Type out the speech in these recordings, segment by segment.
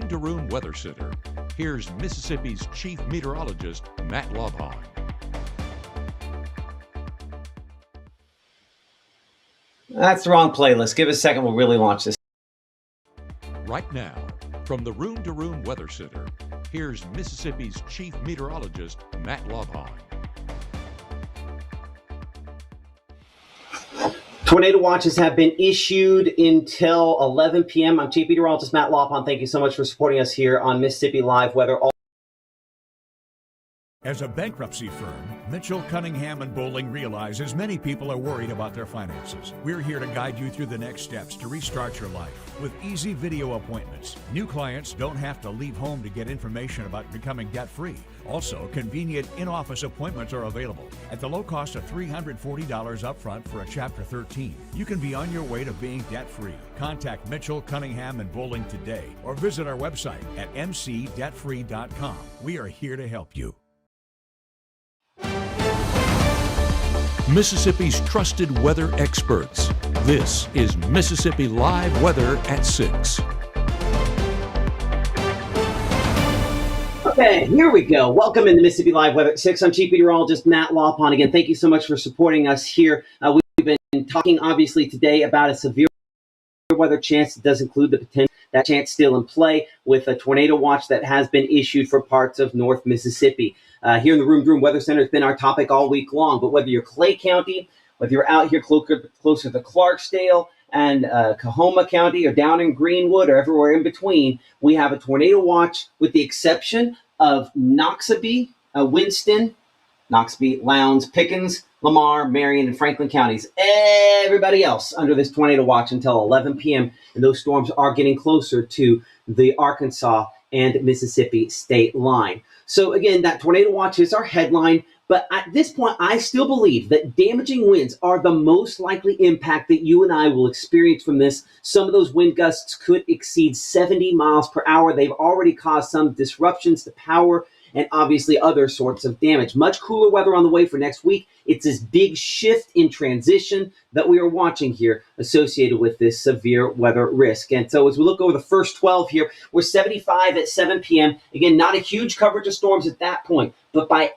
Room to Room Weather Center, here's Mississippi's Chief Meteorologist, Matt Lobhon. That's the wrong playlist. Give us a second. We'll really launch this. Right now, from the Room to Room Weather Center, here's Mississippi's Chief Meteorologist, Matt Lobhon. Tornado watches have been issued until 11 p.m. I'm Chief Meteorologist Matt Lobhon. Thank you so much for supporting us here on Mississippi Live Weather. As a bankruptcy firm, Mitchell, Cunningham & Bowling realizes many people are worried about their finances. We're here to guide you through the next steps to restart your life with easy video appointments. New clients don't have to leave home to get information about becoming debt-free. Also, convenient in-office appointments are available at the low cost of $340 upfront for a Chapter 13. You can be on your way to being debt-free. Contact Mitchell, Cunningham & Bowling today or visit our website at mcdebtfree.com. We are here to help you. Mississippi's trusted weather experts. This is Mississippi Live Weather at 6. Okay, here we go. Welcome into Mississippi Live Weather at 6. I'm Chief Meteorologist Matt Lobhon. Again, thank you so much for supporting us here. We've been talking, obviously, today about a severe weather chance. It does include the potential that chance still in play with a tornado watch that has been issued for parts of North Mississippi. Here in the Room to Room Weather Center has been our topic all week long. But whether you're Clay County, whether you're out here closer to Clarksdale and Coahoma County, or down in Greenwood, or everywhere in between, we have a tornado watch with the exception of Noxubee, Winston, Lowndes, Pickens, Lamar, Marion, and Franklin counties. Everybody else under this tornado watch until 11 p.m. And those storms are getting closer to the Arkansas and Mississippi state line. So again, that tornado watch is our headline. But at this point, I still believe that damaging winds are the most likely impact that you and I will experience from this. Some of those wind gusts could exceed 70 miles per hour. They've already caused some disruptions to power and obviously other sorts of damage. Much cooler weather on the way for next week. It's this big shift in transition that we are watching here associated with this severe weather risk. And so as we look over the first 12 here, we're 75 at 7 p.m. Again, not a huge coverage of storms at that point, but by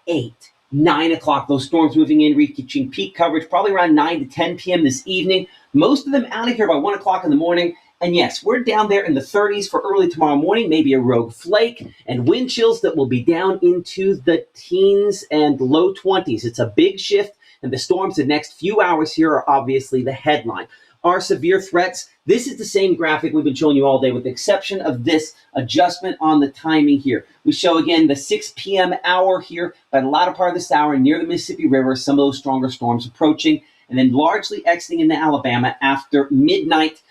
9 o'clock, those storms moving in, reaching peak coverage probably around 9 to 10 p.m. this evening. Most of them out of here by 1 o'clock in the morning. And yes, we're down there in the 30s for early tomorrow morning, maybe a rogue flake, and wind chills that will be down into the teens and low 20s. It's a big shift, and the storms the next few hours here are obviously the headline. Our severe threats, this is the same graphic we've been showing you all day with the exception of this adjustment on the timing here. We show again the 6 p.m. hour here, by the latter part of this hour near the Mississippi River, some of those stronger storms approaching, and then largely exiting into Alabama after midnight.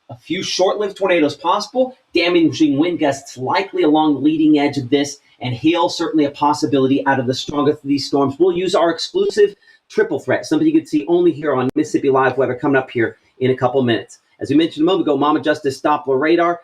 A few short-lived tornadoes possible, damaging wind gusts likely along the leading edge of this, and hail certainly a possibility out of the strongest of these storms. We'll use our exclusive triple threat, something you can see only here on Mississippi Live Weather, coming up here in a couple minutes. As we mentioned a moment ago, Mama Justice Doppler radar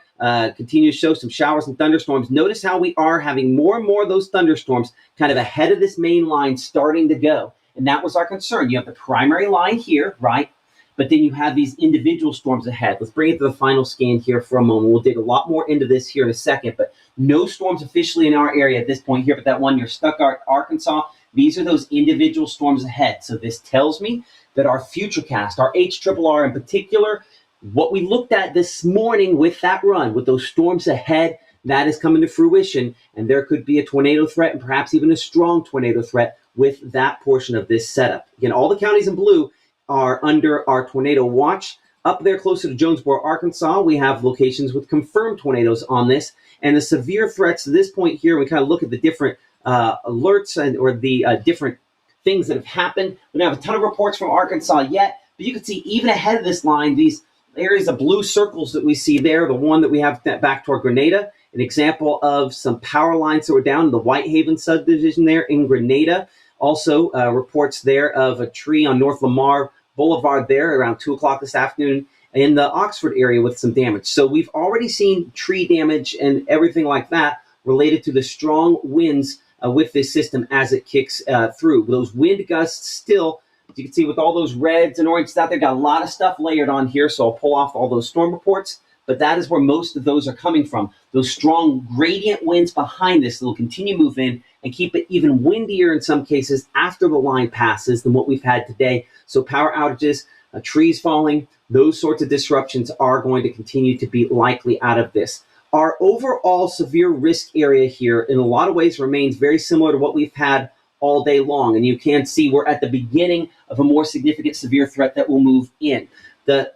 continues to show some showers and thunderstorms. Notice how we are having more and more of those thunderstorms kind of ahead of this main line starting to go. And that was our concern. You have the primary line here, right? But then you have these individual storms ahead. Let's bring it to the final scan here for a moment. We'll dig a lot more into this here in a second, but no storms officially in our area at this point here, but that one near Stuttgart, Arkansas, these are those individual storms ahead. So this tells me that our Futurecast, our HRRR in particular, what we looked at this morning with that run, with those storms ahead, that is coming to fruition, and there could be a tornado threat and perhaps even a strong tornado threat with that portion of this setup. Again, all the counties in blue are under our tornado watch. Up there closer to Jonesboro, Arkansas, we have locations with confirmed tornadoes on this. And the severe threats to this point here, we kind of look at the different alerts or the different things that have happened. We don't have a ton of reports from Arkansas yet, but you can see even ahead of this line, these areas of blue circles that we see there, the one that we have back toward Grenada, an example of some power lines that were down in the Whitehaven subdivision there in Grenada. Also, reports there of a tree on North Lamar Boulevard there around 2 o'clock this afternoon in the Oxford area with some damage. So we've already seen tree damage and everything like that related to the strong winds with this system as it kicks through. Those wind gusts still, as you can see with all those reds and oranges out there, got a lot of stuff layered on here. So I'll pull off all those storm reports. but that is where most of those are coming from. Those strong gradient winds behind this that will continue to move in and keep it even windier in some cases after the line passes than what we've had today. So power outages, trees falling, those sorts of disruptions are going to continue to be likely out of this. Our overall severe risk area here in a lot of ways remains very similar to what we've had all day long. And you can see we're at the beginning of a more significant severe threat that will move in. The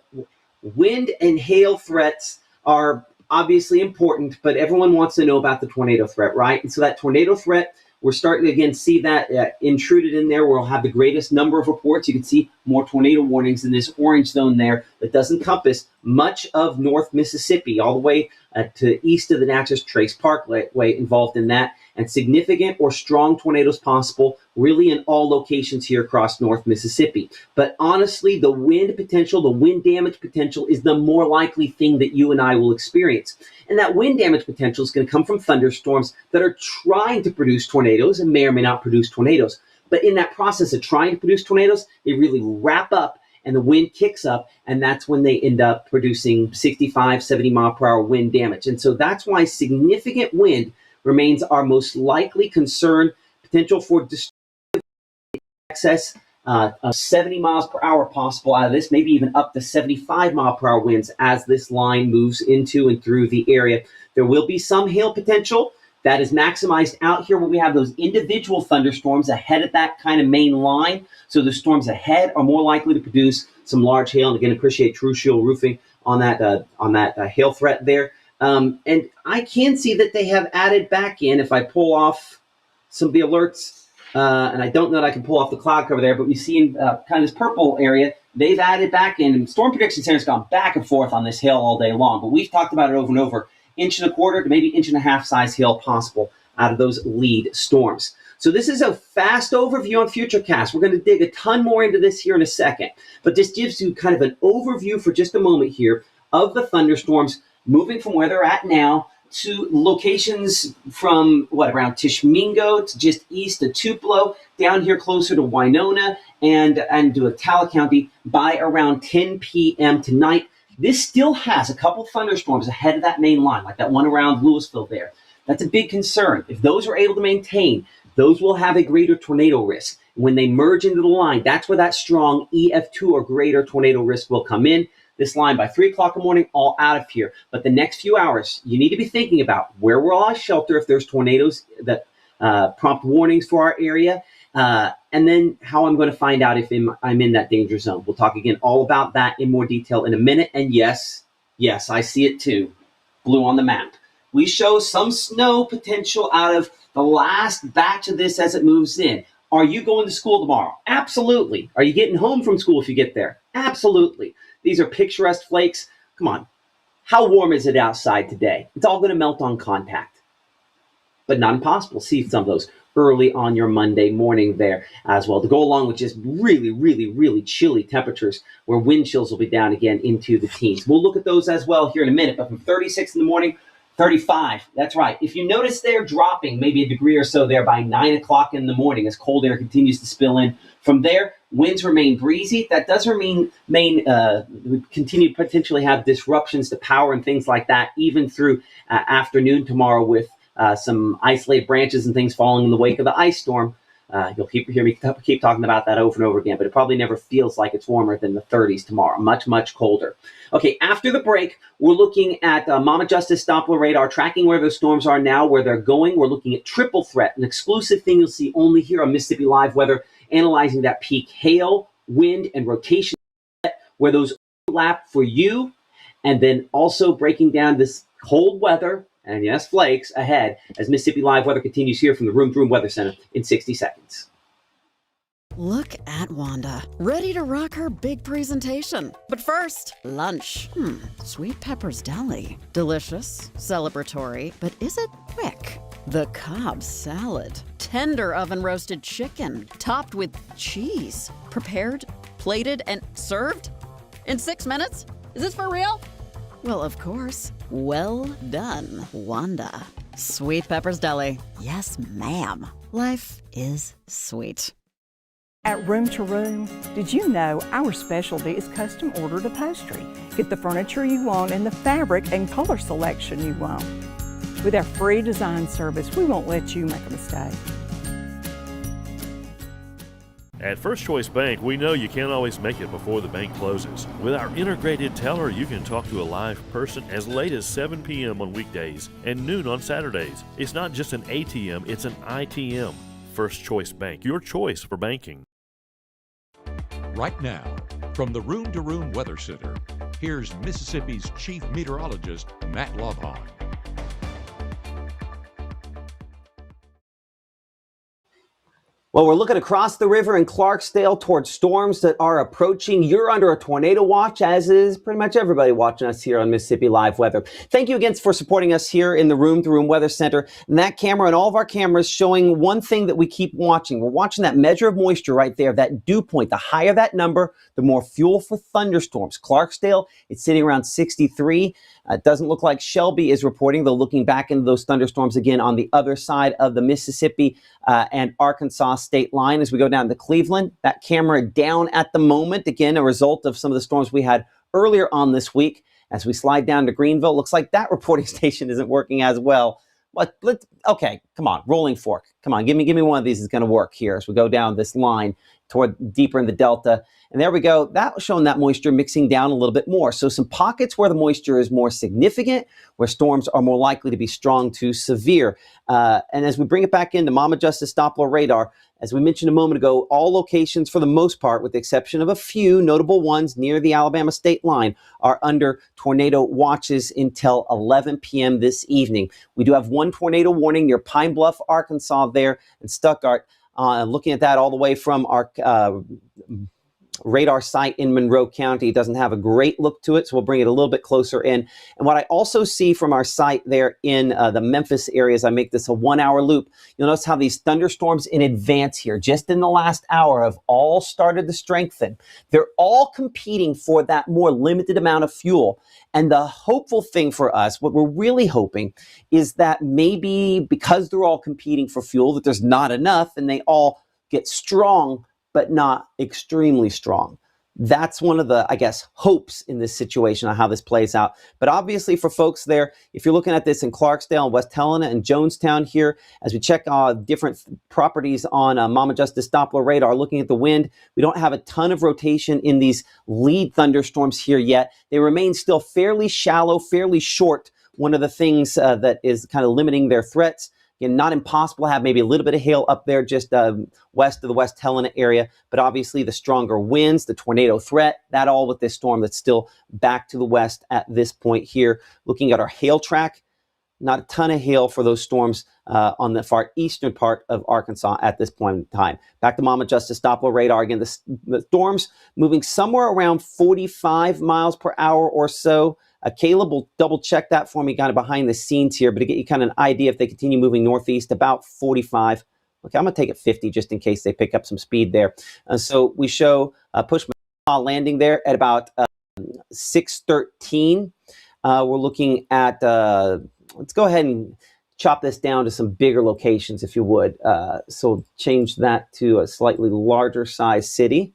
wind and hail threats are obviously important, but everyone wants to know about the tornado threat, right? And so that tornado threat, we're starting to again see that intruded in there. We'll have the greatest number of reports. You can see more tornado warnings in this orange zone there that does encompass much of North Mississippi, all the way to east of the Natchez Trace Parkway involved in that, and significant or strong tornadoes possible really in all locations here across North Mississippi. But honestly, the wind potential, the wind damage potential is the more likely thing that you and I will experience. And that wind damage potential is going to come from thunderstorms that are trying to produce tornadoes and may or may not produce tornadoes. But in that process of trying to produce tornadoes, they really wrap up and the wind kicks up, and that's when they end up producing 65, 70 mile per hour wind damage. And so that's why significant wind remains our most likely concern. Potential for destructive excess of 70 miles per hour possible out of this, maybe even up to 75 mile per hour winds as this line moves into and through the area. There will be some hail potential that is maximized out here where we have those individual thunderstorms ahead of that kind of main line. So the storms ahead are more likely to produce some large hail. And again, appreciate True Shield Roofing on that hail threat there. And I can see that they have added back in, if I pull off some of the alerts, and I don't know that I can pull off the cloud cover there, but we see in kind of this purple area, they've added back in. Storm Prediction Center's gone back and forth on this hail all day long, but we've talked about it over and over. 1.25 inches to maybe 1.5 inch size hail possible out of those lead storms. So this is a fast overview on Futurecast. We're going to dig a ton more into this here in a second, but this gives you kind of an overview for just a moment here of the thunderstorms moving from where they're at now to locations from around Tishmingo to just east of Tupelo, down here closer to Winona and to Attala County by around 10 p.m. tonight. This still has a couple thunderstorms ahead of that main line, like that one around Louisville there. That's a big concern. If those are able to maintain, those will have a greater tornado risk. When they merge into the line, that's where that strong EF2 or greater tornado risk will come in. This line by 3 o'clock in the morning, all out of here. But the next few hours, you need to be thinking about where will I shelter if there's tornadoes that prompt warnings for our area, and then how I'm going to find out if I'm in that danger zone. We'll talk again all about that in more detail in a minute. And yes, I see it too, blue on the map. We show some snow potential out of the last batch of this as it moves in. Are you going to school tomorrow? Absolutely. Are you getting home from school if you get there? Absolutely. These are picturesque flakes. Come on. How warm is it outside today? It's all going to melt on contact. But not impossible. See some of those early on your Monday morning there as well, to go along with just really, really, really chilly temperatures where wind chills will be down again into the teens. We'll look at those as well here in a minute, but from 36 in the morning, 35. That's right. If you notice they're dropping maybe a degree or so there by 9 o'clock in the morning as cold air continues to spill in. From there, winds remain breezy. That does we continue to potentially have disruptions to power and things like that, even through afternoon tomorrow with some isolated branches and things falling in the wake of the ice storm. You'll hear me keep talking about that over and over again, but it probably never feels like it's warmer than the 30s tomorrow. Much, much colder. Okay, after the break, we're looking at Mama Justice Doppler radar, tracking where those storms are now, where they're going. We're looking at triple threat, an exclusive thing you'll see only here on Mississippi Live Weather, analyzing that peak hail, wind, and rotation, where those overlap for you, and then also breaking down this cold weather, and yes, flakes ahead as Mississippi Live Weather continues here from the Room to Room Weather Center in 60 seconds. Look at Wanda, ready to rock her big presentation. But first, lunch. Sweet Pepper's Deli. Delicious, celebratory, but is it quick? The Cobb salad. Tender oven-roasted chicken, topped with cheese. Prepared, plated, and served in 6 minutes? Is this for real? Well, of course. Well done, Wanda. Sweet Pepper's Deli. Yes, ma'am. Life is sweet. At Room to Room, did you know our specialty is custom ordered upholstery? Get the furniture you want and the fabric and color selection you want. With our free design service, we won't let you make a mistake. At First Choice Bank, we know you can't always make it before the bank closes. With our integrated teller, you can talk to a live person as late as 7 p.m. on weekdays and noon on Saturdays. It's not just an ATM, it's an ITM. First Choice Bank, your choice for banking. Right now, from the Room to Room Weather Center, here's Mississippi's Chief Meteorologist, Matt Lovhawn. Well, we're looking across the river in Clarksdale towards storms that are approaching. You're under a tornado watch, as is pretty much everybody watching us here on Mississippi Live Weather. Thank you again for supporting us here in the Room to Room Weather Center. And that camera and all of our cameras showing one thing that we keep watching. We're watching that measure of moisture right there, that dew point. The higher that number, the more fuel for thunderstorms. Clarksdale, it's sitting around 63. It doesn't look like Shelby is reporting, though looking back into those thunderstorms again on the other side of the Mississippi and Arkansas state line as we go down to Cleveland. That camera down at the moment, again, a result of some of the storms we had earlier on this week. As we slide down to Greenville, looks like that reporting station isn't working as well. But okay, come on, rolling fork. Come on, give me one of these is going to work here as we go down this line toward deeper in the Delta. And there we go. That was showing that moisture mixing down a little bit more. So some pockets where the moisture is more significant, where storms are more likely to be strong to severe. And as we bring it back into Mama Justice Doppler radar, as we mentioned a moment ago, all locations for the most part, with the exception of a few notable ones near the Alabama state line, are under tornado watches until 11 p.m. this evening. We do have one tornado warning near Pine Bluff, Arkansas there, and Stuttgart. Looking at that all the way from our radar site in Monroe County. It doesn't have a great look to it, so we'll bring it a little bit closer in. And what I also see from our site there in the Memphis area, as I make this a 1 hour loop, you'll notice how these thunderstorms in advance here, just in the last hour, have all started to strengthen. They're all competing for that more limited amount of fuel. And the hopeful thing for us, what we're really hoping, is that maybe because they're all competing for fuel, that there's not enough and they all get strong, but not extremely strong. That's one of the, I guess, hopes in this situation on how this plays out. But obviously for folks there, if you're looking at this in Clarksdale and West Helena and Jonestown here, as we check different properties on Mama Justice Doppler radar, looking at the wind, we don't have a ton of rotation in these lead thunderstorms here yet. They remain still fairly shallow, fairly short. One of the things that is kind of limiting their threats. Again, not impossible to have maybe a little bit of hail up there just west of the West Helena area, but obviously the stronger winds, the tornado threat, that all with this storm that's still back to the west at this point here. Looking at our hail track, not a ton of hail for those storms on the far eastern part of Arkansas at this point in time. Back to Mama Justice Doppler radar. Again, the storms moving somewhere around 45 miles per hour or so. Caleb will double check that for me kind of behind the scenes here, but to get you kind of an idea if they continue moving northeast, about 45. Okay, I'm going to take it 50 just in case they pick up some speed there. So we show push landing there at about 6:13. We're looking at, let's go ahead and chop this down to some bigger locations, if you would. So change that to a slightly larger size city.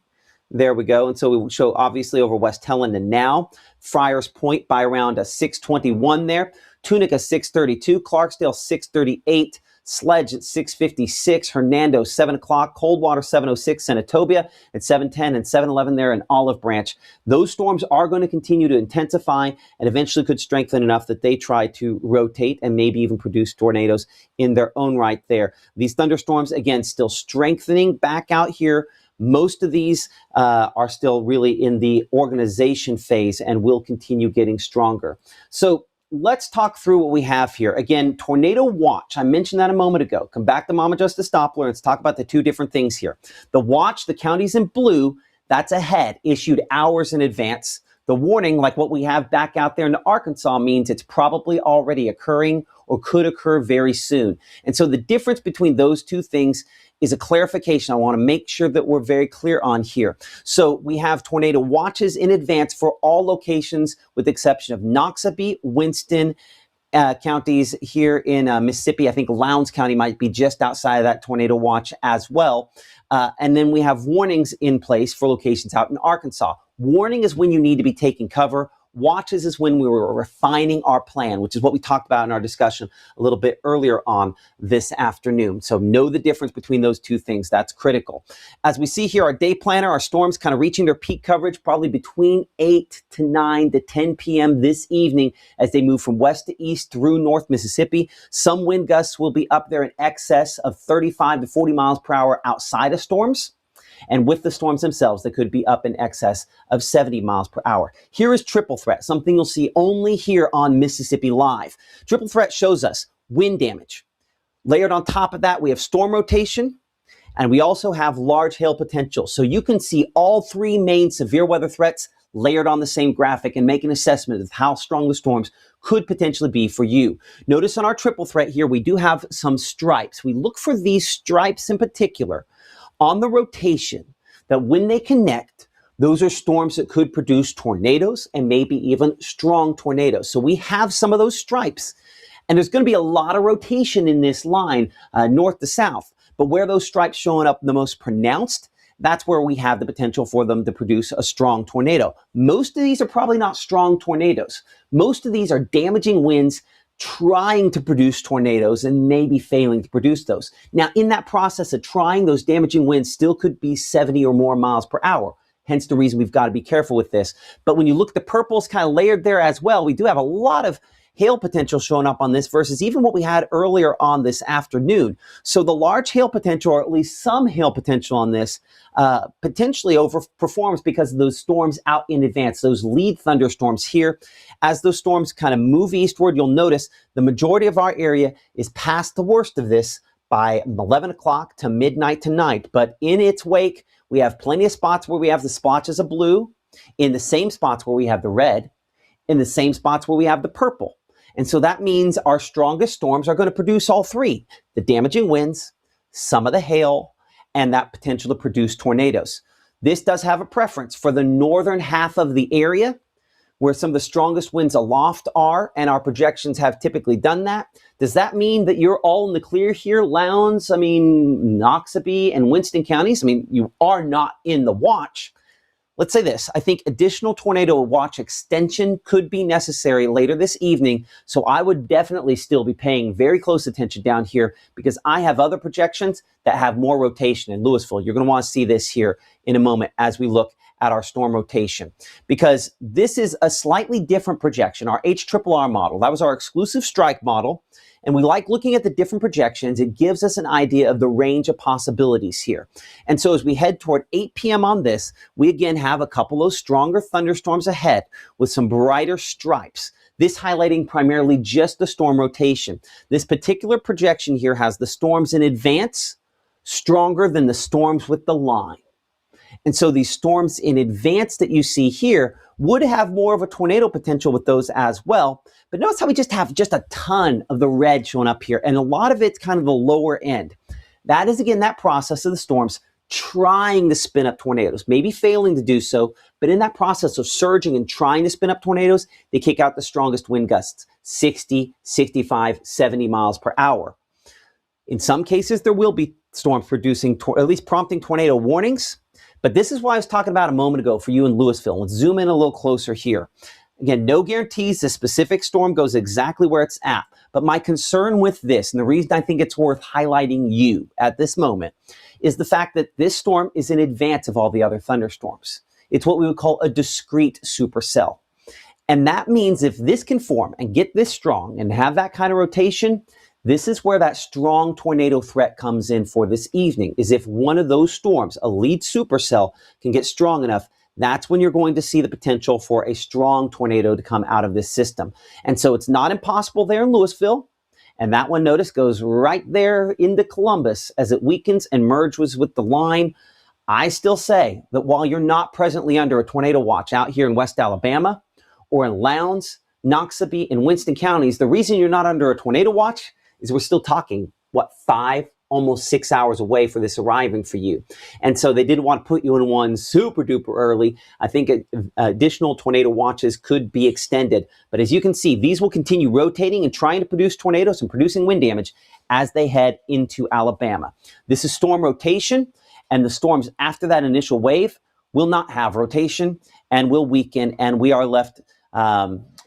There we go. And so we will show obviously over West Helena now. Friars Point by around 6:21 there. Tunica 6:32. Clarksdale 6:38. Sledge at 6:56. Hernando 7 o'clock. Coldwater 7:06. Senatobia at 7:10 and 7:11 there in Olive Branch. Those storms are going to continue to intensify and eventually could strengthen enough that they try to rotate and maybe even produce tornadoes in their own right there. These thunderstorms, again, still strengthening back out here. Most of these are still really in the organization phase and will continue getting stronger. So let's talk through what we have here. Again, tornado watch. I mentioned that a moment ago. Come back to Mama Justice Doppler and let's talk about the two different things here. The watch, the counties in blue, that's ahead, issued hours in advance. The warning, like what we have back out there in Arkansas, means it's probably already occurring or could occur very soon. And so the difference between those two things is a clarification I want to make sure that we're very clear on here. So we have tornado watches in advance for all locations with the exception of Noxubee, Winston, counties here in Mississippi. I think Lowndes County might be just outside of that tornado watch as well. And then we have warnings in place for locations out in Arkansas. Warning is when you need to be taking cover. Watches is when we were refining our plan, which is what we talked about in our discussion a little bit earlier on this afternoon. So know the difference between those two things. That's critical. As we see here, our day planner, our storms kind of reaching their peak coverage probably between 8 to 9 to 10 p.m. this evening as they move from west to east through North Mississippi. Some wind gusts will be up there in excess of 35 to 40 miles per hour outside of storms. And with the storms themselves, they could be up in excess of 70 miles per hour. Here is triple threat, something you'll see only here on Mississippi Live. Triple threat shows us wind damage. Layered on top of that, we have storm rotation, and we also have large hail potential. So you can see all three main severe weather threats layered on the same graphic and make an assessment of how strong the storms could potentially be for you. Notice on our triple threat here, we do have some stripes. We look for these stripes in particular on the rotation, that when they connect, those are storms that could produce tornadoes and maybe even strong tornadoes. So we have some of those stripes, and there's going to be a lot of rotation in this line, north to south. But where those stripes showing up the most pronounced, that's where we have the potential for them to produce a strong tornado. Most of these are probably not strong tornadoes. Most of these are damaging winds trying to produce tornadoes and maybe failing to produce those. Now, in that process of trying, those damaging winds still could be 70 or more miles per hour. Hence the reason we've got to be careful with this. But when you look at the purples kind of layered there as well, we do have a lot of hail potential showing up on this versus even what we had earlier on this afternoon. So the large hail potential, or at least some hail potential on this, potentially overperforms because of those storms out in advance, those lead thunderstorms here. As those storms kind of move eastward, you'll notice the majority of our area is past the worst of this by 11 o'clock to midnight tonight. But in its wake, we have plenty of spots where we have the splotches of blue, in the same spots where we have the red, in the same spots where we have the purple. And so that means our strongest storms are going to produce all three: the damaging winds, some of the hail, and that potential to produce tornadoes. This does have a preference for the northern half of the area, where some of the strongest winds aloft are, and our projections have typically done that. Does that mean that you're all in the clear here? Lowndes, Noxubee, and Winston counties? You are not in the watch. Let's say this: I think additional tornado watch extension could be necessary later this evening, so I would definitely still be paying very close attention down here because I have other projections that have more rotation in Louisville. You're going to want to see this here in a moment as we look at our storm rotation, because this is a slightly different projection. Our HRRR model, that was our exclusive strike model, and we like looking at the different projections. It gives us an idea of the range of possibilities here. And so as we head toward 8 p.m. on this, we again have a couple of stronger thunderstorms ahead with some brighter stripes. This highlighting primarily just the storm rotation. This particular projection here has the storms in advance stronger than the storms with the line. And so these storms in advance that you see here would have more of a tornado potential with those as well. But notice how we just have a ton of the red showing up here, and a lot of it's kind of the lower end. That is, again, that process of the storms trying to spin up tornadoes, maybe failing to do so, but in that process of surging and trying to spin up tornadoes, they kick out the strongest wind gusts, 60, 65, 70 miles per hour. In some cases, there will be storms producing, at least prompting tornado warnings. But this is what I was talking about a moment ago for you in Louisville. Let's zoom in a little closer here. Again, no guarantees the specific storm goes exactly where it's at. But my concern with this, and the reason I think it's worth highlighting you at this moment, is the fact that this storm is in advance of all the other thunderstorms. It's what we would call a discrete supercell. And that means if this can form and get this strong and have that kind of rotation, this is where that strong tornado threat comes in for this evening, is if one of those storms, a lead supercell, can get strong enough, that's when you're going to see the potential for a strong tornado to come out of this system. And so it's not impossible there in Louisville. And that one, notice, goes right there into Columbus as it weakens and merges with the line. I still say that while you're not presently under a tornado watch out here in West Alabama or in Lowndes, Noxubee, and Winston counties, the reason you're not under a tornado watch is we're still talking, 5 almost 6 hours away for this arriving for you. And so they didn't want to put you in one super duper early. I think additional tornado watches could be extended. But as you can see, these will continue rotating and trying to produce tornadoes and producing wind damage as they head into Alabama. This is storm rotation, and the storms after that initial wave will not have rotation and will weaken, and we are left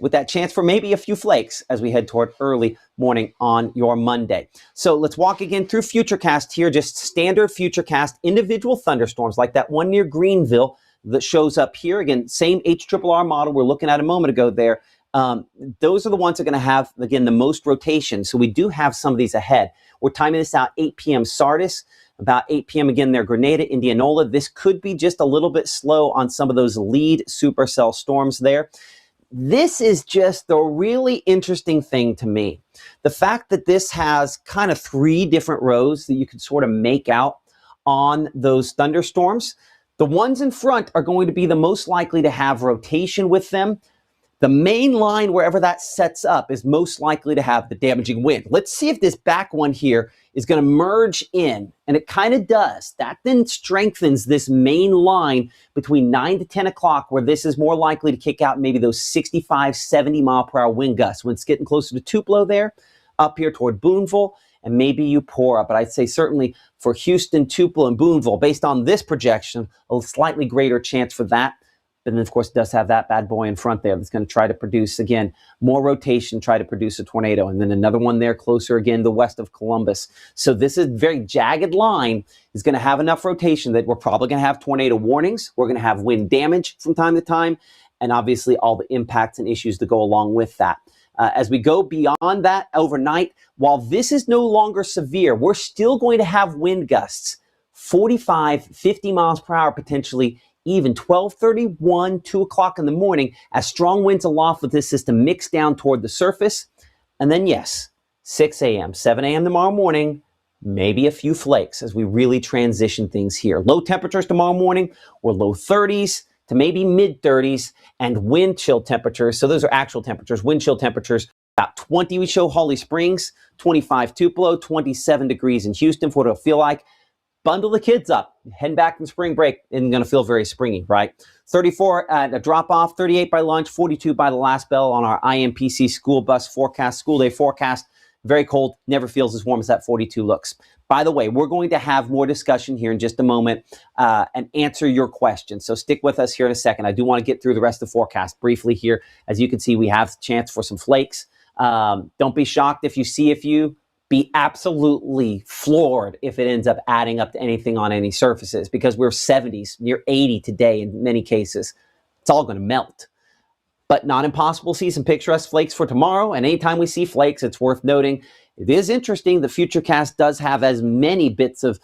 with that chance for maybe a few flakes as we head toward early morning on your Monday. So let's walk again through Futurecast here, just standard Futurecast individual thunderstorms like that one near Greenville that shows up here. Again, same HRRR model we're looking at a moment ago there. Those are the ones that are going to have, again, the most rotation. So we do have some of these ahead. We're timing this out 8 p.m. Sardis, about 8 p.m. again there, Grenada, Indianola. This could be just a little bit slow on some of those lead supercell storms there. This is just the really interesting thing to me. The fact that this has kind of 3 different rows that you can sort of make out on those thunderstorms. The ones in front are going to be the most likely to have rotation with them. The main line, wherever that sets up, is most likely to have the damaging wind. Let's see if this back one here is going to merge in, and it kind of does. That then strengthens this main line between 9 to 10 o'clock, where this is more likely to kick out maybe those 65, 70 mile per hour wind gusts when it's getting closer to Tupelo there, up here toward Boonville, and maybe Eupora. But I'd say certainly for Houston, Tupelo, and Boonville, based on this projection, a slightly greater chance for that. But then, of course, it does have that bad boy in front there that's going to try to produce, again, more rotation, try to produce a tornado. And then another one there closer, again, the west of Columbus. So this is a very jagged line. Is going to have enough rotation that we're probably going to have tornado warnings. We're going to have wind damage from time to time. And obviously all the impacts and issues that go along with that. As we go beyond that overnight, while this is no longer severe, we're still going to have wind gusts, 45, 50 miles per hour potentially, even 12:31, 2 o'clock in the morning, as strong winds aloft with this system mix down toward the surface. And then, yes, 6 a.m., 7 a.m. tomorrow morning, maybe a few flakes as we really transition things here. Low temperatures tomorrow morning were low 30s to maybe mid 30s, and wind chill temperatures. So those are actual temperatures. Wind chill temperatures about 20 we show Holly Springs, 25 Tupelo, 27 degrees in Houston for what it'll feel like. Bundle the kids up, heading back from spring break, and going to feel very springy, right? 34 at a drop-off, 38 by lunch, 42 by the last bell on our IMPC school bus forecast, school day forecast. Very cold, never feels as warm as that 42 looks. By the way, we're going to have more discussion here in just a moment and answer your questions. So stick with us here in a second. I do want to get through the rest of the forecast briefly here. As you can see, we have a chance for some flakes. Don't be shocked if you see a few. Be absolutely floored if it ends up adding up to anything on any surfaces, because we're 70s, near 80 today in many cases. It's all going to melt. But not impossible to see some picturesque flakes for tomorrow. And anytime we see flakes, it's worth noting. It is interesting. The Futurecast does have as many bits of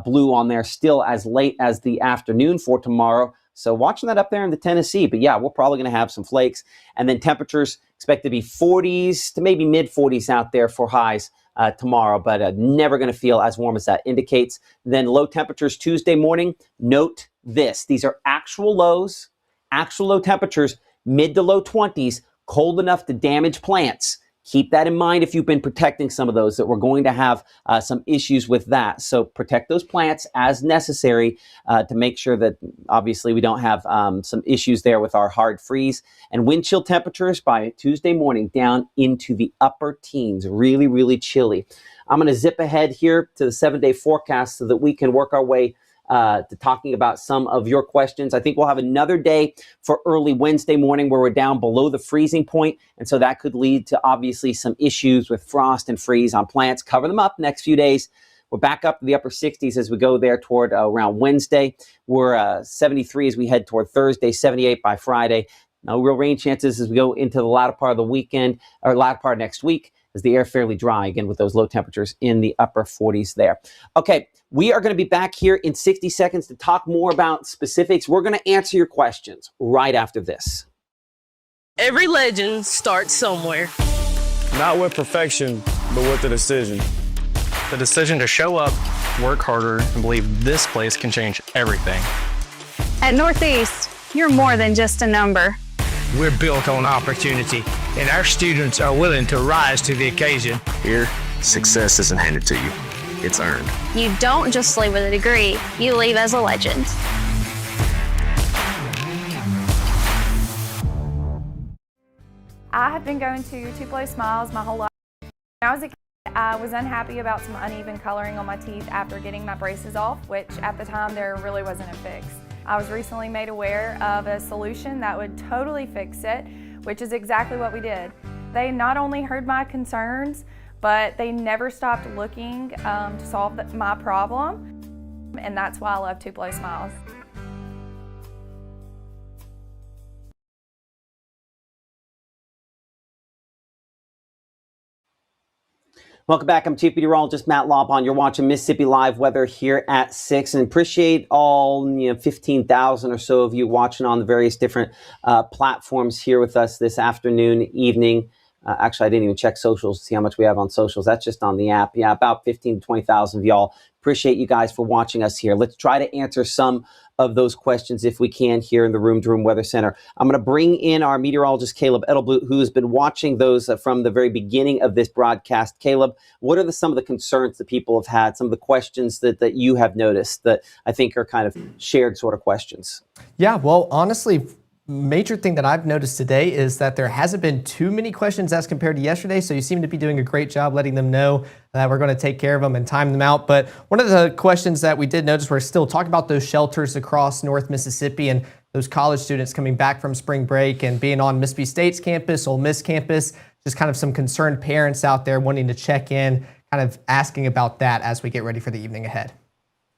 blue on there still as late as the afternoon for tomorrow. So watching that up there in the Tennessee. But yeah, we're probably going to have some flakes. And then temperatures expect to be 40s to maybe mid 40s out there for highs tomorrow, but never going to feel as warm as that indicates. Then low temperatures Tuesday morning. Note this. These are actual lows, actual low temperatures, mid to low 20s, cold enough to damage plants. Keep that in mind if you've been protecting some of those, that we're going to have some issues with that. So protect those plants as necessary to make sure that obviously we don't have some issues there with our hard freeze. And wind chill temperatures by Tuesday morning down into the upper teens. Really, really chilly. I'm going to zip ahead here to the 7-day forecast so that we can work our way to talking about some of your questions. I think we'll have another day for early Wednesday morning where we're down below the freezing point. And so that could lead to obviously some issues with frost and freeze on plants. Cover them up next few days. We're back up to the upper 60s as we go there toward around Wednesday. We're 73 as we head toward Thursday, 78 by Friday. No real rain chances as we go into the latter part of the weekend, or latter part of next week, as the air fairly dry, again, with those low temperatures in the upper 40s there. Okay, we are going to be back here in 60 seconds to talk more about specifics. We're going to answer your questions right after this. Every legend starts somewhere. Not with perfection, but with the decision. The decision to show up, work harder, and believe this place can change everything. At Northeast, you're more than just a number. We're built on opportunity, and our students are willing to rise to the occasion. Here, success isn't handed to you. it's earned. You don't just leave with a degree, you leave as a legend. I have been going to Two Place Smiles my whole life. When I was a kid, I was unhappy about some uneven coloring on my teeth after getting my braces off, which at the time there really wasn't a fix. I was recently made aware of a solution that would totally fix it, which is exactly what we did. They not only heard my concerns, but they never stopped looking to solve my problem, and that's why I love Two Place Smiles. Welcome back. I'm Chief Meteorologist Matt Lopon. You're watching Mississippi Live Weather here at 6, and appreciate all 15,000 or so of you watching on the various different platforms here with us this afternoon, evening. Actually, I didn't even check socials to see how much we have on socials. That's just on the app. Yeah, about 15 to 20,000 of y'all. Appreciate you guys for watching us here. Let's try to answer some of those questions if we can here in the Room to Room Weather Center. I'm going to bring in our meteorologist, Caleb Edelblut, who has been watching those from the very beginning of this broadcast. Caleb, what are some of the concerns that people have had, some of the questions that you have noticed that I think are kind of shared sort of questions? Yeah, well, honestly, major thing that I've noticed today is that there hasn't been too many questions as compared to yesterday, so you seem to be doing a great job letting them know that we're going to take care of them and time them out. But one of the questions that we did notice, we're still talking about those shelters across North Mississippi and those college students coming back from spring break and being on Mississippi State's campus, Ole Miss campus, just kind of some concerned parents out there wanting to check in, kind of asking about that as we get ready for the evening ahead.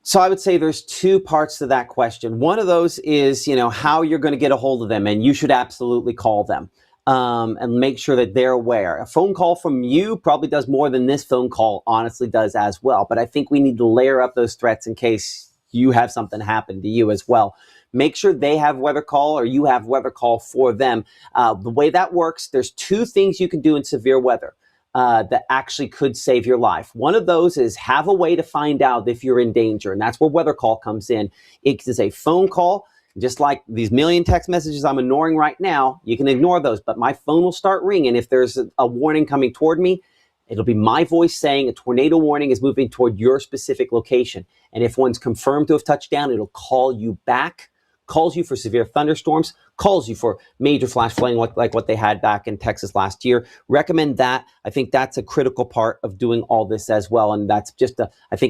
So I would say there's two parts to that question. One of those is, how you're going to get a hold of them, and you should absolutely call them and make sure that they're aware. A phone call from you probably does more than this phone call honestly does as well. But I think we need to layer up those threats in case you have something happen to you as well. Make sure they have weather call or you have weather call for them. The way that works, there's two things you can do in severe weather that actually could save your life. One of those is have a way to find out if you're in danger, and that's where weather call comes in. It is a phone call, just like these million text messages I'm ignoring right now. You can ignore those, but my phone will start ringing if there's a warning coming toward me. It'll be my voice saying a tornado warning is moving toward your specific location. And if one's confirmed to have touched down, it'll call you back, calls you for severe thunderstorms, calls you for major flash flooding like what they had back in Texas last year. Recommend that. I think that's a critical part of doing all this as well. And that's just, a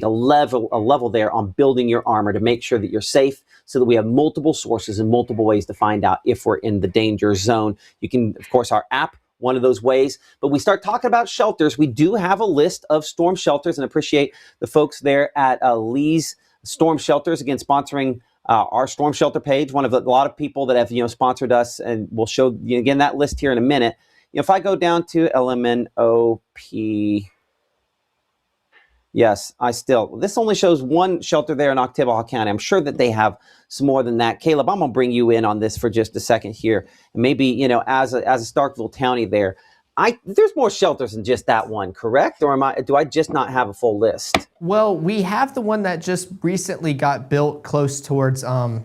level there on building your armor to make sure that you're safe so that we have multiple sources and multiple ways to find out if we're in the danger zone. You can, of course, our app, one of those ways. But we start talking about shelters. We do have a list of storm shelters, and appreciate the folks there at Lee's Storm Shelters, again, sponsoring our storm shelter page. A lot of people that have sponsored us, and we'll show you again that list here in a minute. If I go down to LMNOP, yes, this only shows one shelter there in Oktibbeha County. I'm sure that they have some more than that. Caleb, I'm gonna bring you in on this for just a second here, and maybe as a Starkville County there. There's more shelters than just that one, correct? Or do I just not have a full list? Well, we have the one that just recently got built close towards, I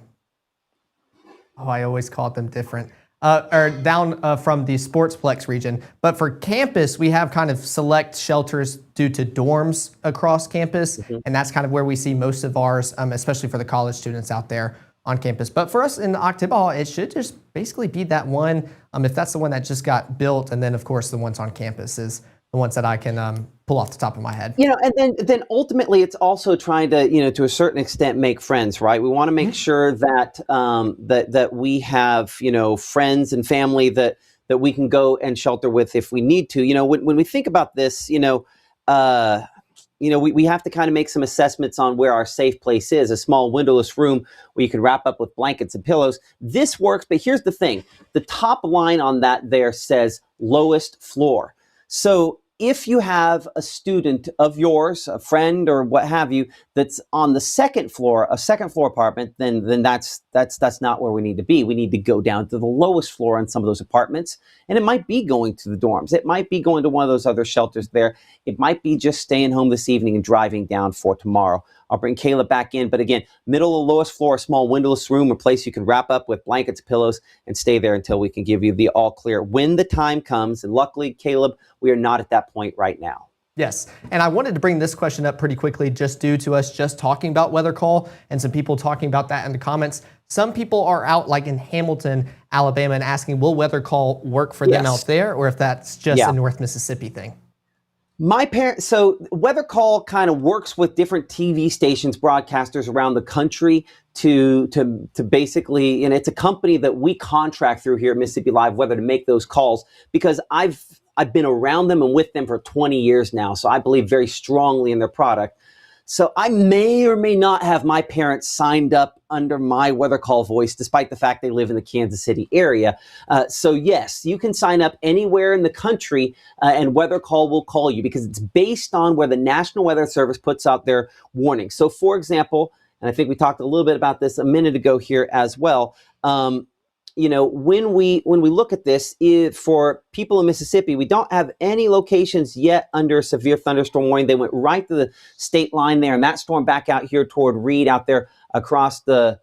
always call them different, or down from the Sportsplex region. But for campus, we have kind of select shelters due to dorms across campus. Mm-hmm. And that's kind of where we see most of ours, especially for the college students out there on campus. But for us in Oktibbeha, it should just basically be that one, if that's the one that just got built, and then of course the ones on campus is the ones that I can pull off the top of my head. And then ultimately it's also trying to, to a certain extent, make friends, right? We want to make sure that that we have, friends and family that we can go and shelter with if we need to. When we think about this, we have to kind of make some assessments on where our safe place is. A small windowless room where you can wrap up with blankets and pillows. This works, but here's the thing. The top line on that there says lowest floor. So if you have a student of yours, a friend or what have you, that's on the second floor, a second floor apartment, then that's not where we need to be. We need to go down to the lowest floor on some of those apartments. And it might be going to the dorms. It might be going to one of those other shelters there. It might be just staying home this evening and driving down for tomorrow. I'll bring Caleb back in. But again, middle of the lowest floor, a small windowless room, a place you can wrap up with blankets, pillows, and stay there until we can give you the all clear when the time comes. And luckily, Caleb, we are not at that point right now. Yes, and I wanted to bring this question up pretty quickly just due to us just talking about weather call and some people talking about that in the comments. Some people are out like in Hamilton, Alabama, and asking, will weather call work for them out there, or if that's just a North Mississippi thing? My parents, so Weather Call kind of works with different TV stations, broadcasters around the country to basically, and it's a company that we contract through here at Mississippi Live Weather to make those calls, because I've been around them and with them for 20 years now, so I believe very strongly in their product. So I may or may not have my parents signed up under my Weather Call voice, despite the fact they live in the Kansas City area. So yes, you can sign up anywhere in the country and Weather Call will call you, because it's based on where the National Weather Service puts out their warnings. So for example, and I think we talked a little bit about this a minute ago here as well, you know, when we look at this, for people in Mississippi, we don't have any locations yet under a severe thunderstorm warning. They went right to the state line there, and that storm back out here toward Reed, out there across the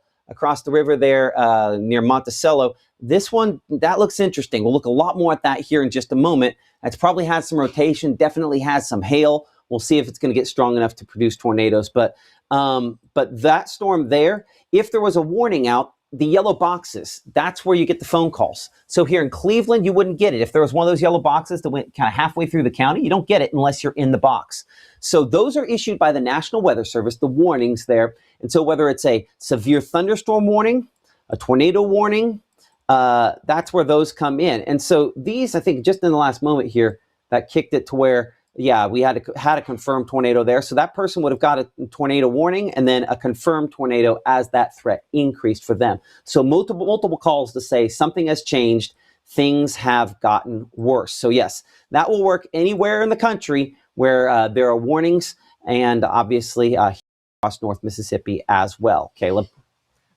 river there near Monticello. This one, that looks interesting. We'll look a lot more at that here in just a moment. It's probably has some rotation, definitely has some hail. We'll see if it's going to get strong enough to produce tornadoes. But that storm there, if there was a warning out, the yellow boxes, that's where you get the phone calls. So here in Cleveland, you wouldn't get it. If there was one of those yellow boxes that went kind of halfway through the county, you don't get it unless you're in the box. So those are issued by the National Weather Service, the warnings there. And so whether it's a severe thunderstorm warning, a tornado warning, that's where those come in. And so these, I think just in the last moment here, that kicked it to where, yeah, we had a confirmed tornado there. So that person would have got a tornado warning and then a confirmed tornado as that threat increased for them. So multiple calls to say something has changed, things have gotten worse. So yes, that will work anywhere in the country where there are warnings, and obviously across North Mississippi as well. Caleb?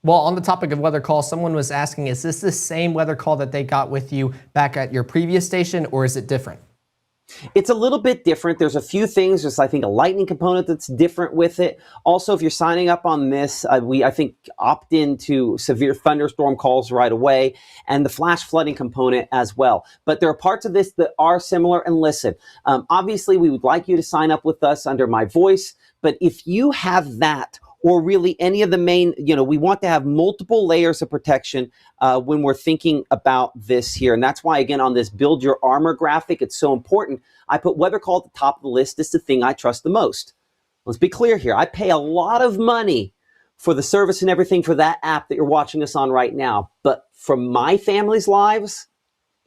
Well, on the topic of weather call, someone was asking, is this the same weather call that they got with you back at your previous station, or is it different? It's a little bit different. There's a few things. There's, I think, a lightning component that's different with it. Also, if you're signing up on this, I think, opt into severe thunderstorm calls right away, and the flash flooding component as well. But there are parts of this that are similar. And listen, obviously, we would like you to sign up with us under my voice. But if you have that, or really any of the main, we want to have multiple layers of protection when we're thinking about this here. And that's why, again, on this Build Your Armor graphic, it's so important. I put weather call at the top of the list. It's the thing I trust the most. Let's be clear here. I pay a lot of money for the service and everything for that app that you're watching us on right now. But for my family's lives,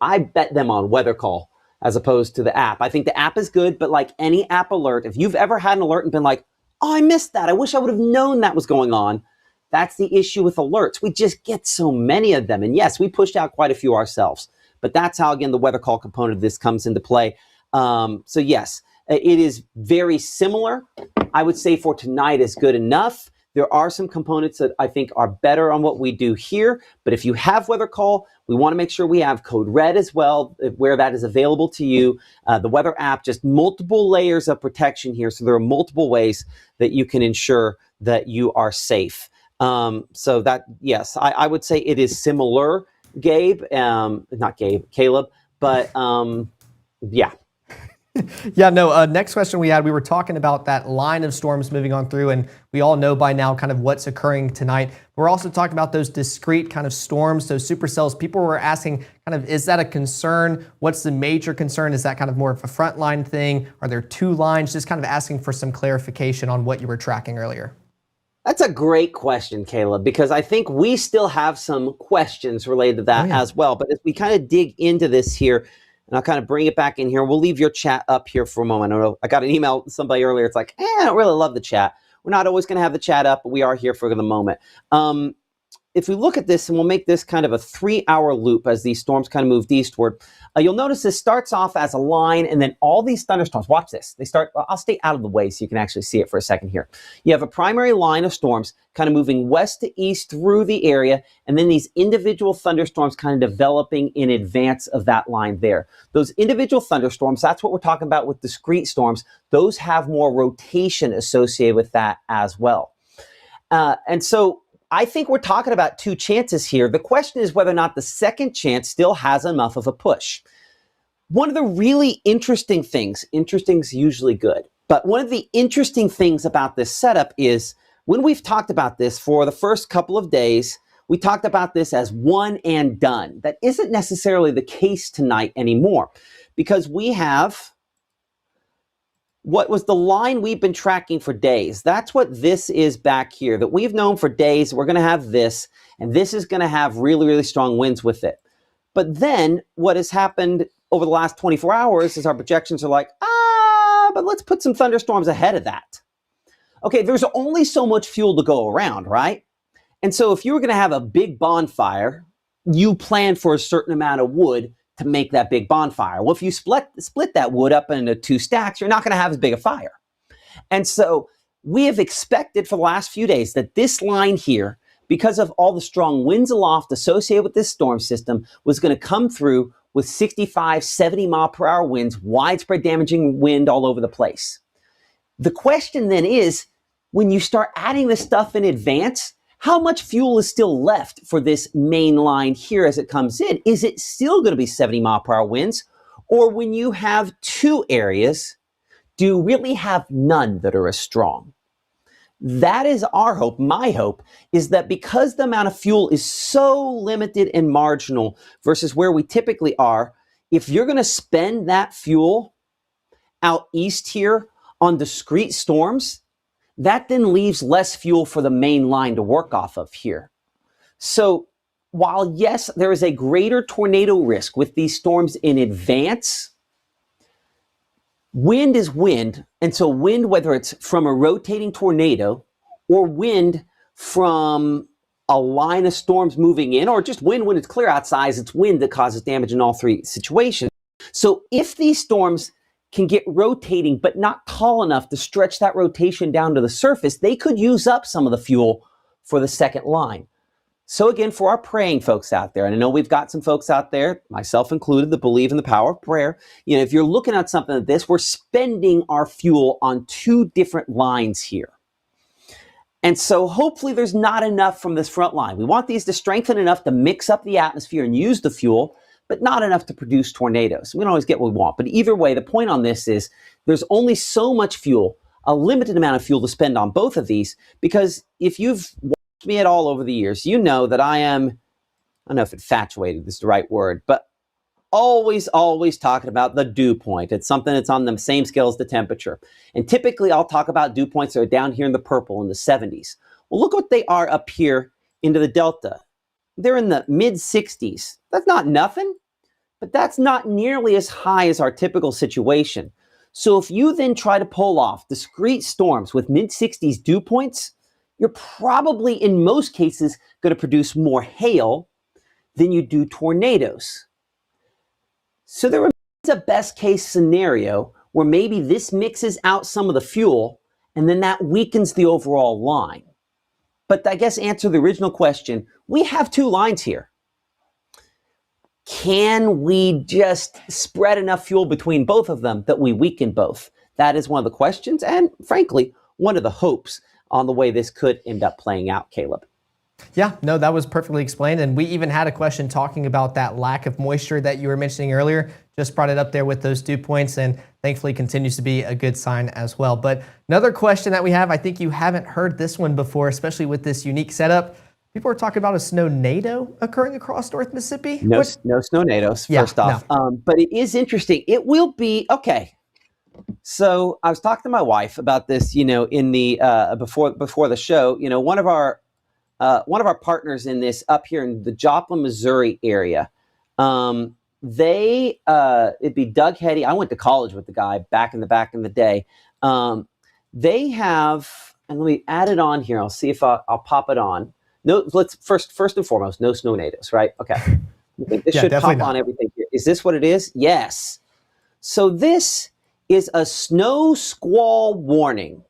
I bet them on weather call as opposed to the app. I think the app is good, but like any app alert, if you've ever had an alert and been like, oh, I missed that, I wish I would have known that was going on. That's the issue with alerts. We just get so many of them. And yes, we pushed out quite a few ourselves. But that's how, again, the weather call component of this comes into play. So yes, it is very similar. I would say for tonight is good enough. There are some components that I think are better on what we do here. But if you have weather call, we want to make sure we have code red as well, where that is available to you. The weather app, just multiple layers of protection here. So there are multiple ways that you can ensure that you are safe. So that, yes, I would say it is similar, Caleb, but yeah. Yeah, no, next question we had, we were talking about that line of storms moving on through, and we all know by now kind of what's occurring tonight. We're also talking about those discrete kind of storms, those supercells. People were asking kind of, is that a concern? What's the major concern? Is that kind of more of a frontline thing? Are there two lines? Just kind of asking for some clarification on what you were tracking earlier. That's a great question, Caleb, because I think we still have some questions related to that as well. But as we kind of dig into this here, and I'll kind of bring it back in here. We'll leave your chat up here for a moment. I know I got an email from somebody earlier. It's like, I don't really love the chat. We're not always going to have the chat up, but we are here for the moment. If we look at this, and we'll make this kind of a 3-hour loop as these storms kind of move eastward, you'll notice this starts off as a line, and then all these thunderstorms, watch this. They start, I'll stay out of the way so you can actually see it for a second here. You have a primary line of storms kind of moving west to east through the area, and then these individual thunderstorms kind of developing in advance of that line there. Those individual thunderstorms, that's what we're talking about with discrete storms. Those have more rotation associated with that as well. And so I think we're talking about two chances here. The question is whether or not the second chance still has enough of a push. One of the really interesting things, interesting is usually good, but one of the interesting things about this setup is when we've talked about this for the first couple of days, we talked about this as one and done. That isn't necessarily the case tonight anymore, because we have what was the line we've been tracking for days. That's what this is back here, that we've known for days. We're going to have this, and this is going to have really, really strong winds with it. But then what has happened over the last 24 hours is our projections are like, but let's put some thunderstorms ahead of that. Okay, there's only so much fuel to go around, right? And so if you were going to have a big bonfire, you plan for a certain amount of wood to make that big bonfire. Well, if you split that wood up into 2 stacks, you're not going to have as big a fire. And so we have expected for the last few days that this line here, because of all the strong winds aloft associated with this storm system, was going to come through with 65, 70 mile per hour winds, widespread damaging wind all over the place. The question then is, when you start adding this stuff in advance, how much fuel is still left for this main line here as it comes in? Is it still going to be 70 mile per hour winds? Or when you have 2 areas, do you really have none that are as strong? That is our hope. My hope is that because the amount of fuel is so limited and marginal versus where we typically are, if you're going to spend that fuel out east here on discrete storms, that then leaves less fuel for the main line to work off of here. So while yes, there is a greater tornado risk with these storms in advance, wind is wind. And so wind, whether it's from a rotating tornado or wind from a line of storms moving in, or just wind when it's clear outside, it's wind that causes damage in all 3 situations. So if these storms can get rotating, but not tall enough to stretch that rotation down to the surface, they could use up some of the fuel for the second line. So again, for our praying folks out there, and I know we've got some folks out there, myself included, that believe in the power of prayer. You know, if you're looking at something like this, we're spending our fuel on 2 different lines here. And so hopefully there's not enough from this front line. We want these to strengthen enough to mix up the atmosphere and use the fuel, but not enough to produce tornadoes. We don't always get what we want. But either way, the point on this is there's only so much fuel, a limited amount of fuel to spend on both of these, because if you've watched me at all over the years, you know that I don't know if infatuated is the right word, but always talking about the dew point. It's something that's on the same scale as the temperature. And typically I'll talk about dew points that are down here in the purple in the 70s. Well, look what they are up here into the Delta. They're in the mid 60s. That's not nothing, but that's not nearly as high as our typical situation. So if you then try to pull off discrete storms with mid 60s dew points, you're probably in most cases going to produce more hail than you do tornadoes. So there remains a best case scenario where maybe this mixes out some of the fuel and then that weakens the overall line. But I guess answer the original question, we have 2 lines here. Can we just spread enough fuel between both of them that we weaken both? That is one of the questions and, frankly, one of the hopes on the way this could end up playing out, Caleb. Yeah, no, that was perfectly explained. And we even had a question talking about that lack of moisture that you were mentioning earlier. Just brought it up there with those dew points, and thankfully continues to be a good sign as well. But another question that we have, I think you haven't heard this one before, especially with this unique setup. People are talking about a snow-nado occurring across North Mississippi. No snow-nados, first off. No. But it is interesting. It will be, okay. So I was talking to my wife about this, in the before the show. One of our partners in this up here in the Joplin, Missouri area, it'd be Doug Hetty. I went to college with the guy back in the day. They have, and let me add it on here. I'll see if I'll pop it on. No, let's first and foremost, no snow-nados, right? Okay. I think this should pop on everything here. Is this what it is? Yes. So this is a snow squall warning.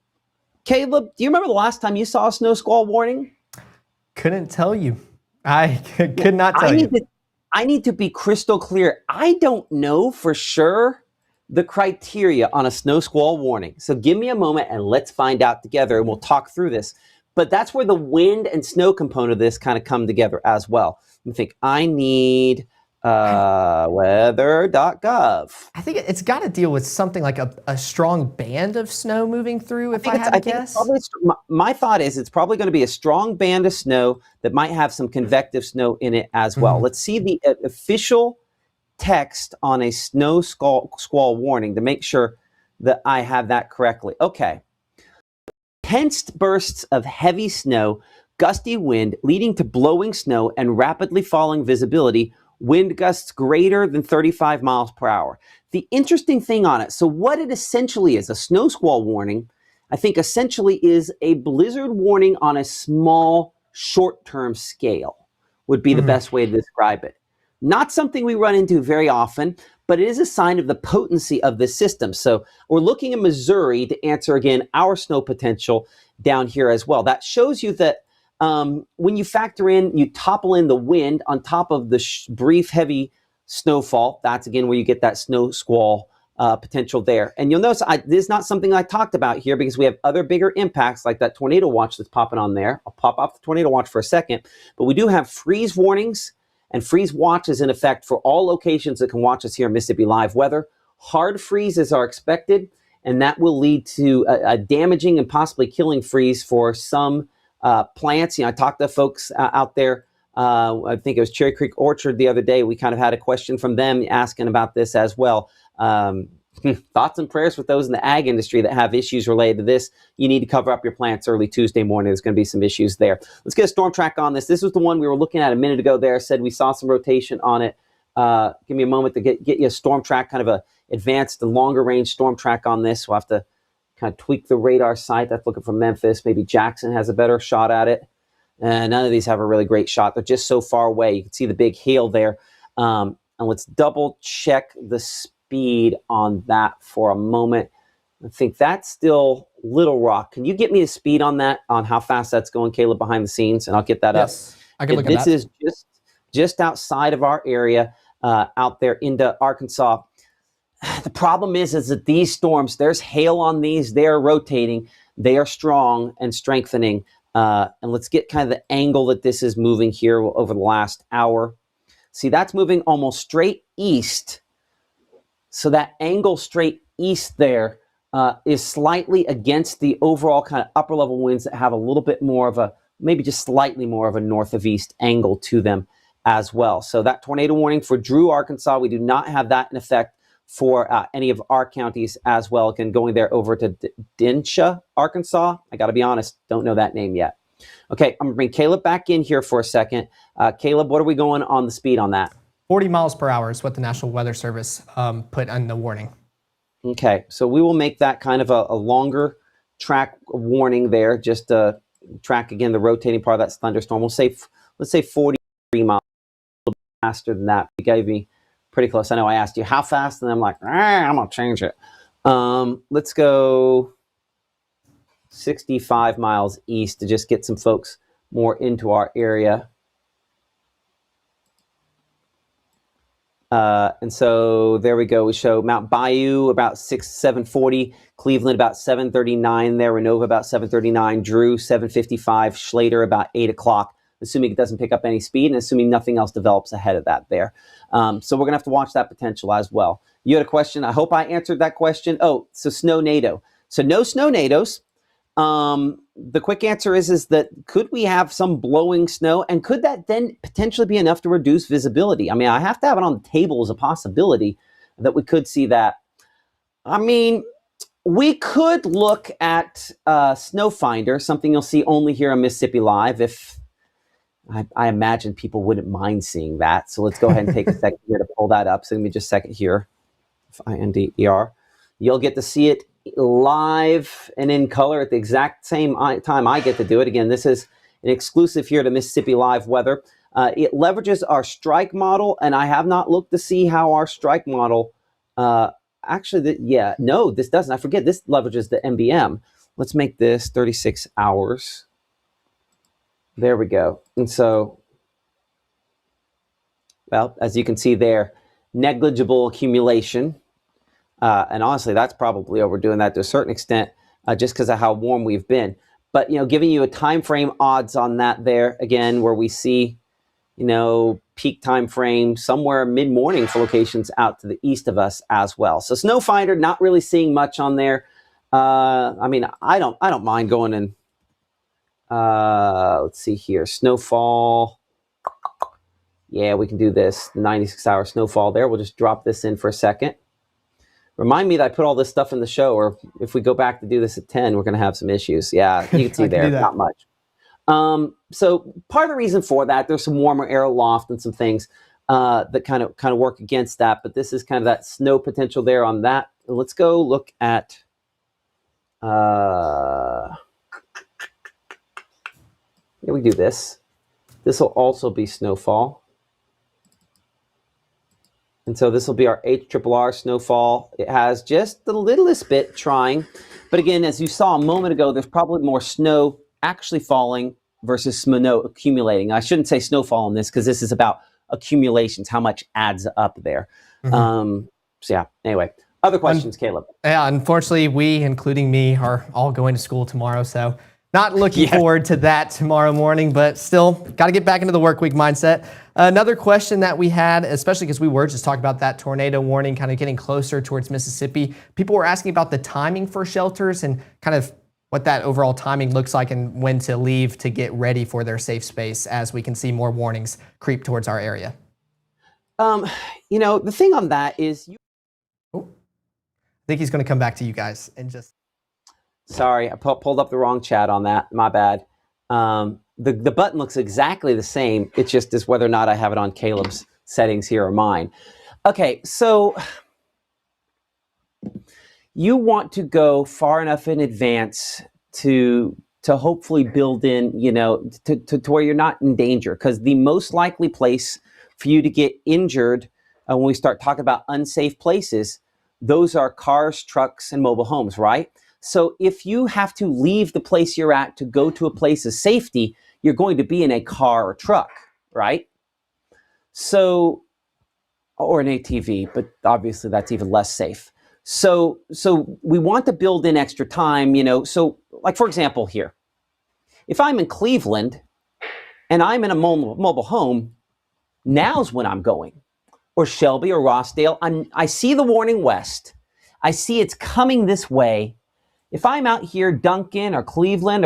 Caleb, do you remember the last time you saw a snow squall warning? Couldn't tell you. I could not tell you. I need to be crystal clear. I don't know for sure the criteria on a snow squall warning. So give me a moment and let's find out together and we'll talk through this. But that's where the wind and snow component of this kind of come together as well. Let me think. I need Weather.gov. I think it's got to deal with something like a strong band of snow moving through, if I had to guess. My thought is it's probably going to be a strong band of snow that might have some convective snow in it as well. Let's see the official text on a snow squall warning to make sure that I have that correctly. Okay. Intense bursts of heavy snow, gusty wind leading to blowing snow and rapidly falling visibility, wind gusts greater than 35 miles per hour. The interesting thing on it, so what it essentially is, a snow squall warning, I think essentially is a blizzard warning on a small, short-term scale, would be the best way to describe it. Not something we run into very often, but it is a sign of the potency of this system. So we're looking at Missouri to answer, again, our snow potential down here as well. That shows you that when you factor in, you topple in the wind on top of the brief, heavy snowfall. That's, again, where you get that snow squall potential there. And you'll notice this is not something I talked about here because we have other bigger impacts like that tornado watch that's popping on there. I'll pop off the tornado watch for a second. But we do have freeze warnings and freeze watches in effect for all locations that can watch us here in Mississippi Live Weather. Hard freezes are expected, and that will lead to a damaging and possibly killing freeze for some plants. I talked to folks out there. I think it was Cherry Creek Orchard the other day. We kind of had a question from them asking about this as well. Thoughts and prayers with those in the ag industry that have issues related to this. You need to cover up your plants early Tuesday morning. There's going to be some issues there. Let's get a storm track on this. This was the one we were looking at a minute ago there. Said we saw some rotation on it. Give me a moment to get you a storm track, kind of a advanced and longer range storm track on this. We'll have to kind of tweak the radar site. That's looking for Memphis. Maybe Jackson has a better shot at it. None of these have a really great shot. They're just so far away. You can see the big hail there. And let's double check the speed on that for a moment. I think that's still Little Rock. Can you get me a speed on that, on how fast that's going, Caleb, behind the scenes? And I'll get that up. I can look at that. This is just outside of our area, out there into Arkansas. The problem is that these storms, there's hail on these. They're rotating. They are strong and strengthening. And let's get kind of the angle that this is moving here over the last hour. See, that's moving almost straight east. So that angle straight east there is slightly against the overall kind of upper level winds that have a little bit more of a, maybe just slightly more of a north of east angle to them as well. So that tornado warning for Drew, Arkansas, we do not have that in effect for any of our counties as well. Again, going there over to Dinsha, Arkansas. I got to be honest, don't know that name yet. Okay, I'm going to bring Caleb back in here for a second. Caleb, what are we going on the speed on that? 40 miles per hour is what the National Weather Service put on the warning. Okay, so we will make that kind of a longer track warning there, just to track, again, the rotating part of that thunderstorm. Let's say 43 miles, a little bit faster than that. You gave me pretty close. I know I asked you how fast, and I'm like, I'm going to change it. Let's go 65 miles east to just get some folks more into our area. And so there we go. We show Mount Bayou about 740, Cleveland about 739 there, Renova about 739, Drew 755, Schlater about 8 o'clock, assuming it doesn't pick up any speed and assuming nothing else develops ahead of that there. So we're going to have to watch that potential as well. You had a question. I hope I answered that question. Oh, so snow NATO. So no snow NATOs. The quick answer is that could we have some blowing snow, and could that then potentially be enough to reduce visibility? I mean, I have to have it on the table as a possibility that we could see that. I mean, we could look at Snow Finder, something you'll see only here on Mississippi Live. If I imagine people wouldn't mind seeing that. So let's go ahead and take a second here to pull that up. So give me just a second here. Finder. You'll get to see it live and in color at the exact same time I get to do it. Again, this is an exclusive here to Mississippi Live Weather. It leverages our strike model, and I have not looked to see how our strike model this doesn't. I forget, this leverages the MBM. Let's make this 36 hours. There we go. And so, well, as you can see there, negligible accumulation. And honestly, that's probably overdoing that to a certain extent, just because of how warm we've been. But, giving you a time frame odds on that there, again, where we see, peak time frame somewhere mid-morning for locations out to the east of us as well. So Snow Finder, not really seeing much on there. I mean, I don't mind going and let's see here, snowfall. Yeah, we can do this 96-hour snowfall there. We'll just drop this in for a second. Remind me that I put all this stuff in the show, or if we go back to do this at 10, we're going to have some issues. Yeah, you can see there, not much. So part of the reason for that, there's some warmer air aloft and some things that kind of work against that. But this is kind of that snow potential there on that. Let's go look at. Yeah, we do this. This will also be snowfall. And so this will be our HRRR snowfall. It has just the littlest bit trying. But again, as you saw a moment ago, there's probably more snow actually falling versus snow accumulating. I shouldn't say snowfall in this because this is about accumulations, how much adds up there. So yeah, anyway, other questions, Caleb? Yeah, unfortunately, we, including me, are all going to school tomorrow. So not looking forward to that tomorrow morning, but still got to get back into the work week mindset. Another question that we had, especially because we were just talking about that tornado warning kind of getting closer towards Mississippi. People were asking about the timing for shelters and kind of what that overall timing looks like and when to leave to get ready for their safe space as we can see more warnings creep towards our area. You know, the thing on that is I think he's going to come back to you guys and just. Sorry, I pulled up the wrong chat on that. My bad. The button looks exactly the same. It's just as whether or not I have it on Caleb's settings here or mine. Okay, so you want to go far enough in advance to hopefully build in, you know, to where you're not in danger. Because the most likely place for you to get injured when we start talking about unsafe places, those are cars, trucks, and mobile homes, right? So if you have to leave the place you're at to go to a place of safety, you're going to be in a car or truck, right? So, or an ATV, but obviously that's even less safe. So we want to build in extra time, you know. So like, for example, here, if I'm in Cleveland and I'm in a mobile home, now's when I'm going. Or Shelby or Rossdale, I see the warning west. I see it's coming this way. If I'm out here, Duncan or Cleveland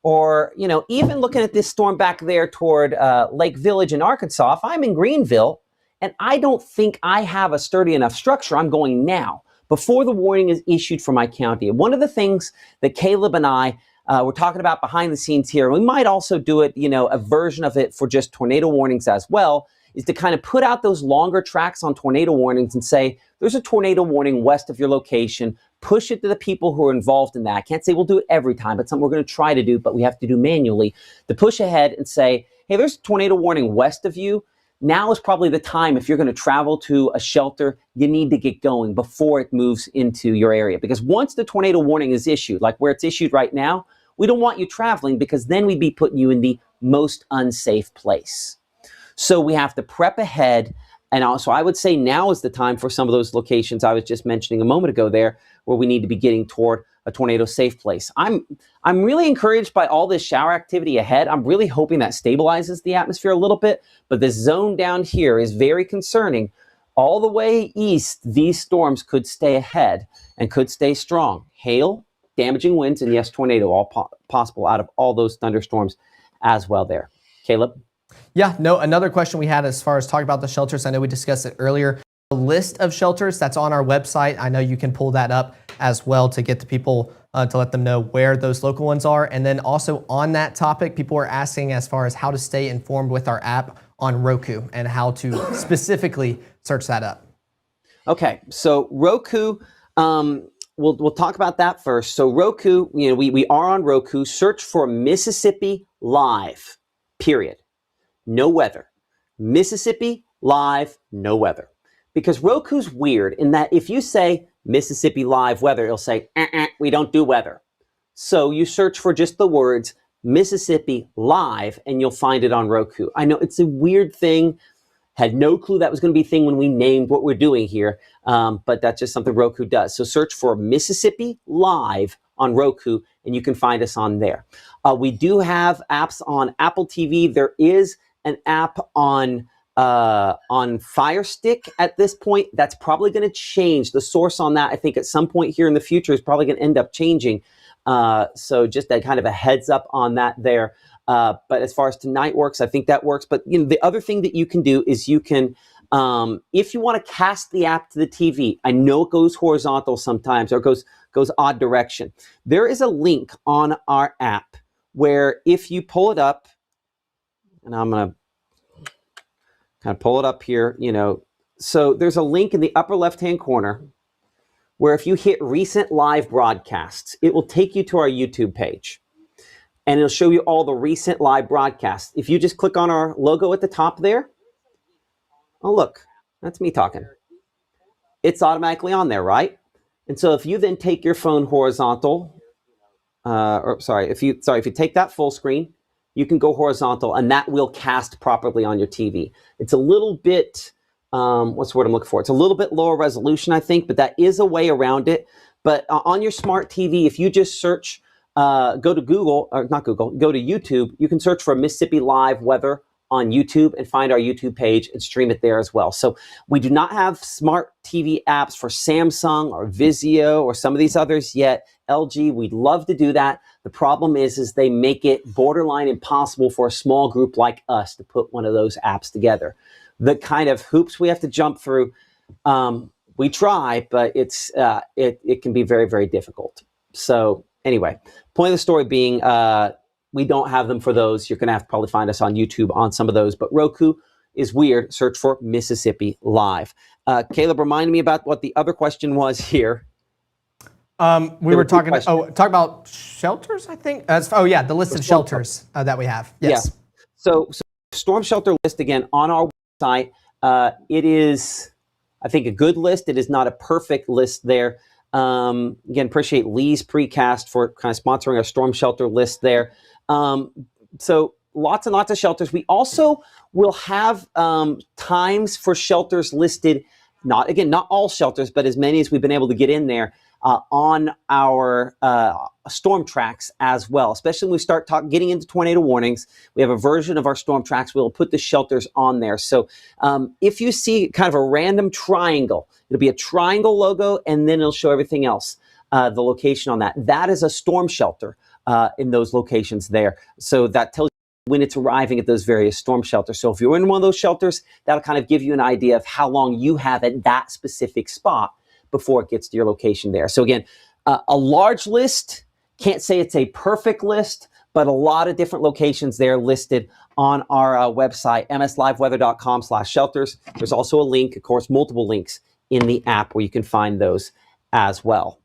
or you know, even looking at this storm back there toward Lake Village in Arkansas, if I'm in Greenville and I don't think I have a sturdy enough structure, I'm going now before the warning is issued for my county. And one of the things that Caleb and I were talking about behind the scenes here, we might also do it, you know, a version of it for just tornado warnings as well, is to kind of put out those longer tracks on tornado warnings and say, there's a tornado warning west of your location. Push it to the people who are involved in that. I can't say we'll do it every time, but something we're going to try to do, but we have to do manually, to push ahead and say, hey, there's a tornado warning west of you. Now is probably the time, if you're going to travel to a shelter, you need to get going before it moves into your area. Because once the tornado warning is issued, like where it's issued right now, we don't want you traveling because then we'd be putting you in the most unsafe place. So we have to prep ahead. And also, I would say now is the time for some of those locations I was just mentioning a moment ago there, where we need to be getting toward a tornado safe place. I'm really encouraged by all this shower activity ahead. I'm really hoping that stabilizes the atmosphere a little bit, but this zone down here is very concerning. All the way east, these storms could stay ahead and could stay strong. Hail, damaging winds, and yes, tornado, all possible out of all those thunderstorms as well there. Caleb? Yeah, no, another question we had as far as talking about the shelters, I know we discussed it earlier. The list of shelters that's on our website, I know you can pull that up as well to get the people, to let them know where those local ones are. And then also on that topic, people are asking as far as how to stay informed with our app on Roku and how to specifically search that up. Okay, so Roku, we'll talk about that first. So Roku, you know, we are on Roku. Search for Mississippi Live, period. No weather. Mississippi Live, no weather. Because Roku's weird in that if you say Mississippi Live weather, it'll say, we don't do weather. So you search for just the words Mississippi Live and you'll find it on Roku. I know it's a weird thing. Had no clue that was going to be a thing when we named what we're doing here. But that's just something Roku does. So search for Mississippi Live on Roku and you can find us on there. We do have apps on Apple TV. There is an app on on Fire Stick at this point. That's probably going to change. The source on that, I think, at some point here in the future is probably going to end up changing. So just that kind of a heads up on that there. But as far as tonight works, I think that works. But the other thing that you can do is you can, if you want to cast the app to the TV, I know it goes horizontal sometimes or goes odd direction. There is a link on our app where if you pull it up, and I'm going to kind of pull it up here, so there's a link in the upper left-hand corner where if you hit recent live broadcasts, it will take you to our YouTube page. And it'll show you all the recent live broadcasts. If you just click on our logo at the top there, oh, look, that's me talking. It's automatically on there, right? And so if you then take your phone horizontal, if you take that full screen, you can go horizontal and that will cast properly on your TV. It's a little bit, what's the word I'm looking for? It's a little bit lower resolution, I think, but that is a way around it. But on your smart TV, if you just search, go to YouTube, you can search for Mississippi Live Weather on YouTube and find our YouTube page and stream it there as well. So we do not have smart TV apps for Samsung or Vizio or some of these others yet. LG, we'd love to do that. The problem is they make it borderline impossible for a small group like us to put one of those apps together. The kind of hoops we have to jump through, we try, but it can be very, very difficult. So anyway, point of the story being, we don't have them for those. You're going to have to probably find us on YouTube on some of those. But Roku is weird. Search for Mississippi Live. Caleb, remind me about what the other question was here. We were talking about shelters, I think. The list of shelters that we have. Yes. Yeah. So storm shelter list, again, on our website. It is, I think, a good list. It is not a perfect list there. Again, appreciate Lee's Precast for kind of sponsoring our storm shelter list there. So lots and lots of shelters. We also will have times for shelters listed, not all shelters, but as many as we've been able to get in there on our storm tracks as well, especially when we start getting into tornado warnings. We have a version of our storm tracks. We'll put the shelters on there. So if you see kind of a random triangle, it'll be a triangle logo, and then it'll show everything else, the location on that. That is a storm shelter in those locations there. So that tells you when it's arriving at those various storm shelters. So if you're in one of those shelters, that'll kind of give you an idea of how long you have at that specific spot before it gets to your location there. So again, a large list, can't say it's a perfect list, but a lot of different locations there listed on our website, msliveweather.com/shelters. There's also a link, of course, multiple links in the app where you can find those as well.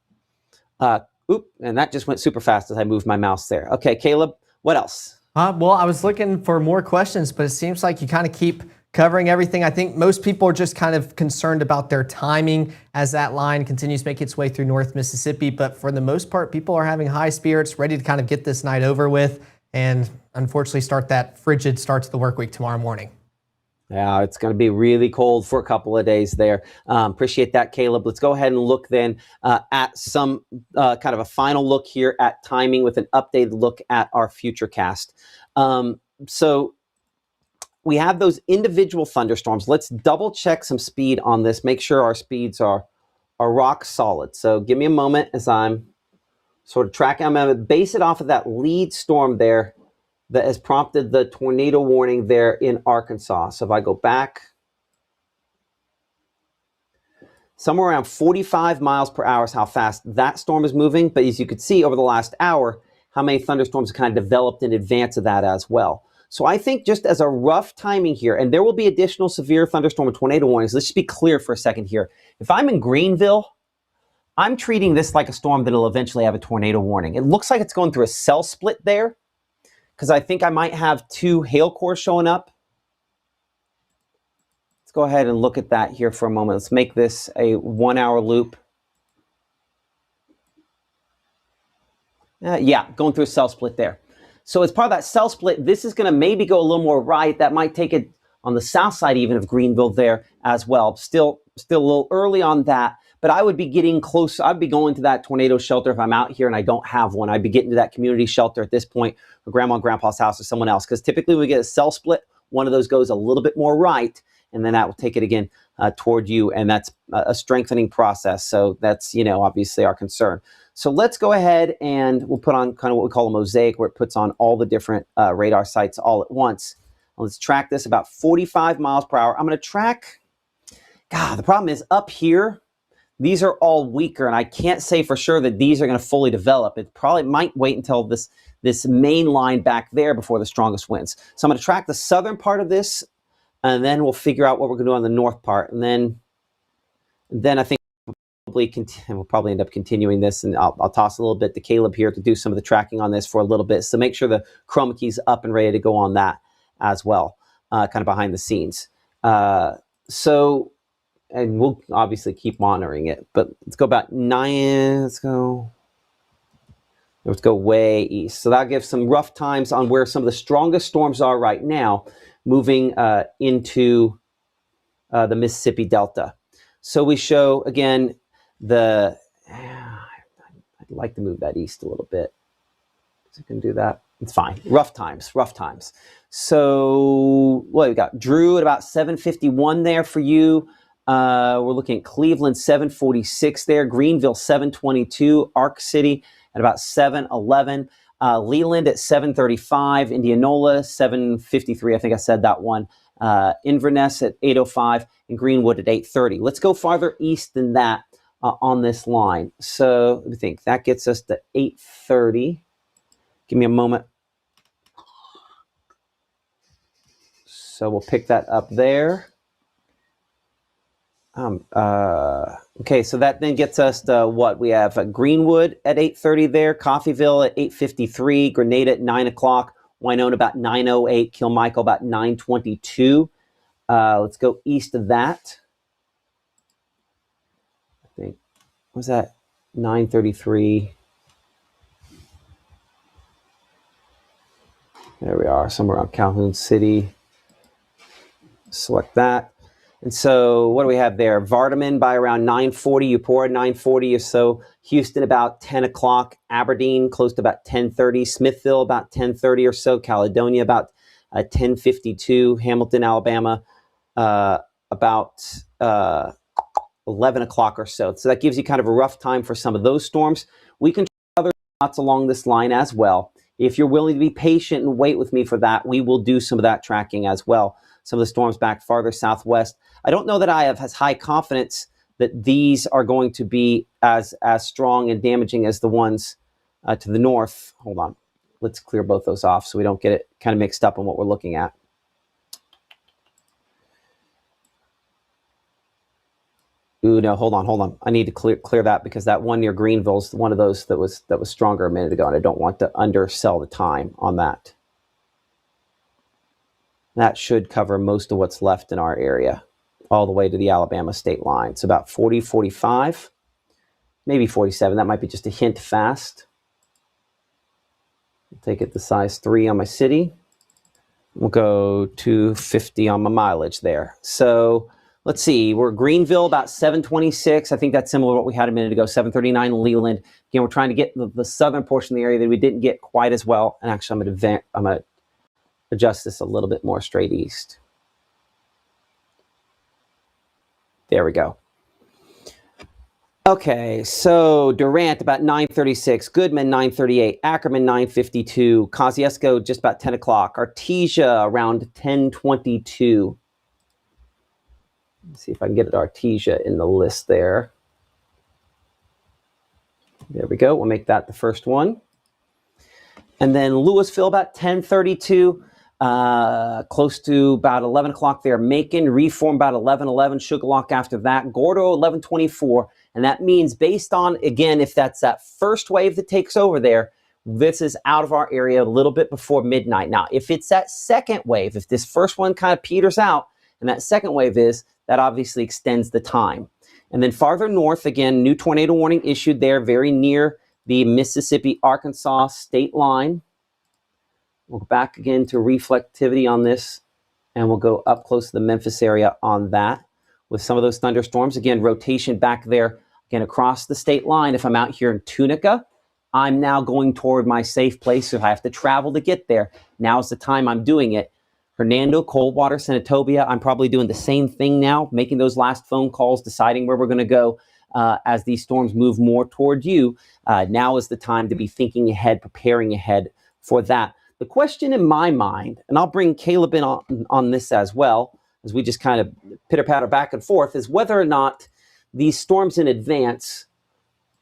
And that just went super fast as I moved my mouse there. Okay, Caleb, what else? Well, I was looking for more questions, but it seems like you kind of keep covering everything. I think most people are just kind of concerned about their timing as that line continues to make its way through North Mississippi. But for the most part, people are having high spirits, ready to kind of get this night over with, and unfortunately start that frigid start to the work week tomorrow morning. Yeah, it's going to be really cold for a couple of days there. Appreciate that, Caleb. Let's go ahead and look then at some kind of a final look here at timing with an updated look at our Futurecast. So we have those individual thunderstorms. Let's double check some speed on this. Make sure our speeds are rock solid. So give me a moment as I'm sort of tracking. I'm going to base it off of that lead storm there that has prompted the tornado warning there in Arkansas. So if I go back, somewhere around 45 miles per hour is how fast that storm is moving. But as you could see over the last hour, how many thunderstorms kind of developed in advance of that as well. So I think just as a rough timing here, and there will be additional severe thunderstorm and tornado warnings. Let's just be clear for a second here. If I'm in Greenville, I'm treating this like a storm that'll eventually have a tornado warning. It looks like it's going through a cell split there, because I think I might have 2 hail cores showing up. Let's go ahead and look at that here for a moment. Let's make this a 1-hour loop. Going through a cell split there. So as part of that cell split, this is going to maybe go a little more right. That might take it on the south side even of Greenville there as well. Still a little early on that, but I would be getting close. I'd be going to that tornado shelter if I'm out here and I don't have one. I'd be getting to that community shelter at this point for grandma and grandpa's house or someone else, because typically when we get a cell split, one of those goes a little bit more right, and then that will take it again toward you, and that's a strengthening process. So that's, obviously our concern. So let's go ahead and we'll put on kind of what we call a mosaic, where it puts on all the different radar sites all at once. Let's track this about 45 miles per hour. I'm going to track, the problem is up here, these are all weaker, and I can't say for sure that these are going to fully develop. It probably might wait until this main line back there before the strongest winds. So I'm going to track the southern part of this, and then we'll figure out what we're going to do on the north part. And then I think we'll probably end up continuing this, and I'll toss a little bit to Caleb here to do some of the tracking on this for a little bit. So make sure the chroma key's up and ready to go on that as well, kind of behind the scenes. And we'll obviously keep monitoring it, but let's go about 9, let's go way east. So that'll give some rough times on where some of the strongest storms are right now, moving into the Mississippi Delta. So we show, again, I'd like to move that east a little bit. So you can do that. It's fine. Rough times. So what we got? Drew at about 751 there for you. We're looking at Cleveland 746 there. Greenville 722. Ark City at about 711. Leland at 735. Indianola 753. I think I said that one. Inverness at 805. And Greenwood at 830. Let's go farther east than that on this line. So let me think. That gets us to 830. Give me a moment. So we'll pick that up there. Okay, so that then gets us to what we have: Greenwood at 8:30 there, Coffeyville at 8:53, Grenada at 9 o'clock, Winona about 9:08, Kilmichael about 9:22. Let's go east of that. I think, what was that? 9:33. There we are, somewhere around Calhoun City. Select that. And so what do we have there? Vardaman by around 9:40, Eupora 9:40 or so, Houston about 10 o'clock, Aberdeen close to about 10:30, Smithville about 10:30 or so, Caledonia about 10:52, Hamilton, Alabama about 11 o'clock or so. So that gives you kind of a rough time for some of those storms. We can try other spots along this line as well. If you're willing to be patient and wait with me for that, we will do some of that tracking as well. Some of the storms back farther southwest. I don't know that I have as high confidence that these are going to be as strong and damaging as the ones to the north. Hold on. Let's clear both those off so we don't get it kind of mixed up on what we're looking at. Ooh, no, hold on. I need to clear that because that one near Greenville is one of those that was stronger a minute ago, and I don't want to undersell the time on that. That should cover most of what's left in our area, all the way to the Alabama state line. It's about 40, 45, maybe 47. That might be just a hint fast. I'll take it to size 3 on my city. We'll go 250 on my mileage there. So let's see, we're Greenville about 726. I think that's similar to what we had a minute ago, 739 in Leland. Again, we're trying to get the southern portion of the area that we didn't get quite as well. And actually, I'm going to adjust this a little bit more straight east. There we go. Okay, so Durant about 9:36, Goodman 9:38, Ackerman 9:52, Kosciuszko just about 10 o'clock, Artesia around 10:22. Let's see if I can get Artesia in the list there. There we go. We'll make that the first one. And then Louisville about 10:32. Close to about 11 o'clock there. Macon, Reform about 11:11. Sugarlock after that. Gordo 11:24. And that means based on, again, if that's that first wave that takes over there, this is out of our area a little bit before midnight. Now, if it's that second wave, if this first one kind of peters out and that second wave is, that obviously extends the time. And then farther north, again, new tornado warning issued there, very near the Mississippi-Arkansas state line. We'll go back again to reflectivity on this, and we'll go up close to the Memphis area on that with some of those thunderstorms. Again, rotation back there, again, across the state line. If I'm out here in Tunica, I'm now going toward my safe place. So if I have to travel to get there, now's the time I'm doing it. Hernando, Coldwater, Senatobia. I'm probably doing the same thing now, making those last phone calls, deciding where we're going to go as these storms move more toward you. Now is the time to be thinking ahead, preparing ahead for that. The question in my mind, and I'll bring Caleb in on this as well, as we just kind of pitter-patter back and forth, is whether or not these storms in advance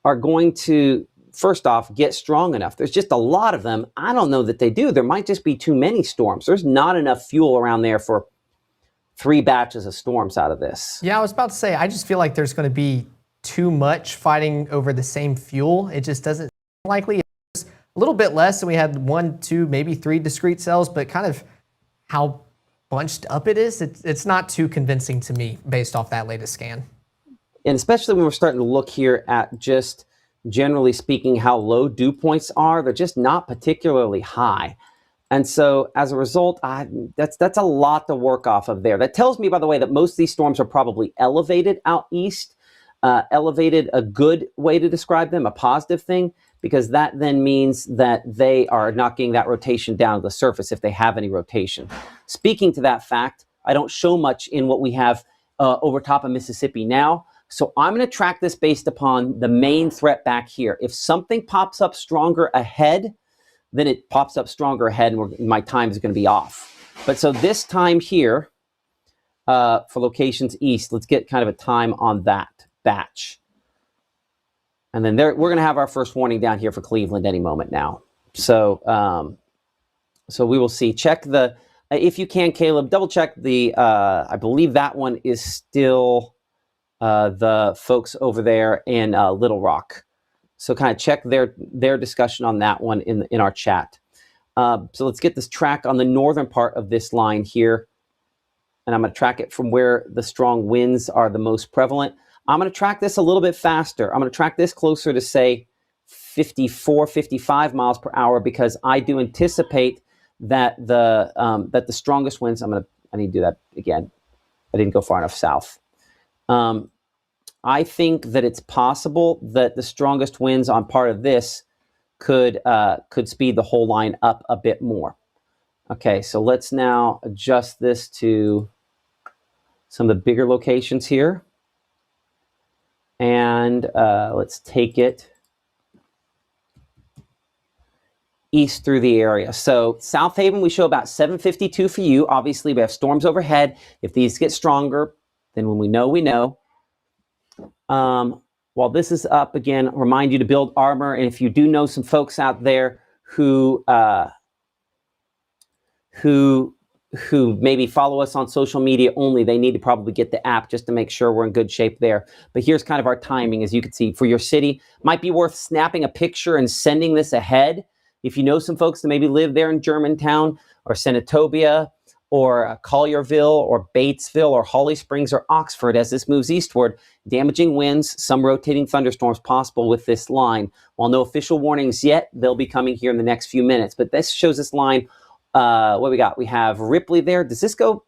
are going to, first off, get strong enough. There's just a lot of them. I don't know that they do. There might just be too many storms. There's not enough fuel around there for 3 batches of storms out of this. Yeah, I was about to say, I just feel like there's going to be too much fighting over the same fuel. It just doesn't seem likely. It's a little bit less than we had 1, 2, maybe 3 discrete cells, but kind of how bunched up it is, it's not too convincing to me based off that latest scan. And especially when we're starting to look here at just generally speaking how low dew points are, they're just not particularly high. And so as a result, that's a lot to work off of there. That tells me, by the way, that most of these storms are probably elevated out east. Elevated, a good way to describe them, a positive thing, because that then means that they are not getting that rotation down to the surface if they have any rotation. Speaking to that fact, I don't show much in what we have over top of Mississippi now. So I'm going to track this based upon the main threat back here. If something pops up stronger ahead, then it pops up stronger ahead and my time is going to be off. But so this time here for locations east, let's get kind of a time on that batch. And then we're going to have our first warning down here for Cleveland any moment now. So so we will see. Check the, if you can, Caleb, double check the, I believe that one is still the folks over there in Little Rock. So kind of check their discussion on that one in our chat. So let's get this track on the northern part of this line here. And I'm going to track it from where the strong winds are the most prevalent. I'm going to track this a little bit faster. I'm going to track this closer to, say, 54, 55 miles per hour, because I do anticipate that the strongest winds, I need to do that again. I didn't go far enough south. I think that it's possible that the strongest winds on part of this could speed the whole line up a bit more. Okay, so let's now adjust this to some of the bigger locations here. And let's take it east through the area. So South Haven, we show about 752 for you. Obviously, we have storms overhead. If these get stronger, then when we know, we know. While this is up, again, remind you to build armor. And if you do know some folks out there who maybe follow us on social media only, they need to probably get the app just to make sure we're in good shape there. But here's kind of our timing. As you can see, for your city, might be worth snapping a picture and sending this ahead. If you know some folks that maybe live there in Germantown or Senatobia or Collierville or Batesville or Holly Springs or Oxford, as this moves eastward, damaging winds, some rotating thunderstorms possible with this line. While no official warnings yet, they'll be coming here in the next few minutes. But this shows this line. What we got? We have Ripley there. Does this go?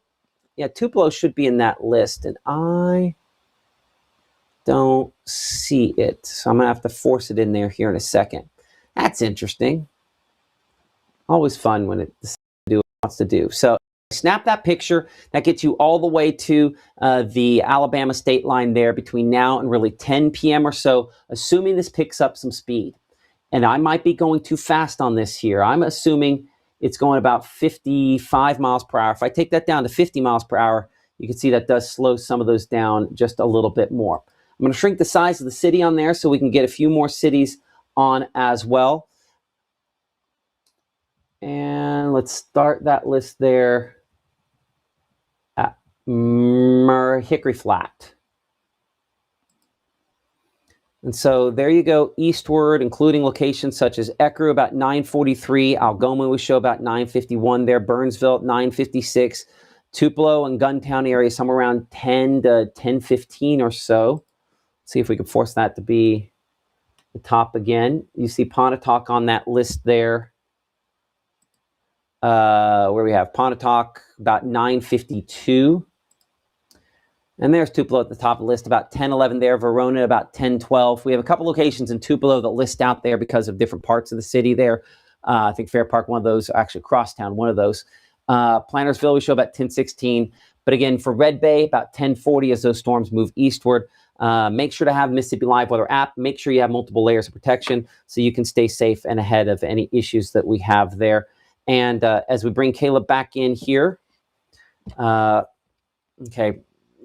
Yeah, Tupelo should be in that list, and I don't see it. So I'm going to have to force it in there here in a second. That's interesting. Always fun when it wants to do. So snap that picture. That gets you all the way to the Alabama state line there between now and really 10 p.m. or so, assuming this picks up some speed. And I might be going too fast on this here. I'm assuming it's going about 55 miles per hour. If I take that down to 50 miles per hour, you can see that does slow some of those down just a little bit more. I'm going to shrink the size of the city on there so we can get a few more cities on as well. And let's start that list there at Hickory Flat. And so there you go, eastward, including locations such as Ecru, about 943. Algoma, we show about 951 there. Burnsville, 956. Tupelo and Guntown area, somewhere around 10 to 1015 or so. Let's see if we can force that to be the top again. You see Pontotoc on that list there. Where we have Pontotoc, about 952. And there's Tupelo at the top of the list, about 1011 there. Verona, about 1012. We have a couple locations in Tupelo that list out there because of different parts of the city there. I think Fair Park, one of those, actually Crosstown, one of those. Plantersville, we show about 10:16. But again, for Red Bay, about 10:40 as those storms move eastward. Make sure to have Mississippi Live Weather app. Make sure you have multiple layers of protection so you can stay safe and ahead of any issues that we have there. And as we bring Caleb back in here, okay,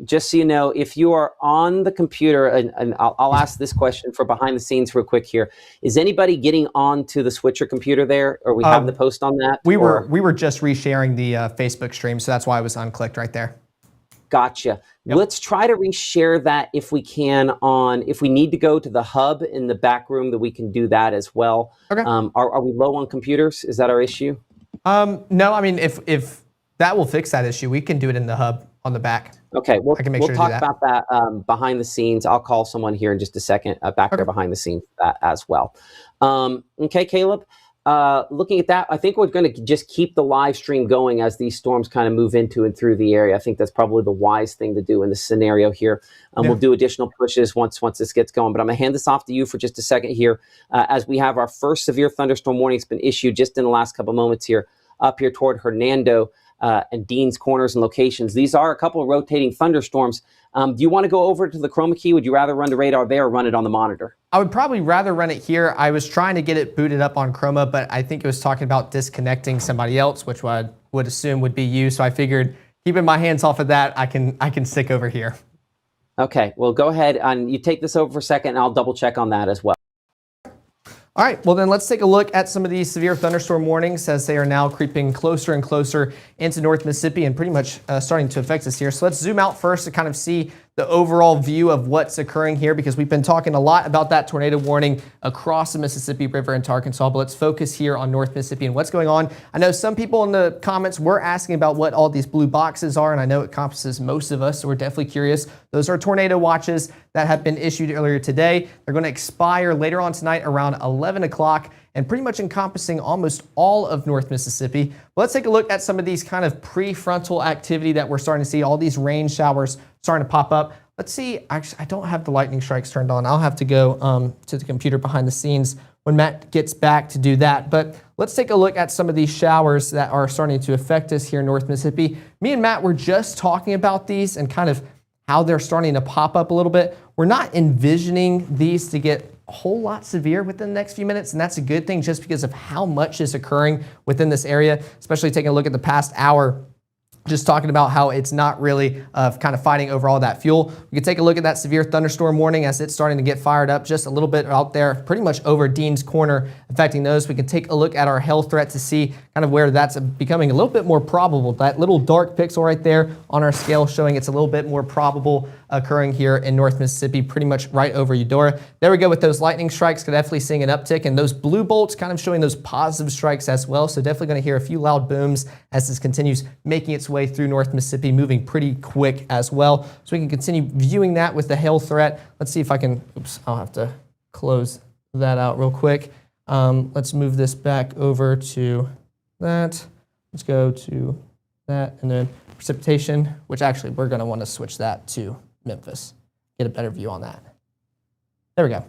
just so you know, if you are on the computer, and I'll ask this question for behind the scenes real quick here. Is anybody getting onto the switcher computer there, or we have the post on that? We were just resharing the Facebook stream, so that's why I was unclicked right there. Gotcha. Yep. Let's try to reshare that if we can if we need to go to the hub in the back room, that we can do that as well. Okay. Are we low on computers? Is that our issue? No, I mean, if that will fix that issue, we can do it in the hub on the back. Okay, we'll sure talk about that behind the scenes. I'll call someone here in just a second back there behind the scenes as well. Okay, Caleb, looking at that, I think we're going to just keep the live stream going as these storms kind of move into and through the area. I think that's probably the wise thing to do in this scenario here. We'll do additional pushes once this gets going. But I'm going to hand this off to you for just a second here as we have our first severe thunderstorm warning has been issued just in the last couple moments here up here toward Hernando and Dean's Corners and locations. These are a couple of rotating thunderstorms. Do you want to go over to the chroma key? Would you rather run the radar there or run it on the monitor? I would probably rather run it here. I was trying to get it booted up on chroma, but I think it was talking about disconnecting somebody else, which I would assume would be you. So I figured keeping my hands off of that, I can stick over here. Okay, well, go ahead and you take this over for a second, and I'll double check on that as well. All right, well then let's take a look at some of these severe thunderstorm warnings as they are now creeping closer and closer into North Mississippi and pretty much starting to affect us here. So let's zoom out first to kind of see the overall view of what's occurring here, because we've been talking a lot about that tornado warning across the Mississippi River into Arkansas, but let's focus here on North Mississippi and what's going on. I know some people in the comments were asking about what all these blue boxes are, and I know it encompasses most of us, so we're definitely curious. Those are tornado watches that have been issued earlier today. They're going to expire later on tonight around 11 o'clock and pretty much encompassing almost all of North Mississippi. But let's take a look at some of these kind of prefrontal activity that we're starting to see, all these rain showers starting to pop up. Let's see, actually, I don't have the lightning strikes turned on. I'll have to go to the computer behind the scenes when Matt gets back to do that. But let's take a look at some of these showers that are starting to affect us here in North Mississippi. Me and Matt were just talking about these and kind of how they're starting to pop up a little bit. We're not envisioning these to get a whole lot severe within the next few minutes, and that's a good thing just because of how much is occurring within this area, especially taking a look at the past hour. Just talking about how it's not really kind of fighting over all that fuel. We can take a look at that severe thunderstorm warning as it's starting to get fired up just a little bit out there, pretty much over Dean's Corner, affecting those. We can take a look at our hail threat to see kind of where that's becoming a little bit more probable. That little dark pixel right there on our scale showing it's a little bit more probable occurring here in North Mississippi, pretty much right over Eudora. There we go with those lightning strikes, definitely seeing an uptick, and those blue bolts kind of showing those positive strikes as well. So definitely going to hear a few loud booms as this continues making its way through North Mississippi, moving pretty quick as well. So we can continue viewing that with the hail threat. Let's see if I can, oops, I'll have to close that out real quick. Let's move this back over to that. Let's go to that, and then precipitation, which actually we're going to want to switch that to Memphis. Get a better view on that. There we go.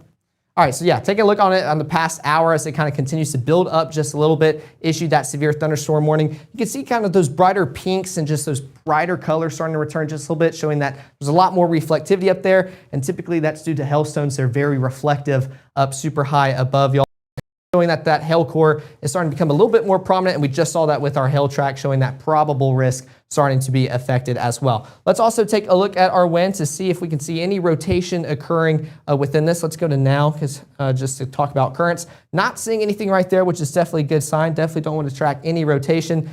All right, so yeah, take a look on it on the past hour as it kind of continues to build up just a little bit. Issued that severe thunderstorm warning. You can see kind of those brighter pinks and just those brighter colors starting to return just a little bit, showing that there's a lot more reflectivity up there. And typically that's due to hailstones. They're very reflective up super high above y'all, showing that that hail core is starting to become a little bit more prominent. And we just saw that with our hail track, showing that probable risk starting to be affected as well. Let's also take a look at our wind to see if we can see any rotation occurring within this. Let's go to now, because just to talk about currents. Not seeing anything right there, which is definitely a good sign. Definitely don't want to track any rotation.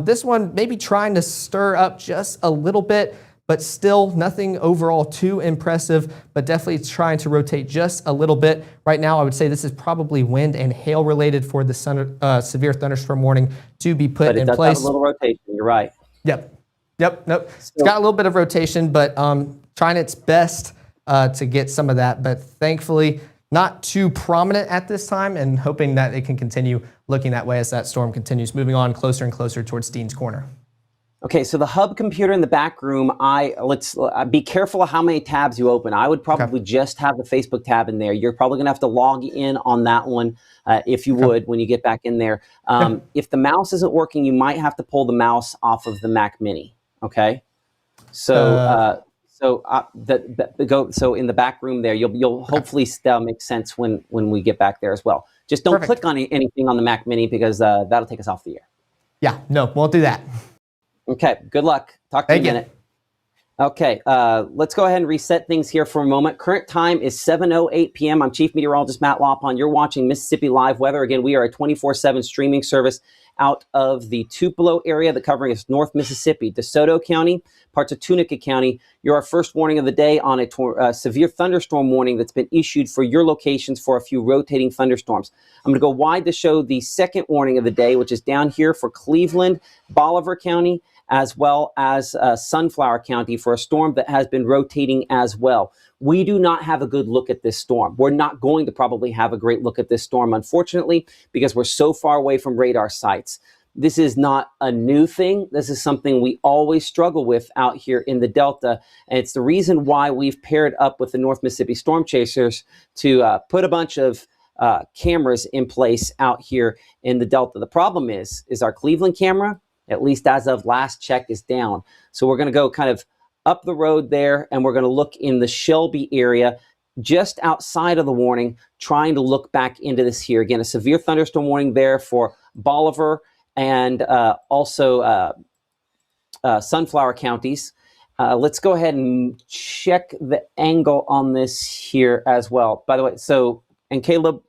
This one maybe trying to stir up just a little bit, but still nothing overall too impressive, but definitely trying to rotate just a little bit. Right now, I would say this is probably wind and hail related for the severe thunderstorm warning to be put in place. But it does have a little rotation, you're right. Nope. It's got a little bit of rotation, but trying its best to get some of that, but thankfully not too prominent at this time, and hoping that it can continue looking that way as that storm continues moving on closer and closer towards Dean's Corner. Okay, so the hub computer in the back room, let's be careful of how many tabs you open. I would probably just have the Facebook tab in there. You're probably gonna have to log in on that one if you would when you get back in there. If the mouse isn't working, you might have to pull the mouse off of the Mac Mini. Okay, so so in the back room there, you'll hopefully that'll make sense when we get back there as well. Just don't click on anything on the Mac Mini because that'll take us off the air. Yeah, no, won't do that. Okay, good luck. Talk to you in a minute. Okay, let's go ahead and reset things here for a moment. Current time is 7:08 p.m. I'm Chief Meteorologist Matt Lawpon. You're watching Mississippi Live Weather. Again, we are a 24/7 streaming service out of the Tupelo area that covering is North Mississippi, DeSoto County, parts of Tunica County. You're our first warning of the day on a severe thunderstorm warning that's been issued for your locations for a few rotating thunderstorms. I'm going to go wide to show the second warning of the day, which is down here for Cleveland, Bolivar County, as well as Sunflower County for a storm that has been rotating as well. We do not have a good look at this storm. We're not going to probably have a great look at this storm, unfortunately, because we're so far away from radar sites. This is not a new thing. This is something we always struggle with out here in the Delta. And it's the reason why we've paired up with the North Mississippi Storm Chasers to put a bunch of cameras in place out here in the Delta. The problem is our Cleveland camera, at least as of last check, is down. So we're going to go kind of up the road there, and we're going to look in the Shelby area just outside of the warning, trying to look back into this here. Again, a severe thunderstorm warning there for Bolivar and also Sunflower counties. Let's go ahead and check the angle on this here as well. By the way, and Caleb,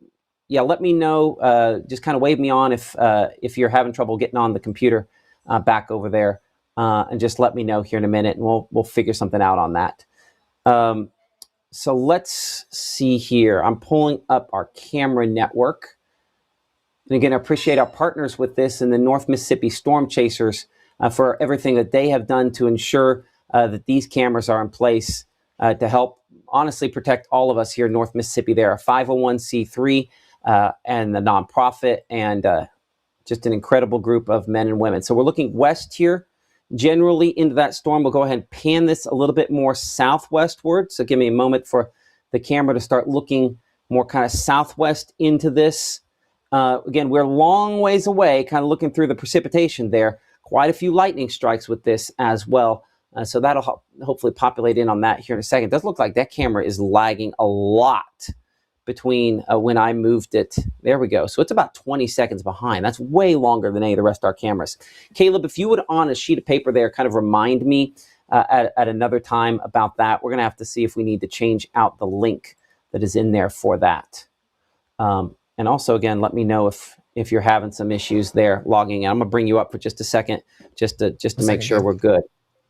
yeah, let me know, just kind of wave me on if you're having trouble getting on the computer back over there. And just let me know here in a minute, and we'll figure something out on that. So let's see here. I'm pulling up our camera network. And again, I appreciate our partners with this in the North Mississippi Storm Chasers for everything that they have done to ensure that these cameras are in place to help honestly protect all of us here in North Mississippi. They're a 501c3 and the nonprofit, and just an incredible group of men and women. So we're looking west here, generally into that storm. We'll go ahead and pan this a little bit more southwestward. So give me a moment for the camera to start looking more kind of southwest into this. Again, we're a long ways away, kind of looking through the precipitation there. Quite a few lightning strikes with this as well. So that'll hopefully populate in on that here in a second. It does look like that camera is lagging a lot between when I moved it. There we go. So it's about 20 seconds behind. That's way longer than any of the rest of our cameras. Caleb, if you would on a sheet of paper there, kind of remind me at another time about that. We're going to have to see if we need to change out the link that is in there for that. And also, again, let me know if you're having some issues there logging in. I'm going to bring you up for just a second, just to make sure we're good.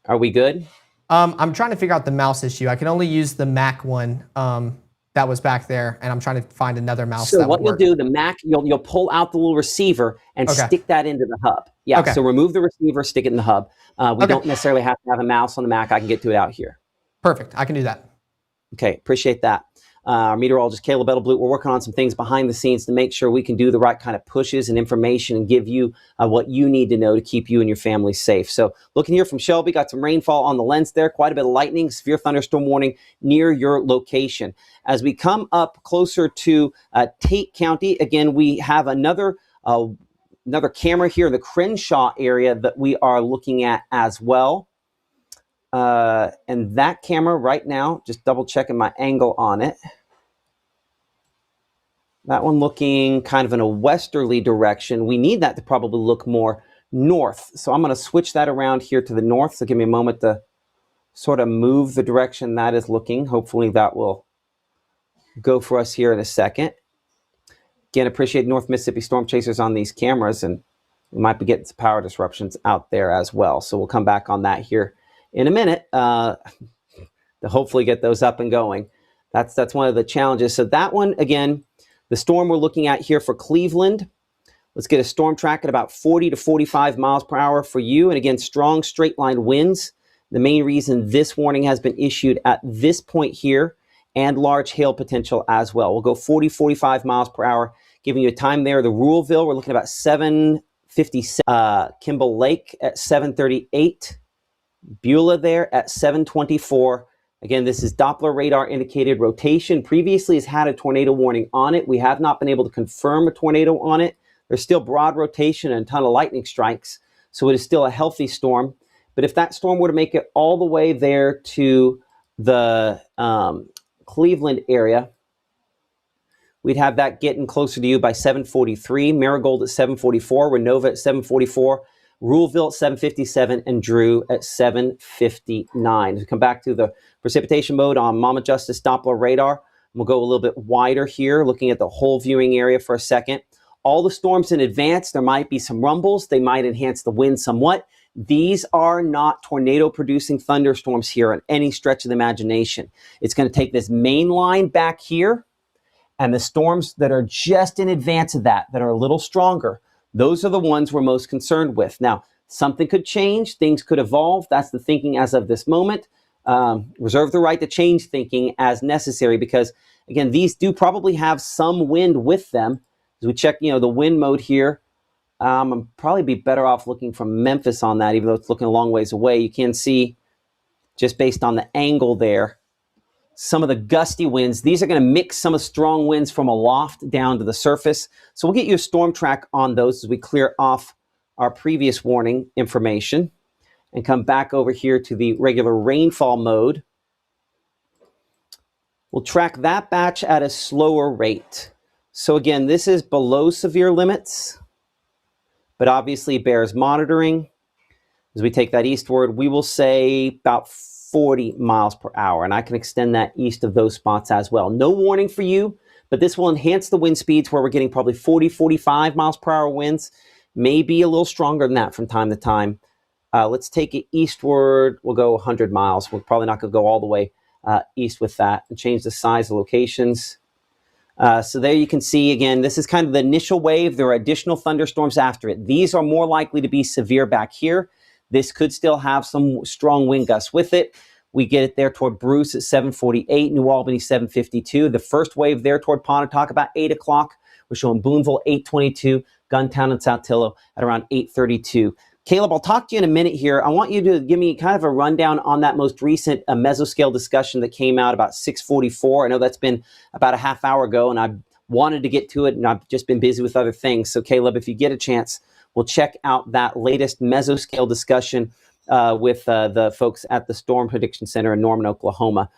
Are we good? I'm trying to figure out the mouse issue. I can only use the Mac one that was back there, and I'm trying to find another mouse. So what you'll do, the Mac, you'll pull out the little receiver and stick that into the hub. Yeah, so remove the receiver, stick it in the hub. We don't necessarily have to have a mouse on the Mac. I can get to it out here. Perfect, I can do that. Okay, appreciate that. Our meteorologist, Caleb Edelblut, we're working on some things behind the scenes to make sure we can do the right kind of pushes and information and give you what you need to know to keep you and your family safe. So looking here from Shelby, got some rainfall on the lens there, quite a bit of lightning, severe thunderstorm warning near your location. As we come up closer to Tate County, again, we have another camera here in the Crenshaw area that we are looking at as well. And that camera right now, just double checking my angle on it. That one looking kind of in a westerly direction. We need that to probably look more north. So I'm going to switch that around here to the north. So give me a moment to sort of move the direction that is looking. Hopefully that will go for us here in a second. Again, appreciate North Mississippi Storm Chasers on these cameras, and we might be getting some power disruptions out there as well. So we'll come back on that here in a minute to hopefully get those up and going. That's one of the challenges. So that one, again, the storm we're looking at here for Cleveland, let's get a storm track at about 40 to 45 miles per hour for you. And again, strong straight line winds. The main reason this warning has been issued at this point here, and large hail potential as well. We'll go 40, 45 miles per hour, giving you a time there. The Ruleville, we're looking at about 7:50 7:57. Kimball Lake at 7:38. Beulah there at 7:24. Again, this is Doppler radar indicated rotation. Previously has had a tornado warning on it. We have not been able to confirm a tornado on it. There's still broad rotation and a ton of lightning strikes, so it is still a healthy storm. But if that storm were to make it all the way there to the Cleveland area, we'd have that getting closer to you by 7:43. Marigold at 7:44, Renova at 7:44, Ruleville at 7:57, and Drew at 7:59. As we come back to the precipitation mode on Mama Justice Doppler radar, we'll go a little bit wider here, looking at the whole viewing area for a second. All the storms in advance, there might be some rumbles. They might enhance the wind somewhat. These are not tornado-producing thunderstorms here on any stretch of the imagination. It's going to take this main line back here, and the storms that are just in advance of that are a little stronger, those are the ones we're most concerned with. Now, something could change. Things could evolve. That's the thinking as of this moment. Reserve the right to change thinking as necessary because, again, these do probably have some wind with them. As we check, the wind mode here, I'm probably be better off looking from Memphis on that, even though it's looking a long ways away. You can see, just based on the angle there, some of the gusty winds. These are going to mix some of the strong winds from aloft down to the surface. So we'll get you a storm track on those as we clear off our previous warning information and come back over here to the regular rainfall mode. We'll track that batch at a slower rate. So again, this is below severe limits, but obviously bears monitoring. As we take that eastward, we will say about 40 miles per hour, and I can extend that east of those spots as well. No warning for you, but this will enhance the wind speeds where we're getting probably 40, 45 miles per hour winds, maybe a little stronger than that from time to time. Let's take it eastward. We'll go 100 miles. We're probably not going to go all the way east with that and change the size of locations. So there you can see, again, this is kind of the initial wave. There are additional thunderstorms after it. These are more likely to be severe back here. This could still have some strong wind gusts with it. We get it there toward Bruce at 7:48, New Albany 7:52. The first wave there toward Pontotoc about 8 o'clock. We're showing Boonville 8:22, Guntown and Saltillo at around 8:32. Caleb, I'll talk to you in a minute here. I want you to give me kind of a rundown on that most recent mesoscale discussion that came out about 6:44. I know that's been about a half hour ago, and I wanted to get to it, and I've just been busy with other things. So, Caleb, if you get a chance, we'll check out that latest mesoscale discussion with the folks at the Storm Prediction Center in Norman, Oklahoma,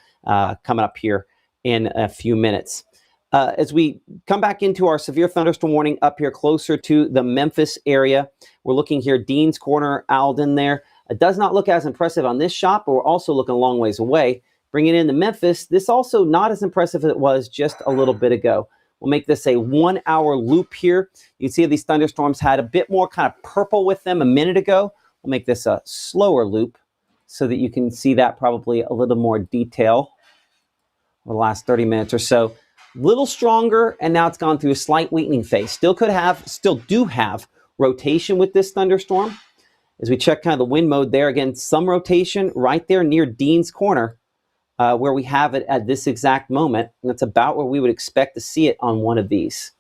coming up here in a few minutes. As we come back into our severe thunderstorm warning up here closer to the Memphis area, we're looking here, Dean's Corner, Alden there. It does not look as impressive on this shot, but we're also looking a long ways away. Bringing in the Memphis, this also not as impressive as it was just a little bit ago. We'll make this a 1 hour loop here. You can see these thunderstorms had a bit more kind of purple with them a minute ago. We'll make this a slower loop so that you can see that probably a little more detail over the last 30 minutes or so. Little stronger, and now it's gone through a slight weakening phase. Still do have rotation with this thunderstorm. As we check kind of the wind mode there, again, some rotation right there near Dean's Corner, where we have it at this exact moment. And that's about where we would expect to see it on one of these.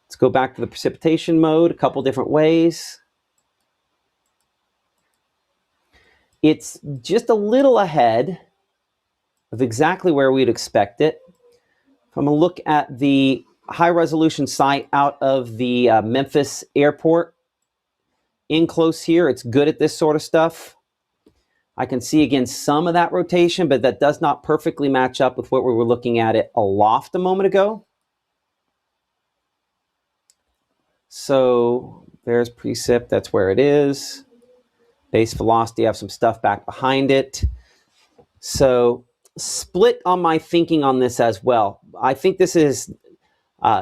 Let's go back to the precipitation mode a couple different ways. It's just a little ahead of exactly where we'd expect it. If I'm going to look at the high-resolution site out of the Memphis airport, in close here, it's good at this sort of stuff. I can see, again, some of that rotation, but that does not perfectly match up with what we were looking at it aloft a moment ago. So there's precip. That's where it is. Base velocity, I have some stuff back behind it. So split on my thinking on this as well. I think this is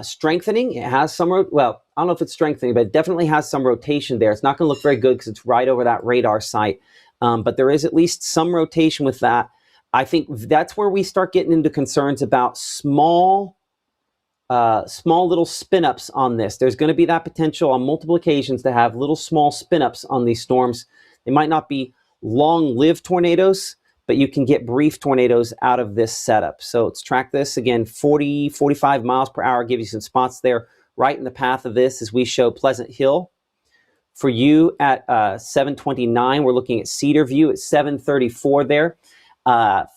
strengthening. It has some, well, I don't know if it's strengthening, but it definitely has some rotation there. It's not going to look very good because it's right over that radar site. But there is at least some rotation with that. I think that's where we start getting into concerns about small little spin-ups on this. There's going to be that potential on multiple occasions to have little small spin-ups on these storms. They might not be long-lived tornadoes, but you can get brief tornadoes out of this setup. So let's track this. Again, 40, 45 miles per hour, give you some spots there right in the path of this as we show Pleasant Hill. For you at 7:29, we're looking at Cedar View at 7:34 there.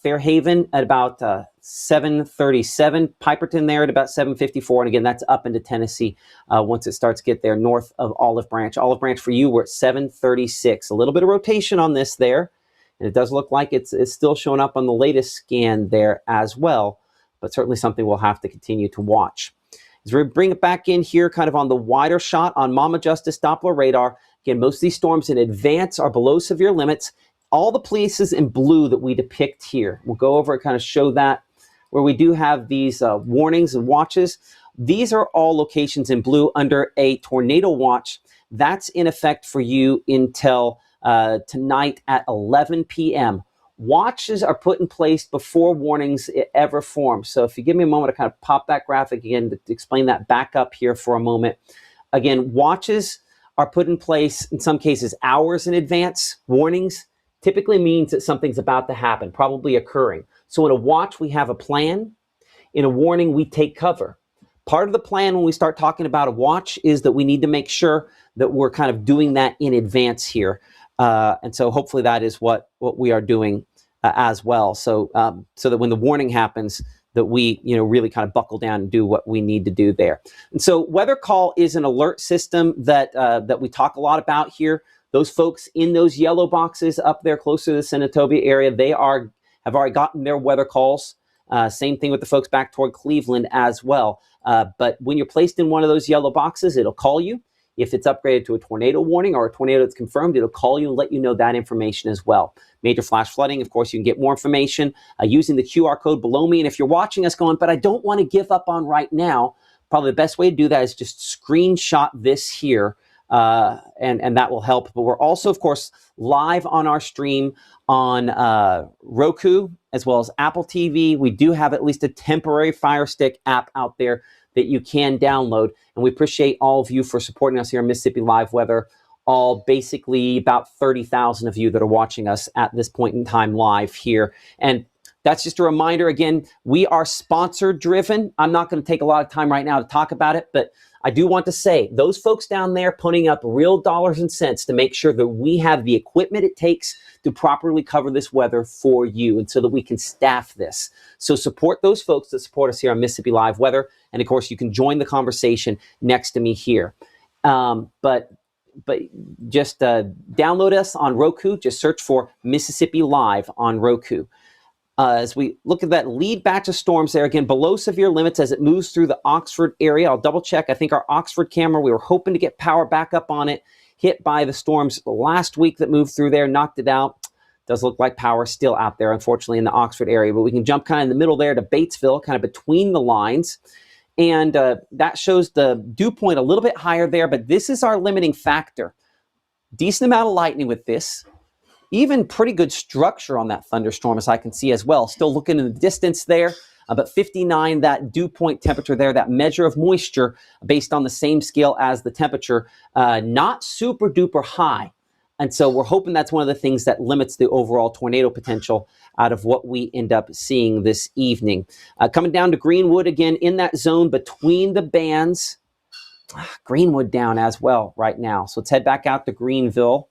Fairhaven at about 7:37. Piperton there at about 7:54. And again, that's up into Tennessee once it starts to get there north of Olive Branch. Olive Branch for you, we're at 7:36. A little bit of rotation on this there. And it does look like it's still showing up on the latest scan there as well. But certainly something we'll have to continue to watch. As we bring it back in here, kind of on the wider shot on Mama Justice Doppler radar. Again, most of these storms in advance are below severe limits. All the places in blue that we depict here, we'll go over and kind of show that where we do have these warnings and watches. These are all locations in blue under a tornado watch. That's in effect for you until tonight at 11 p.m. Watches are put in place before warnings ever form. So if you give me a moment to kind of pop that graphic again to explain that back up here for a moment. Again, watches are put in place in some cases hours in advance. Warnings typically means that something's about to happen, probably occurring. So in a watch, we have a plan. In a warning, we take cover. Part of the plan when we start talking about a watch is that we need to make sure that we're kind of doing that in advance here. And so hopefully that is what we are doing as well. So so that when the warning happens, that we really kind of buckle down and do what we need to do there. And so Weather Call is an alert system that that we talk a lot about here. Those folks in those yellow boxes up there closer to the Senatobia area, they have already gotten their weather calls. Same thing with the folks back toward Cleveland as well. But when you're placed in one of those yellow boxes, it'll call you. If it's upgraded to a tornado warning or a tornado that's confirmed, it'll call you and let you know that information as well. Major flash flooding, of course, you can get more information using the QR code below me. And if you're watching us going, but I don't want to give up on right now, probably the best way to do that is just screenshot this here. And that will help. But we're also, of course, live on our stream on Roku as well as Apple TV. We do have at least a temporary Fire Stick app out there that you can download. And we appreciate all of you for supporting us here on Mississippi Live Weather. All basically about 30,000 of you that are watching us at this point in time live here. And that's just a reminder. Again, we are sponsor driven. I'm not going to take a lot of time right now to talk about it, but I do want to say those folks down there putting up real dollars and cents to make sure that we have the equipment it takes to properly cover this weather for you and so that we can staff this. So support those folks that support us here on Mississippi Live Weather. And of course, you can join the conversation next to me here. But just download us on Roku. Just search for Mississippi Live on Roku. As we look at that lead batch of storms there, again, below severe limits as it moves through the Oxford area. I'll double check. I think our Oxford camera, we were hoping to get power back up on it, hit by the storms last week that moved through there, knocked it out. Does look like power still out there, unfortunately, in the Oxford area. But we can jump kind of in the middle there to Batesville, kind of between the lines. And that shows the dew point a little bit higher there. But this is our limiting factor. Decent amount of lightning with this. Even pretty good structure on that thunderstorm, as I can see as well. Still looking in the distance there, but 59, that dew point temperature there, that measure of moisture based on the same scale as the temperature, not super duper high. And so we're hoping that's one of the things that limits the overall tornado potential out of what we end up seeing this evening. Coming down to Greenwood again in that zone between the bands. Greenwood down as well right now. So let's head back out to Greenville.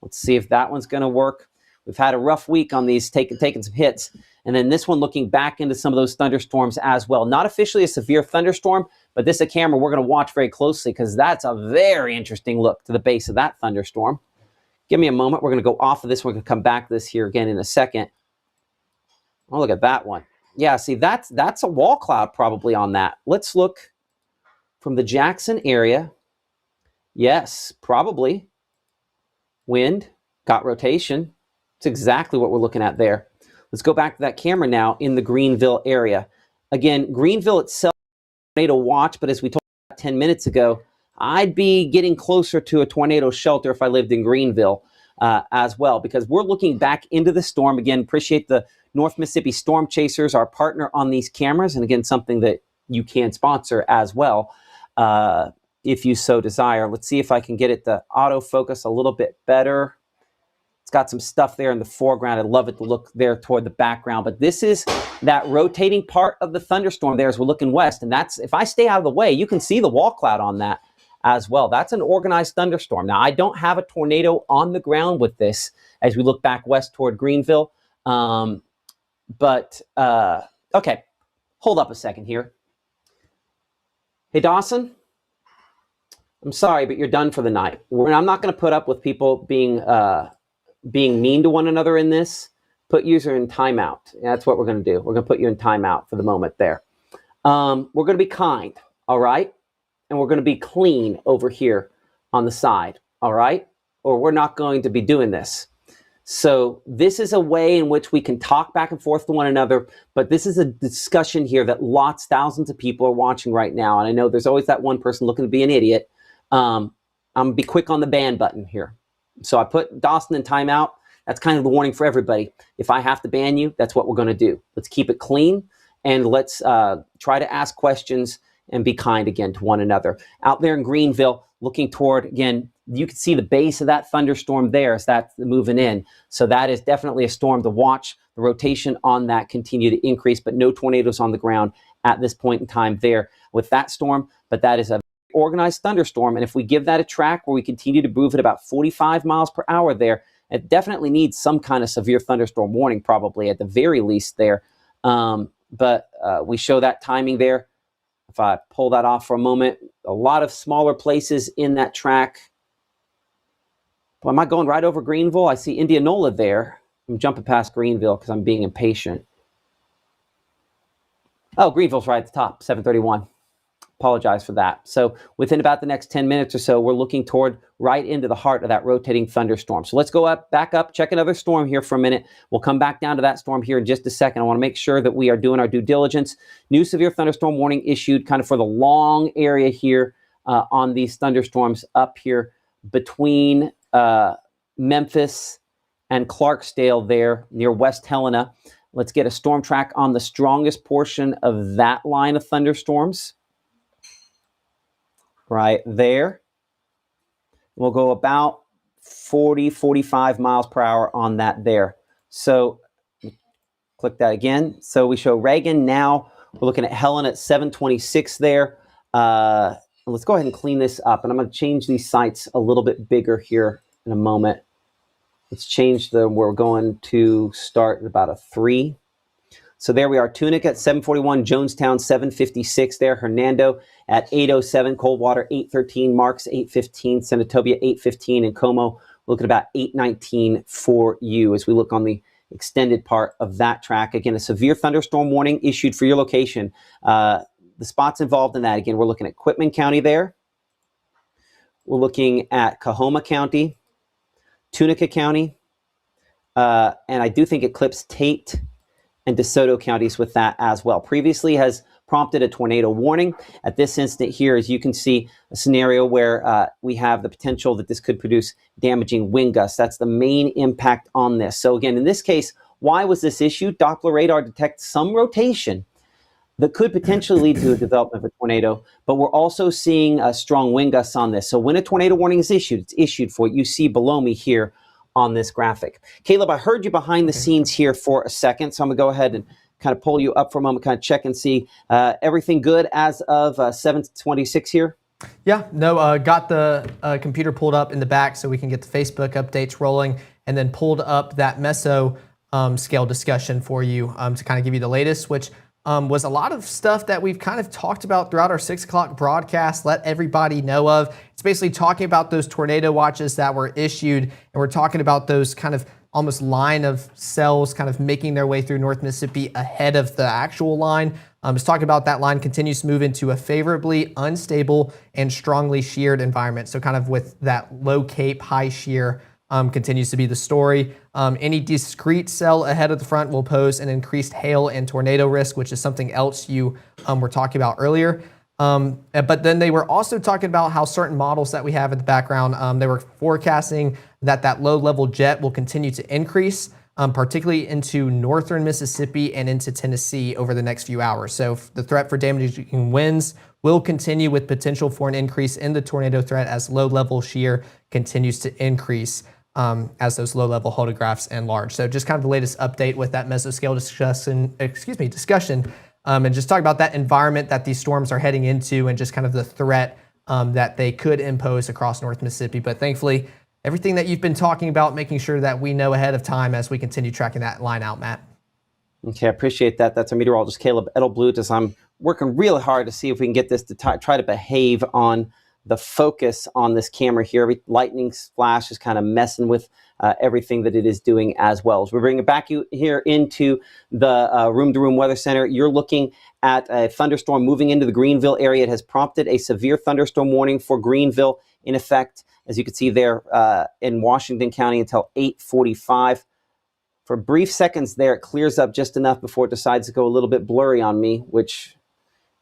Let's see if that one's going to work. We've had a rough week on these, taking some hits. And then this one looking back into some of those thunderstorms as well. Not officially a severe thunderstorm, but this is a camera we're going to watch very closely because that's a very interesting look to the base of that thunderstorm. Give me a moment. We're going to go off of this. We're going to come back to this here again in a second. Oh, look at that one. Yeah, see, that's a wall cloud probably on that. Let's look from the Jackson area. Yes, probably. Wind, got rotation. It's exactly what we're looking at there. Let's go back to that camera now in the Greenville area. Again, Greenville itself, tornado watch, but as we talked about 10 minutes ago, I'd be getting closer to a tornado shelter if I lived in Greenville as well, because we're looking back into the storm. Again, appreciate the North Mississippi Storm Chasers, our partner on these cameras, and again, something that you can sponsor as well. If you so desire. Let's see if I can get it to autofocus a little bit better. It's got some stuff there in the foreground. I'd love it to look there toward the background. But this is that rotating part of the thunderstorm there as we're looking west. And that's, if I stay out of the way, you can see the wall cloud on that as well. That's an organized thunderstorm. Now, I don't have a tornado on the ground with this as we look back west toward Greenville. Okay, hold up a second here. Hey, Dawson, I'm sorry, but you're done for the night. I'm not going to put up with people being mean to one another in this. Put user in timeout. That's what we're going to do. We're going to put you in timeout for the moment there. We're going to be kind, all right? And we're going to be clean over here on the side, all right? Or we're not going to be doing this. So this is a way in which we can talk back and forth to one another, but this is a discussion here that thousands of people are watching right now. And I know there's always that one person looking to be an idiot. I'm going to be quick on the ban button here. So I put Dawson in timeout. That's kind of the warning for everybody. If I have to ban you, that's what we're going to do. Let's keep it clean, and let's try to ask questions and be kind again to one another. Out there in Greenville, looking toward, again, you can see the base of that thunderstorm there as that's moving in. So that is definitely a storm to watch. The rotation on that continue to increase, but no tornadoes on the ground at this point in time there with that storm. But that is a organized thunderstorm. And if we give that a track where we continue to move at about 45 miles per hour there, it definitely needs some kind of severe thunderstorm warning, probably at the very least there. But we show that timing there. If I pull that off for a moment, a lot of smaller places in that track. Well, am I going right over Greenville? I see Indianola there. I'm jumping past Greenville because I'm being impatient. Oh, Greenville's right at the top, 731. Apologize for that. So within about the next 10 minutes or so, we're looking toward right into the heart of that rotating thunderstorm. So let's go back up, check another storm here for a minute. We'll come back down to that storm here in just a second. I want to make sure that we are doing our due diligence. New severe thunderstorm warning issued kind of for the long area here on these thunderstorms up here between Memphis and Clarksdale there near West Helena. Let's get a storm track on the strongest portion of that line of thunderstorms. Right there. We'll go about 40, 45 miles per hour on that there. So click that again. So we show Reagan now. We're looking at Helen at 726 there. Let's go ahead and clean this up. And I'm going to change these sites a little bit bigger here in a moment. Let's change we're going to start at about a 3. So there we are, Tunica at 741, Jonestown 756 there, Hernando at 807, Coldwater 813, Marks 815, Senatobia 815, and Como look at about 819 for you as we look on the extended part of that track. Again, a severe thunderstorm warning issued for your location. The spots involved in that, again, we're looking at Quitman County there. We're looking at Coahoma County, Tunica County, and I do think it clips Tate and DeSoto counties with that as well. Previously has prompted a tornado warning. At this instant here, as you can see, a scenario where we have the potential that this could produce damaging wind gusts. That's the main impact on this. So again, in this case, why was this issued? Doppler radar detects some rotation that could potentially lead to a development of a tornado, but we're also seeing strong wind gusts on this. So when a tornado warning is issued, it's issued for what you see below me here on this graphic. Caleb, I heard you behind the scenes here for a second, so I'm gonna go ahead and kind of pull you up for a moment, kind of check and see everything good as of 7:26 here. Yeah, no, got the computer pulled up in the back so we can get the Facebook updates rolling, and then pulled up that meso scale discussion for you to kind of give you the latest, which was a lot of stuff that we've kind of talked about throughout our 6 o'clock broadcast, let everybody know of. It's basically talking about those tornado watches that were issued, and we're talking about those kind of almost line of cells kind of making their way through North Mississippi ahead of the actual line. It's talking about that line continues to move into a favorably unstable and strongly sheared environment. So kind of with that low cape, high shear continues to be the story. Any discrete cell ahead of the front will pose an increased hail and tornado risk, which is something else you were talking about earlier. But then they were also talking about how certain models that we have in the background, they were forecasting that low-level jet will continue to increase, particularly into northern Mississippi and into Tennessee over the next few hours. So the threat for damaging winds will continue with potential for an increase in the tornado threat as low-level shear continues to increase as those low-level hodographs enlarge. So just kind of the latest update with that mesoscale discussion, and just talk about that environment that these storms are heading into and just kind of the threat that they could impose across North Mississippi. But thankfully, everything that you've been talking about, making sure that we know ahead of time as we continue tracking that line out, Matt. Okay, I appreciate that. That's our meteorologist, Caleb Edelblut, as I'm working really hard to see if we can get this to try to behave on the focus on this camera here. Every lightning flash is kind of messing with everything that it is doing as well. As we're bringing it back here into the room-to-room weather center, you're looking at a thunderstorm moving into the Greenville area. It has prompted a severe thunderstorm warning for Greenville in effect, as you can see there in Washington County until 8:45. For brief seconds there, it clears up just enough before it decides to go a little bit blurry on me, which,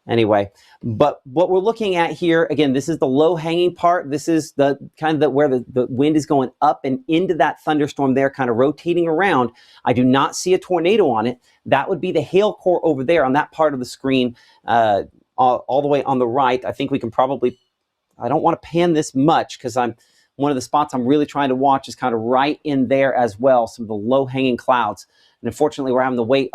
anyway. But what we're looking at here, again, this is the low-hanging part. This is the kind of where the wind is going up and into that thunderstorm there, kind of rotating around. I do not see a tornado on it. That would be the hail core over there on that part of the screen, all the way on the right. I think we can probably, I don't want to pan this much because one of the spots I'm really trying to watch is kind of right in there as well, some of the low-hanging clouds. And unfortunately, we're having to wait.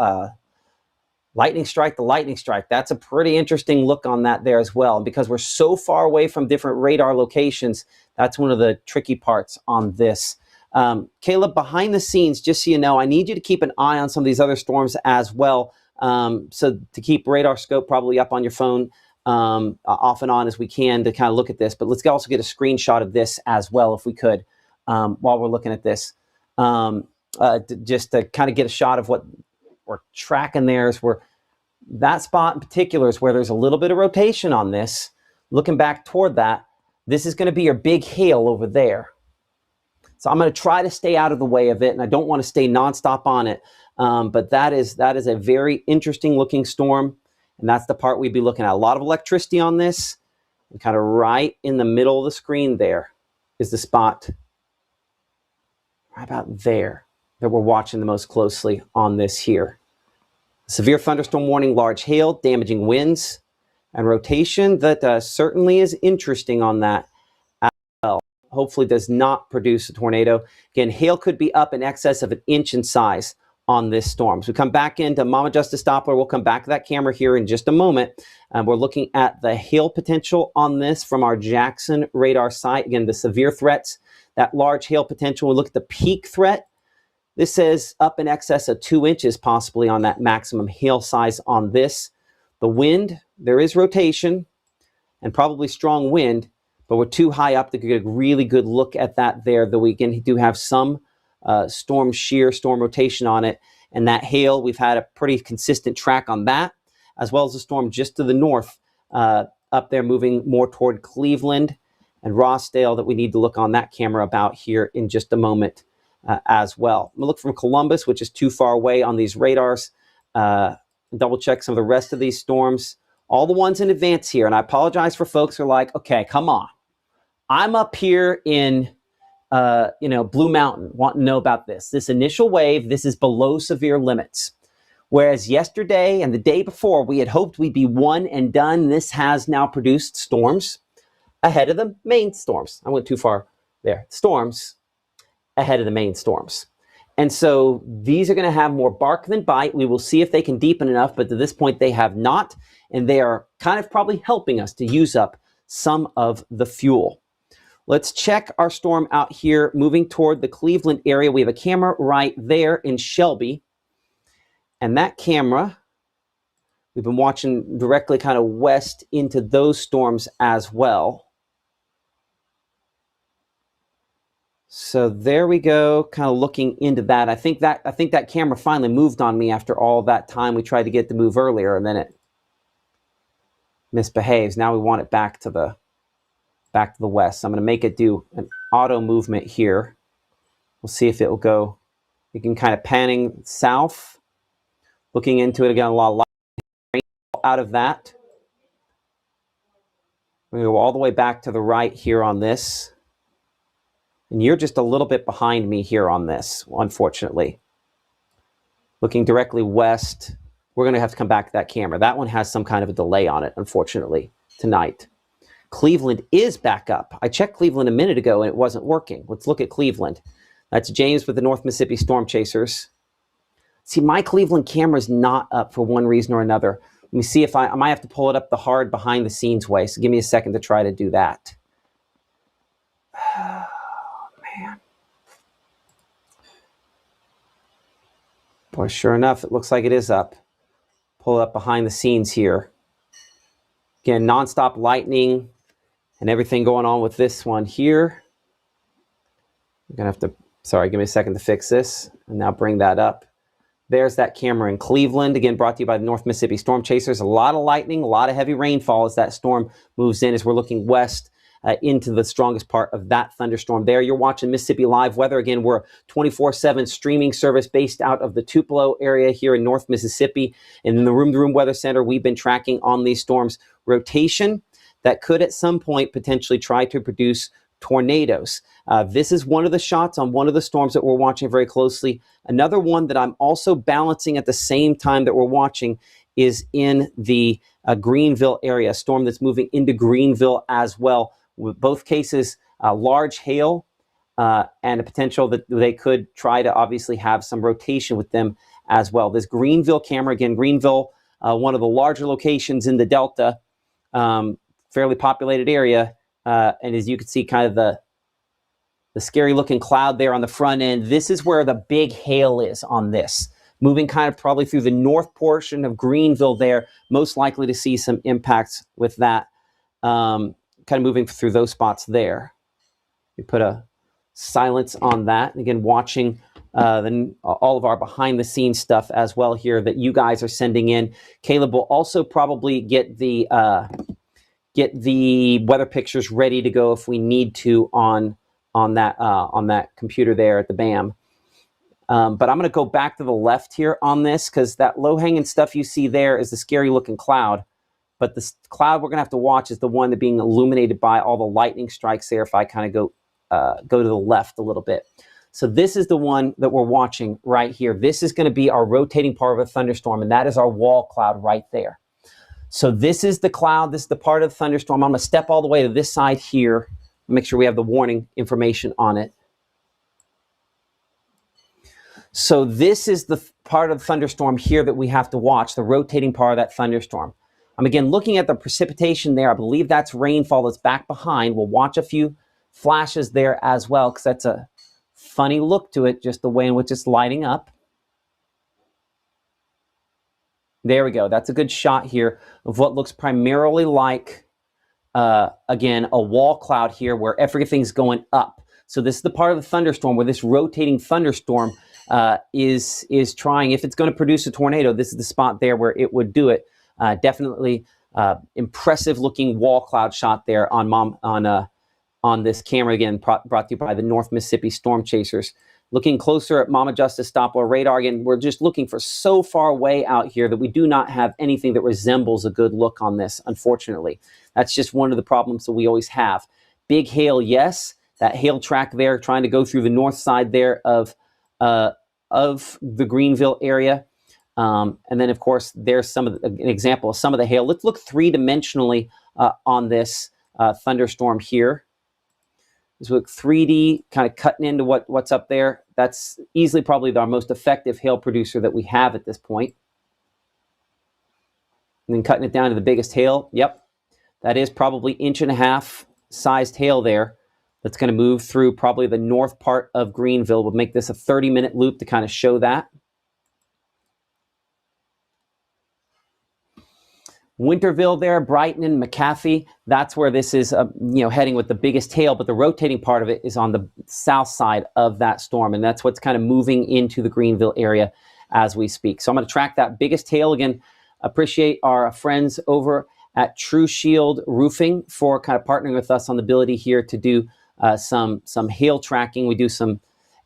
Lightning strike, the lightning strike. That's a pretty interesting look on that there as well. And because we're so far away from different radar locations, that's one of the tricky parts on this. Caleb, behind the scenes, just so you know, I need you to keep an eye on some of these other storms as well. So to keep radar scope probably up on your phone off and on as we can to kind of look at this. But let's also get a screenshot of this as well if we could while we're looking at this. Just to kind of get a shot of what we're tracking there is where that spot in particular is where there's a little bit of rotation on this. Looking back toward that, this is going to be your big hail over there. So I'm going to try to stay out of the way of it, and I don't want to stay nonstop on it. But that is a very interesting looking storm, and that's the part we'd be looking at. A lot of electricity on this, and kind of right in the middle of the screen there is the spot right about there that we're watching the most closely on this here. Severe thunderstorm warning, large hail, damaging winds, and rotation that certainly is interesting on that as well. Hopefully does not produce a tornado. Again, hail could be up in excess of 1 inch in size on this storm. So we come back into Mama Justice Doppler. We'll come back to that camera here in just a moment. We're looking at the hail potential on this from our Jackson radar site. Again, the severe threats, that large hail potential. We look at the peak threat. This says up in excess of 2 inches possibly on that maximum hail size on this. The wind, there is rotation and probably strong wind, but we're too high up to get a really good look at that there. Though we do have some storm shear, storm rotation on it. And that hail, we've had a pretty consistent track on that, as well as the storm just to the north up there moving more toward Cleveland and Rossdale that we need to look on that camera about here in just a moment. As well. I'm going to look from Columbus, which is too far away on these radars. Double check some of the rest of these storms. All the ones in advance here. And I apologize for folks who are like, okay, come on. I'm up here in, Blue Mountain wanting to know about this. This initial wave, this is below severe limits. Whereas yesterday and the day before, we had hoped we'd be one and done. This has now produced storms ahead of the main storms. I went too far there. Storms ahead of the main storms. And so these are going to have more bark than bite. We will see if they can deepen enough, but to this point they have not, and they are kind of probably helping us to use up some of the fuel. Let's check our storm out here moving toward the Cleveland area. We have a camera right there in Shelby, and that camera, we've been watching directly kind of west into those storms as well. So there we go, kind of looking into that. I think that camera finally moved on me after all that time we tried to get it to move earlier, and then it misbehaves. Now we want it back to the west. So I'm going to make it do an auto movement here. We'll see if it will go. You can kind of panning south, looking into it again. A lot of light out of that. We're going to go all the way back to the right here on this. And you're just a little bit behind me here on this, unfortunately. Looking directly west, we're going to have to come back to that camera. That one has some kind of a delay on it, unfortunately, tonight. Cleveland is back up. I checked Cleveland a minute ago and it wasn't working. Let's look at Cleveland. That's James with the North Mississippi Storm Chasers. See, my Cleveland camera is not up for one reason or another. Let me see if I might have to pull it up the hard behind the scenes way. So give me a second to try to do that. Oh, man. Boy, sure enough, it looks like it is up. Pull it up behind the scenes here. Again, nonstop lightning and everything going on with this one here. I'm going to have to, sorry, give me a second to fix this and now bring that up. There's that camera in Cleveland, again, brought to you by the North Mississippi Storm Chasers. A lot of lightning, a lot of heavy rainfall as that storm moves in, as we're looking west into the strongest part of that thunderstorm there. You're watching Mississippi Live Weather. Again, we're a 24/7 streaming service based out of the Tupelo area here in North Mississippi. And in the Room to Room Weather Center, we've been tracking on these storms rotation that could at some point potentially try to produce tornadoes. This is one of the shots on one of the storms that we're watching very closely. Another one that I'm also balancing at the same time that we're watching is in the Greenville area, a storm that's moving into Greenville as well. With both cases, large hail and a potential that they could try to obviously have some rotation with them as well. This Greenville camera, again, Greenville, one of the larger locations in the Delta, fairly populated area. And as you can see, kind of the scary looking cloud there on the front end. This is where the big hail is on this. Moving kind of probably through the north portion of Greenville there, most likely to see some impacts with that, kind of moving through those spots there. We put a silence on that. Again, watching all of our behind the scenes stuff as well here that you guys are sending in. Caleb will also probably get the weather pictures ready to go if we need to on that computer there at the BAM. But I'm going to go back to the left here on this because that low-hanging stuff you see there is the scary-looking cloud. But the cloud we're going to have to watch is the one that being illuminated by all the lightning strikes there if I kind of go to the left a little bit. So this is the one that we're watching right here. This is going to be our rotating part of a thunderstorm, and that is our wall cloud right there. So this is the cloud. This is the part of the thunderstorm. I'm going to step all the way to this side here. Make sure we have the warning information on it. So this is the part of the thunderstorm here that we have to watch, the rotating part of that thunderstorm. I'm again looking at the precipitation there. I believe that's rainfall that's back behind. We'll watch a few flashes there as well because that's a funny look to it, just the way in which it's lighting up. There we go. That's a good shot here of what looks primarily like, again, a wall cloud here where everything's going up. So this is the part of the thunderstorm where this rotating thunderstorm is trying, if it's going to produce a tornado, this is the spot there where it would do it. Definitely impressive looking wall cloud shot there on this camera, again, brought to you by the North Mississippi Storm Chasers. Looking closer at Mama Justice Doppler radar, again, we're just looking for so far away out here that we do not have anything that resembles a good look on this, unfortunately. That's just one of the problems that we always have. Big hail, yes. That hail track there trying to go through the north side there of the Greenville area. And then, of course, there's an example of some of the hail. Let's look three-dimensionally on this thunderstorm here. Let's look 3D, kind of cutting into what's up there. That's easily probably our most effective hail producer that we have at this point. And then cutting it down to the biggest hail. Yep, that is probably 1.5 inch sized hail there. That's going to move through probably the north part of Greenville. We'll make this a 30-minute loop to kind of show that. Winterville there, Brighton and McAfee, that's where this is heading with the biggest hail, but the rotating part of it is on the south side of that storm, and that's what's kind of moving into the Greenville area as we speak. So I'm going to track that biggest hail. Again, appreciate our friends over at True Shield Roofing for kind of partnering with us on the ability here to do some hail tracking. We do some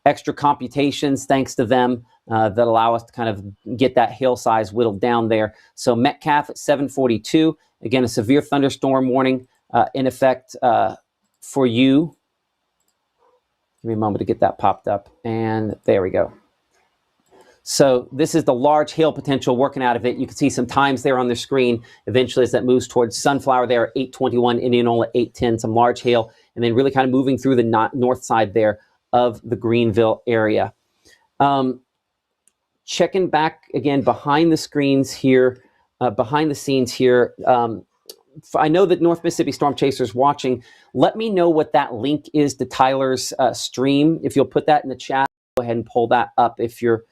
extra computations thanks to them that allow us to kind of get that hail size whittled down there. So Metcalf at 742. Again, a severe thunderstorm warning in effect for you. Give me a moment to get that popped up. And there we go. So this is the large hail potential working out of it. You can see some times there on the screen. Eventually, as that moves towards Sunflower there, 821, Indianola 810, some large hail, and then really kind of moving through the north side there of the Greenville area. Checking back again behind the screens here behind the scenes here. I know that North Mississippi Storm Chasers watching. Let me know what that link is to Tyler's stream. If you'll put that in the chat, go ahead and pull that up if you're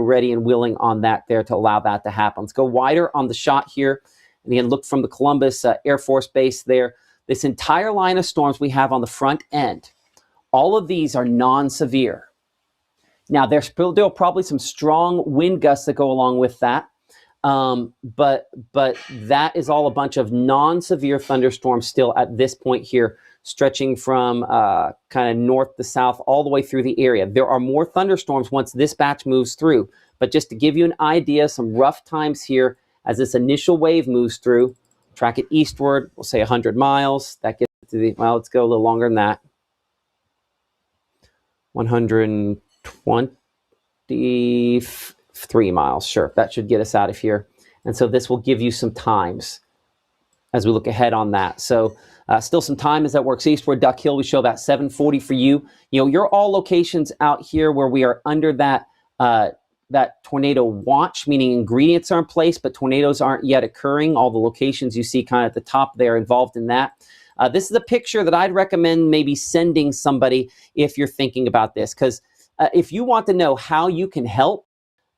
ready and willing on that there to allow that to happen. Let's go wider on the shot here. And again, look from the Columbus Air Force Base there. This entire line of storms we have on the front end, all of these are non-severe. Now, there's still probably some strong wind gusts that go along with that. But that is all a bunch of non-severe thunderstorms still at this point here, stretching from kind of north to south all the way through the area. There are more thunderstorms once this batch moves through. But just to give you an idea, some rough times here as this initial wave moves through. Track it eastward, we'll say 100 miles. That gets to the, well, let's go a little longer than that. 123 miles, sure. That should get us out of here. And so this will give you some times as we look ahead on that. So still some time as that works eastward. Duck Hill, we show about 740 for you. You know, you're all locations out here where we are under that that tornado watch, meaning ingredients are in place, but tornadoes aren't yet occurring. All the locations you see kind of at the top there involved in that. This is a picture that I'd recommend maybe sending somebody if you're thinking about this, because if you want to know how you can help,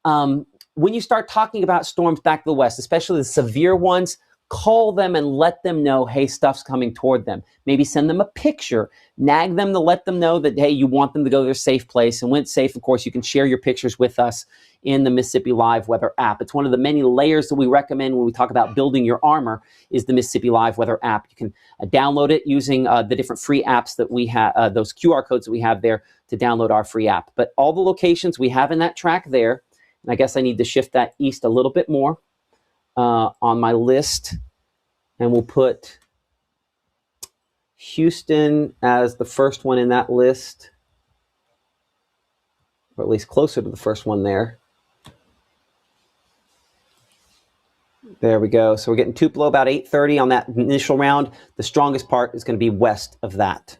when you start talking about storms back to the west, especially the severe ones, call them and let them know, hey, stuff's coming toward them. Maybe send them a picture, nag them to let them know that, hey, you want them to go to their safe place. And when it's safe, of course, you can share your pictures with us in the Mississippi Live Weather app. It's one of the many layers that we recommend when we talk about building your armor is the Mississippi Live Weather app. You can download it using the different free apps that we have, those QR codes that we have there to download our free app. But all the locations we have in that track there, and I guess I need to shift that east a little bit more on my list, and we'll put Houston as the first one in that list, or at least closer to the first one there. There we go. So we're getting Tupelo about 8:30 on that initial round. The strongest part is going to be west of that.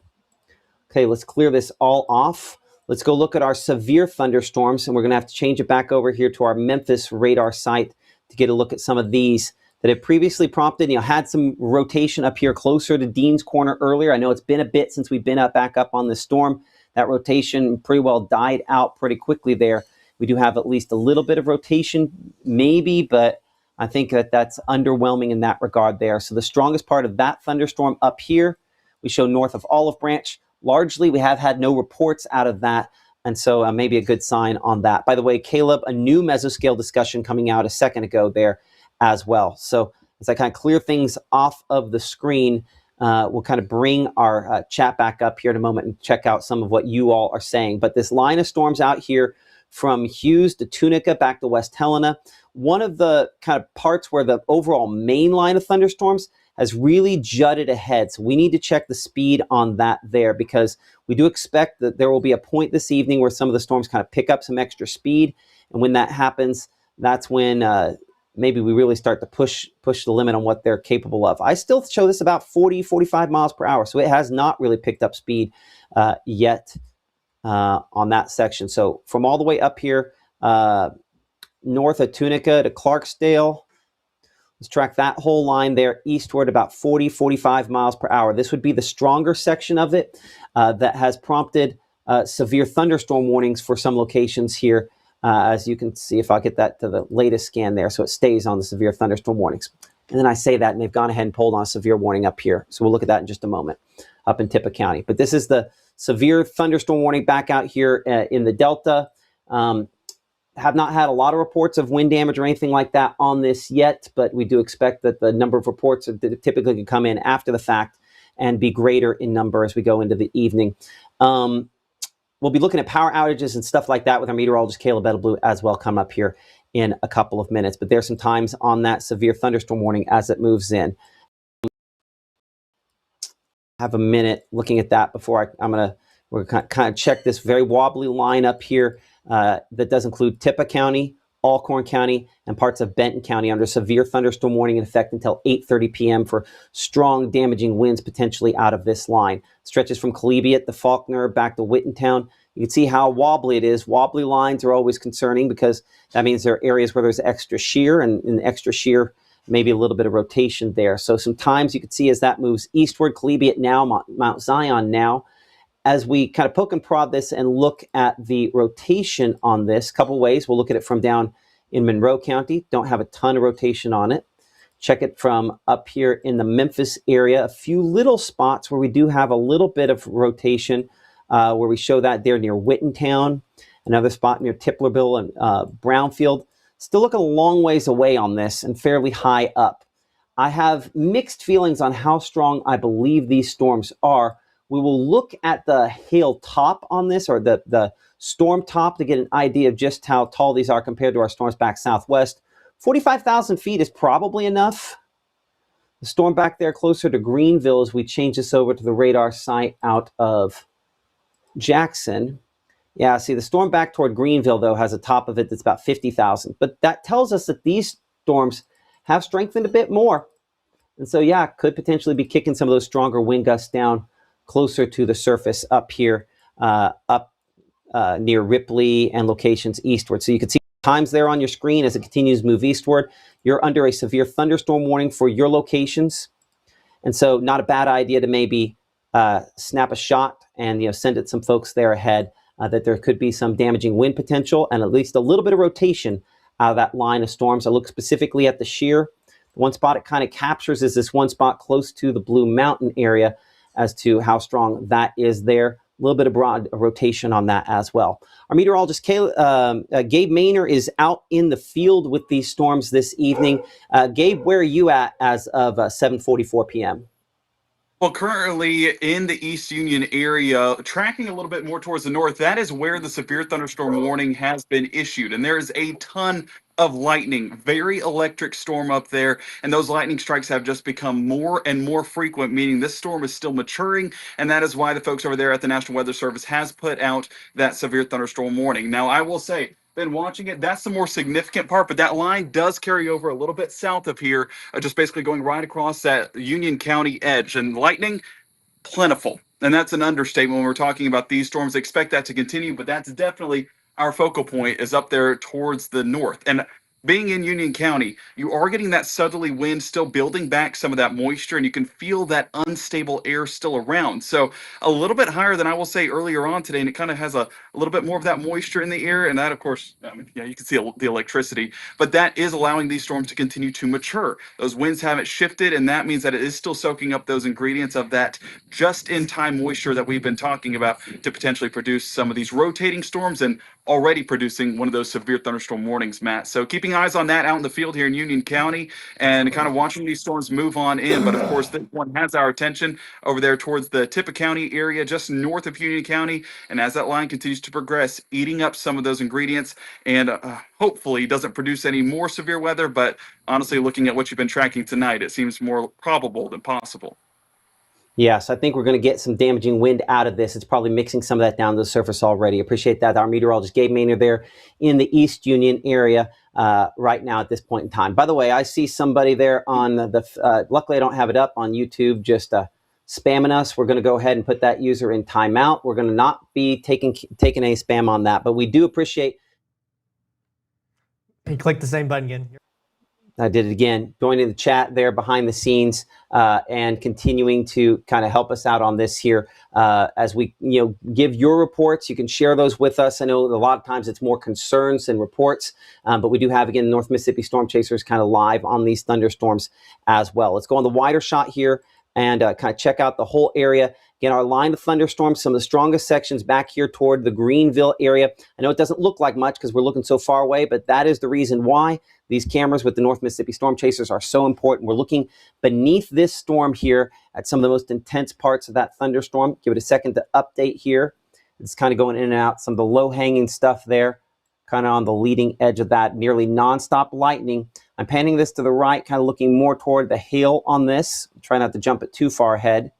Okay, let's clear this all off. Let's go look at our severe thunderstorms, and we're going to have to change it back over here to our Memphis radar site to get a look at some of these that have previously prompted, had some rotation up here closer to Dean's Corner earlier. I know it's been a bit since we've been back up on this storm. That rotation pretty well died out pretty quickly there. We do have at least a little bit of rotation, maybe, but I think that's underwhelming in that regard there. So the strongest part of that thunderstorm up here, we show north of Olive Branch. Largely, we have had no reports out of that, and so maybe a good sign on that. By the way, Caleb, a new mesoscale discussion coming out a second ago there as well. So as I kind of clear things off of the screen, we'll kind of bring our chat back up here in a moment and check out some of what you all are saying. But this line of storms out here from Hughes to Tunica back to West Helena, one of the kind of parts where the overall main line of thunderstorms has really jutted ahead. So we need to check the speed on that there, because we do expect that there will be a point this evening where some of the storms kind of pick up some extra speed. And when that happens, that's when maybe we really start to push the limit on what they're capable of. I still show this about 40, 45 miles per hour. So it has not really picked up speed yet on that section. So from all the way up here, north of Tunica to Clarksdale, let's track that whole line there eastward about 40, 45 miles per hour. This would be the stronger section of it that has prompted severe thunderstorm warnings for some locations here. As you can see, if I get that to the latest scan there, so it stays on the severe thunderstorm warnings. And then I say that, and they've gone ahead and pulled on a severe warning up here. So we'll look at that in just a moment up in Tippah County. But this is the severe thunderstorm warning back out here in the Delta. Have not had a lot of reports of wind damage or anything like that on this yet, but we do expect that the number of reports that typically can come in after the fact and be greater in number as we go into the evening. We'll be looking at power outages and stuff like that with our meteorologist, Caleb Edelblue, as well, come up here in a couple of minutes. But there's some times on that severe thunderstorm warning as it moves in. Have a minute looking at that before we're going to kind of check this very wobbly line up here that does include Tippah County, Alcorn County, and parts of Benton County under severe thunderstorm warning in effect until 8:30 p.m. for strong damaging winds potentially out of this line. Stretches from Collegiate to Faulkner back to Whittentown. You can see how wobbly it is. Wobbly lines are always concerning because that means there are areas where there's extra shear, and in extra shear, maybe a little bit of rotation there. So sometimes you can see as that moves eastward, Collegiate now, Mount Zion now. As we kind of poke and prod this and look at the rotation on this, a couple ways. We'll look at it from down in Monroe County. Don't have a ton of rotation on it. Check it from up here in the Memphis area. A few little spots where we do have a little bit of rotation, where we show that there near Wittentown, another spot near Tiplerville and Brownfield. Still looking a long ways away on this and fairly high up. I have mixed feelings on how strong I believe these storms are. We will look at the hail top on this, or the storm top, to get an idea of just how tall these are compared to our storms back southwest. 45,000 feet is probably enough. The storm back there closer to Greenville, as we change this over to the radar site out of Jackson. Yeah, see, the storm back toward Greenville, though, has a top of it that's about 50,000. But that tells us that these storms have strengthened a bit more. And so, yeah, could potentially be kicking some of those stronger wind gusts down closer to the surface up here, near Ripley and locations eastward. So you can see times there on your screen as it continues to move eastward. You're under a severe thunderstorm warning for your locations. And so not a bad idea to maybe snap a shot and send it some folks there ahead, that there could be some damaging wind potential and at least a little bit of rotation out of that line of storms. I look specifically at the shear. The one spot it kind of captures is this one spot close to the Blue Mountain area as to how strong that is there. A little bit of broad rotation on that as well. Our meteorologist, Gabe Maynor, is out in the field with these storms this evening. Gabe, where are you at as of 7:44 p.m.? Well, currently in the East Union area, tracking a little bit more towards the north, that is where the severe thunderstorm warning has been issued. And there is a ton of lightning, very electric storm up there. And those lightning strikes have just become more and more frequent, meaning this storm is still maturing. And that is why the folks over there at the National Weather Service has put out that severe thunderstorm warning. Now, I will say, been watching it, that's the more significant part, but that line does carry over a little bit south of here, just basically going right across that Union County edge. And lightning, plentiful. And that's an understatement when we're talking about these storms. Expect that to continue, but that's definitely our focal point, is up there towards the north. And being in Union County, you are getting that southerly wind still building back some of that moisture, and you can feel that unstable air still around. So a little bit higher than I will say earlier on today, and it kind of has a little bit more of that moisture in the air. And that, of course, you can see the electricity, but that is allowing these storms to continue to mature. Those winds haven't shifted, and that means that it is still soaking up those ingredients of that just-in-time moisture that we've been talking about to potentially produce some of these rotating storms, and already producing one of those severe thunderstorm warnings, Matt. So keeping eyes on that out in the field here in Union County, and kind of watching these storms move on in. But of course, this one has our attention over there towards the Tippah County area, just north of Union County. And as that line continues to progress, eating up some of those ingredients, and hopefully doesn't produce any more severe weather. But honestly, looking at what you've been tracking tonight, it seems more probable than possible. Yes, I think we're going to get some damaging wind out of this. It's probably mixing some of that down to the surface already. Appreciate that. Our meteorologist, Gabe Maynor, there in the East Union area right now at this point in time. By the way, I see somebody there on luckily I don't have it up on YouTube, just spamming us. We're going to go ahead and put that user in timeout. We're going to not be taking any spam on that, but we do appreciate. And click the same button again. I did it again, joining the chat there behind the scenes and continuing to kind of help us out on this here as we give your reports. You can share those with us. I know a lot of times it's more concerns than reports, but we do have, again, North Mississippi Storm Chasers kind of live on these thunderstorms as well. Let's go on the wider shot here and kind of check out the whole area. Again, our line of thunderstorms, some of the strongest sections back here toward the Greenville area. I know it doesn't look like much because we're looking so far away, but that is the reason why these cameras with the North Mississippi Storm Chasers are so important. We're looking beneath this storm here at some of the most intense parts of that thunderstorm. Give it a second to update here. It's kind of going in and out. Some of the low-hanging stuff there, kind of on the leading edge of that, nearly nonstop lightning. I'm panning this to the right, kind of looking more toward the hail on this. Try not to jump it too far ahead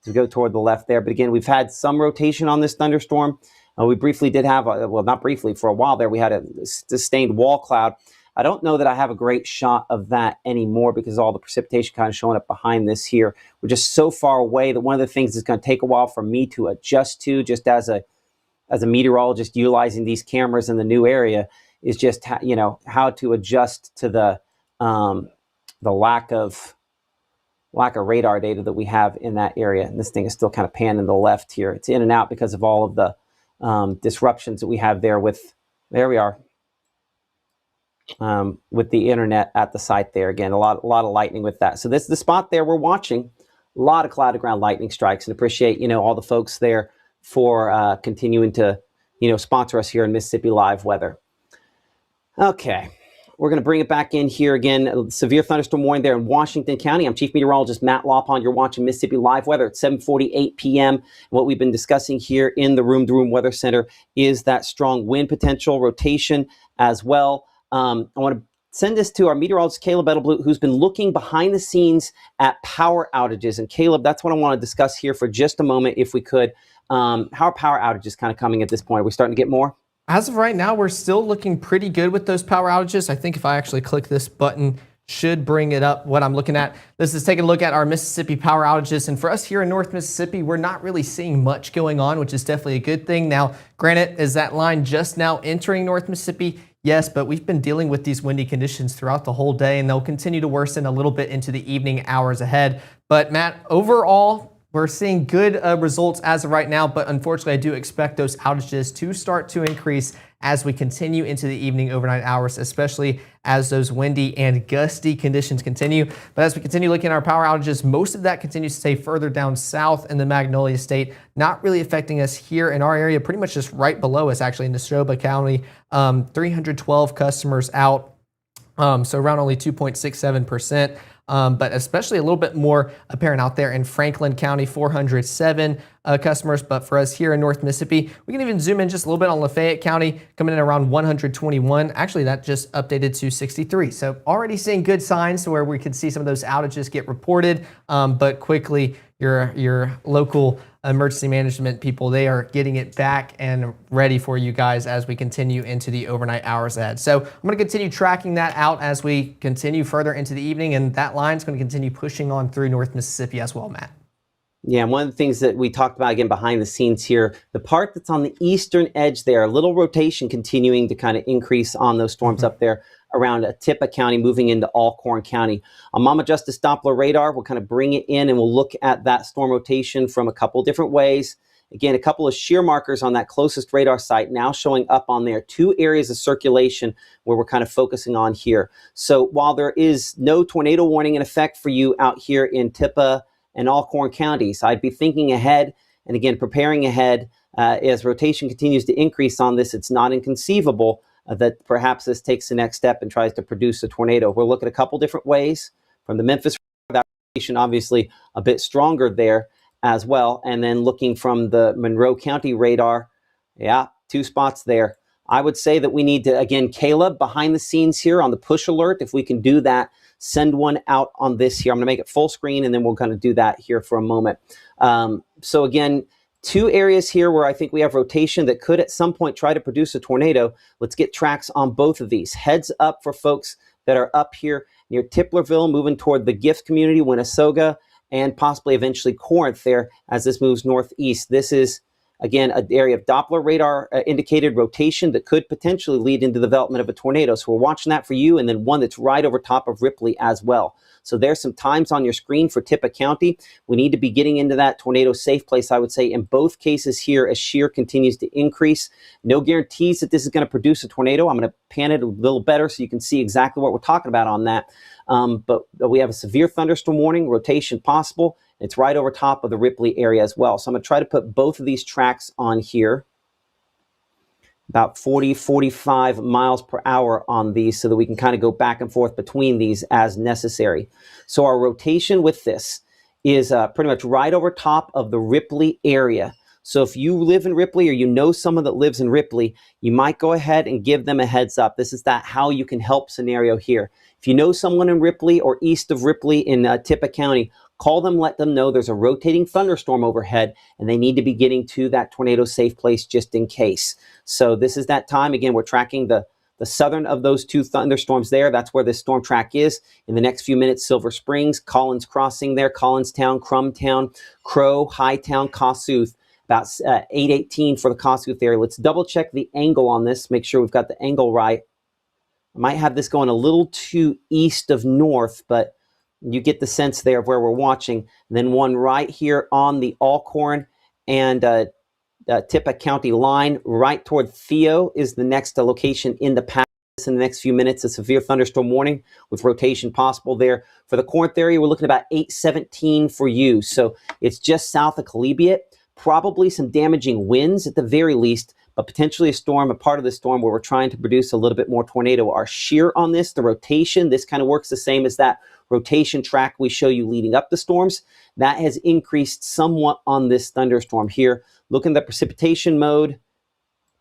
to go toward the left there. But again, we've had some rotation on this thunderstorm. We briefly did have, well, not briefly, for a while there, we had a sustained wall cloud. I don't know that I have a great shot of that anymore because all the precipitation kind of showing up behind this here. We're just so far away that one of the things that's going to take a while for me to adjust to, just as a as a meteorologist utilizing these cameras in the new area is just how to adjust to the lack of radar data that we have in that area. And this thing is still kind of panning to the left here. It's in and out because of all of the disruptions that we have there with, there we are, with the internet at the site there. Again, a lot of lightning with that. So this is the spot there we're watching. A lot of cloud to ground lightning strikes, and appreciate, all the folks there for continuing to, sponsor us here in Mississippi Live Weather. Okay. We're going to bring it back in here again. Severe thunderstorm warning there in Washington County. I'm Chief Meteorologist Matt Lawpon. You're watching Mississippi Live Weather at 7:48 p.m. What we've been discussing here in the Room to Room Weather Center is that strong wind potential, rotation as well. I want to send this to our meteorologist, Caleb Edelblut, who's been looking behind the scenes at power outages. And Caleb, that's what I want to discuss here for just a moment, if we could. How are power outages kind of coming at this point? Are we starting to get more? As of right now, we're still looking pretty good with those power outages. I think if I actually click this button, should bring it up what I'm looking at. This is taking a look at our Mississippi power outages. And for us here in North Mississippi, we're not really seeing much going on, which is definitely a good thing. Now, granted, is that line just now entering North Mississippi? Yes, but we've been dealing with these windy conditions throughout the whole day, and they'll continue to worsen a little bit into the evening hours ahead. But Matt, overall, we're seeing good results as of right now, but unfortunately, I do expect those outages to start to increase as we continue into the evening overnight hours, especially as those windy and gusty conditions continue. But as we continue looking at our power outages, most of that continues to stay further down south in the Magnolia State, not really affecting us here in our area, pretty much just right below us actually in Neshoba County. 312 customers out, so around only 2.67%. But especially a little bit more apparent out there in Franklin County, 407 customers. But for us here in North Mississippi, we can even zoom in just a little bit on Lafayette County, coming in around 121. Actually, that just updated to 63. So already seeing good signs to where we could see some of those outages get reported. But quickly, your local emergency management people, they are getting it back and ready for you guys as we continue into the overnight hours ahead. So I'm going to continue tracking that out as we continue further into the evening, and that line is going to continue pushing on through North Mississippi as well, Matt. Yeah, and one of the things that we talked about, again, behind the scenes here, the part that's on the eastern edge there, a little rotation continuing to kind of increase on those storms up there around Tippah County, moving into Alcorn County. On Mama Justice Doppler radar, we'll kind of bring it in and we'll look at that storm rotation from a couple different ways. Again, a couple of shear markers on that closest radar site now showing up on there. 2 areas of circulation where we're kind of focusing on here. So while there is no tornado warning in effect for you out here in Tippah and Alcorn counties, I'd be thinking ahead and again, preparing ahead as rotation continues to increase on this. It's not inconceivable that perhaps this takes the next step and tries to produce a tornado. We'll look at a couple different ways. From the Memphis, that rotation obviously a bit stronger there as well. And then looking from the Monroe County radar, 2 spots there. I would say that we need to, again, Caleb, behind the scenes here on the push alert, if we can do that, send one out on this here. I'm going to make it full screen, and then we'll kind of do that here for a moment. So again, 2 areas here where I think we have rotation that could at some point try to produce a tornado. Let's get tracks on both of these. Heads up for folks that are up here near Tiplerville, moving toward the Gift community, Winnesoga, and possibly eventually Corinth there as this moves northeast. This is, again, an area of Doppler radar indicated rotation that could potentially lead into the development of a tornado. So we're watching that for you, and then one that's right over top of Ripley as well. So there's some times on your screen for Tippah County. We need to be getting into that tornado safe place, I would say, in both cases here as shear continues to increase. No guarantees that this is going to produce a tornado. I'm going to pan it a little better so you can see exactly what we're talking about on that. But we have a severe thunderstorm warning, rotation possible. It's right over top of the Ripley area as well. So I'm going to try to put both of these tracks on here. About 40, 45 miles per hour on these so that we can kind of go back and forth between these as necessary. So our rotation with this is pretty much right over top of the Ripley area. So if you live in Ripley or you know someone that lives in Ripley, you might go ahead and give them a heads up. This is that how you can help scenario here. If you know someone in Ripley or east of Ripley in Tippah County, call them, let them know there's a rotating thunderstorm overhead and they need to be getting to that tornado safe place just in case. So this is that time. Again, we're tracking the southern of those 2 thunderstorms there. That's where this storm track is. In the next few minutes, Silver Springs, Collins Crossing there, Collinstown, Crumtown, Crow, Hightown, Kossuth. about 818 for the Kossuth area. Let's double check the angle on this, make sure we've got the angle right. I might have this going a little too east of north, but you get the sense there of where we're watching. And then one right here on the Alcorn and Tippah County line, right toward Theo is the next location in the pass. In the next few minutes, a severe thunderstorm warning with rotation possible there. For the Corinth area, we're looking about 817 for you. So it's just south of Collegiate. Probably some damaging winds at the very least, but potentially a storm, a part of the storm where we're trying to produce a little bit more tornado. Our shear on this, the rotation, this kind of works the same as that rotation track we show you leading up the storms. That has increased somewhat on this thunderstorm here. Look in the precipitation mode.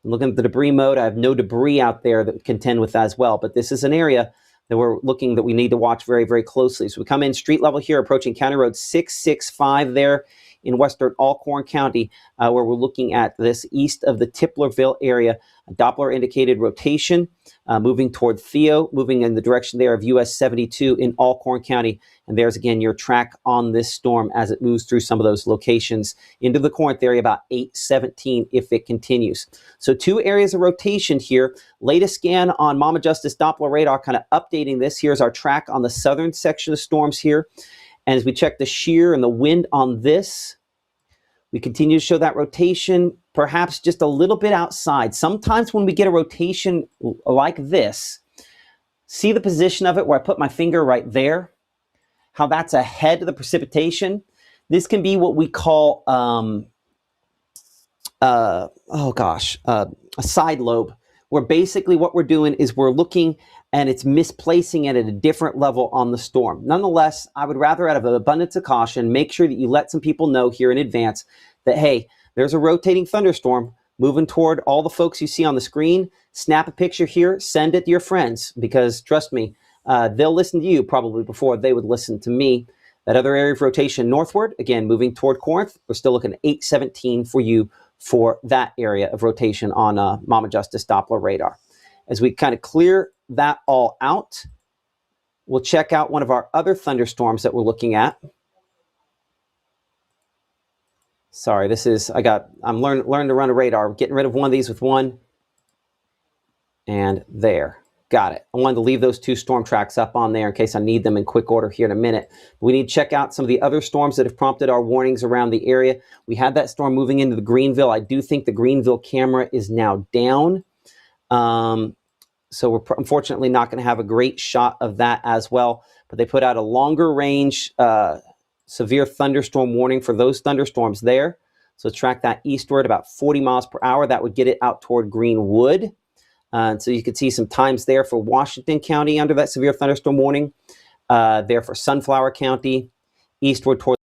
Looking at the debris mode, I have no debris out there that would contend with that as well. But this is an area that we're looking that we need to watch very, very closely. So we come in street level here, approaching County Road 665 there in western Alcorn County, where we're looking at this east of the Tiplerville area. A Doppler indicated rotation moving toward Theo, moving in the direction there of US 72 in Alcorn County. And there's again your track on this storm as it moves through some of those locations into the Corinth area, about 817 if it continues. So 2 areas of rotation here. Latest scan on Mama Justice Doppler radar, kind of updating this. Here's our track on the southern section of storms here. And as we check the shear and the wind on this, we continue to show that rotation, perhaps just a little bit outside. Sometimes when we get a rotation like this, see the position of it where I put my finger right there, how that's ahead of the precipitation. This can be what we call, a side lobe, where basically what we're doing is we're looking and it's misplacing it at a different level on the storm. Nonetheless, I would rather, out of an abundance of caution, make sure that you let some people know here in advance that, hey, there's a rotating thunderstorm moving toward all the folks you see on the screen. Snap a picture here, send it to your friends, because trust me, they'll listen to you probably before they would listen to me. That other area of rotation northward, again, moving toward Corinth, we're still looking at 817 for you for that area of rotation on Mama Justice Doppler radar. As we kind of clear that all out, we'll check out one of our other thunderstorms that we're looking at. Sorry, this is, I'm learning to run a radar. Getting rid of one of these with one. And there. Got it. I wanted to leave those 2 storm tracks up on there in case I need them in quick order here in a minute. We need to check out some of the other storms that have prompted our warnings around the area. We had that storm moving into the Greenville. I do think the Greenville camera is now down. So we're unfortunately not going to have a great shot of that as well. But they put out a longer range severe thunderstorm warning for those thunderstorms there. So track that eastward about 40 miles per hour. That would get it out toward Greenwood. So you could see some times there for Washington County under that severe thunderstorm warning. There for Sunflower County, eastward toward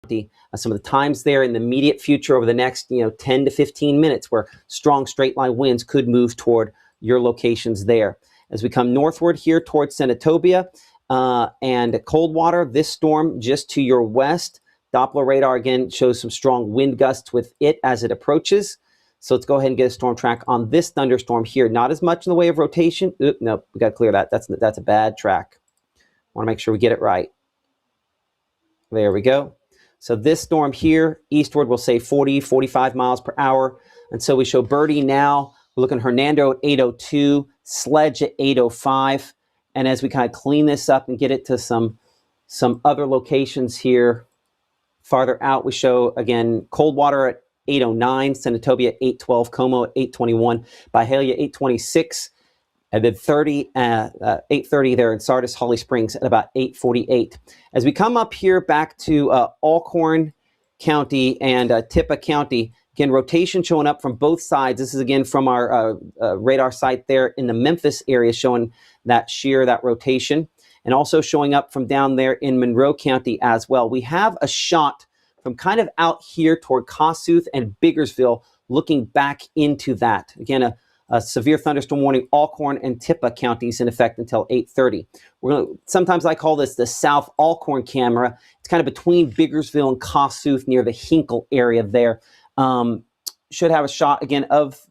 County. Some of the times there in the immediate future over the next 10 to 15 minutes where strong straight line winds could move toward your locations there. As we come northward here towards Senatobia and Coldwater, this storm just to your west, Doppler radar again shows some strong wind gusts with it as it approaches. So let's go ahead and get a storm track on this thunderstorm here. Not as much in the way of rotation. No, we got to clear that. That's a bad track. Want to make sure we get it right. There we go. So this storm here, eastward, we'll say 40, 45 miles per hour. And so we show Birdie now. We're looking at Hernando at 802, Sledge at 805. And as we kind of clean this up and get it to some other locations here, farther out, we show, again, Coldwater at 809, Senatobia at 812, Como at 821, Byhalia 826, and then 830 there in Sardis, Holly Springs at about 848. As we come up here back to Alcorn County and Tippah County, again, rotation showing up from both sides. This is, again, from our radar site there in the Memphis area, showing that shear, that rotation, and also showing up from down there in Monroe County as well. We have a shot from kind of out here toward Kossuth and Biggersville, looking back into that. Again, a severe thunderstorm warning, Alcorn and Tippah counties in effect until 8:30. Sometimes I call this the South Alcorn camera. It's kind of between Biggersville and Kossuth near the Hinkle area there. Should have a shot again of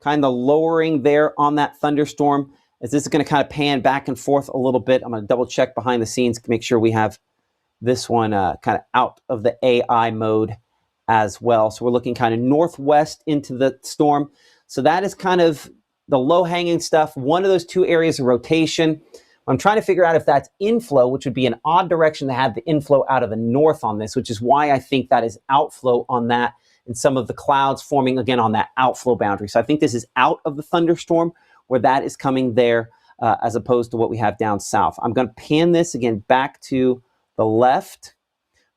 kind of lowering there on that thunderstorm, as this is going to kind of pan back and forth a little bit. I'm going to double check behind the scenes to make sure we have this one kind of out of the AI mode as well. So we're looking kind of northwest into the storm. So that is kind of the low-hanging stuff. One of those two areas of rotation. I'm trying to figure out if that's inflow, which would be an odd direction to have the inflow out of the north on this, which is why I think that is outflow on that, and some of the clouds forming again on that outflow boundary. So I think this is out of the thunderstorm where that is coming there as opposed to what we have down south. I'm going to pan this again back to the left.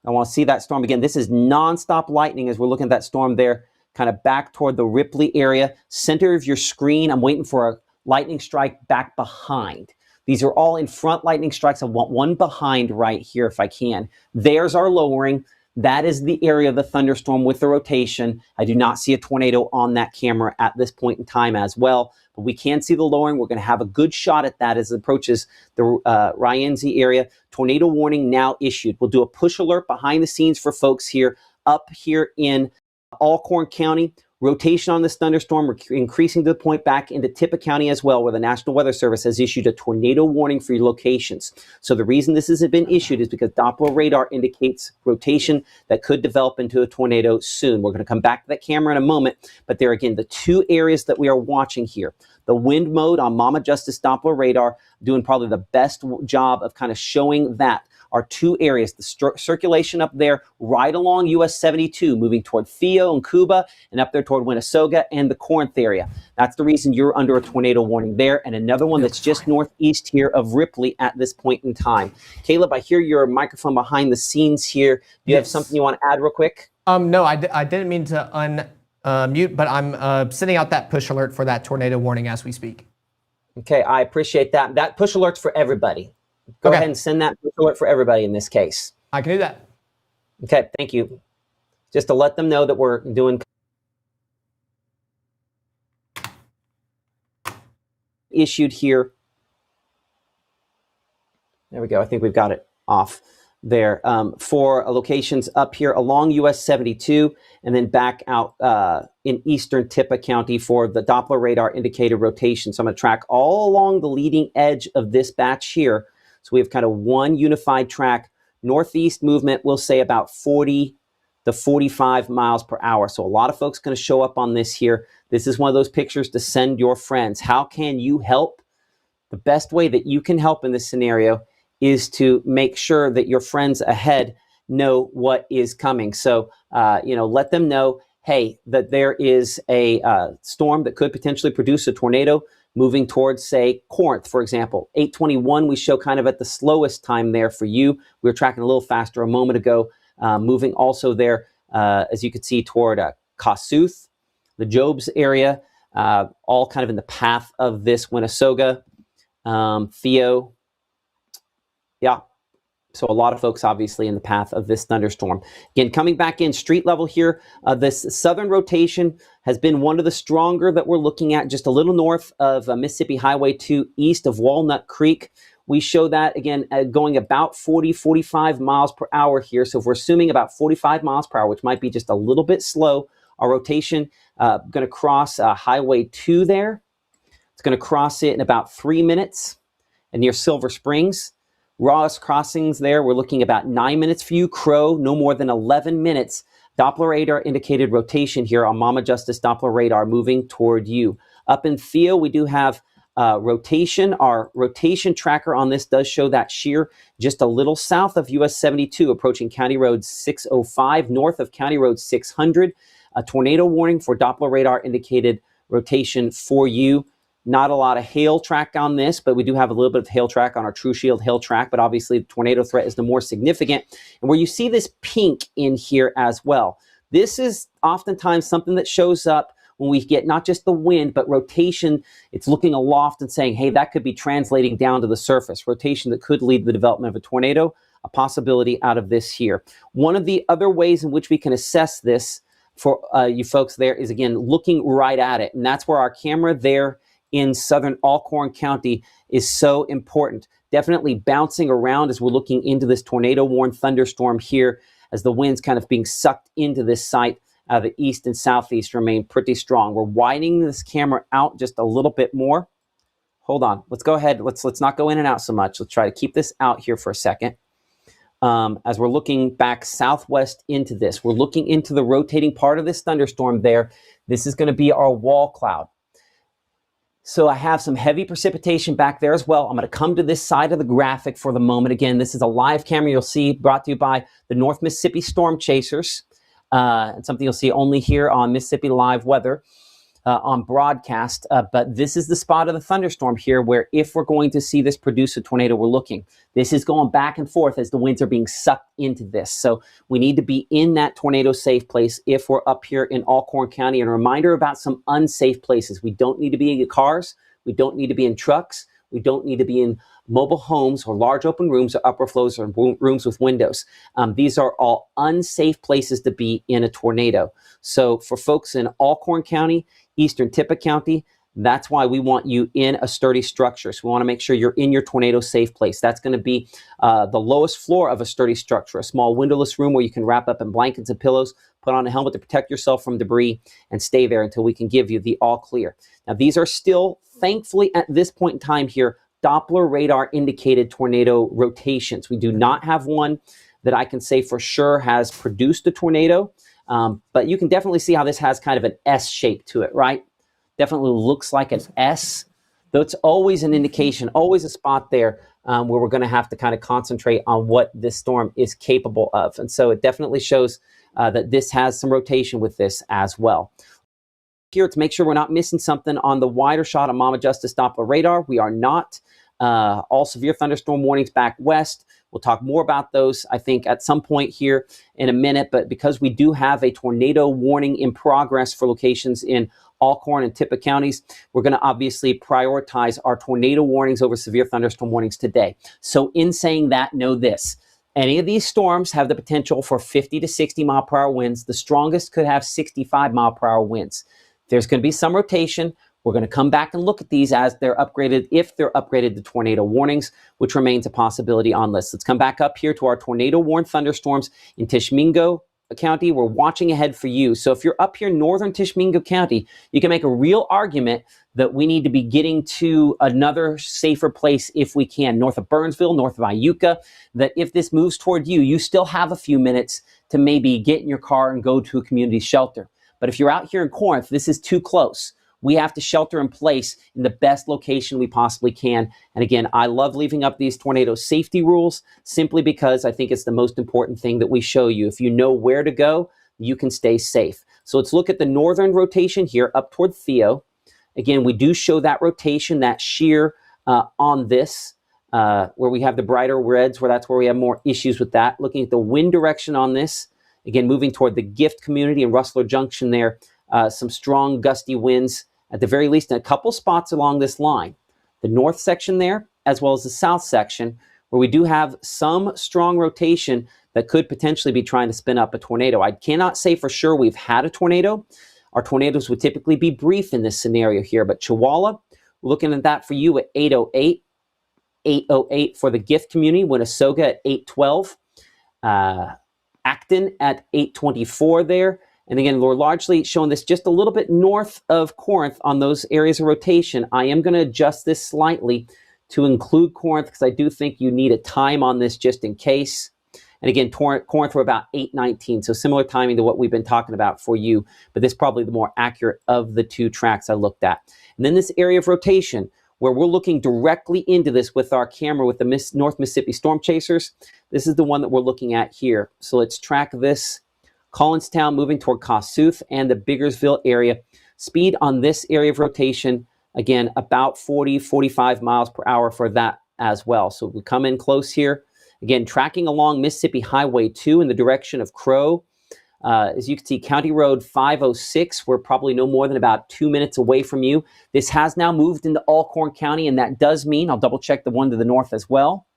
I want to see that storm again. This is nonstop lightning as we're looking at that storm there, kind of back toward the Ripley area. Center of your screen, I'm waiting for a lightning strike back behind. These are all in front lightning strikes. I want one behind right here if I can. There's our lowering. That is the area of the thunderstorm with the rotation. I do not see a tornado on that camera at this point in time as well, but we can see the lowering. We're going to have a good shot at that as it approaches the Rienzi area. Tornado warning now issued. We'll do a push alert behind the scenes for folks here up here in Alcorn County. Rotation on this thunderstorm, we're increasing to the point back into Tippah County as well, where the National Weather Service has issued a tornado warning for your locations. So the reason this hasn't been issued is because Doppler radar indicates rotation that could develop into a tornado soon. We're going to come back to that camera in a moment, but there again, the two areas that we are watching here. The wind mode on Mama Justice Doppler radar, doing probably the best job of kind of showing that. Are two areas, the circulation up there right along US 72, moving toward Theo and Cuba, and up there toward Winnesoga and the Corinth area. That's the reason you're under a tornado warning there, and another one that's just northeast here of Ripley at this point in time. Caleb, I hear your microphone behind the scenes here. Do you have something you want to add real quick? No, I didn't mean to unmute, but I'm sending out that push alert for that tornado warning as we speak. Okay, I appreciate that. That push alert's for everybody. Go ahead and send that alert for everybody in this case. I can do that. Okay, thank you. Just to let them know that we're doing issued here. There we go. I think we've got it off there for locations up here along US 72 and then back out in eastern Tippah County for the Doppler radar indicated rotation. So I'm going to track all along the leading edge of this batch here. So we have kind of one unified track, northeast movement, we'll say about 40 to 45 miles per hour. So a lot of folks going to show up on this here. This is one of those pictures to send your friends. How can you help? The best way that you can help in this scenario is to make sure that your friends ahead know what is coming. So, let them know, hey, that there is a storm that could potentially produce a tornado moving towards, say, Corinth, for example. 8:21, we show kind of at the slowest time there for you. We were tracking a little faster a moment ago, moving also there, as you could see, toward Kossuth, the Jobs area, all kind of in the path of this Winnesoga, Theo. Yeah. So a lot of folks obviously in the path of this thunderstorm. Again, coming back in street level here, this southern rotation has been one of the stronger that we're looking at just a little north of Mississippi Highway 2 east of Walnut Creek. We show that again going about 40, 45 miles per hour here. So if we're assuming about 45 miles per hour, which might be just a little bit slow, our rotation going to cross Highway 2 there. It's going to cross it in about 3 minutes and near Silver Springs. Ross Crossings there, we're looking about 9 minutes for you. Crow, no more than 11 minutes. Doppler radar indicated rotation here on Mama Justice Doppler radar moving toward you. Up in Theo, we do have rotation. Our rotation tracker on this does show that shear just a little south of US 72, approaching County Road 605, north of County Road 600. A tornado warning for Doppler radar indicated rotation for you. Not a lot of hail track on this, but we do have a little bit of hail track on our True Shield hail track, but obviously the tornado threat is the more significant. And where you see this pink in here as well, this is oftentimes something that shows up when we get not just the wind, but rotation. It's looking aloft and saying, hey, that could be translating down to the surface. Rotation that could lead to the development of a tornado, a possibility out of this here. One of the other ways in which we can assess this for you folks there is, again, looking right at it. And that's where our camera there in southern Alcorn County is so important. Definitely bouncing around as we're looking into this tornado-warned thunderstorm here as the winds kind of being sucked into this site. The east and southeast remain pretty strong. We're widening this camera out just a little bit more. Hold on. Let's go ahead. Let's not go in and out so much. Let's try to keep this out here for a second. as we're looking back southwest into this. We're looking into the rotating part of this thunderstorm there. This is going to be our wall cloud. So I have some heavy precipitation back there as well. I'm going to come to this side of the graphic for the moment. Again, this is a live camera you'll see brought to you by the North Mississippi Storm Chasers. And something you'll see only here on Mississippi Live Weather on broadcast. But this is the spot of the thunderstorm here where if we're going to see this produce a tornado, we're looking. This is going back and forth as the winds are being sucked into this. So we need to be in that tornado safe place if we're up here in Alcorn County. And a reminder about some unsafe places. We don't need to be in cars. We don't need to be in trucks. We don't need to be in mobile homes or large open rooms or upper floors or rooms with windows. These are all unsafe places to be in a tornado. So for folks in Alcorn County, Eastern Tippah County, that's why we want you in a sturdy structure. So we want to make sure you're in your tornado safe place. That's going to be the lowest floor of a sturdy structure, a small windowless room where you can wrap up in blankets and pillows, put on a helmet to protect yourself from debris, and stay there until we can give you the all clear. Now, these are still, thankfully, at this point in time here, Doppler radar indicated tornado rotations. We do not have one that I can say for sure has produced a tornado, but you can definitely see how this has kind of an S shape to it, right? Definitely looks like an S, though it's always an indication, always a spot there where we're going to have to kind of concentrate on what this storm is capable of. And so it definitely shows that this has some rotation with this as well. Here to make sure we're not missing something on the wider shot of Mama Justice Doppler radar. We are not. All severe thunderstorm warnings back west. We'll talk more about those, I think, at some point here in a minute. But because we do have a tornado warning in progress for locations in Alcorn and Tippah counties, we're going to obviously prioritize our tornado warnings over severe thunderstorm warnings today. So in saying that, know this. Any of these storms have the potential for 50 to 60 mile per hour winds. The strongest could have 65 mile per hour winds. There's going to be some rotation. We're going to come back and look at these as they're upgraded, if they're upgraded to tornado warnings, which remains a possibility on lists. Let's come back up here to our tornado warned thunderstorms in Tishomingo County. We're watching ahead for you. So if you're up here in northern Tishomingo County, you can make a real argument that we need to be getting to another safer place if we can, north of Burnsville, north of Iuka, that if this moves toward you, you still have a few minutes to maybe get in your car and go to a community shelter. But if you're out here in Corinth, this is too close. We have to shelter in place in the best location we possibly can. And again, I love leaving up these tornado safety rules simply because I think it's the most important thing that we show you. If you know where to go, you can stay safe. So let's look at the northern rotation here up toward Theo. Again, we do show that rotation, that shear on this, where we have the brighter reds, where that's where we have more issues with that. Looking at the wind direction on this, again, moving toward the Gift community and Rustler Junction there, some strong gusty winds, at the very least in a couple spots along this line. The north section there, as well as the south section, where we do have some strong rotation that could potentially be trying to spin up a tornado. I cannot say for sure we've had a tornado. Our tornadoes would typically be brief in this scenario here, but Chewala, looking at that for you at 8:08, 8:08 for the Gift community, Winnesoga at 8:12, Acton at 8:24 there. And again, we're largely showing this just a little bit north of Corinth on those areas of rotation. I am going to adjust this slightly to include Corinth because I do think you need a time on this just in case. And again, Corinth we're about 8:19, so similar timing to what we've been talking about for you, but this is probably the more accurate of the two tracks I looked at. And then this area of rotation, where we're looking directly into this with our camera with the North Mississippi Storm Chasers. This is the one that we're looking at here. So let's track this. Collinstown moving toward Kossuth and the Biggersville area. Speed on this area of rotation, again, about 40, 45 miles per hour for that as well. So we come in close here. Again, tracking along Mississippi Highway 2 in the direction of Crow. As you can see, County Road 506, we're probably no more than about 2 minutes away from you. This has now moved into Alcorn County, and that does mean, I'll double check the one to the north as well,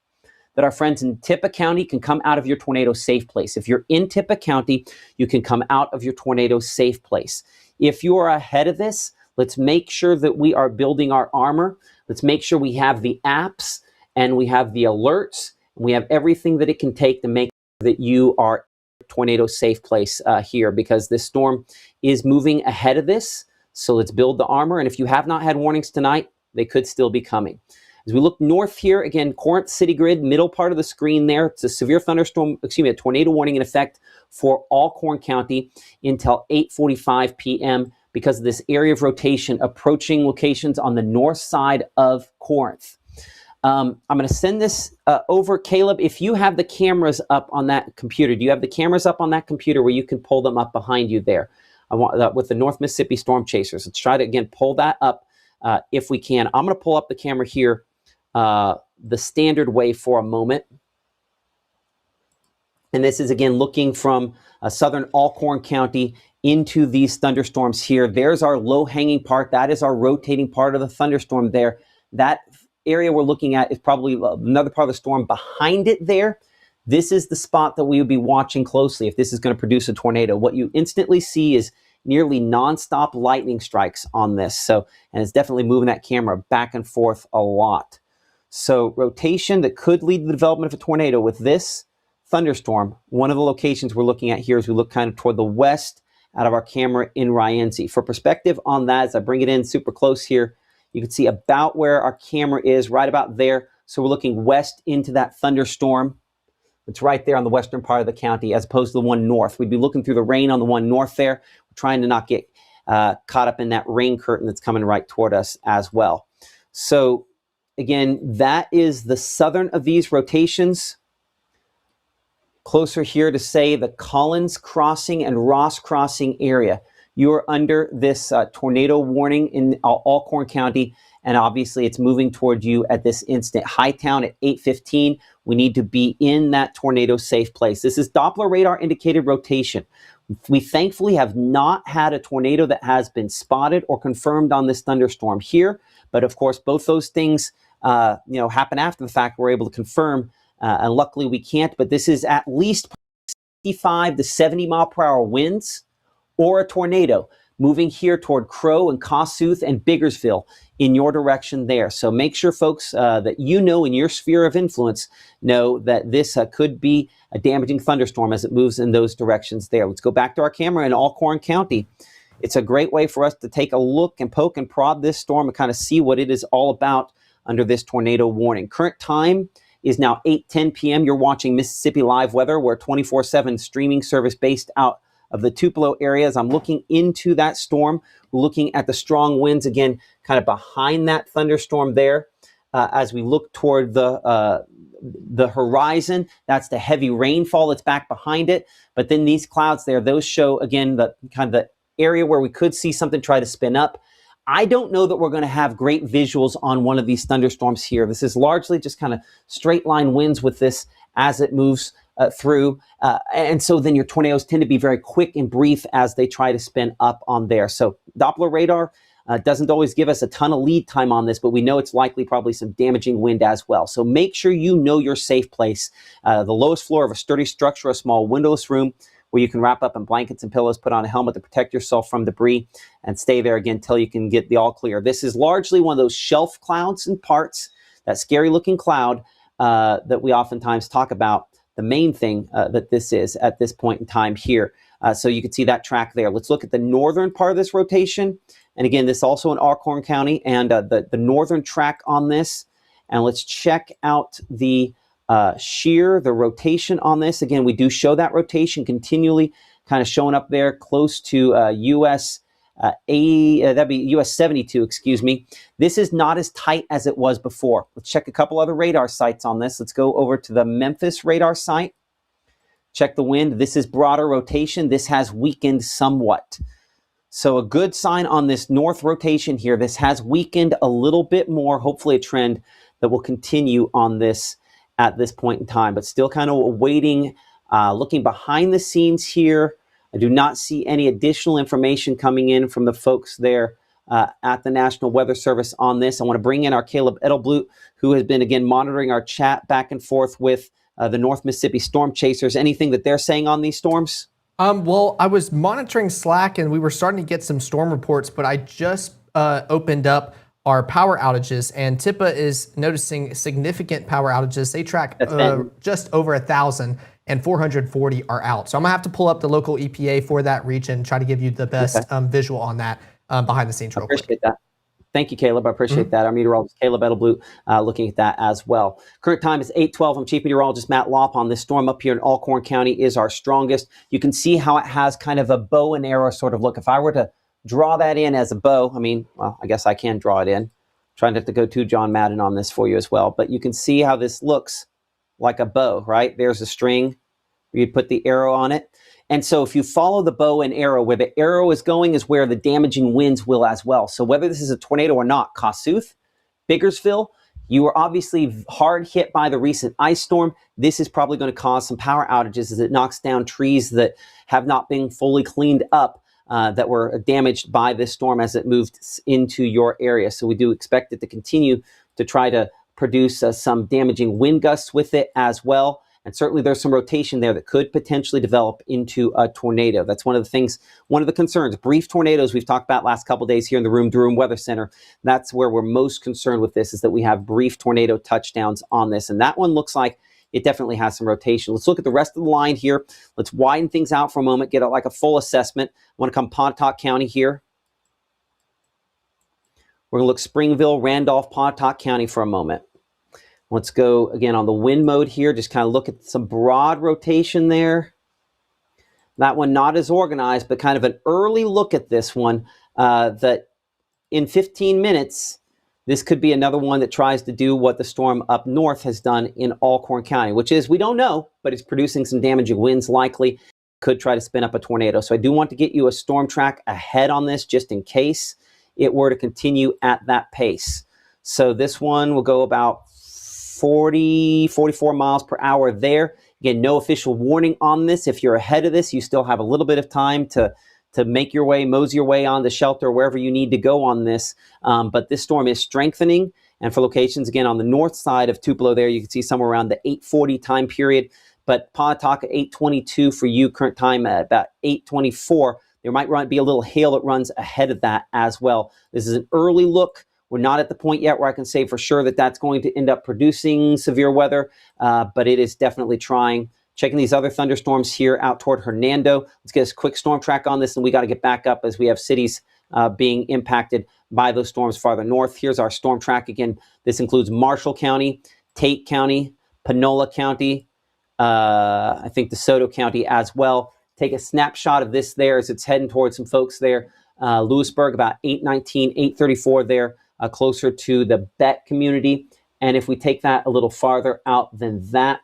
that our friends in Tippah County can come out of your tornado safe place. If you're in Tippah County, you can come out of your tornado safe place. If you are ahead of this, let's make sure that we are building our armor. Let's make sure we have the apps and we have the alerts and we have everything that it can take to make sure that you are tornado safe place here, because this storm is moving ahead of this. So let's build the armor. And if you have not had warnings tonight, they could still be coming. As we look north here, again, Corinth City Grid, middle part of the screen there. It's a severe thunderstorm, a tornado warning in effect for Alcorn County until 8:45 p.m. because of this area of rotation approaching locations on the north side of Corinth. I'm going to send this over. Caleb, if you have the cameras up on that computer, do you have the cameras up on that computer where you can pull them up behind you there? I want that with the North Mississippi Storm Chasers. Let's try to, again, pull that up if we can. I'm going to pull up the camera here the standard way for a moment. And this is, again, looking from southern Alcorn County into these thunderstorms here. There's our low-hanging part. That is our rotating part of the thunderstorm there. That area we're looking at is probably another part of the storm behind it there. This is the spot that we would be watching closely if this is going to produce a tornado. What you instantly see is nearly nonstop lightning strikes on this. So, and it's definitely moving that camera back and forth a lot. So rotation that could lead to the development of a tornado with this thunderstorm. One of the locations we're looking at here as we look kind of toward the west out of our camera in Rienzi. For perspective on that, as I bring it in super close here, you can see about where our camera is, right about there. So we're looking west into that thunderstorm. It's right there on the western part of the county as opposed to the one north. We'd be looking through the rain on the one north there. We're trying to not get caught up in that rain curtain that's coming right toward us as well. So again, that is the southern of these rotations. Closer here to say the Collins Crossing and Ross Crossing area. You are under this tornado warning in Alcorn County, and obviously it's moving toward you at this instant. Hightown at 8:15. We need to be in that tornado safe place. This is Doppler radar indicated rotation. We thankfully have not had a tornado that has been spotted or confirmed on this thunderstorm here, but of course both those things happen after the fact. We're able to confirm, and luckily we can't, but this is at least 65 to 70 mile per hour winds or a tornado moving here toward Crow and Kossuth and Biggersville in your direction there. So make sure, folks, that you know in your sphere of influence know that this could be a damaging thunderstorm as it moves in those directions there. Let's go back to our camera in Alcorn County. It's a great way for us to take a look and poke and prod this storm and kind of see what it is all about under this tornado warning. Current time is now 8:10 p.m. You're watching Mississippi Live Weather. We're 24/7 streaming service based out of the Tupelo areas. I'm looking into that storm, looking at the strong winds again, kind of behind that thunderstorm there. As we look toward the horizon, that's the heavy rainfall that's back behind it. But then these clouds there, those show again the kind of the area where we could see something try to spin up. I don't know that we're going to have great visuals on one of these thunderstorms here. This is largely just kind of straight line winds with this as it moves through. And so then your tornadoes tend to be very quick and brief as they try to spin up on there. So Doppler radar doesn't always give us a ton of lead time on this, but we know it's likely probably some damaging wind as well. So make sure you know your safe place. The lowest floor of a sturdy structure, a small windowless room where you can wrap up in blankets and pillows, put on a helmet to protect yourself from debris, and stay there again until you can get the all clear. This is largely one of those shelf clouds and parts, that scary looking cloud that we oftentimes talk about. The main thing that this is at this point in time here. So you can see that track there. Let's look at the northern part of this rotation. And again, this is also in Alcorn County and the northern track on this. And let's check out the shear, the rotation on this. Again, we do show that rotation continually kind of showing up there close to US that'd be US 72, excuse me. This is not as tight as it was before. Let's check a couple other radar sites on this. Let's go over to the Memphis radar site. Check the wind. This is broader rotation. This has weakened somewhat. So a good sign on this north rotation here. This has weakened a little bit more, hopefully a trend that will continue on this at this point in time, but still kind of waiting, looking behind the scenes here. I do not see any additional information coming in from the folks there at the National Weather Service on this. I want to bring in our Caleb Edelblut, who has been, again, monitoring our chat back and forth with the North Mississippi Storm Chasers. Anything that they're saying on these storms? Well, I was monitoring Slack, and we were starting to get some storm reports, but I just opened up our power outages, and TIPA is noticing significant power outages. They track just over 1,000. And 440 are out. So I'm gonna have to pull up the local EPA for that region, try to give you the best visual on that behind the scenes real quick. Appreciate that. Thank you, Caleb. I appreciate that. Our meteorologist, Caleb Edelblut, looking at that as well. Current time is 8:12. I'm Chief Meteorologist Matt Lopon. This storm up here in Alcorn County is our strongest. You can see how it has kind of a bow and arrow sort of look. If I were to draw that in as a bow, I mean, well, I guess I can draw it in. Trying not to go to John Madden on this for you as well. But you can see how this looks like a bow, right? There's a string. You'd put the arrow on it. And so if you follow the bow and arrow, where the arrow is going is where the damaging winds will as well. So whether this is a tornado or not, Kossuth, Biggersville, you were obviously hard hit by the recent ice storm. This is probably going to cause some power outages as it knocks down trees that have not been fully cleaned up, that were damaged by this storm as it moved into your area. So we do expect it to continue to try to produce some damaging wind gusts with it as well. And certainly there's some rotation there that could potentially develop into a tornado. That's one of the things, one of the concerns. Brief tornadoes we've talked about last couple of days here in the Room to Room Weather Center. That's where we're most concerned with this, is that we have brief tornado touchdowns on this. And that one looks like it definitely has some rotation. Let's look at the rest of the line here. Let's widen things out for a moment, get like a full assessment. I want to come Pontotoc County here. We're going to look Springville, Randolph, Pontotoc County for a moment. Let's go again on the wind mode here. Just kind of look at some broad rotation there. That one not as organized, but kind of an early look at this one, that in 15 minutes, this could be another one that tries to do what the storm up north has done in Alcorn County, which is, we don't know, but it's producing some damaging winds likely, could try to spin up a tornado. So I do want to get you a storm track ahead on this just in case it were to continue at that pace. So this one will go about 44 miles per hour there. Again, no official warning on this. If you're ahead of this, you still have a little bit of time to make your way, mosey your way on the shelter, wherever you need to go on this. But this storm is strengthening. And for locations, again, on the north side of Tupelo there, you can see somewhere around the 8:40 time period. But Pontotoc at 8:22 for you, current time at about 8:24. There might be a little hail that runs ahead of that as well. This is an early look. We're not at the point yet where I can say for sure that that's going to end up producing severe weather, but it is definitely trying. Checking these other thunderstorms here out toward Hernando. Let's get a quick storm track on this, and we got to get back up as we have cities being impacted by those storms farther north. Here's our storm track again. This includes Marshall County, Tate County, Panola County, I think DeSoto County as well. Take a snapshot of this there as it's heading towards some folks there. Lewisburg about 8:19, 8:34 there. Closer to the Bet community. And if we take that a little farther out than that,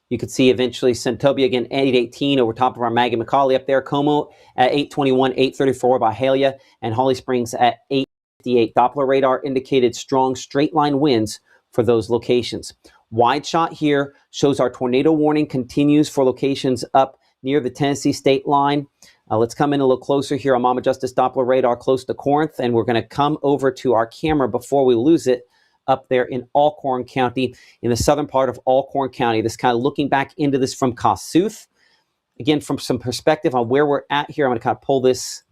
you could see eventually Centobia again, 8:18 over top of our Maggie McCauley up there. Como at 8:21, 8:34 Byhalia, and Holly Springs at 8:58. Doppler radar indicated strong straight line winds for those locations. Wide shot here shows our tornado warning continues for locations up near the Tennessee state line. Let's come in a little closer here on Mama Justice Doppler radar close to Corinth, and we're going to come over to our camera before we lose it up there in Alcorn County, in the southern part of Alcorn County. This kind of looking back into this from Kossuth. Again, from some perspective on where we're at here, I'm going to kind of pull this.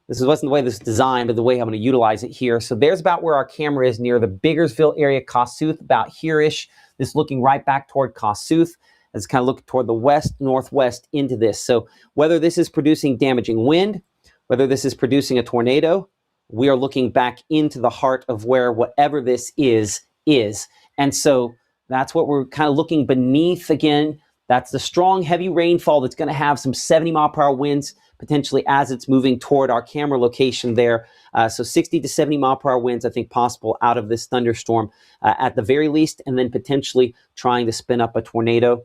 This wasn't the way this is designed, but the way I'm going to utilize it here. So there's about where our camera is near the Biggersville area, Kossuth, about here-ish. This looking right back toward Kossuth. Let's kind of look toward the west, northwest into this. So whether this is producing damaging wind, whether this is producing a tornado, we are looking back into the heart of where whatever this is. And so that's what we're kind of looking beneath again. That's the strong, heavy rainfall that's going to have some 70 mile per hour winds potentially as it's moving toward our camera location there. So 60 to 70 mile per hour winds, I think, possible out of this thunderstorm at the very least, and then potentially trying to spin up a tornado.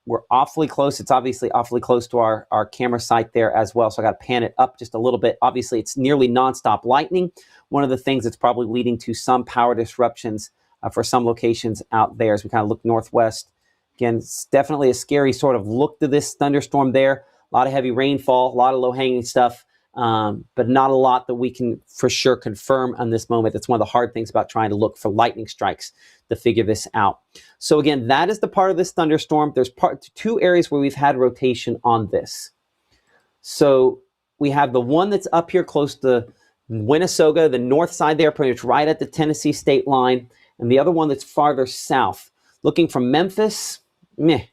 We're awfully close. It's obviously awfully close to our camera site there as well. So I got to pan it up just a little bit. Obviously, it's nearly nonstop lightning. One of the things that's probably leading to some power disruptions for some locations out there as we kind of look northwest. Again, it's definitely a scary sort of look to this thunderstorm there. A lot of heavy rainfall, a lot of low-hanging stuff, but not a lot that we can for sure confirm on this moment. That's one of the hard things about trying to look for lightning strikes to figure this out. So again, that is the part of this thunderstorm. There's two areas where we've had rotation on this. So we have the one that's up here close to Winnesoga, the north side there, pretty much right at the Tennessee state line, and the other one that's farther south. Looking from Memphis, meh.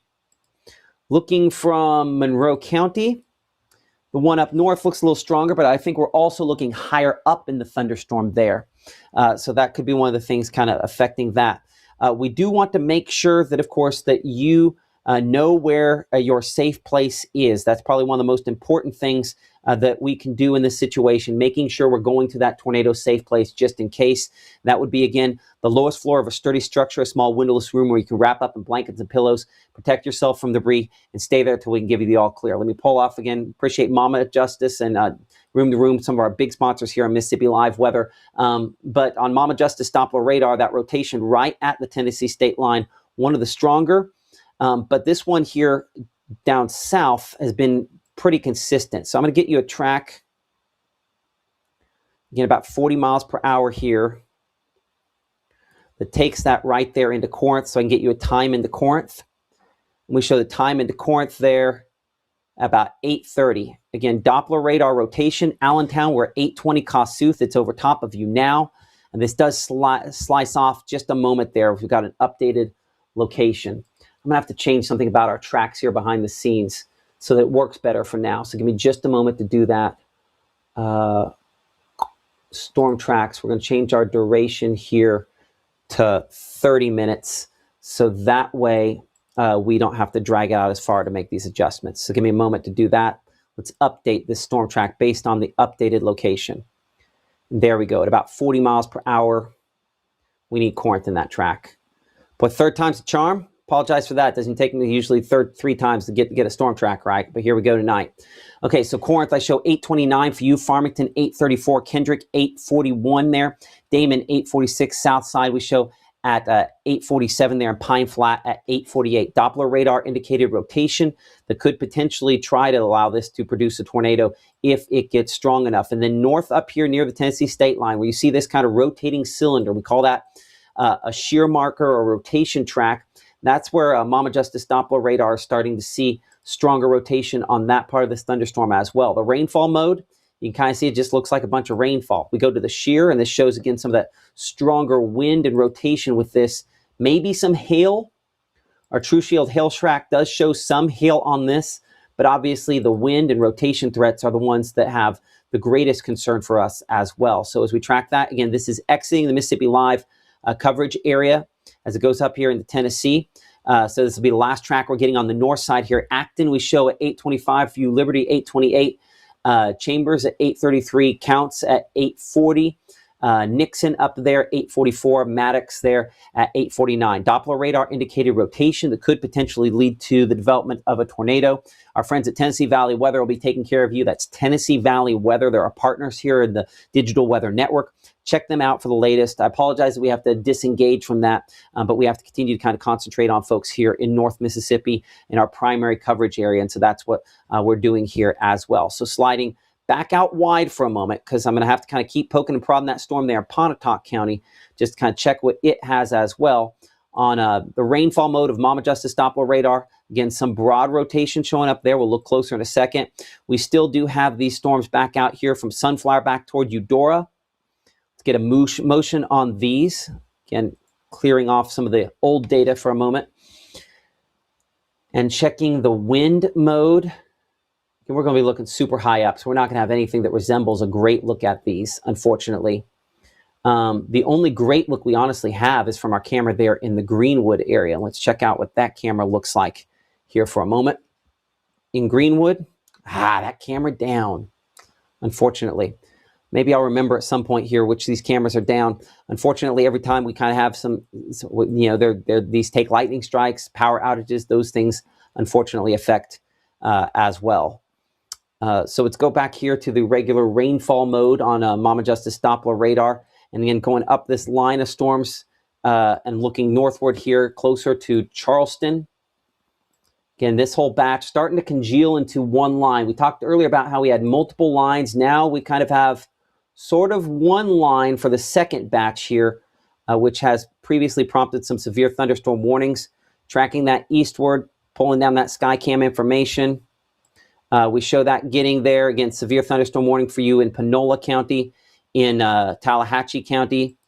Looking from Monroe County, The one up north looks a little stronger, but I think we're also looking higher up in the thunderstorm there. So that could be one of the things kind of affecting that. We do want to make sure that, of course, that you know where your safe place is. That's probably one of the most important things that we can do in this situation, making sure we're going to that tornado safe place just in case. That would be, again, the lowest floor of a sturdy structure, a small windowless room where you can wrap up in blankets and pillows, protect yourself from debris, and stay there till we can give you the all clear. Let me pull off again. Appreciate Mama Justice and Room to Room, some of our big sponsors here on Mississippi Live Weather. But on Mama Justice Doppler radar, that rotation right at the Tennessee state line, one of the stronger. But this one here down south has been pretty consistent. So I'm going to get you a track, again, about 40 miles per hour here, that takes that right there into Corinth, so I can get you a time into Corinth. And we show the time into Corinth there about 8:30. Again, Doppler radar rotation, Allentown, we're 8:20 Kossuth. It's over top of you now. And this does slice off just a moment there. We've got an updated location. I'm going to have to change something about our tracks here behind the scenes so that it works better for now. So give me just a moment to do that. Storm tracks, we're going to change our duration here to 30 minutes. So that way we don't have to drag it out as far to make these adjustments. So give me a moment to do that. Let's update this storm track based on the updated location. And there we go. At about 40 miles per hour, we need Corinth in that track. But third time's a charm. Apologize for that. It doesn't take me usually 3 times to get a storm track right, but here we go tonight. Okay, so Corinth, I show 8:29 for you. Farmington, 8:34. Kendrick, 8:41 there. Damon, 8:46. Southside, we show at 8:47 there. And Pine Flat at 8:48. Doppler radar indicated rotation that could potentially try to allow this to produce a tornado if it gets strong enough. And then north up here near the Tennessee state line, where you see this kind of rotating cylinder, we call that a shear marker or rotation track. That's where Mama Justice Doppler radar is starting to see stronger rotation on that part of this thunderstorm as well. The rainfall mode, you can kind of see it just looks like a bunch of rainfall. We go to the shear, and this shows, again, some of that stronger wind and rotation with this. Maybe some hail. Our True Shield hail track does show some hail on this, but obviously the wind and rotation threats are the ones that have the greatest concern for us as well. So as we track that, again, this is exiting the Mississippi Live coverage area as it goes up here into Tennessee. So this will be the last track we're getting on the north side here. Acton, we show at 8:25 for you. Liberty, 8:28. Chambers at 8:33. Counts at 8:40. Nixon up there, 8:44. Maddox there at 8:49. Doppler radar indicated rotation that could potentially lead to the development of a tornado. Our friends at Tennessee Valley Weather will be taking care of you. That's Tennessee Valley Weather. They're our partners here in the Digital Weather Network. Check them out for the latest. I apologize that we have to disengage from that, but we have to continue to kind of concentrate on folks here in North Mississippi in our primary coverage area. And so that's what we're doing here as well. So sliding back out wide for a moment, because I'm going to have to kind of keep poking and prodding that storm there in Pontotoc County, just to kind of check what it has as well. On the rainfall mode of Mama Justice Doppler radar, again, some broad rotation showing up there. We'll look closer in a second. We still do have these storms back out here from Sunflower back toward Eudora. Let's get a motion on these. Again, clearing off some of the old data for a moment. And checking the wind mode. And we're going to be looking super high up, so we're not going to have anything that resembles a great look at these, unfortunately. The only great look we honestly have is from our camera there in the Greenwood area. Let's check out what that camera looks like here for a moment. In Greenwood, that camera down, unfortunately. Maybe I'll remember at some point here which these cameras are down. Unfortunately, every time we kind of have some, these take lightning strikes, power outages, those things unfortunately affect as well. So let's go back here to the regular rainfall mode on Mama Justice Doppler radar. And again, going up this line of storms and looking northward here, closer to Charleston. Again, this whole batch starting to congeal into one line. We talked earlier about how we had multiple lines. Now we kind of have sort of one line for the second batch here, which has previously prompted some severe thunderstorm warnings. Tracking that eastward, pulling down that Skycam information. We show that getting there. Again, severe thunderstorm warning for you in Panola County, in Tallahatchie County.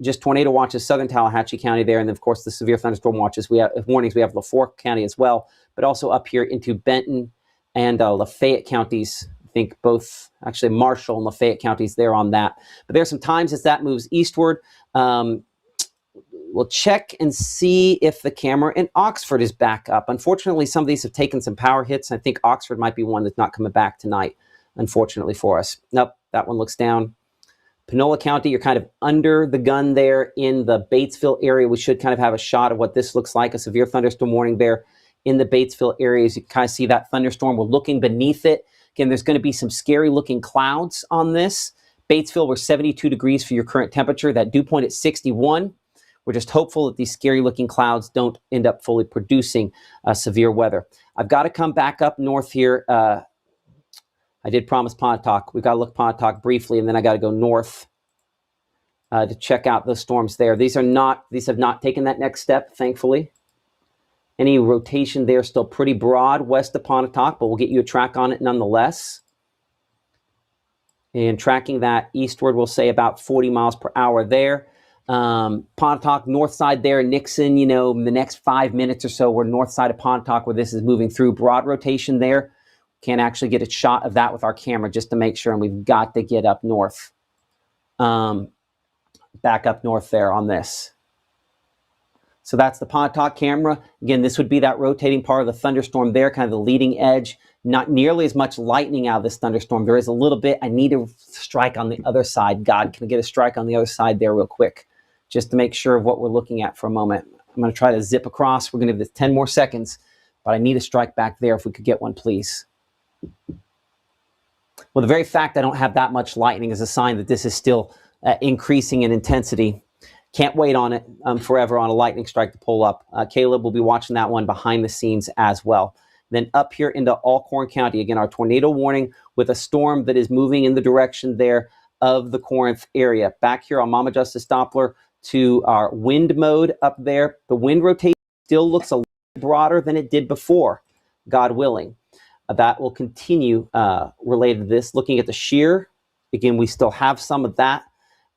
Just tornado watches, southern Tallahatchie County there. And then, of course, the severe thunderstorm watches. We have warnings. We have LaFork County as well, but also up here into Benton and Lafayette counties. I think both, actually Marshall and Lafayette counties there on that. But there's some times as that moves eastward. We'll check and see if the camera in Oxford is back up. Unfortunately, some of these have taken some power hits. I think Oxford might be one that's not coming back tonight, unfortunately for us. Nope, that one looks down. Panola County, you're kind of under the gun there in the Batesville area. We should kind of have a shot of what this looks like, a severe thunderstorm warning there in the Batesville areas. You can kind of see that thunderstorm. We're looking beneath it. Again, there's going to be some scary looking clouds on this. Batesville, we're 72 degrees for your current temperature. That dew point at 61. We're just hopeful that these scary looking clouds don't end up fully producing severe weather. I've got to come back up north here. I did promise Pontotoc. We've got to look Pontotoc briefly, and then I got to go north to check out the storms there. These have not taken that next step, thankfully. Any rotation there still pretty broad west of Pontotoc, but we'll get you a track on it nonetheless. And tracking that eastward, we'll say about 40 miles per hour there. Pontotoc, north side there, Nixon, in the next 5 minutes or so, we're north side of Pontotoc where this is moving through. Broad rotation there. Can't actually get a shot of that with our camera just to make sure, and we've got to get up north. Back up north there on this. So that's the Pontotoc camera. Again, this would be that rotating part of the thunderstorm there, kind of the leading edge. Not nearly as much lightning out of this thunderstorm. There is a little bit. I need a strike on the other side. God, can I get a strike on the other side there real quick? Just to make sure of what we're looking at for a moment. I'm going to try to zip across. We're going to give this 10 more seconds, but I need a strike back there if we could get one, please. Well, the very fact I don't have that much lightning is a sign that this is still increasing in intensity. Can't wait on it forever on a lightning strike to pull up. Caleb will be watching that one behind the scenes as well. Then up here into Alcorn County, again, our tornado warning with a storm that is moving in the direction there of the Corinth area. Back here on Mama Justice Doppler to our wind mode up there. The wind rotation still looks a little broader than it did before, God willing. That will continue related to this. Looking at the shear, again, we still have some of that.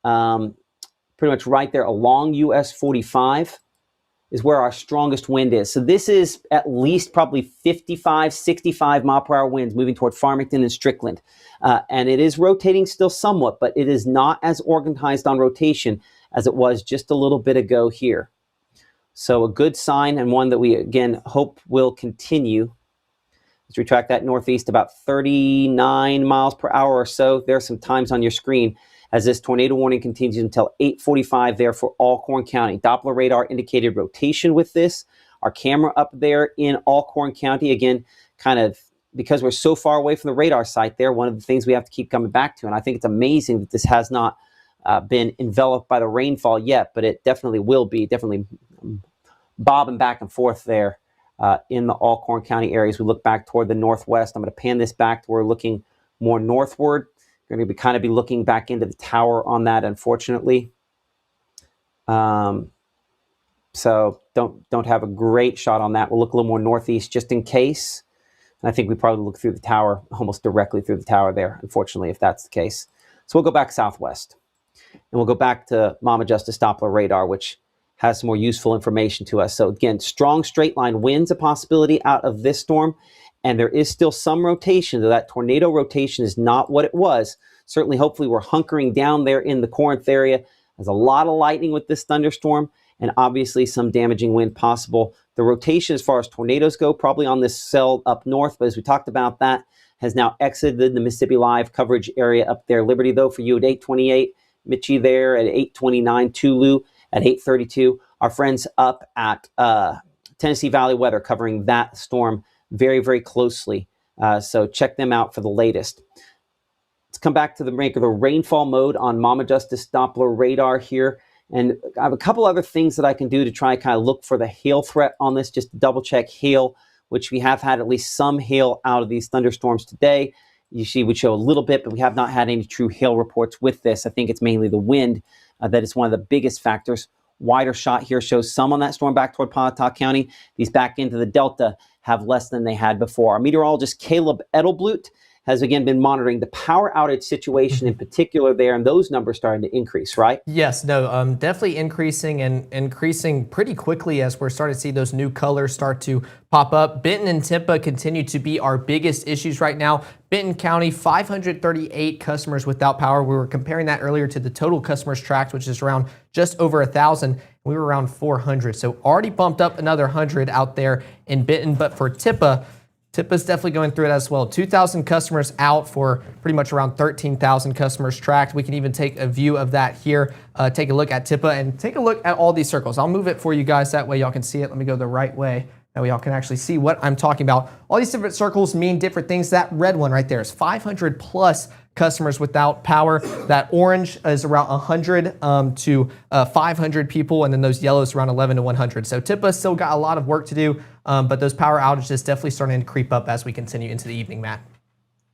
Pretty much right there along US 45 is where our strongest wind is. So this is at least probably 55, 65 mile per hour winds moving toward Farmington and Strickland. And it is rotating still somewhat, but it is not as organized on rotation as it was just a little bit ago here. So a good sign, and one that we, again, hope will continue. Let's retract that northeast about 39 miles per hour or so. There are some times on your screen as this tornado warning continues until 8:45 there for Alcorn County. Doppler radar indicated rotation with this. Our camera up there in Alcorn County, again, kind of because we're so far away from the radar site there, one of the things we have to keep coming back to. And I think it's amazing that this has not been enveloped by the rainfall yet, but it definitely will be, definitely bobbing back and forth there in the Alcorn County areas. We look back toward the northwest. I'm going to pan this back to where we're looking more northward. We're going to kind of be looking back into the tower on that, unfortunately. So don't have a great shot on that. We'll look a little more northeast just in case. And I think we probably look through the tower, almost directly through the tower there, unfortunately, if that's the case. So we'll go back southwest. And we'll go back to Mama Justice Doppler radar, which has some more useful information to us. So again, strong straight line winds a possibility out of this storm. And there is still some rotation, though that tornado rotation is not what it was. Certainly, hopefully, we're hunkering down there in the Corinth area. There's a lot of lightning with this thunderstorm, and obviously some damaging wind possible. The rotation as far as tornadoes go, probably on this cell up north, but as we talked about, that has now exited the Mississippi Live coverage area up there. Liberty, though, for you at 8:28. Mitchie there at 8:29. Tulu at 8:32. Our friends up at Tennessee Valley Weather covering that storm very, very closely. So check them out for the latest. Let's come back to the regular rainfall mode on Mama Justice Doppler radar here. And I have a couple other things that I can do to try and kind of look for the hail threat on this, just to double check hail, which we have had at least some hail out of these thunderstorms today. You see, we show a little bit, but we have not had any true hail reports with this. I think it's mainly the wind that is one of the biggest factors. Wider shot here shows some on that storm back toward Pontotoc County. These back into the Delta have less than they had before. Our meteorologist Caleb Edelblut has again been monitoring the power outage situation in particular there, and those numbers starting to increase, right? Yes, no, definitely increasing and increasing pretty quickly as we're starting to see those new colors start to pop up. Benton and Timpa continue to be our biggest issues right now. Benton County, 538 customers without power. We were comparing that earlier to the total customers tracked, which is around just over 1,000. We were around 400, so already bumped up another 100 out there in Benton. But for Tipa's definitely going through it as well. 2,000 customers out for pretty much around 13,000 customers tracked. We can even take a view of that here. Take a look at Tipa and take a look at all these circles. I'll move it for you guys. That way y'all can see it. Let me go the right way. That way y'all can actually see what I'm talking about. All these different circles mean different things. That red one right there is 500 plus customers without power. That orange is around 100 to 500 people, and then those yellows around 11 to 100. So Tipa's still got a lot of work to do, but those power outages definitely starting to creep up as we continue into the evening, Matt.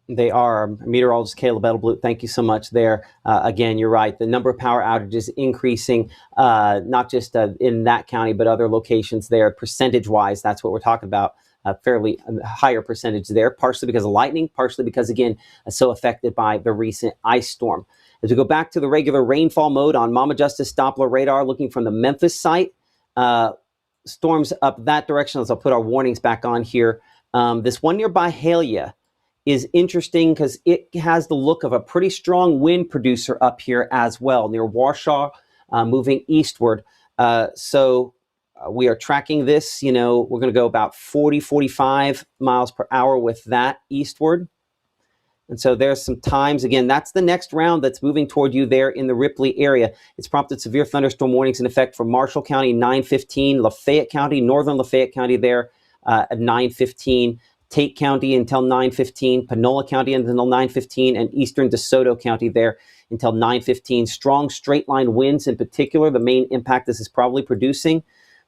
They are. Meteorologist Caleb Edelblut, thank you so much there. Again, you're right. The number of power outages increasing, not just in that county, but other locations there. Percentage-wise, that's what we're talking about. A fairly higher percentage there, partially because of lightning, partially because, again, so affected by the recent ice storm. As we go back to the regular rainfall mode on Mama Justice Doppler radar, looking from the Memphis site, storms up that direction. As I'll put our warnings back on here. This one near Byhalia is interesting because it has the look of a pretty strong wind producer up here as well, near Warshaw, moving eastward. We are tracking this, we're going to go about 40, 45 miles per hour with that eastward. And so there's some times, again, that's the next round that's moving toward you there in the Ripley area. It's prompted severe thunderstorm warnings in effect for Marshall County, 9:15, Lafayette County, northern Lafayette County there at 9:15, Tate County until 9:15, Panola County until 9:15, and eastern DeSoto County there until 9:15. Strong straight line winds in particular, the main impact this is probably producing.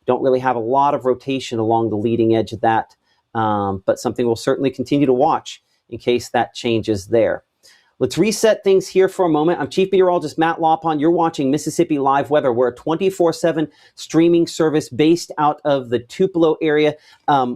Don't really have a lot of rotation along the leading edge of that, but something we'll certainly continue to watch in case that changes there. Let's reset things here for a moment. I'm Chief Meteorologist Matt Lawpon. You're watching Mississippi Live Weather. We're a 24/7 streaming service based out of the Tupelo area.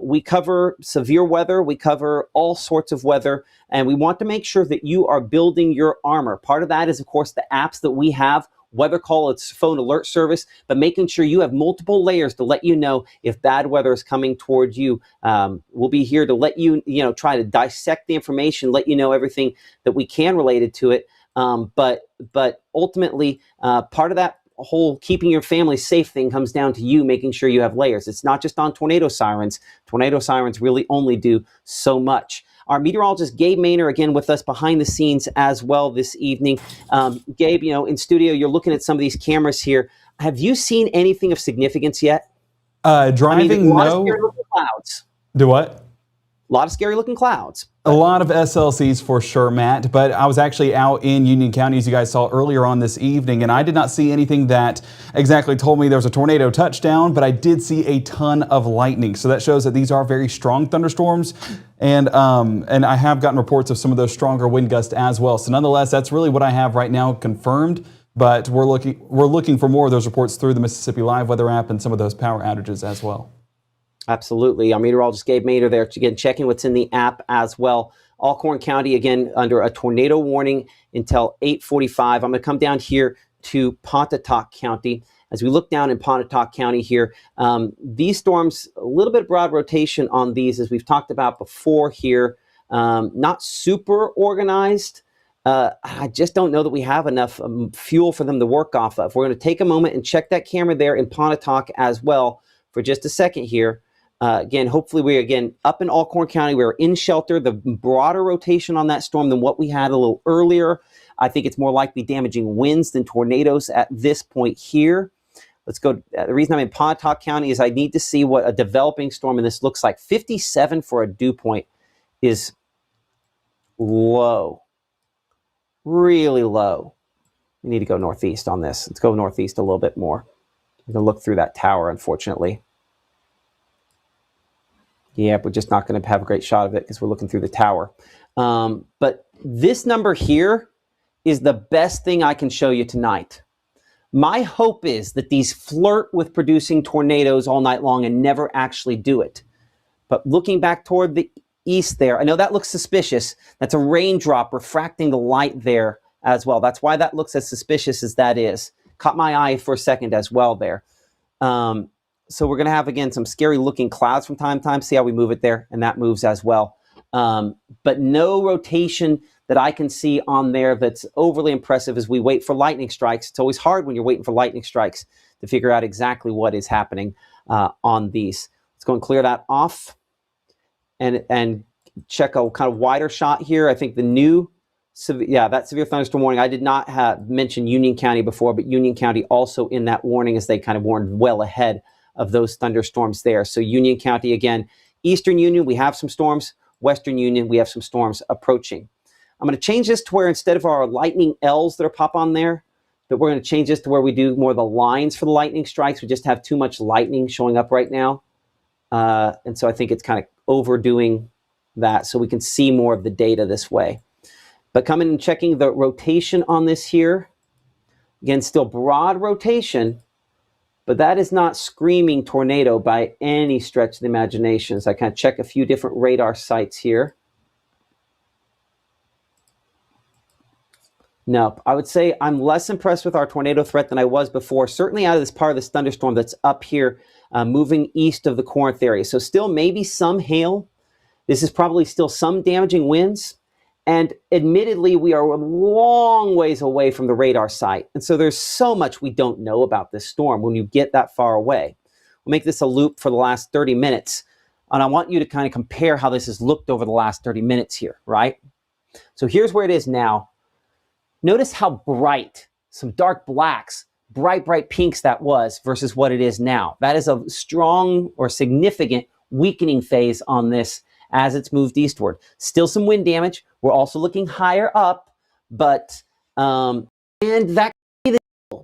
We cover severe weather. We cover all sorts of weather, and we want to make sure that you are building your armor. Part of that is, of course, the apps that we have. Weather Call, it's phone alert service, but making sure you have multiple layers to let you know if bad weather is coming towards you. We'll be here to let you, try to dissect the information, let you know everything that we can related to it. But ultimately, part of that whole keeping your family safe thing comes down to you making sure you have layers. It's not just on tornado sirens. Tornado sirens really only do so much. Our meteorologist, Gabe Maynor, again with us behind the scenes as well this evening. Gabe, in studio, you're looking at some of these cameras here. Have you seen anything of significance yet? Driving, a lot no. of scary looking clouds. Do what? A lot of scary looking clouds. A lot of SLCs for sure, Matt, but I was actually out in Union County, as you guys saw earlier on this evening, and I did not see anything that exactly told me there was a tornado touchdown, but I did see a ton of lightning. So that shows that these are very strong thunderstorms, and I have gotten reports of some of those stronger wind gusts as well. So nonetheless, that's really what I have right now confirmed, but we're looking for more of those reports through the Mississippi Live Weather app and some of those power outages as well. Absolutely. Our meteorologist Gabe Maynor there, again, checking what's in the app as well. Alcorn County, again, under a tornado warning until 8:45. I'm going to come down here to Pontotoc County. As we look down in Pontotoc County here, these storms, a little bit of broad rotation on these, as we've talked about before here. Not super organized. I just don't know that we have enough fuel for them to work off of. We're going to take a moment and check that camera there in Pontotoc as well for just a second here. Again, hopefully we're, up in Alcorn County. We're in shelter. The broader rotation on that storm than what we had a little earlier. I think it's more likely damaging winds than tornadoes at this point here. Let's go. The reason I'm in Pontotoc County is I need to see what a developing storm in this looks like. 57 for a dew point is low. Really low. We need to go northeast on this. Let's go northeast a little bit more. I'm going to look through that tower, unfortunately. Yeah, we're just not going to have a great shot of it because we're looking through the tower. But this number here is the best thing I can show you tonight. My hope is that these flirt with producing tornadoes all night long and never actually do it. But looking back toward the northeast there. I know that looks suspicious. That's a raindrop refracting the light there as well. That's why that looks as suspicious as that is. Caught my eye for a second as well there. So we're going to have, again, some scary looking clouds from time to time. See how we move it there? And that moves as well. But no rotation that I can see on there that's overly impressive as we wait for lightning strikes. It's always hard when you're waiting for lightning strikes to figure out exactly what is happening on these. Let's go and clear that off and check a kind of wider shot here. I think the new, that severe thunderstorm warning, I did not have mentioned Union County before, but Union County also in that warning as they kind of warned well ahead of those thunderstorms there. So Union County, again, Eastern Union, we have some storms. Western Union, we have some storms approaching. I'm going to change this to where instead of our lightning L's that are pop on there, that we're going to change this to where we do more of the lines for the lightning strikes. We just have too much lightning showing up right now. And so I think it's kind of overdoing that so we can see more of the data this way. But coming and checking the rotation on this here. Again, still broad rotation, but that is not screaming tornado by any stretch of the imagination. So I kind of check a few different radar sites here. No, I would say I'm less impressed with our tornado threat than I was before, certainly out of this part of this thunderstorm that's up here moving east of the Corinth area. So still maybe some hail. This is probably still some damaging winds. And admittedly, we are a long ways away from the radar site. And so there's so much we don't know about this storm when you get that far away. We'll make this a loop for the last 30 minutes. And I want you to kind of compare how this has looked over the last 30 minutes here, right? So here's where it is now. Notice how bright, some dark blacks, bright pinks that was versus what it is now. That is a strong or significant weakening phase on this as it's moved eastward. Still some wind damage. We're also looking higher up, but and that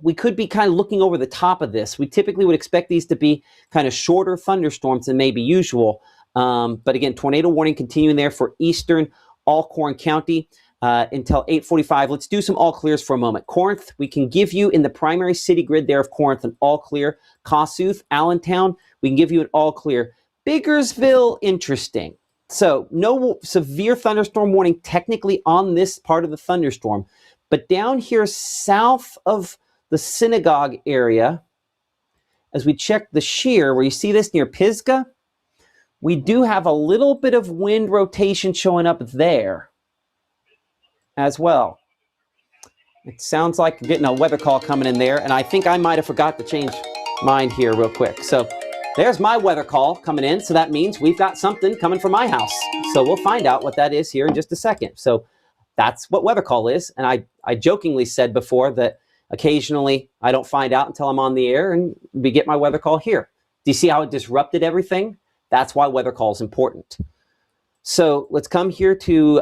we could be kind of looking over the top of this. We typically would expect these to be kind of shorter thunderstorms than maybe usual. But again, tornado warning continuing there for eastern Alcorn County until 8:45. Let's do some all clears for a moment. Corinth, we can give you in the primary city grid there of Corinth an all clear. Kossuth, Allentown, we can give you an all clear. Biggersville, interesting. So no severe thunderstorm warning technically on this part of the thunderstorm, but down here south of the synagogue area, as we check the shear, where you see this near Pisgah, we do have a little bit of wind rotation showing up there as well. It sounds like we're getting a weather call coming in there, and I think I might have forgot to change mine here real quick. So there's my weather call coming in, so that means we've got something coming from my house. So we'll find out what that is here in just a second. So that's what weather call is, and I jokingly said before that occasionally I don't find out until I'm on the air and we get my weather call here. Do you see how it disrupted everything? That's why weather call is important. So let's come here to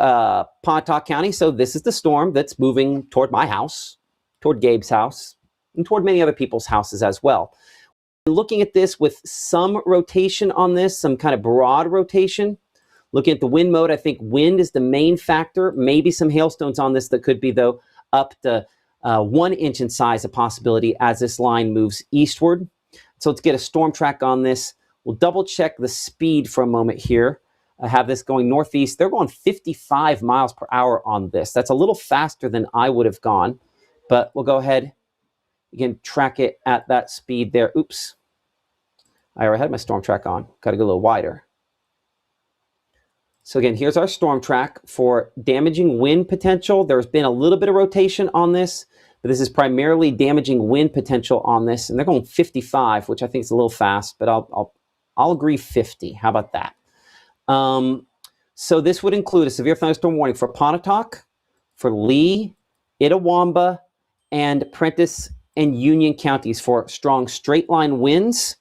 Pontotoc County. So this is the storm that's moving toward my house, toward Gabe's house, and toward many other people's houses as well. Looking at this with some rotation on this, some kind of broad rotation. Looking at the wind mode, I think wind is the main factor. Maybe some hailstones on this that could be, though, up to 1 inch in size, a possibility as this line moves eastward. So let's get a storm track on this. We'll double check the speed for a moment here. I have this going northeast. They're going 55 miles per hour on this. That's a little faster than I would have gone, but we'll go ahead. You can track it at that speed there. Oops. I already had my storm track on. Got to go a little wider. So again, here's our storm track for damaging wind potential. There's been a little bit of rotation on this, but this is primarily damaging wind potential on this. And they're going 55, which I think is a little fast, but I'll agree 50. How about that? So this would include a severe thunderstorm warning for Pontotoc, for Lee, Itawamba, and Prentiss and Union counties for strong straight line winds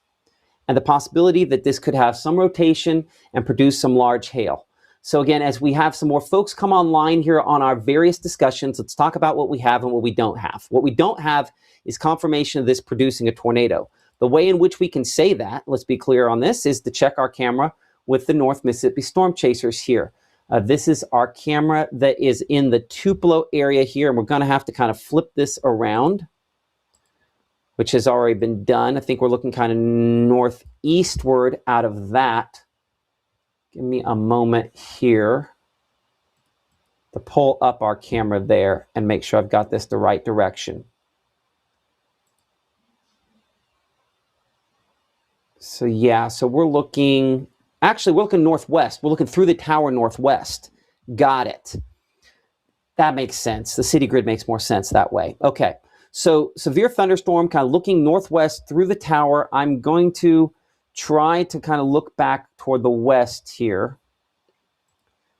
and the possibility that this could have some rotation and produce some large hail. So again, as we have some more folks come online here on our various discussions, let's talk about what we have and what we don't have. What we don't have is confirmation of this producing a tornado. The way in which we can say that, let's be clear on this, is to check our camera with the North Mississippi Storm Chasers here. This is our camera that is in the Tupelo area here, and we're going to have to kind of flip this around, which has already been done. I think we're looking kind of northeastward out of that Give me a moment here to pull up our camera there and make sure I've got this the right direction. So yeah, so we're looking northwest. We're looking through the tower northwest. Got it. That makes sense. The city grid makes more sense that way. Okay, so severe thunderstorm kind of looking northwest through the tower. I'm going to try to kind of look back toward the west here.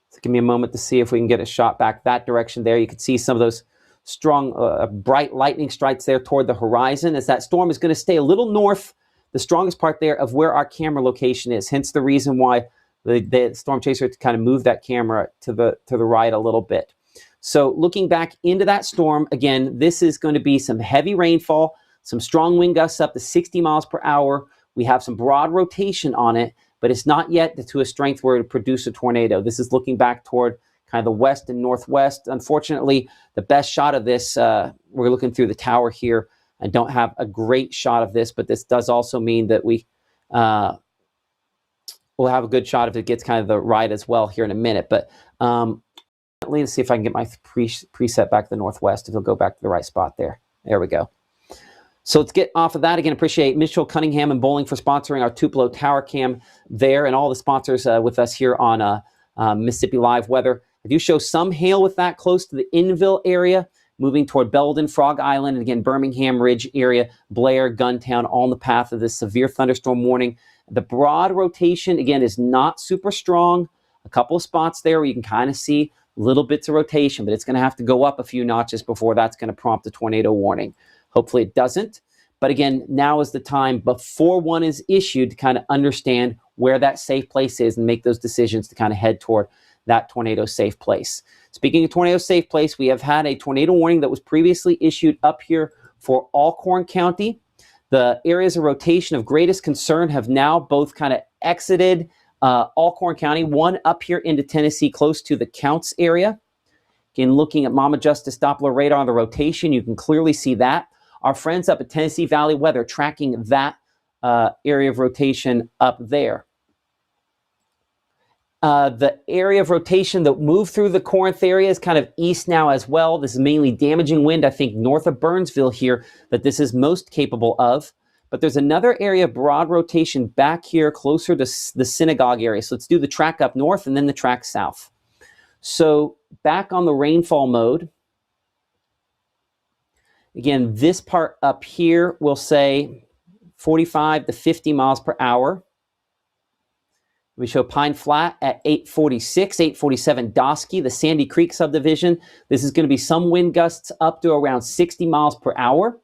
So give me a moment to see if we can get a shot back that direction there. You can see some of those strong, bright lightning strikes there toward the horizon as that storm is going to stay a little north, the strongest part there of where our camera location is. Hence the reason why the storm chaser to kind of move that camera to the right a little bit. So looking back into that storm, again, this is going to be some heavy rainfall, some strong wind gusts up to 60 miles per hour. We have some broad rotation on it, but it's not yet to a strength where it would produce a tornado. This is looking back toward kind of the west and northwest. Unfortunately, the best shot of this, we're looking through the tower here. I don't have a great shot of this, but this does also mean that we'll have a good shot if it gets kind of the right as well here in a minute. But let's see if I can get my preset back to the northwest, if it'll go back to the right spot there. There we go. So let's get off of that. Again, appreciate Mitchell Cunningham and Bowling for sponsoring our Tupelo Tower Cam there, and all the sponsors with us here on Mississippi Live Weather. I do show some hail with that close to the Innville area, moving toward Belden, Frog Island, and again, Birmingham Ridge area, Blair, Guntown, all in the path of this severe thunderstorm warning. The broad rotation, again, is not super strong. A couple of spots there where you can kind of see little bits of rotation, but it's going to have to go up a few notches before that's going to prompt a tornado warning. Hopefully it doesn't. But again, now is the time before one is issued to kind of understand where that safe place is and make those decisions to kind of head toward that tornado safe place. Speaking of tornado safe place, we have had a tornado warning that was previously issued up here for Alcorn County. The areas of rotation of greatest concern have now both kind of exited Alcorn County, one up here into Tennessee close to the Counts area. Again, looking at Mama Justice Doppler radar on the rotation, you can clearly see that. Our friends up at Tennessee Valley Weather tracking that area of rotation up there. The area of rotation that moved through the Corinth area is kind of east now as well. This is mainly damaging wind, I think, north of Burnsville here that this is most capable of. But there's another area of broad rotation back here closer to the synagogue area. So let's do the track up north and then the track south. So back on the rainfall mode. Again, this part up here will say 45 to 50 miles per hour. We show Pine Flat at 846, 847 Dosky, the Sandy Creek subdivision. This is going to be some wind gusts up to around 60 miles per hour.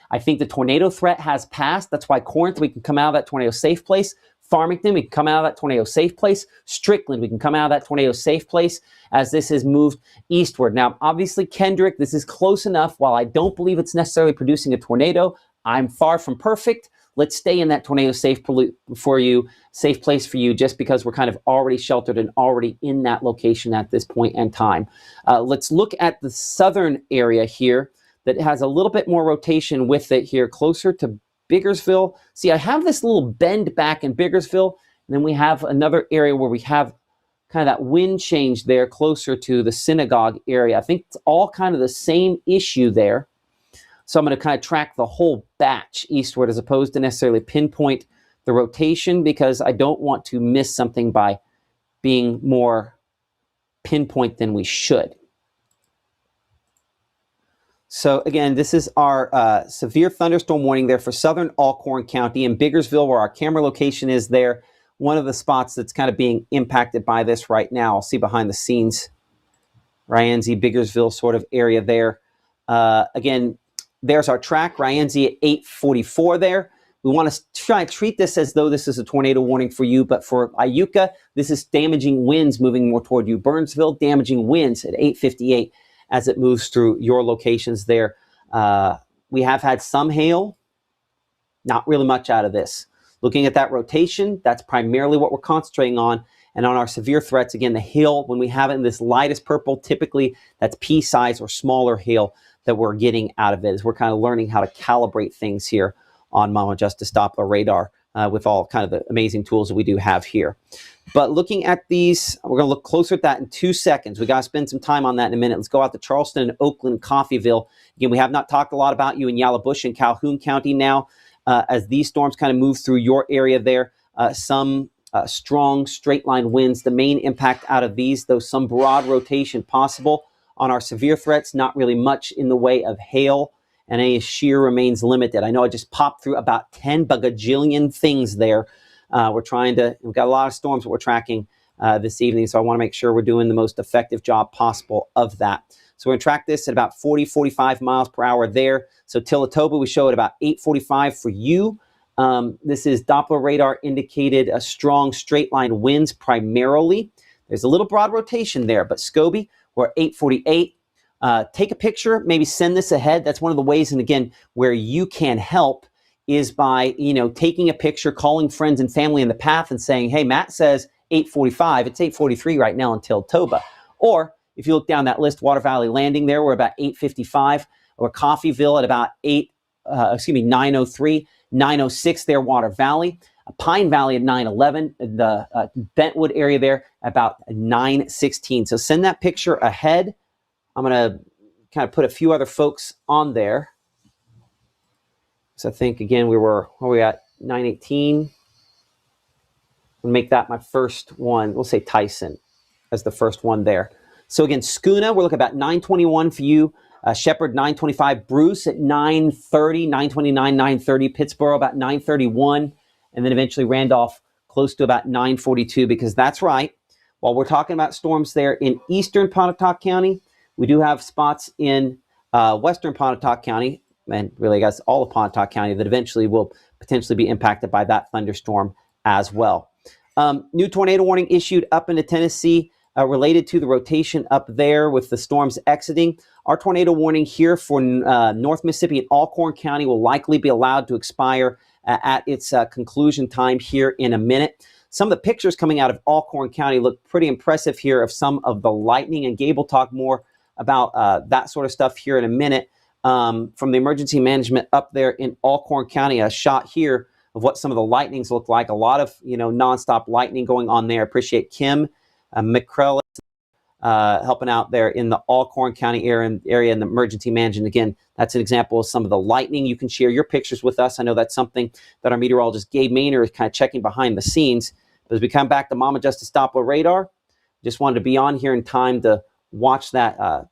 I think the tornado threat has passed. That's why Corinth, we can come out of that tornado safe place. Farmington, we can come out of that tornado safe place. Strickland, we can come out of that tornado safe place as this has moved eastward. Now, obviously, Kendrick, this is close enough. While I don't believe it's necessarily producing a tornado, I'm far from perfect. Let's stay in that tornado safe place for you, just because we're kind of already sheltered and already in that location at this point in time. Let's look at the southern area here that has a little bit more rotation with it here, closer to Biggersville. See, I have this little bend back in Biggersville, and then we have another area where we have kind of that wind change there closer to the synagogue area. I think it's all kind of the same issue there. So I'm going to kind of track the whole batch eastward as opposed to necessarily pinpoint the rotation, because I don't want to miss something by being more pinpoint than we should. So again, this is our severe thunderstorm warning there for southern Alcorn County and Biggersville, where our camera location is there. One of the spots that's kind of being impacted by this right now. I'll see behind the scenes, Ryanzi, Biggersville sort of area there. Again, there's our track, Ryanzi at 844 there. We want to try to treat this as though this is a tornado warning for you, but for Iuka, this is damaging winds moving more toward you. Burnsville, damaging winds at 858 as it moves through your locations there. We have had some hail, not really much out of this. Looking at that rotation, that's primarily what we're concentrating on. And on our severe threats, again, the hail, when we have it in this lightest purple, typically that's pea size or smaller hail that we're getting out of it, as we're kind of learning how to calibrate things here on Mama Justice Doppler radar with all kind of the amazing tools that we do have here. But looking at these, we're going to look closer at that in 2 seconds. We got to spend some time on that in a minute. Let's go out to Charleston and Oakland, Coffeyville. Again, we have not talked a lot about you in Yallowbush and Calhoun County now. As these storms kind of move through your area there, some strong straight line winds. The main impact out of these, though some broad rotation possible. On our severe threats, not really much in the way of hail, and any shear remains limited. I know I just popped through about 10 bagajillion things there. We've got a lot of storms that we're tracking this evening, so I want to make sure we're doing the most effective job possible of that. So we're going to track this at about 40, 45 miles per hour there. So Tillatoba, we show at about 845 for you. This is Doppler radar indicated a strong straight line winds primarily. There's a little broad rotation there, but Scobie, we're at 848. Take a picture, maybe send this ahead. That's one of the ways, and again, where you can help is by, taking a picture, calling friends and family in the path and saying, hey, Matt says 845. It's 843 right now in Tillatoba. Or if you look down that list, Water Valley Landing there, we're about 855. Or Coffeyville at about 903. 906 there, Water Valley. Pine Valley at 911. The Bentwood area there about 916. So send that picture ahead. I'm going to kind of put a few other folks on there. So I think, again, where are we at? 918. I'll make that my first one. We'll say Tyson as the first one there. So again, Schoona, we're looking at about 921 for you. Shepherd, 925. Bruce at 930, 929, 930. Pittsboro, about 931. And then eventually Randolph, close to about 942, because that's right. While we're talking about storms there in eastern Pontotoc County, we do have spots in western Pontotoc County, and really, I guess, all of Pontotoc County that eventually will potentially be impacted by that thunderstorm as well. New tornado warning issued up into Tennessee related to the rotation up there with the storms exiting. Our tornado warning here for North Mississippi and Alcorn County will likely be allowed to expire at its conclusion time here in a minute. Some of the pictures coming out of Alcorn County look pretty impressive here of some of the lightning, and Gabe will talk more about that sort of stuff here in a minute. From the emergency management up there in Alcorn County, a shot here of what some of the lightnings look like. A lot of, nonstop lightning going on there. Appreciate Kim McCrell helping out there in the Alcorn County area in the emergency management. Again, that's an example of some of the lightning. You can share your pictures with us. I know that's something that our meteorologist Gabe Maynard is kind of checking behind the scenes. But as we come back to Mama Justice Doppler radar, just wanted to be on here in time to watch that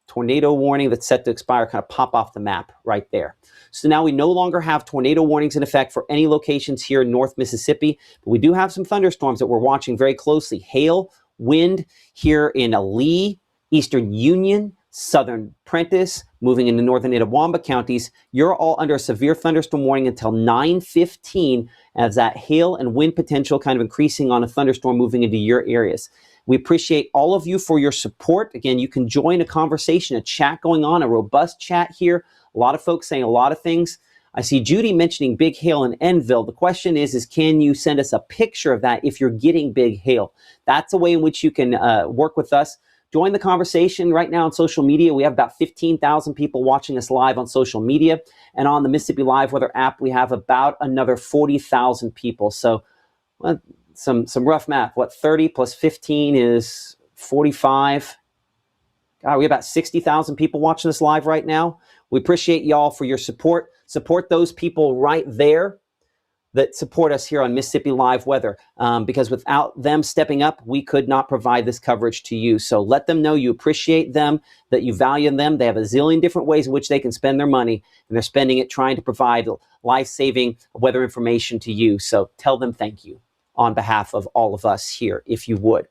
tornado warning that's set to expire kind of pop off the map right there. So now we no longer have tornado warnings in effect for any locations here in North Mississippi, but we do have some thunderstorms that we're watching very closely. Hail, wind here in Lee, Eastern Union, Southern Prentiss, moving into northern Itawamba counties. You're all under a severe thunderstorm warning until 9:15 as that hail and wind potential kind of increasing on a thunderstorm moving into your areas. We appreciate all of you for your support. Again, you can join a conversation, a chat going on, a robust chat here. A lot of folks saying a lot of things. I see Judy mentioning big hail in Enville. The question is can you send us a picture of that if you're getting big hail? That's a way in which you can work with us. Join the conversation right now on social media. We have about 15,000 people watching us live on social media. And on the Mississippi Live Weather app, we have about another 40,000 people. So some rough math. 30 plus 15 is 45. God, we have about 60,000 people watching this live right now. We appreciate y'all for your support. Support those people right there that support us here on Mississippi Live Weather, because without them stepping up, we could not provide this coverage to you. So let them know you appreciate them, that you value them. They have a zillion different ways in which they can spend their money, and they're spending it trying to provide life-saving weather information to you. So tell them thank you on behalf of all of us here, if you would.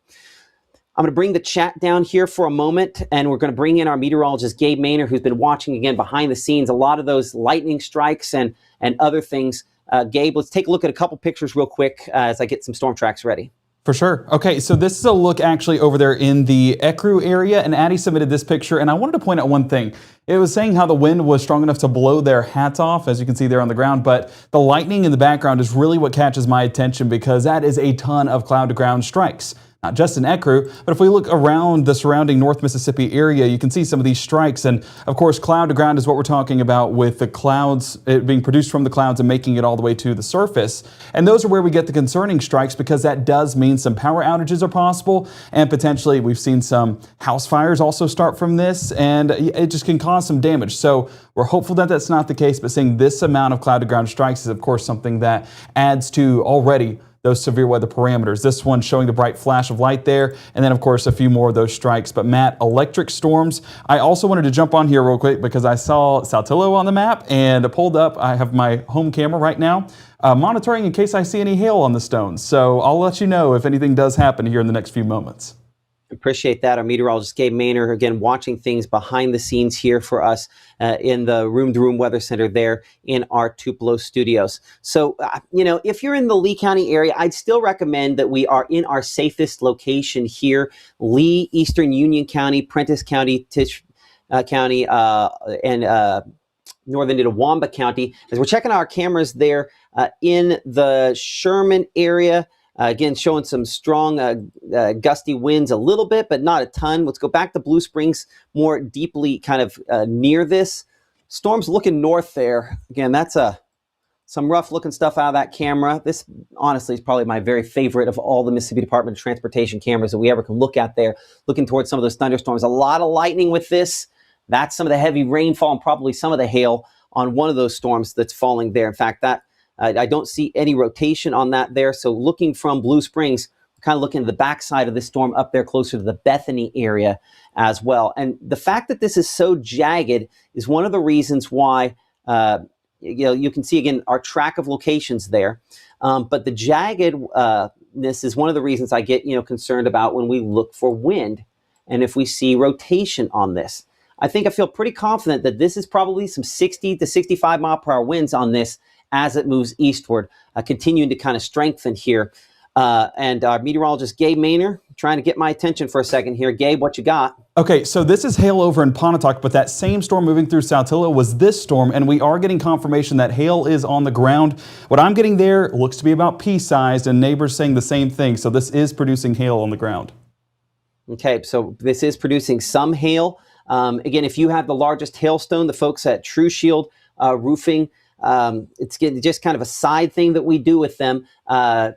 I'm going to bring the chat down here for a moment, and we're going to bring in our meteorologist, Gabe Maynard, who's been watching, again, behind the scenes, a lot of those lightning strikes and other things. Gabe, let's take a look at a couple pictures real quick as I get some storm tracks ready. For sure. Okay, so this is a look actually over there in the Ecru area, and Addie submitted this picture, and I wanted to point out one thing. It was saying how the wind was strong enough to blow their hats off, as you can see there on the ground, but the lightning in the background is really what catches my attention, because that is a ton of cloud-to-ground strikes. not just in Ecru, but if we look around the surrounding North Mississippi area, you can see some of these strikes. And of course, cloud to ground is what we're talking about, with the clouds, it being produced from the clouds and making it all the way to the surface. And those are where we get the concerning strikes, because that does mean some power outages are possible. And potentially we've seen some house fires also start from this, and it just can cause some damage. So we're hopeful that that's not the case, but seeing this amount of cloud to ground strikes is of course something that adds to already those severe weather parameters. This one showing the bright flash of light there, and then of course a few more of those strikes. But Matt, electric storms, I also wanted to jump on here real quick because I saw Saltillo on the map and pulled up. I have my home camera right now monitoring in case I see any hail on the stones. So I'll let you know if anything does happen here in the next few moments. Appreciate that. Our meteorologist Gabe Maynor, again, watching things behind the scenes here for us in the Room to Room Weather Center there in our Tupelo studios. So, if you're in the Lee County area, I'd still recommend that we are in our safest location here: Lee, Eastern Union County, Prentiss County, Tisch County, and Northern Itawamba County. As we're checking our cameras there in the Sherman area, again, showing some strong gusty winds a little bit, but not a ton. Let's go back to Blue Springs, more deeply kind of near this. Storm's looking north there. Again, that's some rough looking stuff out of that camera. This honestly is probably my very favorite of all the Mississippi Department of Transportation cameras that we ever can look at there, looking towards some of those thunderstorms. A lot of lightning with this. That's some of the heavy rainfall and probably some of the hail on one of those storms that's falling there. In fact, that I don't see any rotation on that there. So looking from Blue Springs, kind of looking at the backside of this storm up there closer to the Bethany area as well. And the fact that this is so jagged is one of the reasons why, you can see, again, our track of locations there. But the jaggedness is one of the reasons I get, concerned about when we look for wind and if we see rotation on this. I feel pretty confident that this is probably some 60 to 65 mile per hour winds on this as it moves eastward, continuing to kind of strengthen here. And our meteorologist, Gabe Maynor, trying to get my attention for a second here. Gabe, what you got? Okay, so this is hail over in Pontotoc, but that same storm moving through Saltillo was this storm, and we are getting confirmation that hail is on the ground. What I'm getting there looks to be about pea-sized, and neighbors saying the same thing. So this is producing hail on the ground. Okay, so this is producing some hail. Again, if you have the largest hailstone, the folks at True Shield Roofing, it's just kind of a side thing that we do with them,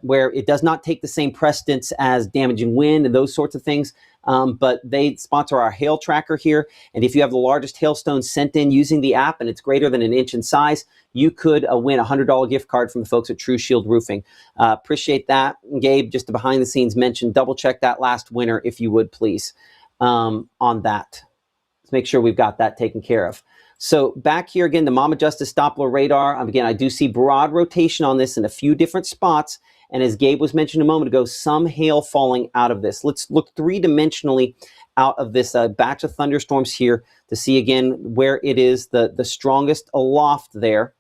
where it does not take the same precedence as damaging wind and those sorts of things. But they sponsor our hail tracker here. And if you have the largest hailstone sent in using the app and it's greater than 1 inch in size, you could win a $100 gift card from the folks at True Shield Roofing. Appreciate that. And Gabe, just a behind the scenes mention, double check that last winner if you would, please, on that. Let's make sure we've got that taken care of. So back here again, the Mama Justice Doppler radar. Again, I do see broad rotation on this in a few different spots. And as Gabe was mentioning a moment ago, some hail falling out of this. Let's look three-dimensionally out of this batch of thunderstorms here to see again where it is the strongest aloft there.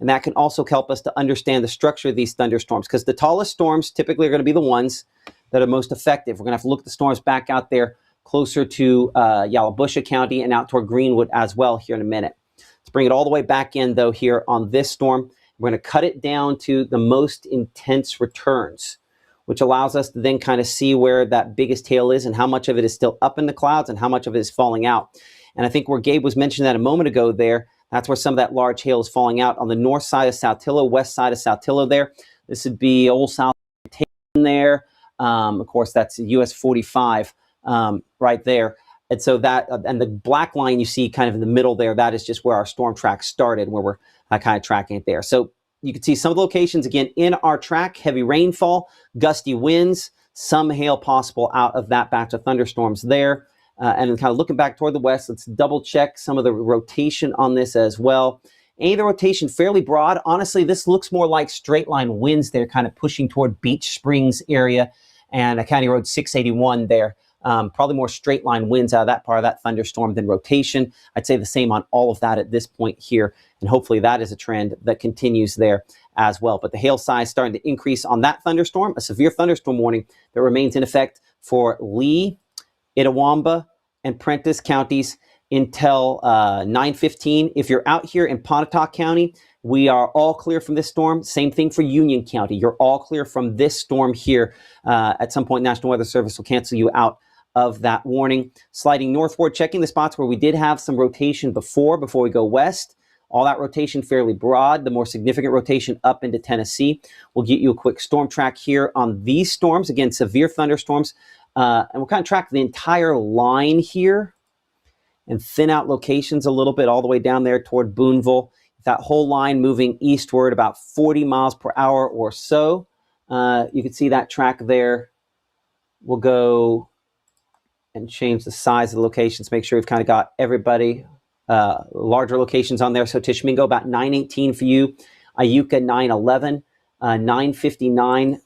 And that can also help us to understand the structure of these thunderstorms, because the tallest storms typically are going to be the ones that are most effective. We're going to have to look at the storms back out there closer to Yalobusha County and out toward Greenwood as well here in a minute. Let's bring it all the way back in, though, here on this storm. We're going to cut it down to the most intense returns, which allows us to then kind of see where that biggest hail is and how much of it is still up in the clouds and how much of it is falling out. And I think where Gabe was mentioning that a moment ago there, that's where some of that large hail is falling out on the north side of Saltillo, west side of Saltillo there. This would be Old South there. Of course, that's US 45. Right there. And so that, and the black line you see kind of in the middle there, that is just where our storm track started, where we're kind of tracking it there. So you can see some of the locations again in our track: heavy rainfall, gusty winds, some hail possible out of that batch of thunderstorms there. And then kind of looking back toward the west, let's double check some of the rotation on this as well. Any of the rotation fairly broad. Honestly, this looks more like straight line winds there, kind of pushing toward Beach Springs area and County Road 681 there. Probably more straight line winds out of that part of that thunderstorm than rotation. I'd say the same on all of that at this point here. And hopefully that is a trend that continues there as well. But the hail size starting to increase on that thunderstorm, a severe thunderstorm warning that remains in effect for Lee, Itawamba, and Prentiss counties. until 9:15. If you're out here in Pontotoc County, we are all clear from this storm. Same thing for Union County. You're all clear from this storm here. At some point, National Weather Service will cancel you out of that warning. Sliding northward, checking the spots where we did have some rotation before we go west. All that rotation fairly broad. The more significant rotation up into Tennessee. We'll get you a quick storm track here on these storms. Again, severe thunderstorms. And we'll kind of track the entire line here and thin out locations a little bit all the way down there toward Boonville. That whole line moving eastward about 40 miles per hour or so. You can see that track there. We'll go and change the size of the locations. Make sure we've kind of got everybody, larger locations on there. So Tishomingo about 918 for you. Iuka 911, 959,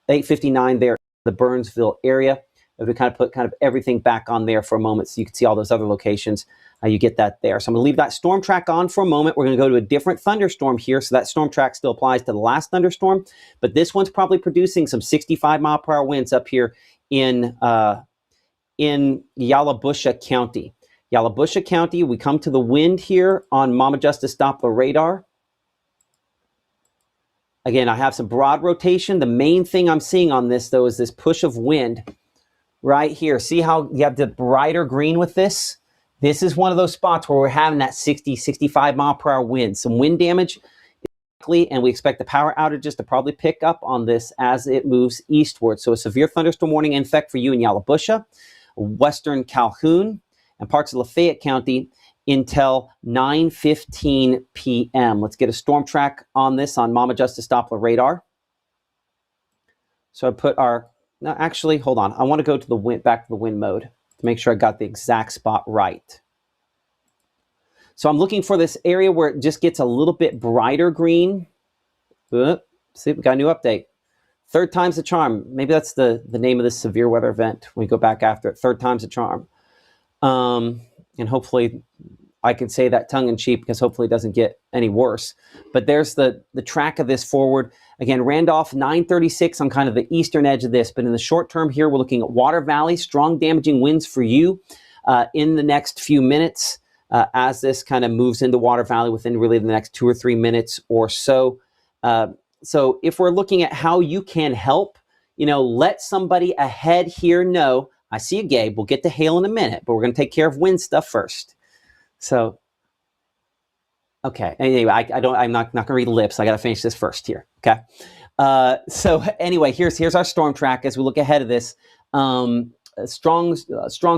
859 there, the Burnsville area. If we kind of put everything back on there for a moment so you can see all those other locations, you get that there. So I'm going to leave that storm track on for a moment. We're going to go to a different thunderstorm here. So that storm track still applies to the last thunderstorm, but this one's probably producing some 65 mile per hour winds up here in Yalobusha County. Yalobusha County, we come to the wind here on Mama Justice Doppler radar. Again, I have some broad rotation. The main thing I'm seeing on this, though, is this push of wind right here. See how you have the brighter green with this? This is one of those spots where we're having that 60, 65 mile per hour wind. Some wind damage, and we expect the power outages to probably pick up on this as it moves eastward. So a severe thunderstorm warning in effect for you in Yalobusha, western Calhoun, and parts of Lafayette County until 9:15 p.m. Let's get a storm track on this on Mama Justice Doppler radar. So I put our, no, actually, hold on. I want to go to the wind, back to the wind mode to make sure I got the exact spot right. So I'm looking for this area where it just gets a little bit brighter green. See, we got a new update. Third time's the charm. Maybe that's the name of this severe weather event. We go back after it. Third time's the charm. And hopefully I can say that tongue in cheek because hopefully it doesn't get any worse. But there's the track of this forward. Again, Randolph 936 on kind of the eastern edge of this. But in the short term here, we're looking at Water Valley, strong damaging winds for you in the next few minutes as this kind of moves into Water Valley within really the next 2 or 3 minutes or so. So if we're looking at how you can help, let somebody ahead here know. I see you, Gabe. We'll get to hail in a minute, but we're going to take care of wind stuff first. So, okay. Anyway, I'm not going to read lips. I got to finish this first here. Okay. So anyway, here's our storm track as we look ahead of this. Strong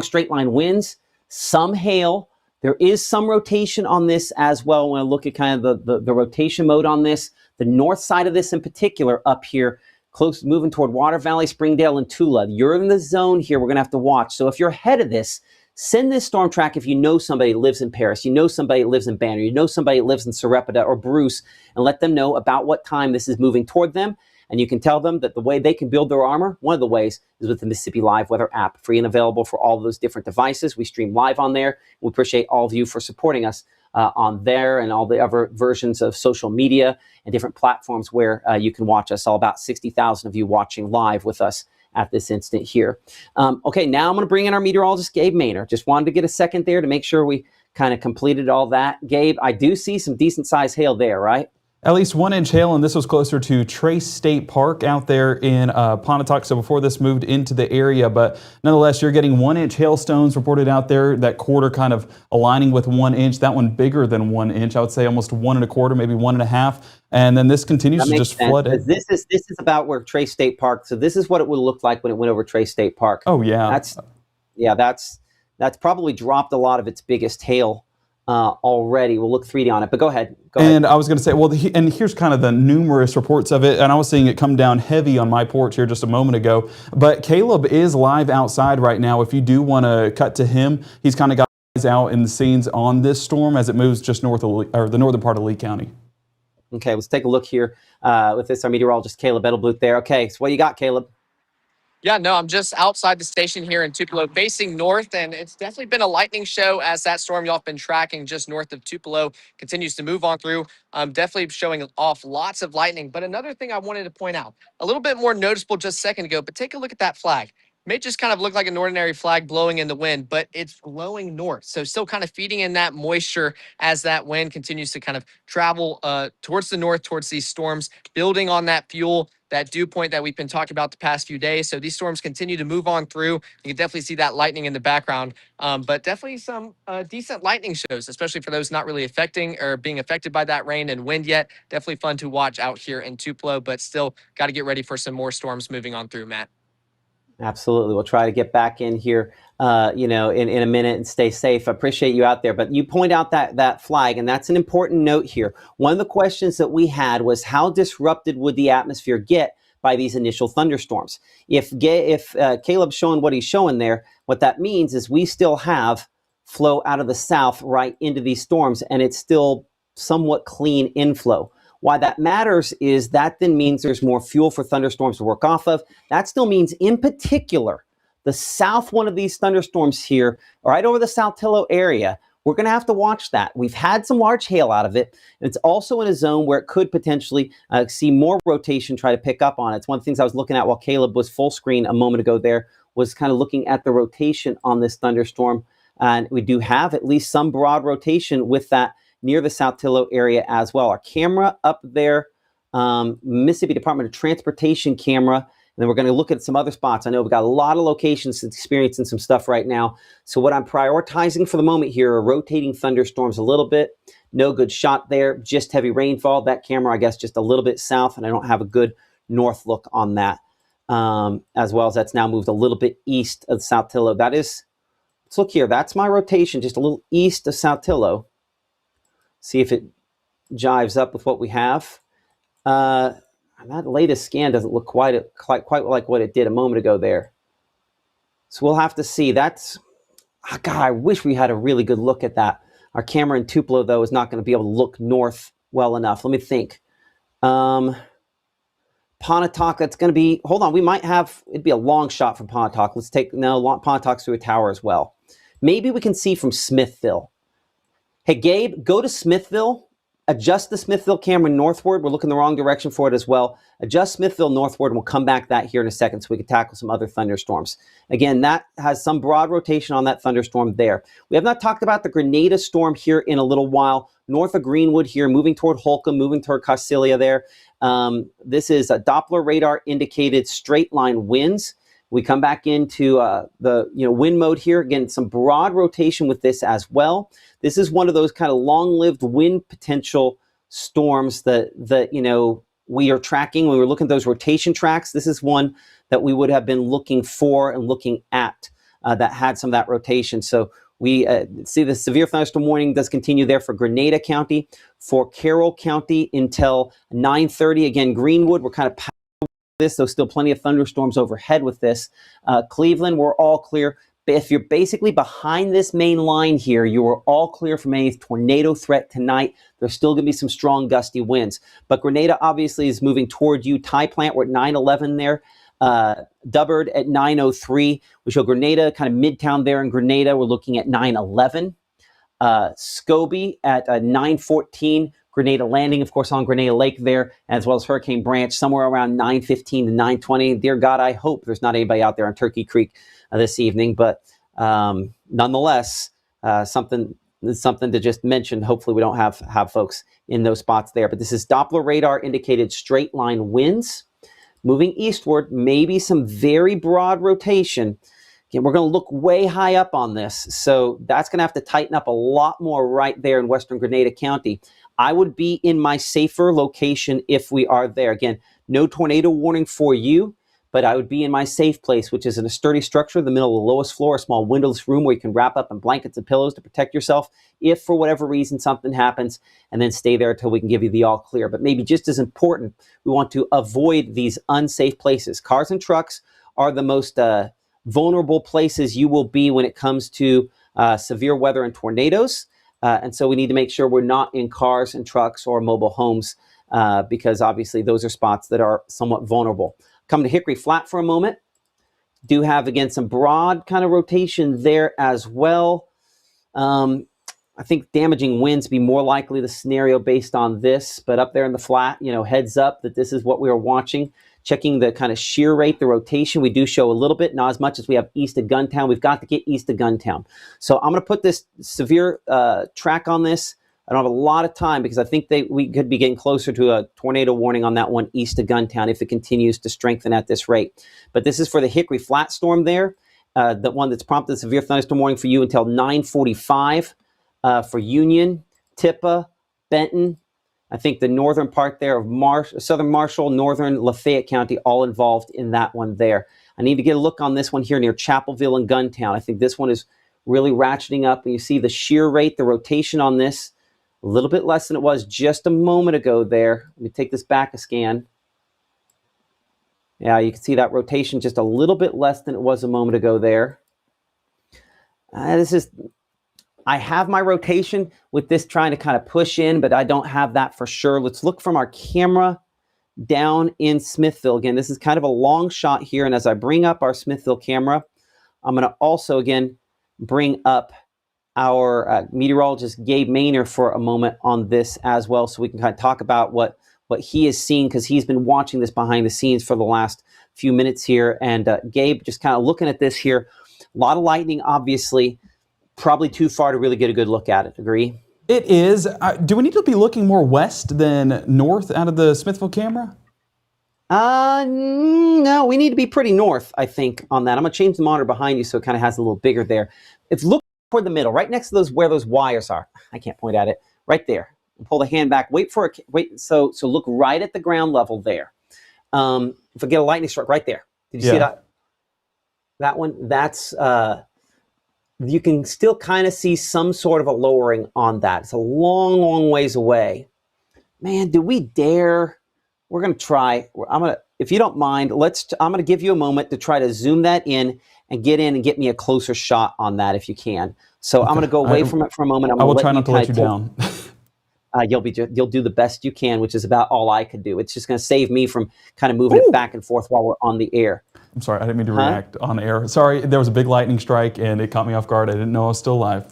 straight line winds, some hail. There is some rotation on this as well. When I look at kind of the rotation mode on this, the north side of this in particular up here, close, moving toward Water Valley, Springdale, and Tula. You're in the zone here. We're going to have to watch. So if you're ahead of this, send this storm track if you know somebody lives in Paris, you know somebody lives in Banner, you know somebody lives in Sarepta or Bruce, and let them know about what time this is moving toward them. And you can tell them that the way they can build their armor, one of the ways, is with the Mississippi Live Weather app, free and available for all of those different devices. We stream live on there. We appreciate all of you for supporting us on there and all the other versions of social media and different platforms where you can watch us. All about 60,000 of you watching live with us at this instant here. Okay, now I'm going to bring in our meteorologist, Gabe Maynor. Just wanted to get a second there to make sure we kind of completed all that. Gabe, I do see some decent sized hail there, right? At least 1 inch hail, and this was closer to Trace State Park out there in Pontotoc, so before this moved into the area. But nonetheless, you're getting 1 inch hailstones reported out there, that quarter kind of aligning with 1 inch, that one bigger than 1 inch. I would say almost 1 1/4, maybe 1 1/2. And then this continues to just flood it. This is about where Trace State Park, so this is what it would look like when it went over Trace State Park. Oh, yeah. That's probably dropped a lot of its biggest hail already. We'll look 3D on it, but go ahead. And I was going to say, well, and here's kind of the numerous reports of it, and I was seeing it come down heavy on my porch here just a moment ago. But Caleb is live outside right now. If you do want to cut to him, he's kind of got eyes out in the scenes on this storm as it moves just north of the northern part of Lee County. Okay, let's take a look here with this, our meteorologist, Caleb Edelblut there. Okay, so what you got, Caleb? Yeah, no, I'm just outside the station here in Tupelo facing north, and it's definitely been a lightning show as that storm y'all have been tracking just north of Tupelo continues to move on through. Definitely showing off lots of lightning. But another thing I wanted to point out, a little bit more noticeable just a second ago, but take a look at that flag. may just kind of look like an ordinary flag blowing in the wind, but it's blowing north. So still kind of feeding in that moisture as that wind continues to kind of travel towards the north, towards these storms, building on that fuel, that dew point that we've been talking about the past few days. So these storms continue to move on through. You can definitely see that lightning in the background, but definitely some decent lightning shows, especially for those not really affecting or being affected by that rain and wind yet. Definitely fun to watch out here in Tupelo, but still got to get ready for some more storms moving on through, Matt. Absolutely. We'll try to get back in here, in a minute and stay safe. I appreciate you out there. But you point out that flag, and that's an important note here. One of the questions that we had was how disrupted would the atmosphere get by these initial thunderstorms? If Caleb's showing what he's showing there, what that means is we still have flow out of the south right into these storms, and it's still somewhat clean inflow. Why that matters is that then means there's more fuel for thunderstorms to work off of. That still means, in particular, the south one of these thunderstorms here, right over the Saltillo area, we're going to have to watch that. We've had some large hail out of it. And it's also in a zone where it could potentially see more rotation try to pick up on it. It's one of the things I was looking at while Caleb was full screen a moment ago there, was kind of looking at the rotation on this thunderstorm. And we do have at least some broad rotation with that near the Saltillo area as well. Our camera up there, Mississippi Department of Transportation camera, and then we're going to look at some other spots. I know we've got a lot of locations experiencing some stuff right now. So what I'm prioritizing for the moment here are rotating thunderstorms a little bit. No good shot there, just heavy rainfall. That camera, I guess, just a little bit south, and I don't have a good north look on that. As well as that's now moved a little bit east of Saltillo. That is, let's look here. That's my rotation, just a little east of Saltillo. See if it jives up with what we have. That latest scan doesn't look quite like what it did a moment ago there. So we'll have to see. That's, God, I wish we had a really good look at that. Our camera in Tupelo, though, is not going to be able to look north well enough. Let me think. Pontotoc, that's going to be, hold on, we might have, it'd be a long shot from Pontotoc. Let's take, no, Pontotoc's through a tower as well. Maybe we can see from Smithville. Hey, Gabe, go to Smithville, adjust the Smithville camera northward. We're looking the wrong direction for it as well. Adjust Smithville northward, and we'll come back that here in a second so we can tackle some other thunderstorms. Again, that has some broad rotation on that thunderstorm there. We have not talked about the Grenada storm here in a little while. North of Greenwood here, moving toward Holcomb, moving toward Causilia there. This is a Doppler radar indicated straight line winds. We come back into the wind mode here. Again, some broad rotation with this as well. This is one of those kind of long-lived wind potential storms that we are tracking. When we're looking at those rotation tracks, this is one that we would have been looking for and looking at that had some of that rotation. So we see the severe thunderstorm warning does continue there for Grenada County, for Carroll County until 9:30. Again, Greenwood, we're kind of this, there's still plenty of thunderstorms overhead with this. Cleveland, we're all clear. If you're basically behind this main line here, you are all clear from any tornado threat tonight. There's still going to be some strong gusty winds. But Grenada obviously is moving toward you. Tie Plant, we're at 9:11 there. Dubbard at 9:03. We show Grenada, kind of midtown there in Grenada. We're looking at 9:11. Scobie at 9:14. Grenada Landing, of course, on Grenada Lake there, as well as Hurricane Branch, somewhere around 9:15 to 9:20. Dear God, I hope there's not anybody out there on Turkey Creek this evening, but nonetheless, something to just mention. Hopefully we don't have folks in those spots there. But this is Doppler radar indicated straight line winds. Moving eastward, maybe some very broad rotation. Again, we're going to look way high up on this, so that's going to have to tighten up a lot more right there in western Grenada County. I would be in my safer location if we are there. Again, no tornado warning for you, but I would be in my safe place, which is in a sturdy structure in the middle of the lowest floor, a small windowless room where you can wrap up in blankets and pillows to protect yourself if for whatever reason something happens, and then stay there until we can give you the all clear. But maybe just as important, we want to avoid these unsafe places. Cars and trucks are the most vulnerable places you will be when it comes to severe weather and tornadoes. And so we need to make sure we're not in cars and trucks or mobile homes because obviously those are spots that are somewhat vulnerable. Come to Hickory Flat for a moment. Do have, again, some broad kind of rotation there as well. I think damaging winds be more likely the scenario based on this, but up there in the flat, heads up that this is what we are watching. Checking the kind of shear rate, the rotation, we do show a little bit, not as much as we have east of Guntown. We've got to get east of Guntown. So I'm going to put this severe track on this. I don't have a lot of time because I think we could be getting closer to a tornado warning on that one east of Guntown if it continues to strengthen at this rate. But this is for the Hickory Flat storm there, the one that's prompted the severe thunderstorm warning for you until 9:45 for Union, Tippah, Benton. I think the northern part there of southern Marshall, northern Lafayette County, all involved in that one there. I need to get a look on this one here near Chapelville and Guntown. I think this one is really ratcheting up. And you see the shear rate, the rotation on this, a little bit less than it was just a moment ago there. Let me take this back a scan. Yeah, you can see that rotation just a little bit less than it was a moment ago there. I have my rotation with this trying to kind of push in, but I don't have that for sure. Let's look from our camera down in Smithville. Again, this is kind of a long shot here. And as I bring up our Smithville camera, I'm going to also, again, bring up our meteorologist, Gabe Maynor, for a moment on this as well, so we can kind of talk about what he is seeing, because he's been watching this behind the scenes for the last few minutes here. And Gabe, just kind of looking at this here, a lot of lightning, obviously. Probably too far to really get a good look at it. Agree? It is. Do we need to be looking more west than north out of the Smithville camera? No, we need to be pretty north, I think, on that. I'm going to change the monitor behind you so it kind of has a little bigger there. It's look toward the middle, right next to where those wires are. I can't point at it. Right there. Pull the hand back. Wait. So look right at the ground level there. If I get a lightning strike right there. Did you see that? That one? That's... you can still kind of see some sort of a lowering on that. It's a long, long ways away. Man, do we dare? We're going to try. If you don't mind, I'm going to give you a moment to try to zoom that in and get me a closer shot on that if you can. So okay. I'm going to go away from it for a moment. I will try not to let you down. You'll do the best you can, which is about all I could do. It's just going to save me from kind of moving it back and forth while we're on the air. I'm sorry, I didn't mean to react on air. Sorry, there was a big lightning strike and it caught me off guard. I didn't know I was still alive.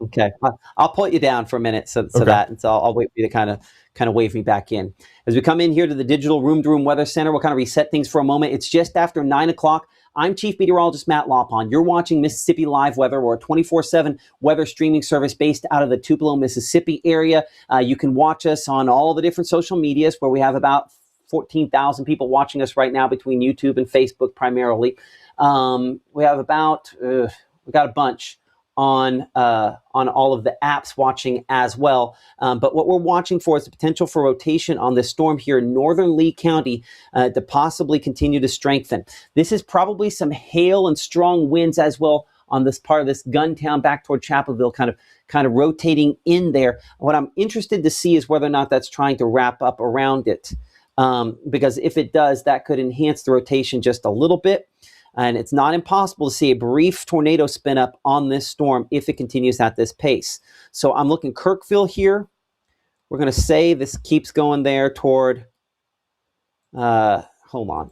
Okay, I'll put you down for a minute so I'll wait for you to kind of wave me back in. As we come in here to the digital room-to-room weather center, we'll kind of reset things for a moment. It's just after 9 o'clock. I'm Chief Meteorologist Matt Lawpon. You're watching Mississippi Live Weather. We're a 24/7 weather streaming service based out of the Tupelo, Mississippi area. You can watch us on all the different social medias where we have about 14,000 people watching us right now between YouTube and Facebook primarily. We have we got a bunch on all of the apps watching as well. But what we're watching for is the potential for rotation on this storm here in northern Lee County to possibly continue to strengthen. This is probably some hail and strong winds as well on this part of this Guntown back toward Chapelville, kind of rotating in there. What I'm interested to see is whether or not that's trying to wrap up around it. Because if it does, that could enhance the rotation just a little bit. And it's not impossible to see a brief tornado spin up on this storm if it continues at this pace. So I'm looking Kirkville here. We're going to say this keeps going there toward, hold on.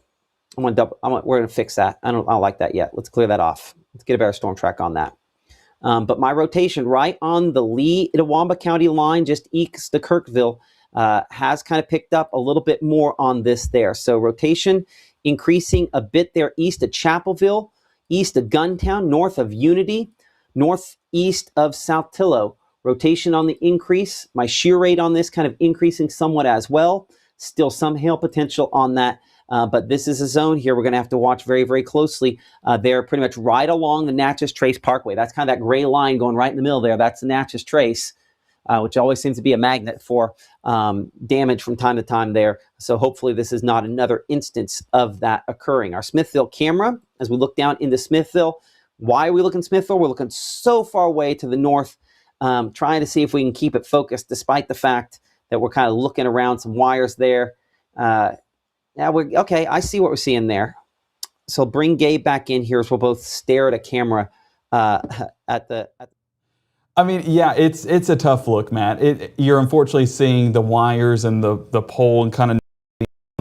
We're going to fix that. I don't like that yet. Let's clear that off. Let's get a better storm track on that. But my rotation right on the Lee-Itawamba County line, just east of Kirkville, has kind of picked up a little bit more on this there. So rotation increasing a bit there east of Chapelville, east of Guntown, north of Unity, northeast of Saltillo. Rotation on the increase. My shear rate on this kind of increasing somewhat as well. Still some hail potential on that. But this is a zone here we're going to have to watch very, very closely. They're pretty much right along the Natchez Trace Parkway. That's kind of that gray line going right in the middle there. That's the Natchez Trace. Which always seems to be a magnet for damage from time to time there. So hopefully this is not another instance of that occurring. Our Smithville camera, as we look down into Smithville, why are we looking Smithville? We're looking so far away to the north, trying to see if we can keep it focused despite the fact that we're kind of looking around some wires there. Okay, I see what we're seeing there. So bring Gabe back in here as we'll both stare at a camera I mean, yeah, it's a tough look, Matt. You're unfortunately seeing the wires and the pole and kind of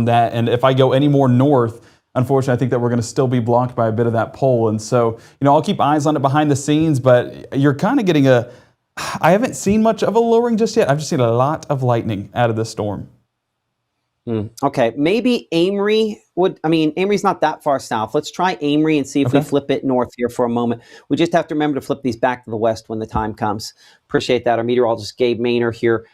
that. And if I go any more north, unfortunately, I think that we're going to still be blocked by a bit of that pole. And so, I'll keep eyes on it behind the scenes, but you're kind of getting I haven't seen much of a lowering just yet. I've just seen a lot of lightning out of this storm. Okay, maybe Amory would. I mean, Amory's not that far south. Let's try Amory and see if we flip it north here for a moment. We just have to remember to flip these back to the west when the time comes. Appreciate that. Our meteorologist Gabe Maynor here,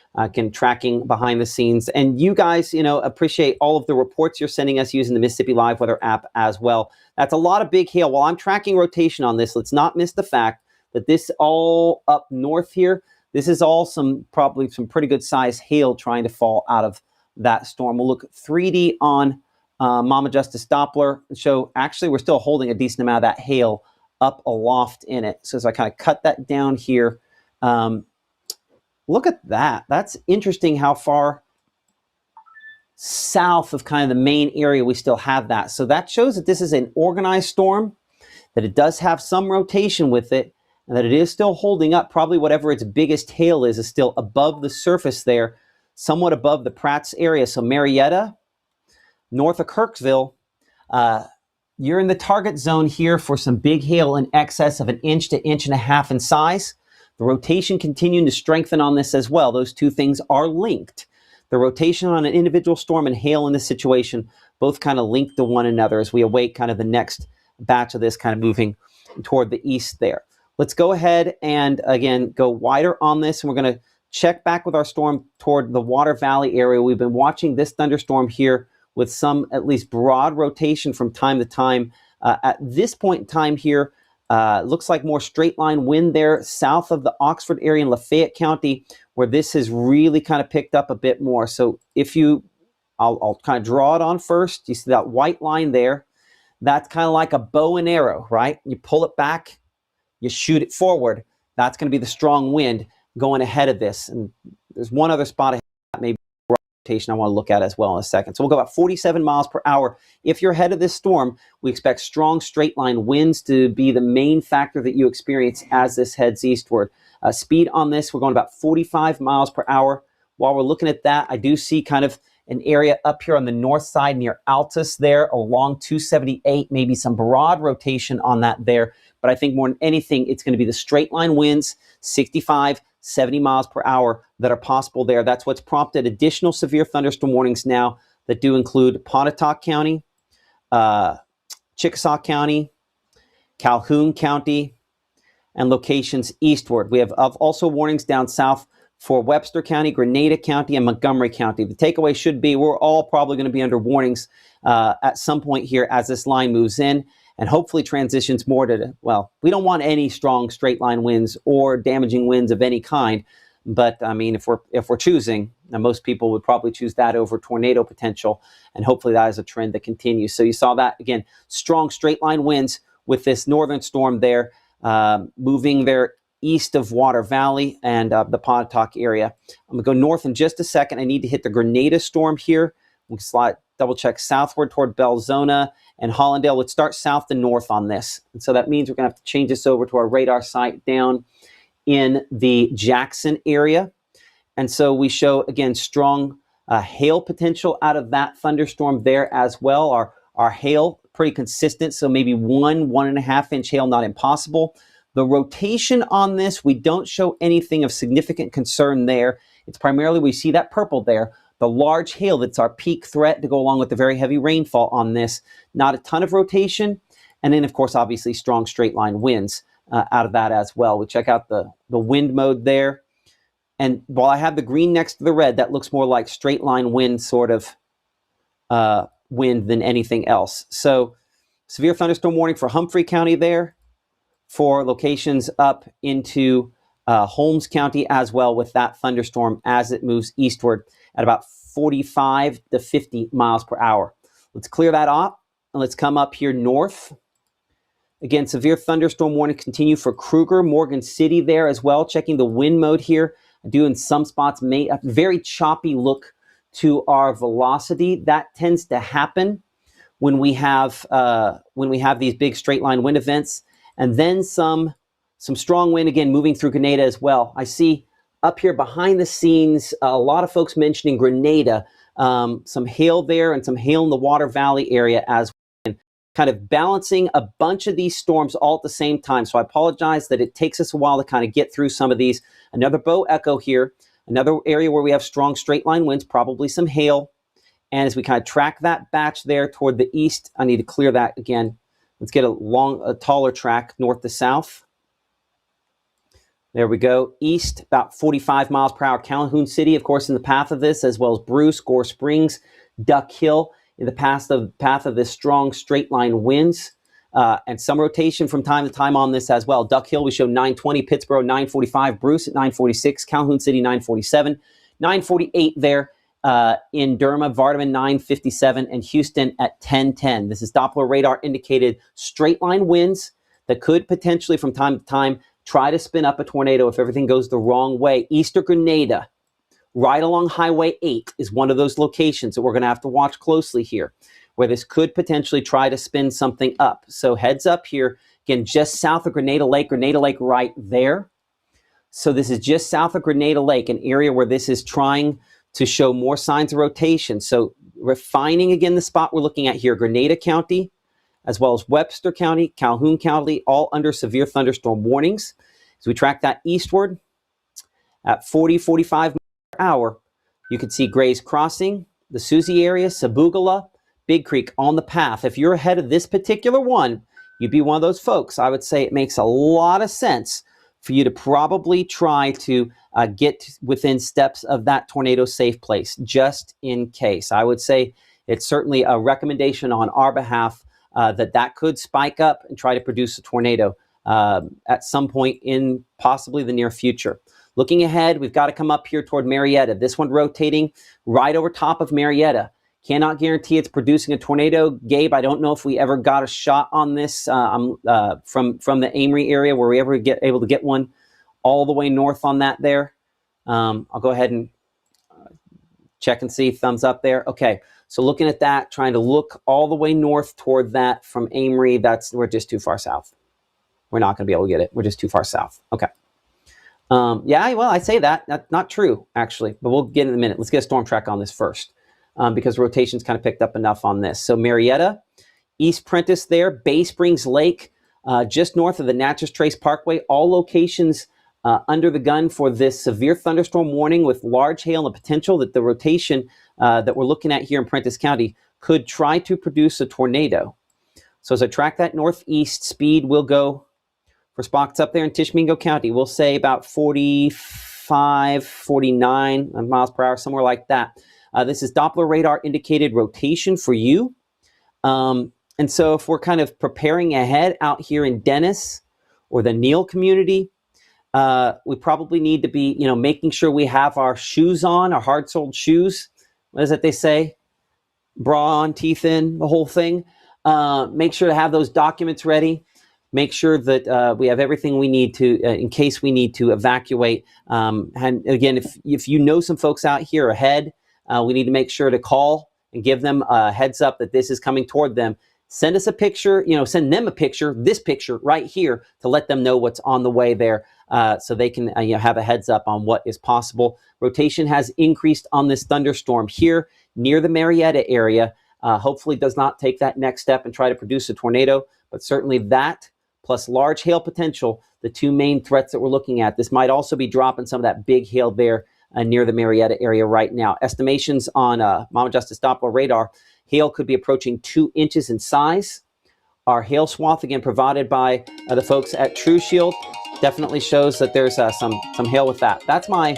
tracking behind the scenes, and you guys, appreciate all of the reports you're sending us using the Mississippi Live Weather app as well. That's a lot of big hail. While I'm tracking rotation on this, let's not miss the fact that this all up north here. This is all probably some pretty good size hail trying to fall out of that storm. We'll look 3D on Mama Justice Doppler. So actually, we're still holding a decent amount of that hail up aloft in it. So as I kind of cut that down here, look at that. That's interesting how far south of kind of the main area we still have that. So that shows that this is an organized storm, that it does have some rotation with it, and that it is still holding up. Probably whatever its biggest hail is still above the surface there, somewhat above the Pratt's area. So Marietta, north of Kirksville, you're in the target zone here for some big hail in excess of 1 inch to 1.5 inches in size. The rotation continuing to strengthen on this as well. Those two things are linked. The rotation on an individual storm and hail in this situation both kind of linked to one another as we await kind of the next batch of this kind of moving toward the east there. Let's go ahead and, again, go wider on this, and we're going to check back with our storm toward the Water Valley area. We've been watching this thunderstorm here with some at least broad rotation from time to time. At this point in time here, looks like more straight line wind there south of the Oxford area in Lafayette County, where this has really kind of picked up a bit more. So I'll kind of draw it on first. You see that white line there? That's kind of like a bow and arrow, right? You pull it back, you shoot it forward. That's going to be the strong wind going ahead of this. And there's one other spot ahead that maybe rotation I want to look at as well in a second. So we'll go about 47 miles per hour. If you're ahead of this storm, we expect strong straight line winds to be the main factor that you experience as this heads eastward. Speed on this, we're going about 45 miles per hour. While we're looking at that, I do see kind of an area up here on the north side near Altus there along 278, maybe some broad rotation on that there. But I think more than anything, it's going to be the straight line winds, 65, 70 miles per hour that are possible there. That's what's prompted additional severe thunderstorm warnings now that do include Pontotoc County, Chickasaw County, Calhoun County, and locations eastward. We have also warnings down south for Webster County, Grenada County, and Montgomery County. The takeaway should be we're all probably going to be under warnings at some point here as this line moves in and hopefully transitions more to, well, we don't want any strong straight line winds or damaging winds of any kind. But I mean, if we're choosing, and most people would probably choose that over tornado potential, and hopefully that is a trend that continues. So you saw that again, strong straight line winds with this northern storm there, moving there east of Water Valley and the Pontotoc area. I'm gonna go north in just a second. I need to hit the Grenada storm here. We can slide, double check southward toward Belzona and Hollandale. Let's start south to north on this. And so that means we're gonna have to change this over to our radar site down in the Jackson area. And so we show, again, strong hail potential out of that thunderstorm there as well. Our hail, pretty consistent, so maybe 1.5 inch hail, not impossible. The rotation on this, we don't show anything of significant concern there. It's primarily, we see that purple there, the large hail that's our peak threat to go along with the very heavy rainfall on this. Not a ton of rotation. And then, of course, obviously strong straight line winds out of that as well. We check out the wind mode there. And while I have the green next to the red, that looks more like straight line wind sort of wind than anything else. So severe thunderstorm warning for Humphrey County there, for locations up into Holmes County as well with that thunderstorm as it moves eastward at about 45 to 50 miles per hour. Let's clear that up and let's come up here north. Again, severe thunderstorm warning continue for Kruger, Morgan City there as well. Checking the wind mode here. I do in some spots a very choppy look to our velocity. That tends to happen when we have these big straight line wind events. And then some strong wind, again, moving through Grenada as well. I see up here behind the scenes, a lot of folks mentioning Grenada, some hail there and some hail in the Water Valley area as well, kind of balancing a bunch of these storms all at the same time. So I apologize that it takes us a while to kind of get through some of these. Another bow echo here, another area where we have strong straight line winds, probably some hail. And as we kind of track that batch there toward the east, I need to clear that again. Let's get a taller track north to south. There we go. East, about 45 miles per hour. Calhoun City, of course, in the path of this, as well as Bruce, Gore Springs, Duck Hill, in the path of this strong straight line winds. And some rotation from time to time on this as well. Duck Hill, we show 920, Pittsburgh 945, Bruce at 946, Calhoun City 947, 948 there in Durham, Vardaman 957, and Houston at 1010. This is Doppler radar indicated straight line winds that could potentially from time to time try to spin up a tornado if everything goes the wrong way. East of Grenada, right along Highway 8 is one of those locations that we're going to have to watch closely here, where this could potentially try to spin something up. So heads up here, again, just south of Grenada Lake right there. So this is just south of Grenada Lake, an area where this is trying to show more signs of rotation. So refining again the spot we're looking at here, Grenada County, as well as Webster County, Calhoun County, all under severe thunderstorm warnings. So we track that eastward at 40, 45 miles per hour. You can see Gray's Crossing, the Susie area, Sabugala, Big Creek on the path. If you're ahead of this particular one, you'd be one of those folks. I would say it makes a lot of sense for you to probably try to get within steps of that tornado safe place, just in case. I would say it's certainly a recommendation on our behalf that could spike up and try to produce a tornado at some point in possibly the near future. Looking ahead, we've got to come up here toward Marietta. This one rotating right over top of Marietta. Cannot guarantee it's producing a tornado. Gabe, I don't know if we ever got a shot on this from the Amory area. Were we ever able to get one all the way north on that there? I'll go ahead and check and see. Thumbs up there. Okay, so looking at that, trying to look all the way north toward that from Amory, we're just too far south. We're not going to be able to get it. We're just too far south. Okay. Yeah, well, I say that. That's not true, actually, but we'll get in a minute. Let's get a storm track on this first. Because rotation's kind of picked up enough on this. So Marietta, East Prentice there, Bay Springs Lake, just north of the Natchez Trace Parkway, all locations under the gun for this severe thunderstorm warning with large hail and the potential that the rotation that we're looking at here in Prentice County could try to produce a tornado. So as I track that northeast, speed will go for spots up there in Tishomingo County. We'll say about 45, 49 miles per hour, somewhere like that. This is Doppler radar indicated rotation for you. And so if we're kind of preparing ahead out here in Dennis or the Neal community, we probably need to be, making sure we have our shoes on, our hard-soled shoes. What is it they say? Bra on, teeth in, the whole thing. Make sure to have those documents ready. Make sure that we have everything we need to, in case we need to evacuate. And again, if you know some folks out here ahead, we need to make sure to call and give them a heads up that this is coming toward them. Send us a picture, send them a picture, this picture right here, to let them know what's on the way there so they can have a heads up on what is possible. Rotation has increased on this thunderstorm here near the Marietta area. Hopefully does not take that next step and try to produce a tornado, but certainly that plus large hail potential, the two main threats that we're looking at. This might also be dropping some of that big hail there near the Marietta area right now. Estimations on Mama Justice Doppler radar, hail could be approaching 2 inches in size. Our hail swath, again, provided by the folks at True Shield, definitely shows that there's some hail with that. That's my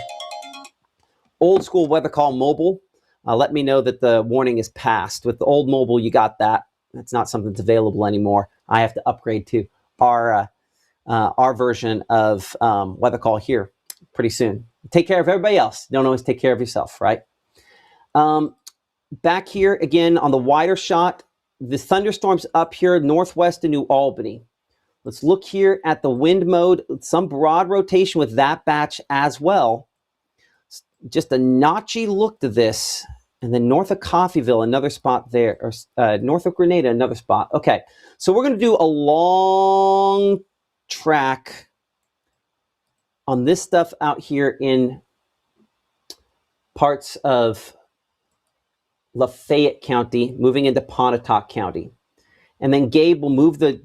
old school weather call mobile. Let me know that the warning is passed. With the old mobile, you got that. That's not something that's available anymore. I have to upgrade to our version of weather call here pretty soon. Take care of everybody else. Don't always take care of yourself, right? Back here, again, on the wider shot, the thunderstorms up here northwest of New Albany. Let's look here at the wind mode. Some broad rotation with that batch as well. Just a notchy look to this. And then north of Coffeyville, another spot there. Or north of Grenada, another spot. Okay, so we're going to do a long track on this stuff out here in parts of Lafayette County, moving into Pontotoc County. And then Gabe will move the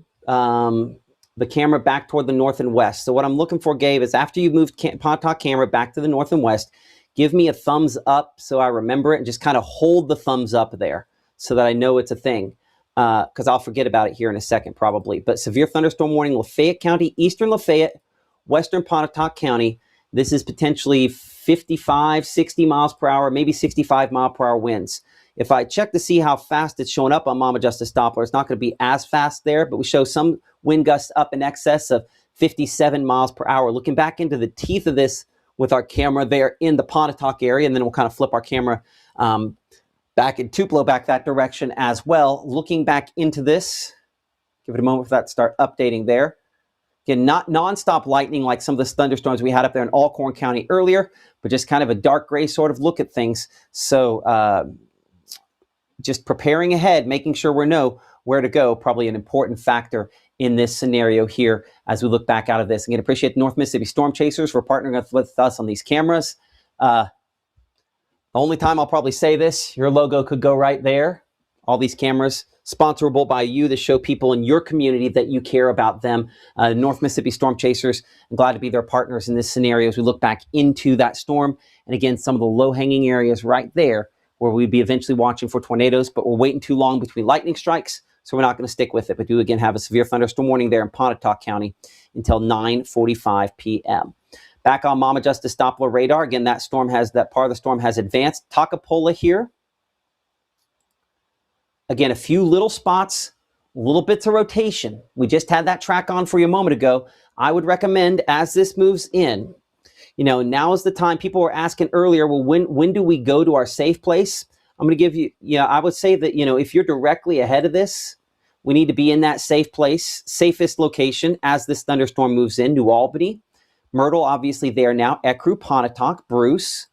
camera back toward the north and west. So what I'm looking for, Gabe, is after you've moved Pontotoc camera back to the north and west, give me a thumbs up so I remember it, and just kind of hold the thumbs up there so that I know it's a thing, because I'll forget about it here in a second probably. But severe thunderstorm warning, Lafayette County, eastern Lafayette, western Pontotoc County. This is potentially 55, 60 miles per hour, maybe 65 mile per hour winds. If I check to see how fast it's showing up on Mama Justice Doppler, it's not going to be as fast there, but we show some wind gusts up in excess of 57 miles per hour. Looking back into the teeth of this with our camera there in the Pontotoc area, and then we'll kind of flip our camera back in Tupelo, back that direction as well. Looking back into this, give it a moment for that to start updating there. Again, not nonstop lightning like some of the thunderstorms we had up there in Alcorn County earlier, but just kind of a dark gray sort of look at things. So just preparing ahead, making sure we know where to go, probably an important factor in this scenario here as we look back out of this. Again, appreciate the North Mississippi Storm Chasers for partnering with us on these cameras. The only time I'll probably say this, your logo could go right there. All these cameras sponsorable by you to show people in your community that you care about them. North Mississippi Storm Chasers, I'm glad to be their partners in this scenario as we look back into that storm. And again, some of the low-hanging areas right there where we'd be eventually watching for tornadoes, but we're waiting too long between lightning strikes, so we're not going to stick with it. But do again have a severe thunderstorm warning there in Pontotoc County until 9:45 p.m. Back on Mama Justice Doppler radar, again, that part of the storm has advanced. Takapola here. Again, a few little spots, little bits of rotation. We just had that track on for you a moment ago. I would recommend, as this moves in, now is the time. People were asking earlier, well, when do we go to our safe place? I'm going to give you, I would say that, if you're directly ahead of this, we need to be in that safe place, safest location as this thunderstorm moves in. New Albany, Myrtle, obviously there now, Ecru, Pontotoc, Bruce,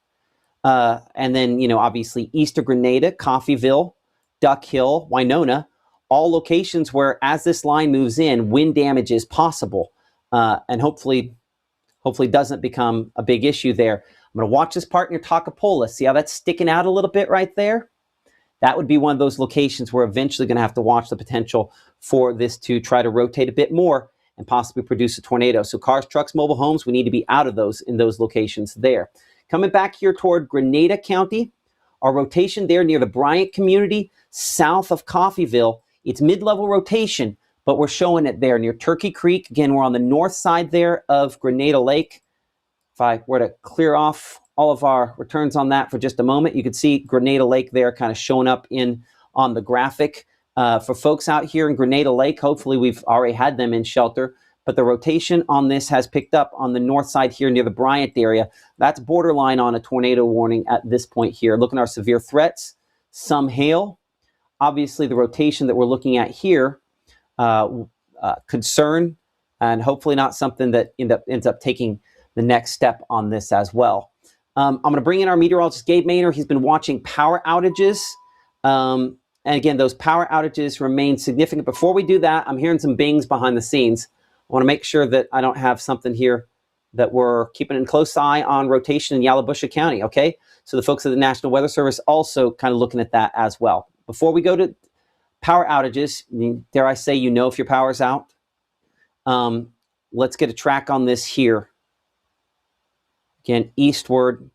and then, obviously east of Grenada, Coffeyville, Duck Hill, Winona, all locations where as this line moves in, wind damage is possible, and hopefully doesn't become a big issue there. I'm going to watch this part near Takapola. See how that's sticking out a little bit right there? That would be one of those locations we're eventually going to have to watch the potential for this to try to rotate a bit more and possibly produce a tornado. So cars, trucks, mobile homes, we need to be out of those in those locations there. Coming back here toward Grenada County, our rotation there near the Bryant community, south of Coffeyville, it's mid-level rotation, but we're showing it there near Turkey Creek. Again, we're on the north side there of Grenada Lake. If I were to clear off all of our returns on that for just a moment, you can see Grenada Lake there kind of showing up on the graphic. For folks out here in Grenada Lake, hopefully we've already had them in shelter, but the rotation on this has picked up on the north side here near the Bryant area. That's borderline on a tornado warning at this point here. Looking at our severe threats, some hail. Obviously, the rotation that we're looking at here, concern, and hopefully not something that ends up taking the next step on this as well. I'm going to bring in our meteorologist, Gabe Maynor. He's been watching power outages. And again, those power outages remain significant. Before we do that, I'm hearing some bings behind the scenes. I want to make sure that I don't have something here that we're keeping a close eye on rotation in Yalobusha County, okay? So the folks at the National Weather Service also kind of looking at that as well. Before we go to power outages, dare I say, if your power's out. Let's get a track on this here. Again, eastward,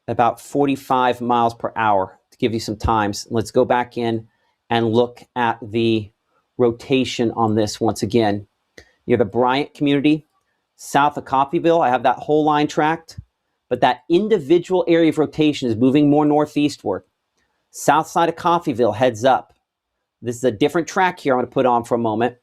about 45 miles per hour to give you some times. Let's go back in and look at the rotation on this once again. Near the Bryant community, south of Coffeyville, I have that whole line tracked, but that individual area of rotation is moving more northeastward. South side of Coffeyville heads up. This is a different track here I'm going to put on for a moment.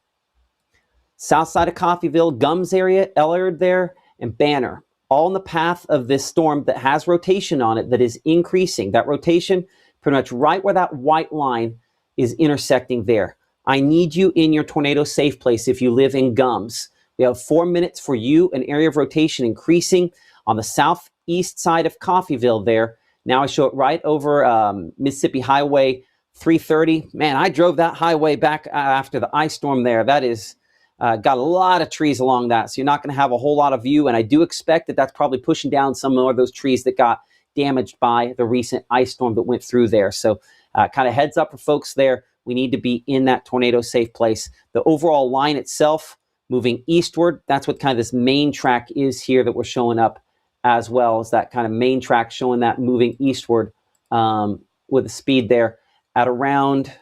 South side of Coffeyville, Gums area, Ellard there, and Banner. All in the path of this storm that has rotation on it that is increasing. That rotation pretty much right where that white line is intersecting there. I need you in your tornado safe place if you live in Gums. We have 4 minutes for you, an area of rotation increasing on the southeast side of Coffeyville there. Now I show it right over Mississippi Highway 330. Man, I drove that highway back after the ice storm there. That is got a lot of trees along that, so you're not going to have a whole lot of view, and I do expect that that's probably pushing down some more of those trees that got damaged by the recent ice storm that went through there. So kind of heads up for folks there. We need to be in that tornado safe place. The overall line itself moving eastward, that's what kind of this main track is here that we're showing up as well as that kind of main track showing that moving eastward with a speed there at around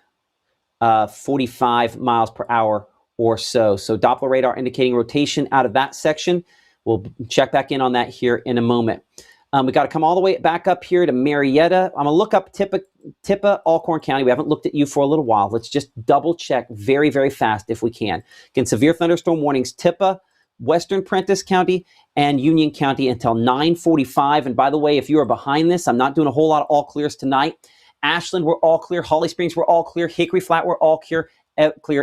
45 miles per hour or so. So Doppler radar indicating rotation out of that section. We'll check back in on that here in a moment. We got to come all the way back up here to Marietta. I'm going to look up Tippah, Alcorn County. We haven't looked at you for a little while. Let's just double check very, very fast if we can. Again, severe thunderstorm warnings, Tippah, Western Prentiss County, and Union County until 9:45. And by the way, if you are behind this, I'm not doing a whole lot of all clears tonight. Ashland, we're all clear. Holly Springs, we're all clear. Hickory Flat, we're all clear.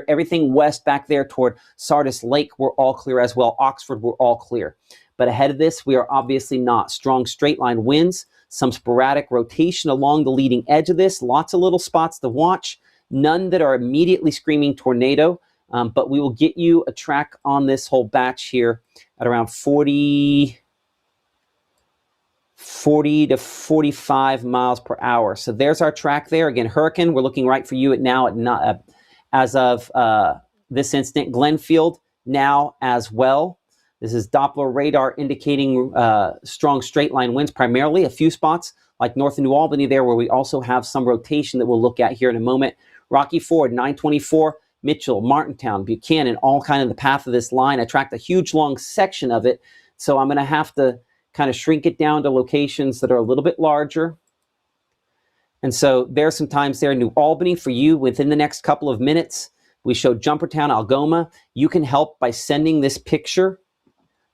Everything west back there toward Sardis Lake, we're all clear as well. Oxford, we're all clear. But ahead of this, we are obviously not. Strong straight line winds, some sporadic rotation along the leading edge of this, lots of little spots to watch, none that are immediately screaming tornado, but we will get you a track on this whole batch here at around 40 to 45 miles per hour. So there's our track there. Again, hurricane, we're looking right for you at now at as of this instant. Glenfield now as well. This is Doppler radar indicating strong straight line winds, primarily a few spots like north of New Albany there where we also have some rotation that we'll look at here in a moment. Rocky Ford, 924, Mitchell, Martintown, Buchanan, all kind of the path of this line. I tracked a huge long section of it, so I'm going to have to kind of shrink it down to locations that are a little bit larger. And so there's some times there in New Albany for you within the next couple of minutes. We showed Jumpertown, Algoma. You can help by sending this picture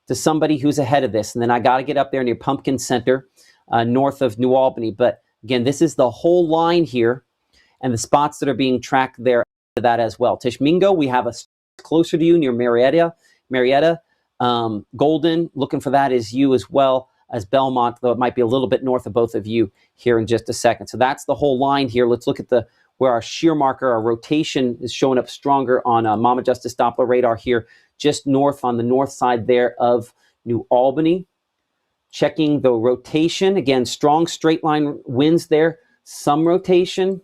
to somebody who's ahead of this. And then I got to get up there near Pumpkin Center, north of New Albany. But again, this is the whole line here and the spots that are being tracked there to that as well. Tishmingo, we have a closer to you near Marietta. Golden, looking for that is you as well as Belmont, though it might be a little bit north of both of you here in just a second. So that's the whole line here. Let's look at where our shear marker, our rotation is showing up stronger on Mama Justice Doppler radar here, just north on the north side there of New Albany. Checking the rotation. Again, strong straight line winds there. Some rotation.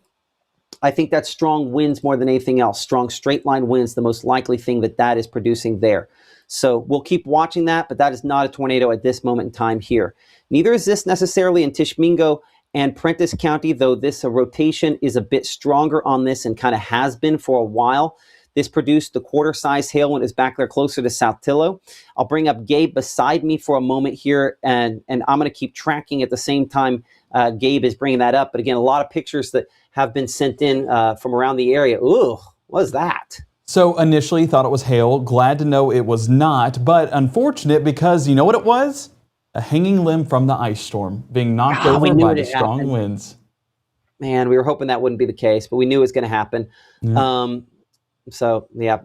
I think that's strong winds more than anything else. Strong straight line winds, the most likely thing that is producing there. So we'll keep watching that, but that is not a tornado at this moment in time here. Neither is this necessarily in Tishmingo and Prentiss County, though this rotation is a bit stronger on this and kind of has been for a while. This produced the quarter-size hail when it was back there closer to South Tillow. I'll bring up Gabe beside me for a moment here, and I'm going to keep tracking at the same time Gabe is bringing that up. But again, a lot of pictures that have been sent in from around the area. Ooh, what is that? So initially thought it was hail. Glad to know it was not, but unfortunate because you know what it was? A hanging limb from the ice storm being knocked over by the strong winds. Man, we were hoping that wouldn't be the case, but we knew it was going to happen. Yeah. So yeah,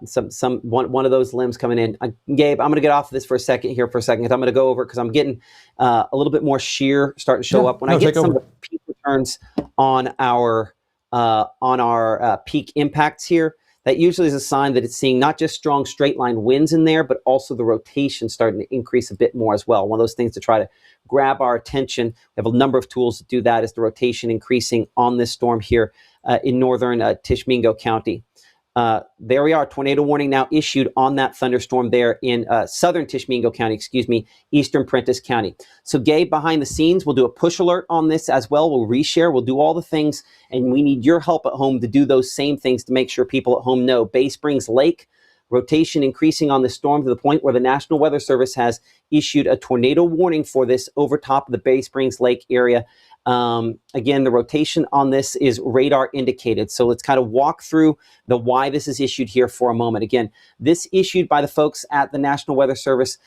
one of those limbs coming in. Gabe, I'm going to get off of this for a second here because I'm going to go over because I'm getting a little bit more shear starting to show up when I get some of the peak returns on our peak impacts here. That usually is a sign that it's seeing not just strong straight line winds in there, but also the rotation starting to increase a bit more as well. One of those things to try to grab our attention. We have a number of tools to do that as the rotation increasing on this storm here in northern Tishmingo County. There we are, tornado warning now issued on that thunderstorm there in southern Tishmingo County, eastern Prentiss County. So Gabe, behind the scenes, we'll do a push alert on this as well. We'll reshare, we'll do all the things, and we need your help at home to do those same things to make sure people at home know. Bay Springs Lake, rotation increasing on this storm to the point where the National Weather Service has issued a tornado warning for this over top of the Bay Springs Lake area. Again, the rotation on this is radar indicated. So let's kind of walk through the why this is issued here for a moment. Again, this issued by the folks at the National Weather Service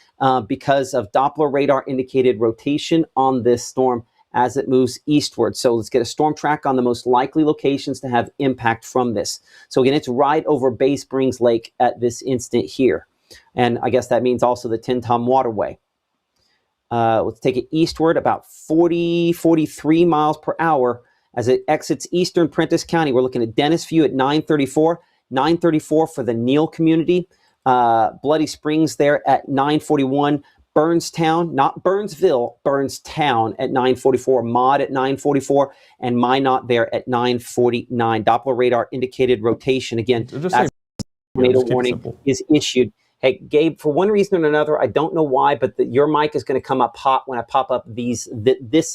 because of Doppler radar indicated rotation on this storm as it moves eastward. So let's get a storm track on the most likely locations to have impact from this. So again, it's right over Bay Springs Lake at this instant here. And I guess that means also the Tin-Tom Waterway. Let's take it eastward about 43 miles per hour as it exits eastern Prentiss County. We're looking at Dennis View at 934 for the Neal community. Bloody Springs there at 941. Burnstown, not Burnsville, Burnstown at 944. Maud at 944. And Minot there at 949. Doppler radar indicated rotation. Again, that's tornado warning is issued Hey, Gabe, for one reason or another, I don't know why, but your mic is going to come up hot when I pop up this,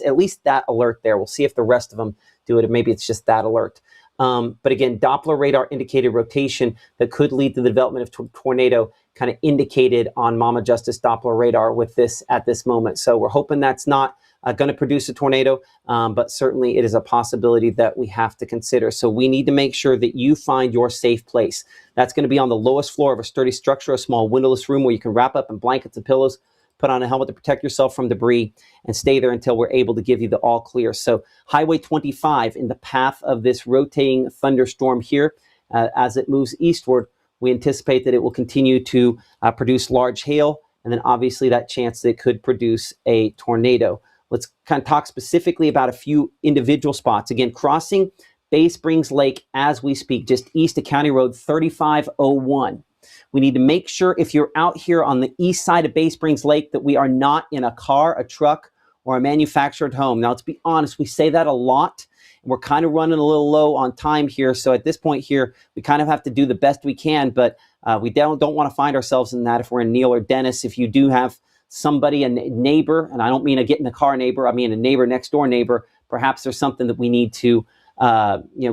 at least that alert there. We'll see if the rest of them do it, or maybe it's just that alert. But again, Doppler radar indicated rotation that could lead to the development of tornado, kind of indicated on Mama Justice Doppler radar with this at this moment. So we're hoping that's not going to produce a tornado, but certainly it is a possibility that we have to consider. So we need to make sure that you find your safe place. That's going to be on the lowest floor of a sturdy structure, a small windowless room where you can wrap up in blankets and pillows, put on a helmet to protect yourself from debris, and stay there until we're able to give you the all clear. So Highway 25 in the path of this rotating thunderstorm here, as it moves eastward, we anticipate that it will continue to produce large hail, and then obviously that chance that it could produce a tornado. Let's kind of talk specifically about a few individual spots. Again, crossing Bay Springs Lake as we speak, just east of County Road 3501. We need to make sure if you're out here on the east side of Bay Springs Lake that we are not in a car, a truck, or a manufactured home. Now, let's be honest, we say that a lot, and we're kind of running a little low on time here. So at this point here, we kind of have to do the best we can, but we don't want to find ourselves in that if we're in Neal or Dennis. If you do have somebody, a neighbor, and I don't mean a get in the car neighbor, I mean a neighbor, next door neighbor, perhaps there's something that we need to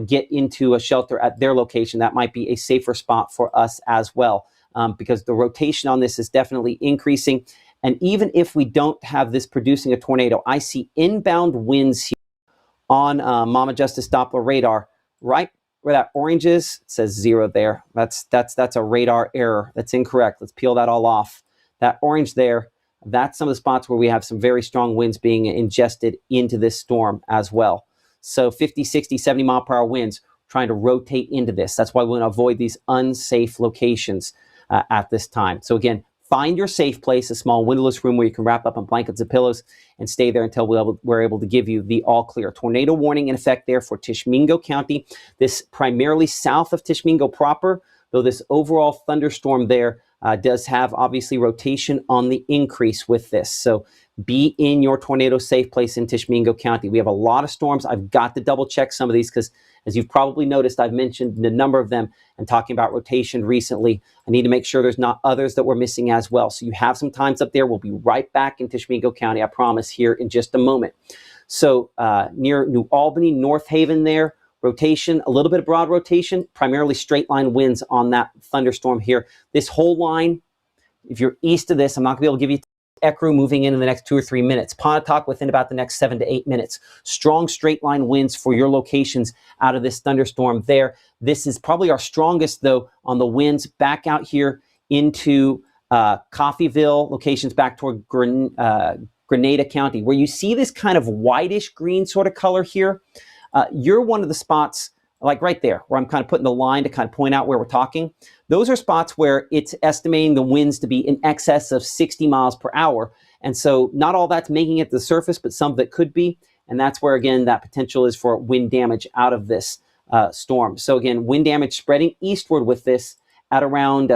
get into a shelter at their location. That might be a safer spot for us as well, because the rotation on this is definitely increasing. And even if we don't have this producing a tornado, I see inbound winds here on Mama Justice Doppler radar, right where that orange is. It says 0 there. That's a radar error. That's incorrect. Let's peel that all off. That orange there, that's some of the spots where we have some very strong winds being ingested into this storm as well. So 50, 60, 70 mile per hour winds trying to rotate into this. That's why we want to avoid these unsafe locations at this time. So again, find your safe place, a small windowless room where you can wrap up in blankets and pillows and stay there until we're able to give you the all clear. Tornado warning in effect there for Tishomingo County. This primarily south of Tishomingo proper, though this overall thunderstorm there does have obviously rotation on the increase with this. So be in your tornado safe place in Tishomingo County. We have a lot of storms. I've got to double check some of these because, as you've probably noticed, I've mentioned a number of them and talking about rotation recently. I need to make sure there's not others that we're missing as well. So you have some times up there. We'll be right back in Tishomingo County, I promise, here in just a moment. So near New Albany, North Haven there, rotation, a little bit of broad rotation, primarily straight line winds on that thunderstorm here. This whole line, if you're east of this, I'm not going to be able to give you Ecru moving in the next 2 or 3 minutes. Pontotoc within about the next 7 to 8 minutes. Strong straight line winds for your locations out of this thunderstorm there. This is probably our strongest, though, on the winds back out here into Coffeyville, locations back toward Grenada County, where you see this kind of whitish green sort of color here. You're one of the spots, like right there, where I'm kind of putting the line to kind of point out where we're talking. Those are spots where it's estimating the winds to be in excess of 60 miles per hour. And so not all that's making it to the surface, but some of it could be. And that's where, again, that potential is for wind damage out of this storm. So again, wind damage spreading eastward with this at around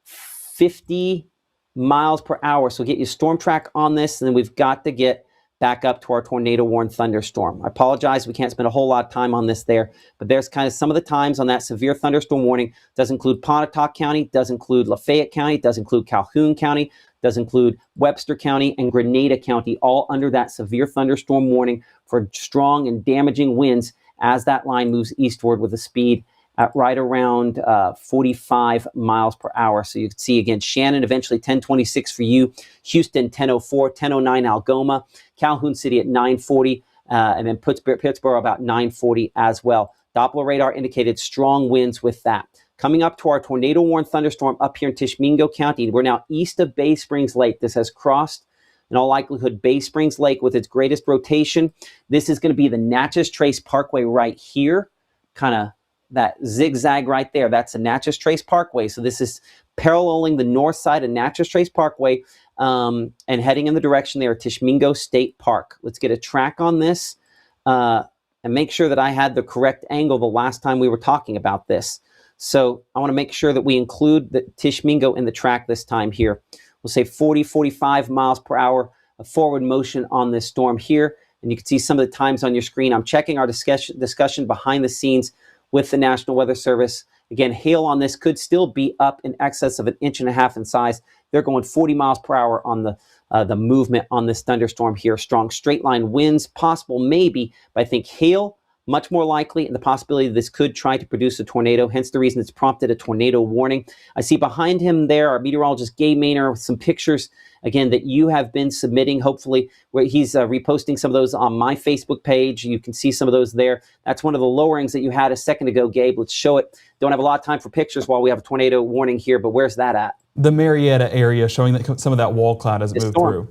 50 miles per hour. So get your storm track on this, and then we've got to get back up to our tornado warned thunderstorm. I apologize, we can't spend a whole lot of time on this there, but there's kind of some of the times on that severe thunderstorm warning. Does include Pontotoc County, does include Lafayette County, does include Calhoun County, does include Webster County and Grenada County, all under that severe thunderstorm warning for strong and damaging winds as that line moves eastward with a speed at right around 45 miles per hour. So you can see, again, Shannon eventually 1026 for you, Houston 1004, 1009 Algoma, Calhoun City at 940, and then Pittsburgh about 940 as well. Doppler radar indicated strong winds with that. Coming up to our tornado warned thunderstorm up here in Tishomingo County. We're now east of Bay Springs Lake. This has crossed, in all likelihood, Bay Springs Lake with its greatest rotation. This is going to be the Natchez Trace Parkway right here, kind of that zigzag right there. That's the Natchez Trace Parkway. So this is paralleling the north side of Natchez Trace Parkway and heading in the direction there of Tishomingo State Park. Let's get a track on this and make sure that I had the correct angle the last time we were talking about this. So I want to make sure that we include the Tishomingo in the track this time here. We'll say 40, 45 miles per hour of forward motion on this storm here. And you can see some of the times on your screen. I'm checking our discussion behind the scenes with the National Weather Service Again, hail on this could still be up in excess of 1.5 inches in size. They're going 40 miles per hour on the movement on this thunderstorm here. Strong straight line winds possible, maybe, but I think hail much more likely, and the possibility this could try to produce a tornado, hence the reason it's prompted a tornado warning. I see behind him there our meteorologist Gabe Maynor with some pictures, again, that you have been submitting, hopefully, where he's reposting some of those on my Facebook page. You can see some of those there. That's one of the lowerings that you had a second ago, Gabe. Let's show it. Don't have a lot of time for pictures while we have a tornado warning here, but where's that at? The Marietta area, showing that some of that wall cloud has moved through.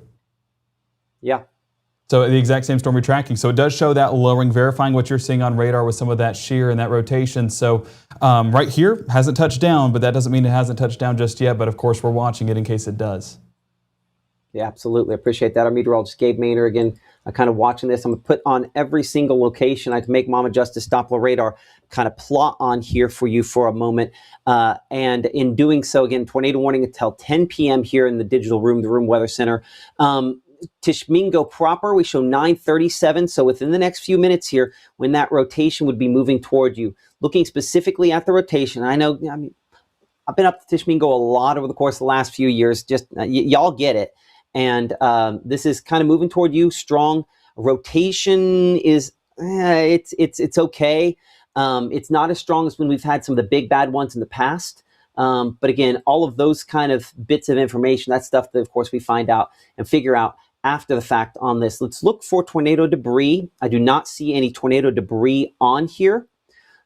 Yeah. So the exact same storm you're tracking. So it does show that lowering, verifying what you're seeing on radar with some of that shear and that rotation. So right here, hasn't touched down, but that doesn't mean it hasn't touched down just yet. But of course, we're watching it in case it does. Yeah, absolutely. I appreciate that. Our meteorologist Gabe Maynor, again, kind of watching this. I'm going to put on every single location. I can make Mama Justice Doppler radar kind of plot on here for you for a moment. And in doing so, again, tornado warning until 10 p.m. here in the Digital Room, the Room Weather Center. Tishomingo proper, we show 9:37. So within the next few minutes here, when that rotation would be moving toward you, looking specifically at the rotation. I know, I mean, I've been up to Tishomingo a lot over the course of the last few years. Just y'all get it. And this is kind of moving toward you. Strong rotation is it's okay. It's not as strong as when we've had some of the big bad ones in the past. But again, all of those kind of bits of information, that's stuff that, of course, we find out and figure out after the fact on this. Let's look for tornado debris. I do not see any tornado debris on here.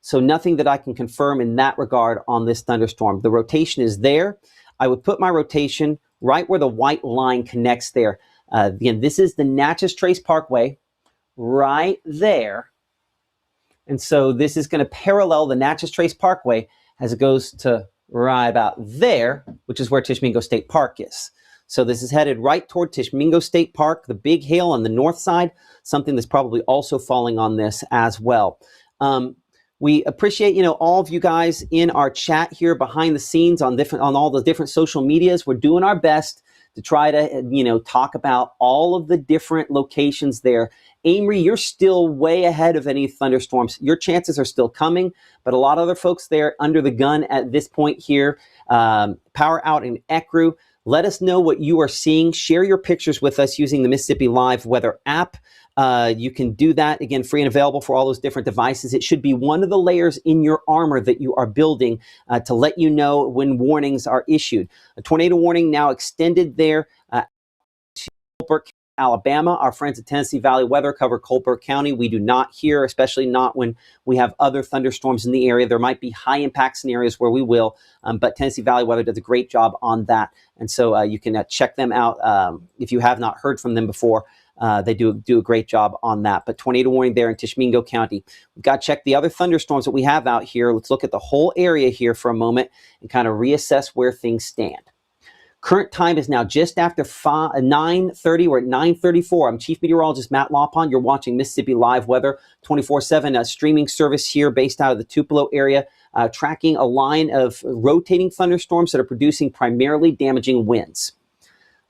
So nothing that I can confirm in that regard on this thunderstorm. The rotation is there. I would put my rotation right where the white line connects there. Again, this is the Natchez Trace Parkway right there. And so this is going to parallel the Natchez Trace Parkway as it goes to right about there, which is where Tishomingo State Park is. So this is headed right toward Tishomingo State Park, the big hail on the north side, something that's probably also falling on this as well. We appreciate, all of you guys in our chat here behind the scenes on all the different social medias. We're doing our best to try to, talk about all of the different locations there. Amory, you're still way ahead of any thunderstorms. Your chances are still coming, but a lot of other folks there under the gun at this point here. Power out in Ecru. Let us know what you are seeing. Share your pictures with us using the Mississippi Live Weather app. You can do that, again, free and available for all those different devices. It should be one of the layers in your armor that you are building to let you know when warnings are issued. A tornado warning now extended there to Colbert, Alabama. Our friends at Tennessee Valley Weather cover Colbert County. We do not here, especially not when we have other thunderstorms in the area. There might be high impact scenarios where we will, but Tennessee Valley Weather does a great job on that. And so you can check them out if you have not heard from them before. They do a great job on that. But tornado warning there in Tishomingo County. We've got to check the other thunderstorms that we have out here. Let's look at the whole area here for a moment and kind of reassess where things stand. Current time is now just after 9:30. We're at 9:34. I'm Chief Meteorologist Matt Lawpon. You're watching Mississippi Live Weather 24/7 streaming service here based out of the Tupelo area, tracking a line of rotating thunderstorms that are producing primarily damaging winds.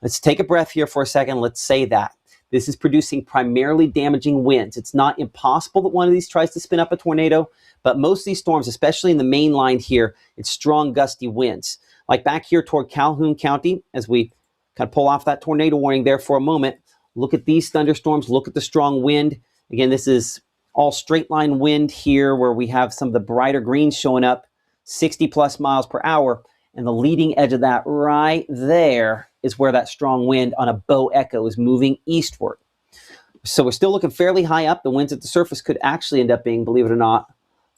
Let's take a breath here for a second. Let's say that. This is producing primarily damaging winds. It's not impossible that one of these tries to spin up a tornado, but most of these storms, especially in the main line here, it's strong gusty winds. Like back here toward Calhoun County, as we kind of pull off that tornado warning there for a moment, look at these thunderstorms, look at the strong wind. Again, this is all straight line wind here where we have some of the brighter greens showing up, 60 plus miles per hour. And the leading edge of that right there is where that strong wind on a bow echo is moving eastward. So we're still looking fairly high up. The winds at the surface could actually end up being, believe it or not,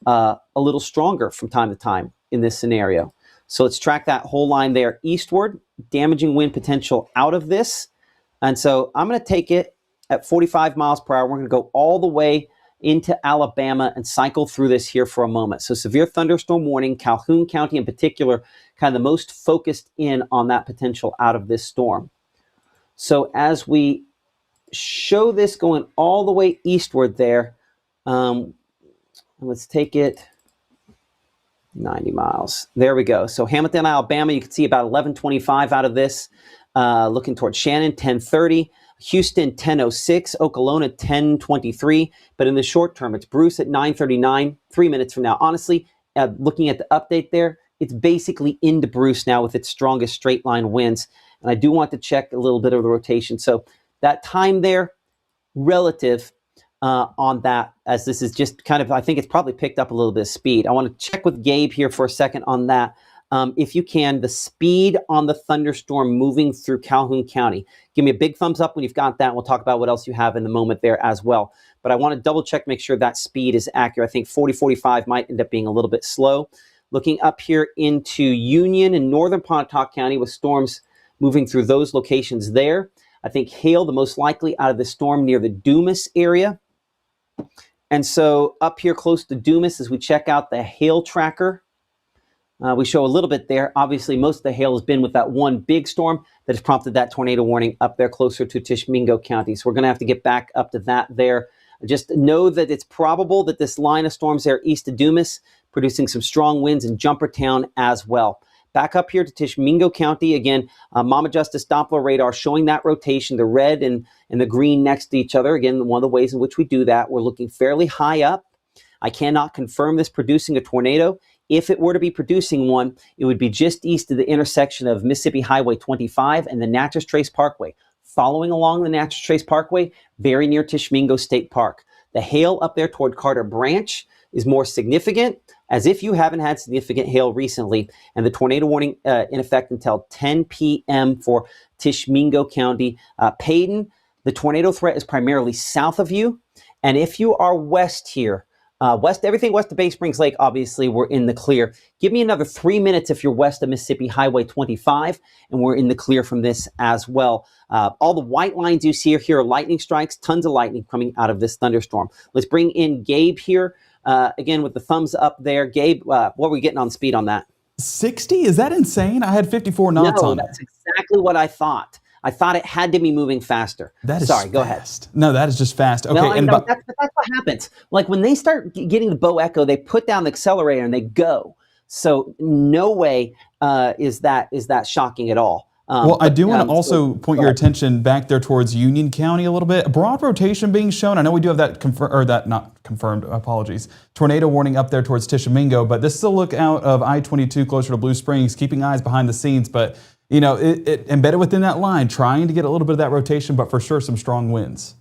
a little stronger from time to time in this scenario. So let's track that whole line there eastward, damaging wind potential out of this. And so I'm going to take it at 45 miles per hour. We're going to go all the way into Alabama and cycle through this here for a moment. So severe thunderstorm warning, Calhoun County in particular, kind of the most focused in on that potential out of this storm. So as we show this going all the way eastward there, let's take it 90 miles. There we go. So Hamilton, Alabama, you can see about 1125 out of this. Looking toward Shannon, 1030. Houston, 1006. Okolona, 1023. But in the short term, it's Bruce at 939. 3 minutes from now. Honestly, looking at the update there, it's basically into Bruce now with its strongest straight line winds. And I do want to check a little bit of the rotation. So that time there, relative on that, as this is just kind of, I think it's probably picked up a little bit of speed. I want to check with Gabe here for a second on that. If you can, the speed on the thunderstorm moving through Calhoun County. Give me a big thumbs up when you've got that. We'll talk about what else you have in the moment there as well. But I want to double check, make sure that speed is accurate. I think 40, 45 might end up being a little bit slow. Looking up here into Union and northern Pontotoc County with storms moving through those locations there. I think hail, the most likely out of the storm near the Dumas area. And so up here close to Dumas, as we check out the hail tracker, we show a little bit there. Obviously, most of the hail has been with that one big storm that has prompted that tornado warning up there closer to Tishomingo County. So we're going to have to get back up to that there. Just know that it's probable that this line of storms there east of Dumas, producing some strong winds in Jumpertown as well. Back up here to Tishomingo County, again, Mama Justice Doppler radar showing that rotation, the red and the green next to each other. Again, one of the ways in which we do that, we're looking fairly high up. I cannot confirm this producing a tornado. If it were to be producing one, it would be just east of the intersection of Mississippi Highway 25 and the Natchez Trace Parkway. Following along the Natchez Trace Parkway, very near Tishomingo State Park. The hail up there toward Carter Branch is more significant, as if you haven't had significant hail recently, and the tornado warning in effect until 10 p.m. for Tishomingo County. Payton, the tornado threat is primarily south of you, and if you are west here, everything west of Bay Springs Lake, obviously, we're in the clear. Give me another 3 minutes if you're west of Mississippi Highway 25, and we're in the clear from this as well. All the white lines you see here are lightning strikes, tons of lightning coming out of this thunderstorm. Let's bring in Gabe here, again, with the thumbs up there. Gabe, what are we getting on speed on that? 60? Is that insane? I had 54 knots on it. No, that's exactly what I thought. I thought it had to be moving faster. That is Sorry, go fast. Ahead. No, that is just fast. Okay, no, and that's what happens. Like when they start getting the bow echo, they put down the accelerator and they go. So no way is that shocking at all. Well, I do want to also point your attention back there towards Union County a little bit. A broad rotation being shown. I know we do have that not confirmed, apologies, tornado warning up there towards Tishomingo, but this is a look out of I-22 closer to Blue Springs, keeping eyes behind the scenes. But, you know, it embedded within that line, trying to get a little bit of that rotation, but for sure some strong winds.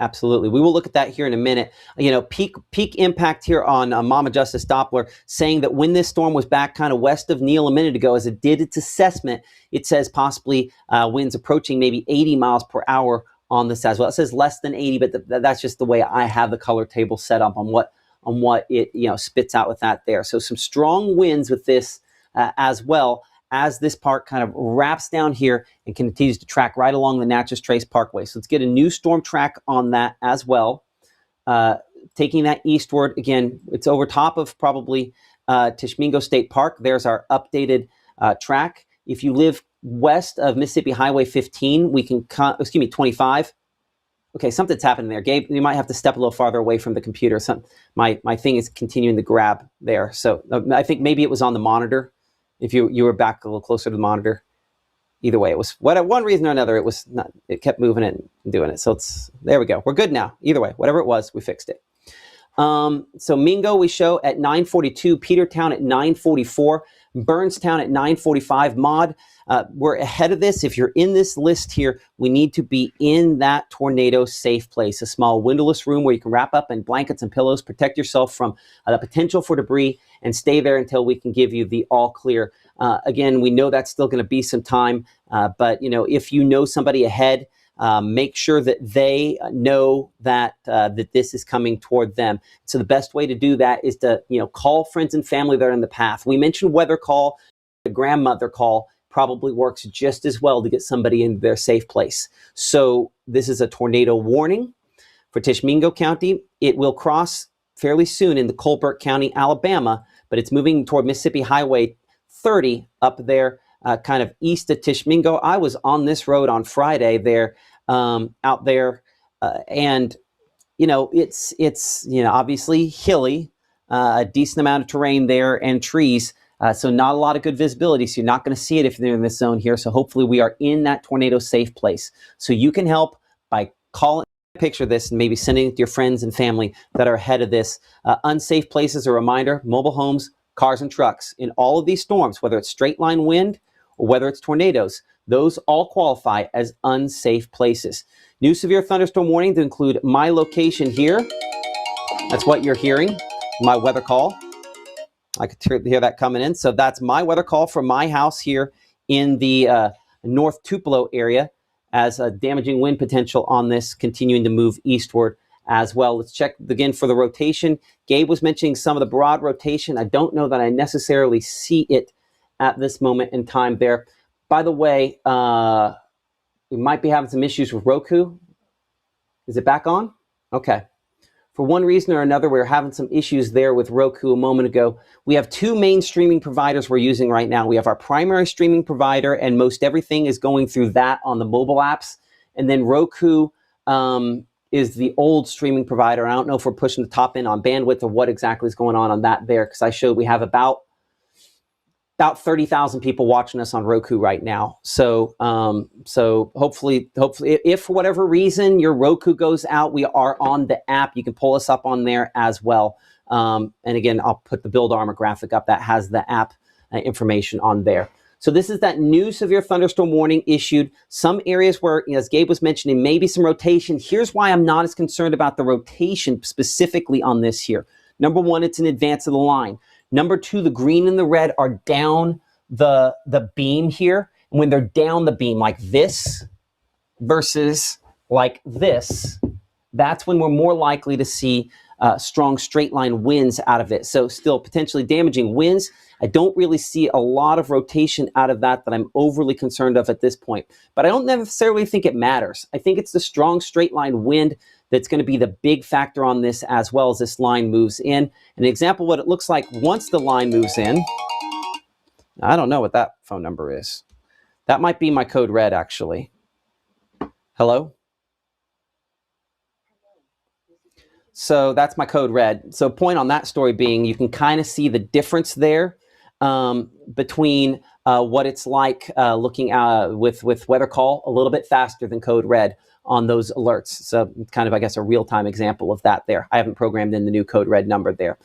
Absolutely. We will look at that here in a minute. You know, peak impact here on Mama Justice Doppler, saying that when this storm was back kind of west of Neal a minute ago, as it did its assessment, it says possibly winds approaching maybe 80 miles per hour on this as well. It says less than 80, but that's just the way I have the color table set up on what it spits out with that there. So some strong winds with this as well, as this park kind of wraps down here and continues to track right along the Natchez Trace Parkway. So let's get a new storm track on that as well. Taking that eastward, again, it's over top of probably Tishomingo State Park. There's our updated track. If you live west of Mississippi Highway 15, 25. Okay, something's happening there. Gabe, you might have to step a little farther away from the computer. My thing is continuing to grab there. So I think maybe it was on the monitor. If you were back a little closer to the monitor, either way, it was one reason or another. It was not. It kept moving it and doing it. So there we go. We're good now. Either way, whatever it was, we fixed it. So Mingo we show at 9:42, Petertown at 9:44, Burnstown at 9:45. Maud, we're ahead of this. If you're in this list here, we need to be in that tornado safe place, a small windowless room where you can wrap up in blankets and pillows, protect yourself from the potential for debris, and stay there until we can give you the all clear. Again, we know that's still going to be some time, but if you know somebody ahead, make sure that they know that this is coming toward them. So the best way to do that is to call friends and family that are in the path. We mentioned weather call, the grandmother call probably works just as well to get somebody in their safe place. So this is a tornado warning for Tishomingo County. It will cross fairly soon into Colbert County, Alabama, but it's moving toward Mississippi Highway 30 up there, kind of east of Tishomingo. I was on this road on Friday there, out there, and it's obviously hilly, a decent amount of terrain there and trees, so not a lot of good visibility. So you're not going to see it if you're in this zone here. So hopefully we are in that tornado safe place. So you can help by calling picture of this and maybe sending it to your friends and family that are ahead of this. Unsafe places, a reminder, mobile homes, cars and trucks. In all of these storms, whether it's straight line wind or whether it's tornadoes, those all qualify as unsafe places. New severe thunderstorm warning to include my location here. That's what you're hearing, my weather call. I could hear that coming in. So that's my weather call from my house here in the North Tupelo area, as a damaging wind potential on this continuing to move eastward as well. Let's check again for the rotation. Gabe was mentioning some of the broad rotation. I don't know that I necessarily see it at this moment in time there. By the way, we might be having some issues with Roku. Is it back on? Okay. For one reason or another, we're having some issues there with Roku a moment ago. We have two main streaming providers we're using right now. We have our primary streaming provider, and most everything is going through that on the mobile apps. And then Roku is the old streaming provider. I don't know if we're pushing the top end on bandwidth or what exactly is going on that there, because I showed we have about 30,000 people watching us on Roku right now. So hopefully, if for whatever reason your Roku goes out, we are on the app. You can pull us up on there as well. And again, I'll put the Build Armor graphic up that has the app information on there. So this is that new severe thunderstorm warning issued. Some areas where, as Gabe was mentioning, maybe some rotation. Here's why I'm not as concerned about the rotation specifically on this here. Number one, it's in advance of the line. Number two, the green and the red are down the beam here. And when they're down the beam like this versus like this, that's when we're more likely to see strong straight line winds out of it. So still potentially damaging winds. I don't really see a lot of rotation out of that I'm overly concerned of at this point. But I don't necessarily think it matters. I think it's the strong straight line wind that's going to be the big factor on this as well as this line moves in. An example of what it looks like once the line moves in. I don't know what that phone number is. That might be my code red, actually. Hello? So that's my code red. So point on that story being, you can kind of see the difference there between what it's like looking with weather call a little bit faster than code red on those alerts. So kind of, I guess, a real-time example of that there. I haven't programmed in the new code red number there.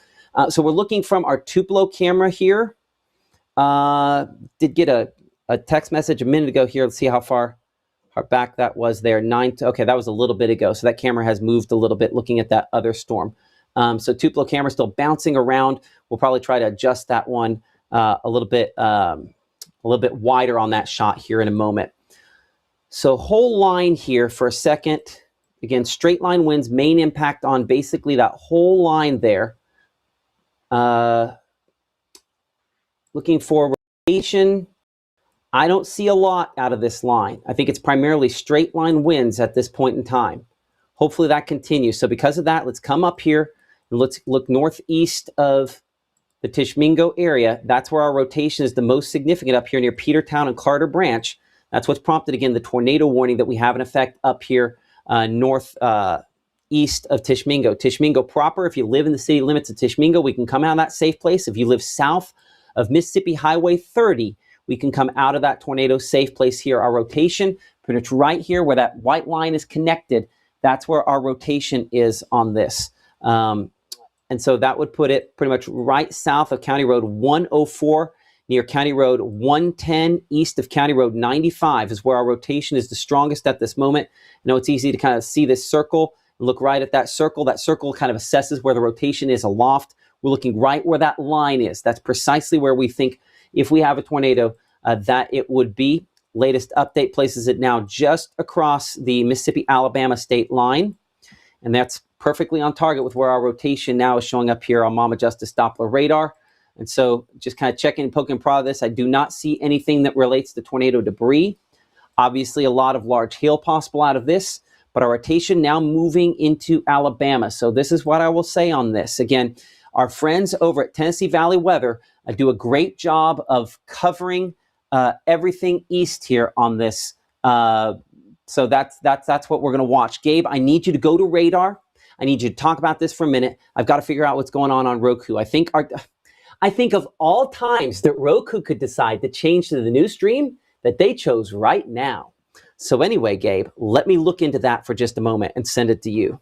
So we're looking from our Tupelo camera here. Did get a text message a minute ago here. Let's see how far back that was there. Okay, that was a little bit ago. So that camera has moved a little bit looking at that other storm. So Tupelo camera still bouncing around. We'll probably try to adjust that one a little bit wider on that shot here in a moment. So whole line here for a second. Again, straight line winds, main impact on basically that whole line there. Looking for rotation. I don't see a lot out of this line. I think it's primarily straight line winds at this point in time. Hopefully that continues. So because of that, let's come up here and let's look northeast of the Tishomingo area. That's where our rotation is the most significant up here near Petertown and Carter Branch. That's what's prompted, again, the tornado warning that we have in effect up here north east of Tishomingo. Tishomingo proper, if you live in the city limits of Tishomingo, we can come out of that safe place. If you live south of Mississippi Highway 30, we can come out of that tornado safe place here. Our rotation, pretty much right here where that white line is connected, that's where our rotation is on this. And so that would put it pretty much right south of County Road 104, near County Road 110, east of County Road 95 is where our rotation is the strongest at this moment. I know it's easy to kind of see this circle and look right at that circle. That circle kind of assesses where the rotation is aloft. We're looking right where that line is. That's precisely where we think if we have a tornado that it would be. Latest update places it now just across the Mississippi-Alabama state line. And that's perfectly on target with where our rotation now is showing up here on Mama Justice Doppler radar. And so just kind of checking and poking and prod of this. I do not see anything that relates to tornado debris. Obviously, a lot of large hail possible out of this, but our rotation now moving into Alabama. So this is what I will say on this. Again, our friends over at Tennessee Valley Weather do a great job of covering everything east here on this. So that's what we're going to watch. Gabe, I need you to go to radar. I need you to talk about this for a minute. I've got to figure out what's going on Roku. I think of all times that Roku could decide to change to the new stream, that they chose right now. So anyway, Gabe, let me look into that for just a moment and send it to you.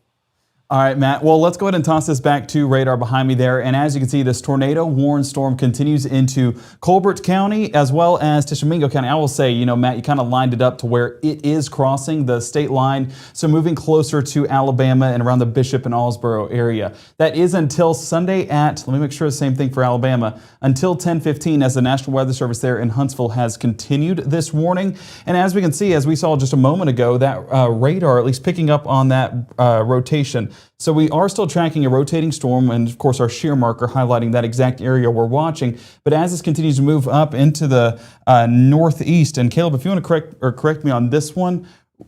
All right, Matt. Well, let's go ahead and toss this back to radar behind me there. And as you can see, this tornado warned storm continues into Colbert County as well as Tishomingo County. I will say, you know, Matt, you kind of lined it up to where it is crossing the state line. So moving closer to Alabama and around the Bishop and Allsboro area. That is until Sunday at, let me make sure the same thing for Alabama, until 10:15 as the National Weather Service there in Huntsville has continued this warning. And as we can see, as we saw just a moment ago, that radar at least picking up on that rotation. So we are still tracking a rotating storm, and of course our shear marker highlighting that exact area we're watching. But as this continues to move up into the northeast, and Caleb, if you want to correct me on this one,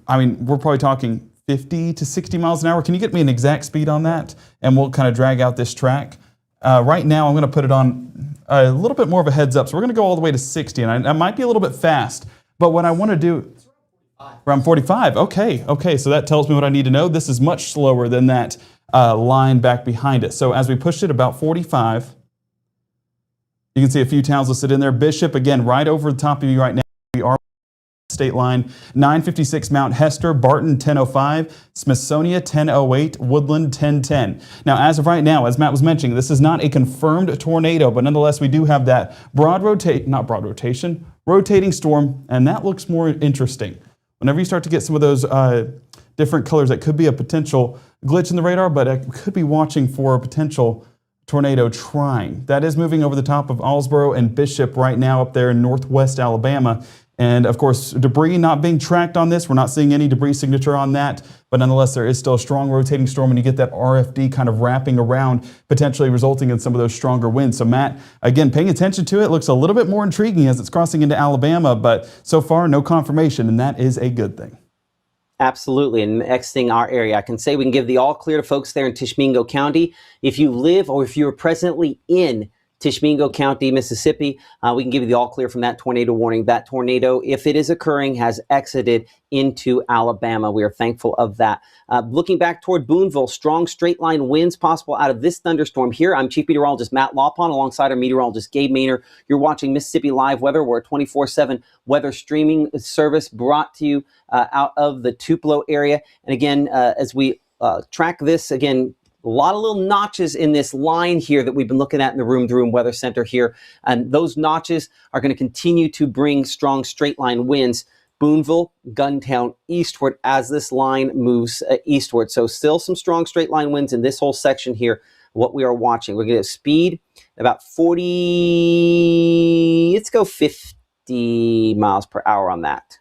I mean, we're probably talking 50 to 60 miles an hour. Can you get me an exact speed on that? And we'll kind of drag out this track. Right now I'm going to put it on a little bit more of a heads up. So we're going to go all the way to 60, and I might be a little bit fast, but what I want to do... Around 45. Okay. So that tells me what I need to know. This is much slower than that line back behind it. So as we pushed it about 45, you can see a few towns listed in there. Bishop, again, right over the top of you right now. We are state line. 956 Mount Hester, Barton 1005, Smithsonia 1008, Woodland 1010. Now, as of right now, as Matt was mentioning, this is not a confirmed tornado, but nonetheless, we do have that rotating storm, and that looks more interesting. Whenever you start to get some of those different colors, that could be a potential glitch in the radar, but I could be watching for a potential tornado trying. That is moving over the top of Allsboro and Bishop right now up there in northwest Alabama. And of course, debris not being tracked on this. We're not seeing any debris signature on that, but nonetheless, there is still a strong rotating storm, and you get that RFD kind of wrapping around, potentially resulting in some of those stronger winds. So Matt, again, paying attention to it, looks a little bit more intriguing as it's crossing into Alabama, but so far, no confirmation, and that is a good thing. Absolutely. And exiting our area, I can say we can give the all clear to folks there in Tishomingo County. If you live or if you're presently in Tishomingo County, Mississippi, we can give you the all clear from that tornado warning. That tornado, if it is occurring, has exited into Alabama. We are thankful of that. Looking back toward Boonville, strong straight line winds possible out of this thunderstorm here. I'm Chief Meteorologist Matt Lawpon alongside our meteorologist Gabe Maynor. You're watching Mississippi Live Weather. We're a 24/7 weather streaming service brought to you out of the Tupelo area. And again, as we track this, again, a lot of little notches in this line here that we've been looking at in the Room to Room Weather Center here. And those notches are going to continue to bring strong straight line winds. Boonville, Guntown eastward as this line moves eastward. So still some strong straight line winds in this whole section here. What we are watching, we're going to get speed about 40, let's go 50 miles per hour on that.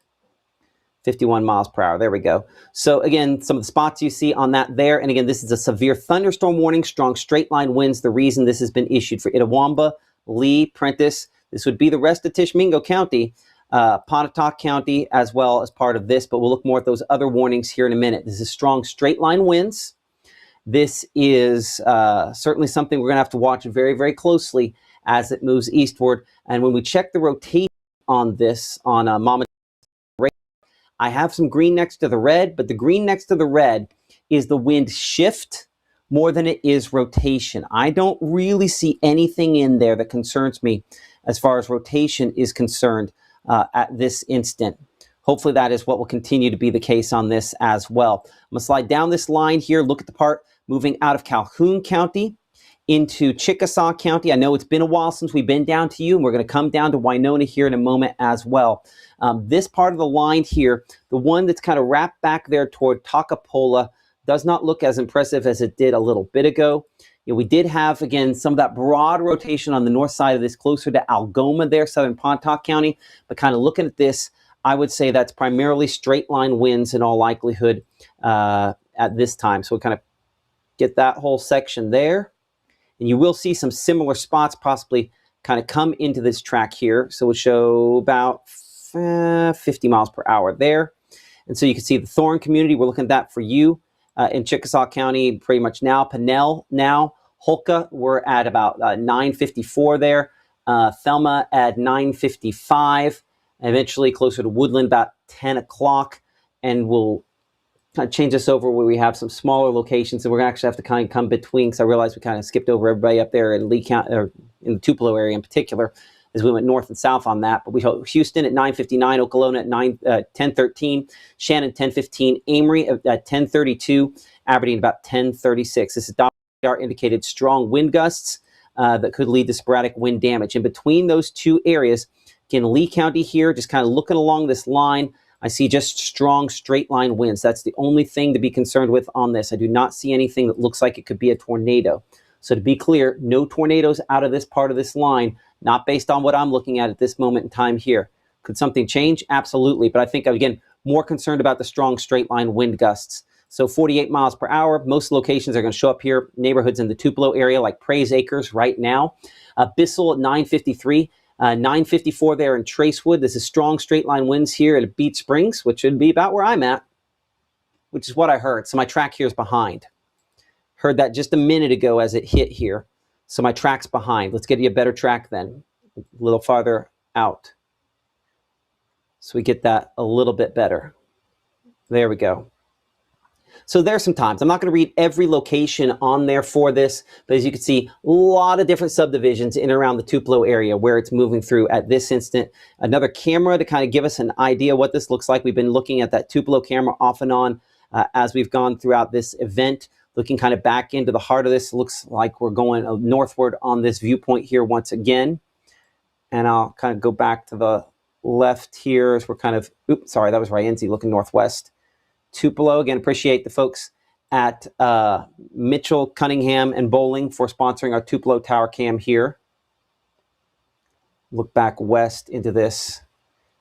51 miles per hour. There we go. So again, some of the spots you see on that there. And again, this is a severe thunderstorm warning, strong straight line winds. The reason this has been issued for Itawamba, Lee, Prentiss. This would be the rest of Tishomingo County, Pontotoc County as well as part of this, but we'll look more at those other warnings here in a minute. This is strong straight line winds. This is certainly something we're going to have to watch very, very closely as it moves eastward. And when we check the rotation on this on Mama, I have some green next to the red, but the green next to the red is the wind shift more than it is rotation. I don't really see anything in there that concerns me as far as rotation is concerned at this instant. Hopefully that is what will continue to be the case on this as well. I'm going to slide down this line here, look at the part moving out of Calhoun County into Chickasaw County. I know it's been a while since we've been down to you, and we're going to come down to Winona here in a moment as well. This part of the line here, the one that's kind of wrapped back there toward Takapola, does not look as impressive as it did a little bit ago. You know, we did have, again, some of that broad rotation on the north side of this, closer to Algoma there, southern Pontotoc County. But kind of looking at this, I would say that's primarily straight line winds in all likelihood at this time. So we'll kind of get that whole section there. And you will see some similar spots possibly kind of come into this track here. So we'll show about 50 miles per hour there. And so you can see the Thorn community. We're looking at that for you in Chickasaw County pretty much now. Pannell now. Holka, we're at about 954 there. Thelma at 955. Eventually closer to Woodland about 10 o'clock. And we'll kind of change this over where we have some smaller locations, and we're going to actually have to kind of come between, because I realize we kind of skipped over everybody up there in Lee County, or in the Tupelo area in particular. as we went north and south on that. But we have Houston at 9:59, Okolona at 10:13, Shannon 10:15, Amory at 10:32, Aberdeen about 10:36. This is Doppler indicated strong wind gusts that could lead to sporadic wind damage. In between those two areas, again, Lee County here, just kind of looking along this line, I see just strong straight line winds. That's the only thing to be concerned with on this. I do not see anything that looks like it could be a tornado. So to be clear, no tornadoes out of this part of this line, not based on what I'm looking at this moment in time here. Could something change? Absolutely. But I think, again, more concerned about the strong straight line wind gusts. So 48 miles per hour. Most locations are going to show up here. Neighborhoods in the Tupelo area like Praise Acres right now. Bissell at 9:53. 9:54 there in Tracewood. This is strong straight line winds here at Beach Springs, which would be about where I'm at, which is what I heard. So my track here is behind. Heard that just a minute ago as it hit here. So my track's behind. Let's get you a better track then, a little farther out. So we get that a little bit better. There we go. So there's some times. I'm not going to read every location on there for this, but as you can see, a lot of different subdivisions in and around the Tupelo area where it's moving through at this instant. Another camera to kind of give us an idea what this looks like. We've been looking at that Tupelo camera off and on as we've gone throughout this event. Looking kind of back into the heart of this, looks like we're going northward on this viewpoint here once again. And I'll kind of go back to the left here as we're kind of, oops, sorry, that was Rienzi looking northwest. Tupelo, again, appreciate the folks at Mitchell, Cunningham, and Bowling for sponsoring our Tupelo Tower Cam here. Look back west into this.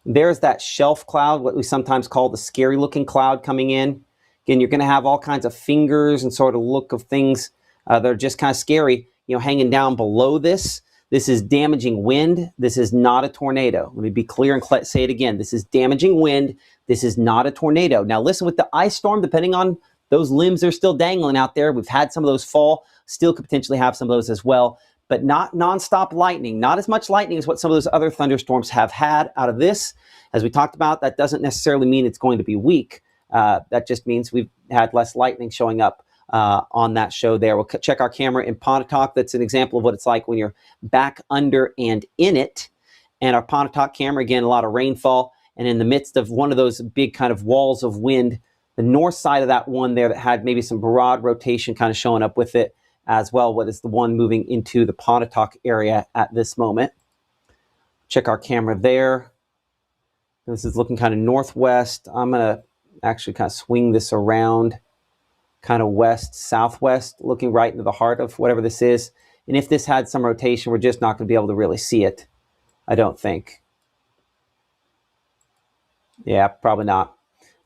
There's that shelf cloud, what we sometimes call the scary looking cloud coming in. Again, you're going to have all kinds of fingers and sort of look of things that are just kind of scary, you know, hanging down below this. This is damaging wind. This is not a tornado. Let me be clear and say it again. This is damaging wind. This is not a tornado. Now listen, with the ice storm, depending on those limbs that are still dangling out there, we've had some of those fall, still could potentially have some of those as well, but not nonstop lightning, not as much lightning as what some of those other thunderstorms have had out of this. As we talked about, that doesn't necessarily mean it's going to be weak. That just means we've had less lightning showing up on that show there. We'll check our camera in Pontotoc. That's an example of what it's like when you're back under and in it. And our Pontotoc camera, again, a lot of rainfall. And in the midst of one of those big kind of walls of wind, the north side of that one there that had maybe some broad rotation kind of showing up with it as well. What is the one moving into the Pontotoc area at this moment? Check our camera there. This is looking kind of northwest. I'm going to actually kind of swing this around kind of west, southwest, looking right into the heart of whatever this is. And if this had some rotation, we're just not going to be able to really see it, I don't think. Yeah, probably not.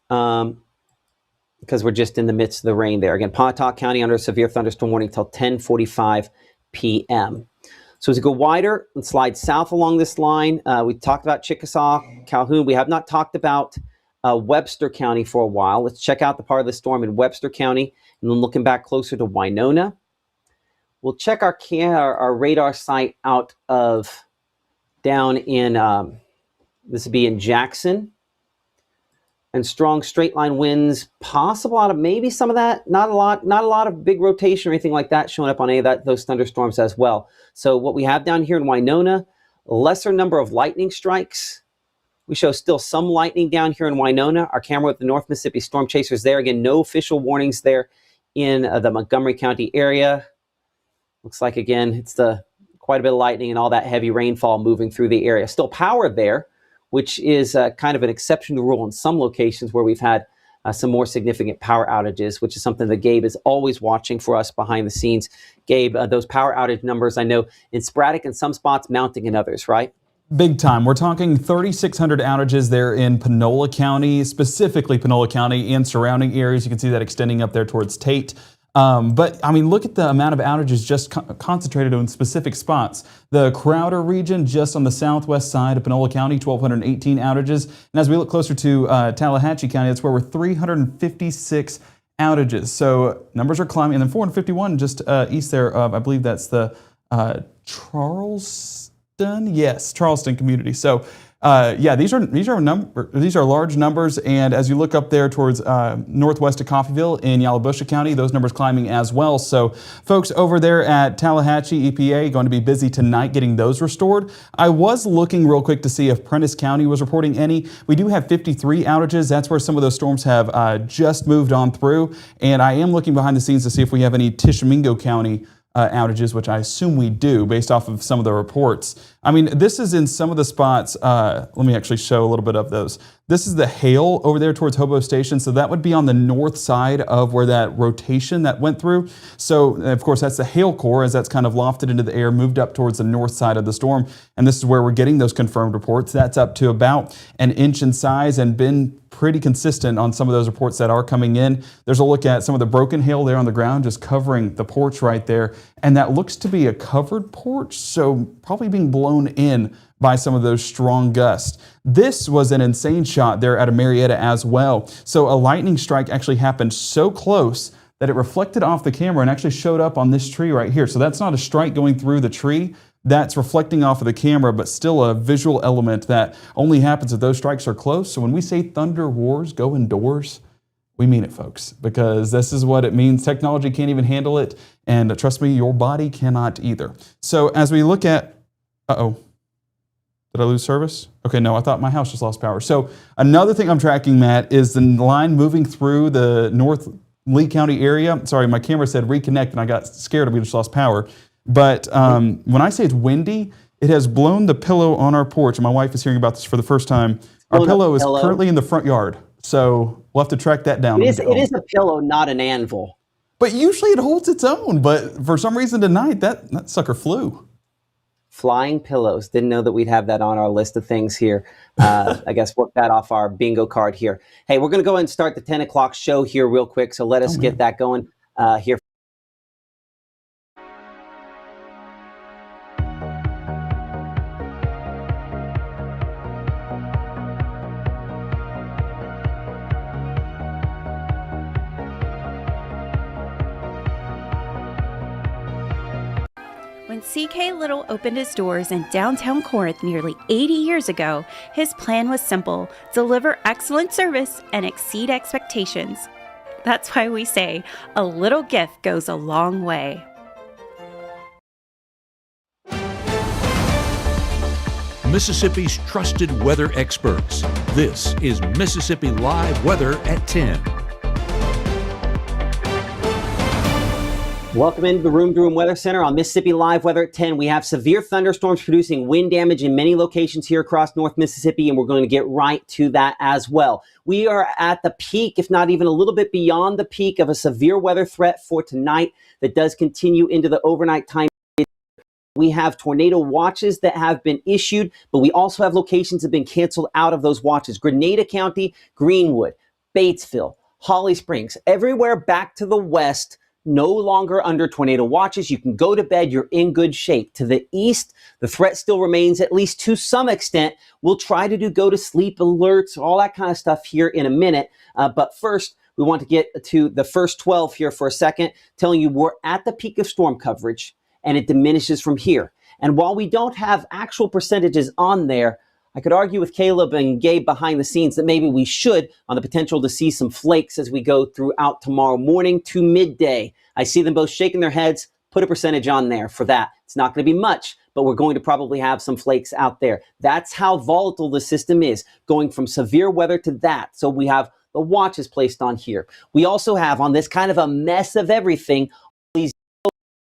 Because we're just in the midst of the rain there. Again, Pontotoc County under a severe thunderstorm warning until 10:45 p.m. So as we go wider and slide south along this line, we talked about Chickasaw, Calhoun. We have not talked about Webster County for a while. Let's check out the part of the storm in Webster County, and then looking back closer to Winona. We'll check our radar site out of down in, this would be in Jackson. And strong straight line winds, possible out of maybe some of that, not a lot of big rotation or anything like that showing up on any of those thunderstorms as well. So what we have down here in Winona, a lesser number of lightning strikes. We show still some lightning down here in Winona. Our camera with the North Mississippi Storm Chasers there. Again, no official warnings there in the Montgomery County area. Looks like, again, it's quite a bit of lightning and all that heavy rainfall moving through the area. Still power there, which is kind of an exception to the rule in some locations where we've had some more significant power outages, which is something that Gabe is always watching for us behind the scenes. Gabe, those power outage numbers, I know, in sporadic in some spots, mounting in others, right? Big time. We're talking 3,600 outages there in Panola County, specifically Panola County and surrounding areas. You can see that extending up there towards Tate. But I mean, look at the amount of outages just concentrated on specific spots. The Crowder region, just on the southwest side of Panola County, 1,218 outages. And as we look closer to Tallahatchie County, that's where we're 356 outages. So numbers are climbing. And then 451 just east there of, I believe that's the Charleston community. So Yeah, these are large numbers, and as you look up there towards northwest of Coffeyville in Yalobusha County, those numbers climbing as well. So folks over there at Tallahatchie EPA going to be busy tonight getting those restored. I was looking real quick to see if Prentiss County was reporting any. We do have 53 outages. That's where some of those storms have just moved on through, and I am looking behind the scenes to see if we have any Tishomingo County outages, which I assume we do based off of some of the reports. I mean, this is in some of the spots. Let me actually show a little bit of those. This is the hail over there towards Hobo Station. So that would be on the north side of where that rotation that went through. So of course, that's the hail core as that's kind of lofted into the air, moved up towards the north side of the storm. And this is where we're getting those confirmed reports. That's up to about an inch in size and been pretty consistent on some of those reports that are coming in. There's a look at some of the broken hail there on the ground, just covering the porch right there. And that looks to be a covered porch, so probably being blown in by some of those strong gusts. This was an insane shot there at Marietta as well. So a lightning strike actually happened so close that it reflected off the camera and actually showed up on this tree right here. So that's not a strike going through the tree. That's reflecting off of the camera, but still a visual element that only happens if those strikes are close. So when we say thunder wars go indoors, we mean it, folks, because this is what it means. Technology can't even handle it, and trust me, your body cannot either. So as we look at, did I lose service? Okay, no, I thought my house just lost power. So another thing I'm tracking, Matt, is the line moving through the North Lee County area. Sorry, my camera said reconnect, and I got scared we just lost power. But when I say it's windy, it has blown the pillow on our porch, and my wife is hearing about this for the first time. Our pillow is currently in the front yard, so we'll have to track that down. It is a pillow, not an anvil. But usually it holds its own, but for some reason tonight, that sucker flew. Flying pillows. Didn't know that we'd have that on our list of things here. I guess work that off our bingo card here. Hey, we're going to go ahead and start the 10 o'clock show here real quick, so let us get that going here. When C.K. Little opened his doors in downtown Corinth nearly 80 years ago, his plan was simple: deliver excellent service and exceed expectations. That's why we say a little gift goes a long way. Mississippi's trusted weather experts. This is Mississippi Live Weather at 10. Welcome into the Room to Room Weather Center on Mississippi Live Weather at 10. We have severe thunderstorms producing wind damage in many locations here across North Mississippi, and we're going to get right to that as well. We are at the peak, if not even a little bit beyond the peak, of a severe weather threat for tonight that does continue into the overnight time. We have tornado watches that have been issued, but we also have locations that have been canceled out of those watches. Grenada County, Greenwood, Batesville, Holly Springs, everywhere back to the west, no longer under tornado watches. You can go to bed. You're in good shape. To the east, the threat still remains, at least to some extent. We'll try to do go to sleep alerts, all that kind of stuff here in a minute. But first, we want to get to the first 12 here for a second, telling you we're at the peak of storm coverage and it diminishes from here. And while we don't have actual percentages on there, I could argue with Caleb and Gabe behind the scenes that maybe we should, on the potential to see some flakes as we go throughout tomorrow morning to midday. I see them both shaking their heads. Put a percentage on there for that. It's not going to be much, but we're going to probably have some flakes out there. That's how volatile the system is, going from severe weather to that. So we have the watches placed on here. We also have on this kind of a mess of everything, these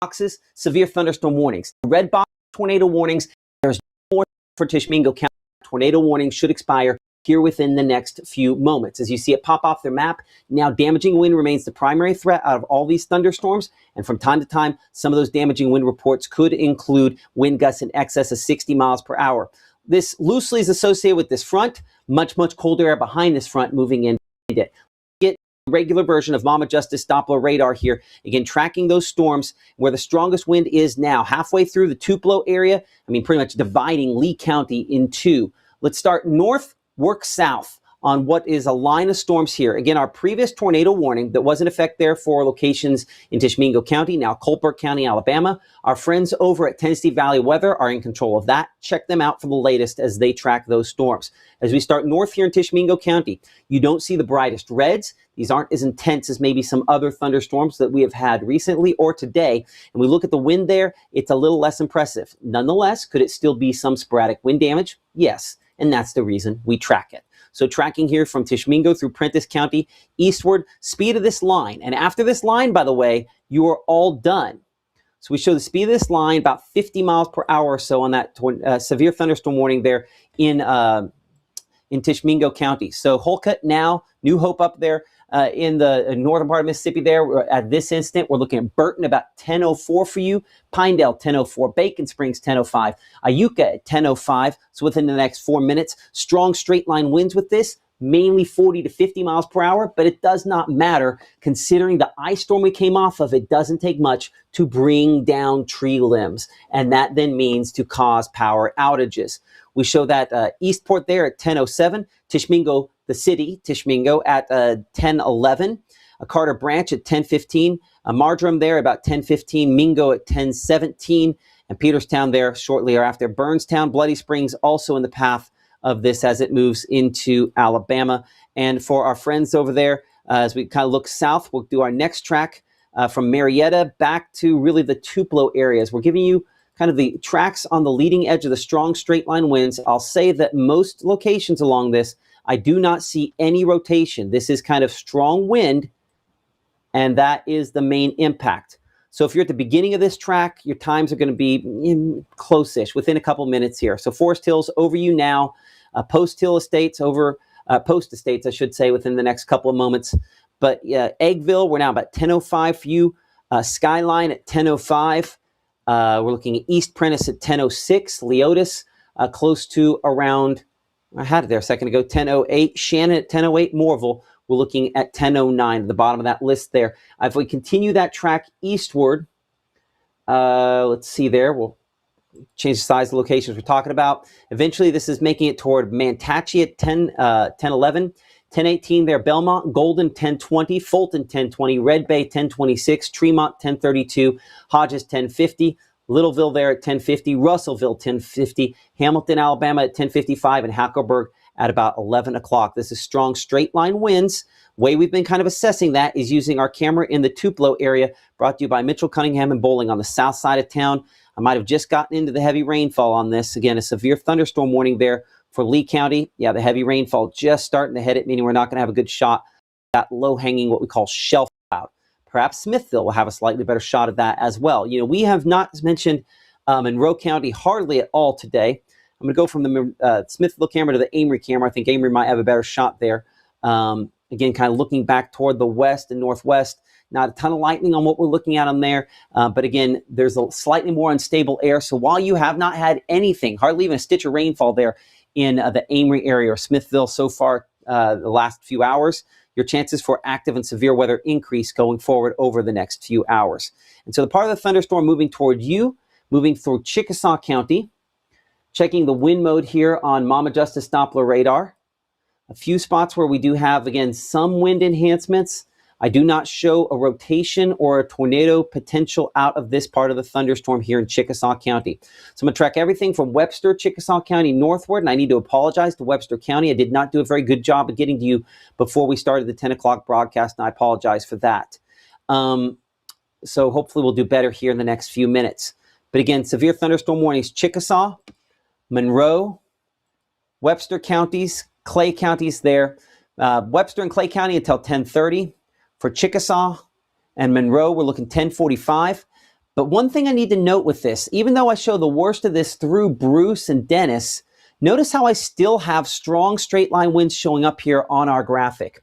boxes, severe thunderstorm warnings. Red box tornado warnings. There's more for Tishomingo County. Tornado warning should expire here within the next few moments. As you see it pop off their map, now damaging wind remains the primary threat out of all these thunderstorms. And from time to time, some of those damaging wind reports could include wind gusts in excess of 60 miles per hour. This loosely is associated with this front, much colder air behind this front moving in. Get a regular version of Mama Justice Doppler radar here. Again, tracking those storms where the strongest wind is now halfway through the Tupelo area. I mean, pretty much dividing Lee County in two. Let's start north, work south on what is a line of storms here. Again, our previous tornado warning that was in effect there for locations in Tishomingo County, now Colbert County, Alabama. Our friends over at Tennessee Valley Weather are in control of that. Check them out for the latest as they track those storms. As we start north here in Tishomingo County, you don't see the brightest reds. These aren't as intense as maybe some other thunderstorms that we have had recently or today. And we look at the wind there, it's a little less impressive. Nonetheless, could it still be some sporadic wind damage? Yes, and that's the reason we track it. So tracking here from Tishomingo through Prentiss County eastward, speed of this line. And after this line, by the way, you are all done. So we show the speed of this line about 50 miles per hour or so on that severe thunderstorm warning there in Tishomingo County. So Holcott now, New Hope up there in the northern part of Mississippi there. At this instant, we're looking at Burton about 10:04 for you, Pinedale 10:04, Bacon Springs 10:05, Iuka at 10:05. So within the next 4 minutes, strong straight line winds with this, mainly 40 to 50 miles per hour, but it does not matter considering the ice storm we came off of. It doesn't take much to bring down tree limbs, and that then means to cause power outages. We show that Eastport there at 10:07, Tishomingo, the city, Tishomingo at 10:11, Carter Branch at 10:15, Marjoram there about 10:15, Mingo at 10:17, and Peterstown there shortly after. Burnstown, Bloody Springs also in the path of this as it moves into Alabama. And for our friends over there, as we kind of look south, we'll do our next track from Marietta back to really the Tupelo areas. We're giving you kind of the tracks on the leading edge of the strong straight line winds. I'll say that most locations along this, I do not see any rotation. This is kind of strong wind, and that is the main impact. So if you're at the beginning of this track, your times are going to be close-ish, within a couple minutes here. So Forest Hills over you now, Post Hill Estates over, Post Estates, I should say, within the next couple of moments. But Eggville, we're now about 10:05 for you. Skyline at 10:05. We're looking at East Prentiss at 10:06. Leotis close to around, I had it there a second ago, 10:08. Shannon at 10:08. Morville, we're looking at 10:09 at the bottom of that list there. If we continue that track eastward, let's see there. We'll change the size of the locations we're talking about. Eventually, this is making it toward Mantachie at 10:11. 10:18 there, Belmont, Golden 10:20, Fulton 10:20, Red Bay 10:26, Tremont 10:32, Hodges 10:50, Littleville there at 10:50, Russellville 10:50, Hamilton, Alabama at 10:55, and Hackleburg at about 11 o'clock. This is strong straight line winds. Way we've been kind of assessing that is using our camera in the Tupelo area, brought to you by Mitchell Cunningham and Bowling on the south side of town. I might have just gotten into the heavy rainfall on this. Again, a severe thunderstorm warning there for Lee County. Yeah, the heavy rainfall just starting to hit it, meaning we're not going to have a good shot at low-hanging, what we call shelf cloud. Perhaps Smithville will have a slightly better shot at that as well. You know, we have not mentioned Monroe County hardly at all today. I'm going to go from the Smithville camera to the Amory camera. I think Amory might have a better shot there. Again, kind of looking back toward the west and northwest. Not a ton of lightning on what we're looking at on there. But again, there's a slightly more unstable air. So while you have not had anything, hardly even a stitch of rainfall there in the Amory area or Smithville so far the last few hours, your chances for active and severe weather increase going forward over the next few hours. And so the part of the thunderstorm moving toward you, moving through Chickasaw County, checking the wind mode here on Mama Justice Doppler radar. A few spots where we do have, again, some wind enhancements. I do not show a rotation or a tornado potential out of this part of the thunderstorm here in Chickasaw County. So I'm going to track everything from Webster, Chickasaw County northward, and I need to apologize to Webster County. I did not do a very good job of getting to you before we started the 10 o'clock broadcast, and I apologize for that. So hopefully we'll do better here in the next few minutes. But again, severe thunderstorm warnings, Chickasaw, Monroe, Webster counties, Clay counties there. Webster and Clay County until 10:30. For Chickasaw and Monroe, we're looking 10:45. But one thing I need to note with this, even though I show the worst of this through Bruce and Dennis, notice how I still have strong straight line winds showing up here on our graphic.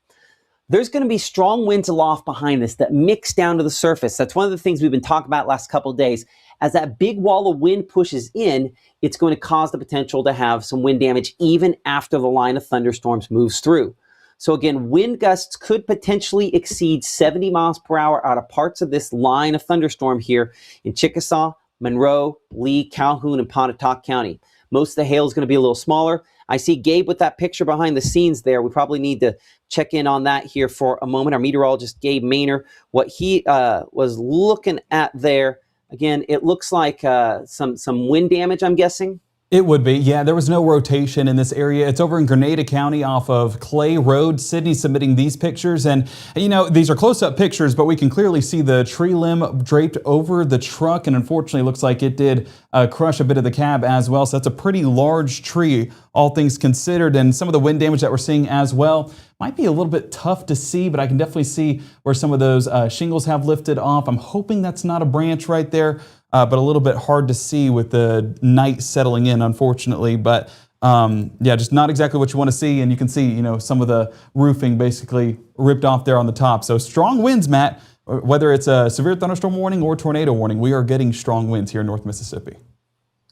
There's going to be strong winds aloft behind this that mix down to the surface. That's one of the things we've been talking about last couple of days. As that big wall of wind pushes in, it's going to cause the potential to have some wind damage even after the line of thunderstorms moves through. So again, wind gusts could potentially exceed 70 miles per hour out of parts of this line of thunderstorm here in Chickasaw, Monroe, Lee, Calhoun, and Pontotoc County. Most of the hail is going to be a little smaller. I see Gabe with that picture behind the scenes there. We probably need to check in on that here for a moment. Our meteorologist, Gabe Maynor, what he was looking at there. Again, it looks like some wind damage, I'm guessing. It would be, yeah. There was no rotation in this area. It's over in Grenada County off of Clay Road. Sydney submitting these pictures, and you know, these are close-up pictures, but we can clearly see the tree limb draped over the truck, and unfortunately looks like it did crush a bit of the cab as well. So that's a pretty large tree, all things considered, and some of the wind damage that we're seeing as well might be a little bit tough to see, but I can definitely see where some of those shingles have lifted off. I'm hoping that's not a branch right there. But a little bit hard to see with the night settling in, unfortunately. But yeah, just not exactly what you want to see. And you can see, you know, some of the roofing basically ripped off there on the top. So strong winds, Matt, whether it's a severe thunderstorm warning or tornado warning, we are getting strong winds here in North Mississippi.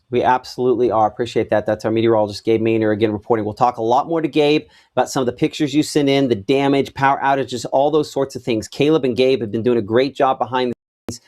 We absolutely are. Appreciate that. That's our meteorologist, Gabe Maynor, again reporting. We'll talk a lot more to Gabe about some of the pictures you sent in, the damage, power outages, all those sorts of things. Caleb and Gabe have been doing a great job behind the scenes.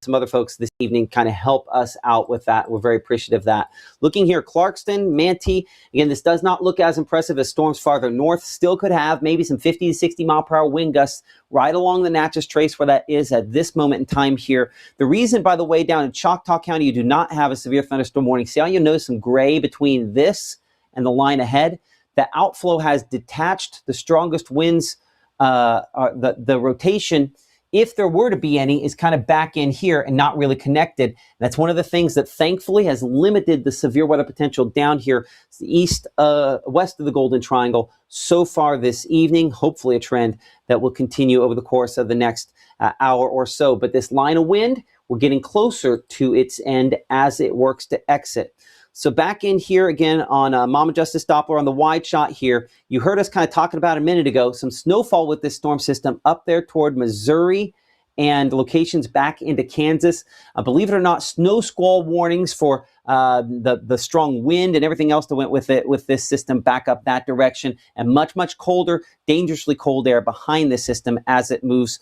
Some other folks this evening kind of help us out with that. We're very appreciative of that. Looking here, Clarkston, Manti. Again, this does not look as impressive as storms farther north. Still could have maybe some 50 to 60 mile per hour wind gusts right along the Natchez Trace where that is at this moment in time here. The reason, by the way, down in Choctaw County, you do not have a severe thunderstorm warning. See how you notice some gray between this and the line ahead? The outflow has detached. The strongest winds, the rotation, if there were to be any, is kind of back in here and not really connected. That's one of the things that thankfully has limited the severe weather potential down here west of the Golden Triangle so far this evening. Hopefully a trend that will continue over the course of the next hour or so. But this line of wind, we're getting closer to its end as it works to exit. So back in here again on Mama Justice Doppler on the wide shot here, you heard us kind of talking about a minute ago, some snowfall with this storm system up there toward Missouri and locations back into Kansas. Believe it or not, snow squall warnings for the strong wind and everything else that went with it, with this system back up that direction, and much, much colder, dangerously cold air behind the system as it moves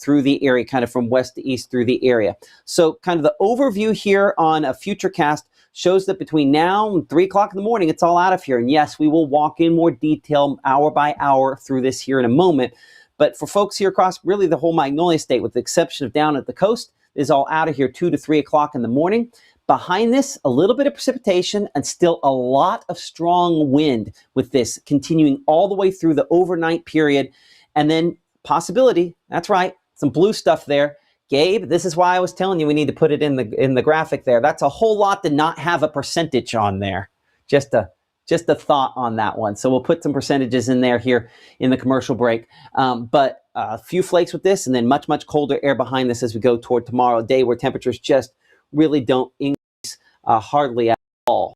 through the area, kind of from west to east through the area. So kind of the overview here on a Futurecast shows that between now and 3 o'clock in the morning, it's all out of here. And yes, we will walk in more detail hour by hour through this here in a moment. But for folks here across really the whole Magnolia State, with the exception of down at the coast, is all out of here 2 to 3 o'clock in the morning. Behind this, a little bit of precipitation and still a lot of strong wind with this continuing all the way through the overnight period. And then possibility, that's right, some blue stuff there. Gabe, this is why I was telling you we need to put it in the graphic there. That's a whole lot to not have a percentage on there. Just a thought on that one. So we'll put some percentages in there here in the commercial break. But a few flakes with this, and then much, much colder air behind this as we go toward tomorrow, a day where temperatures just really don't increase hardly at all.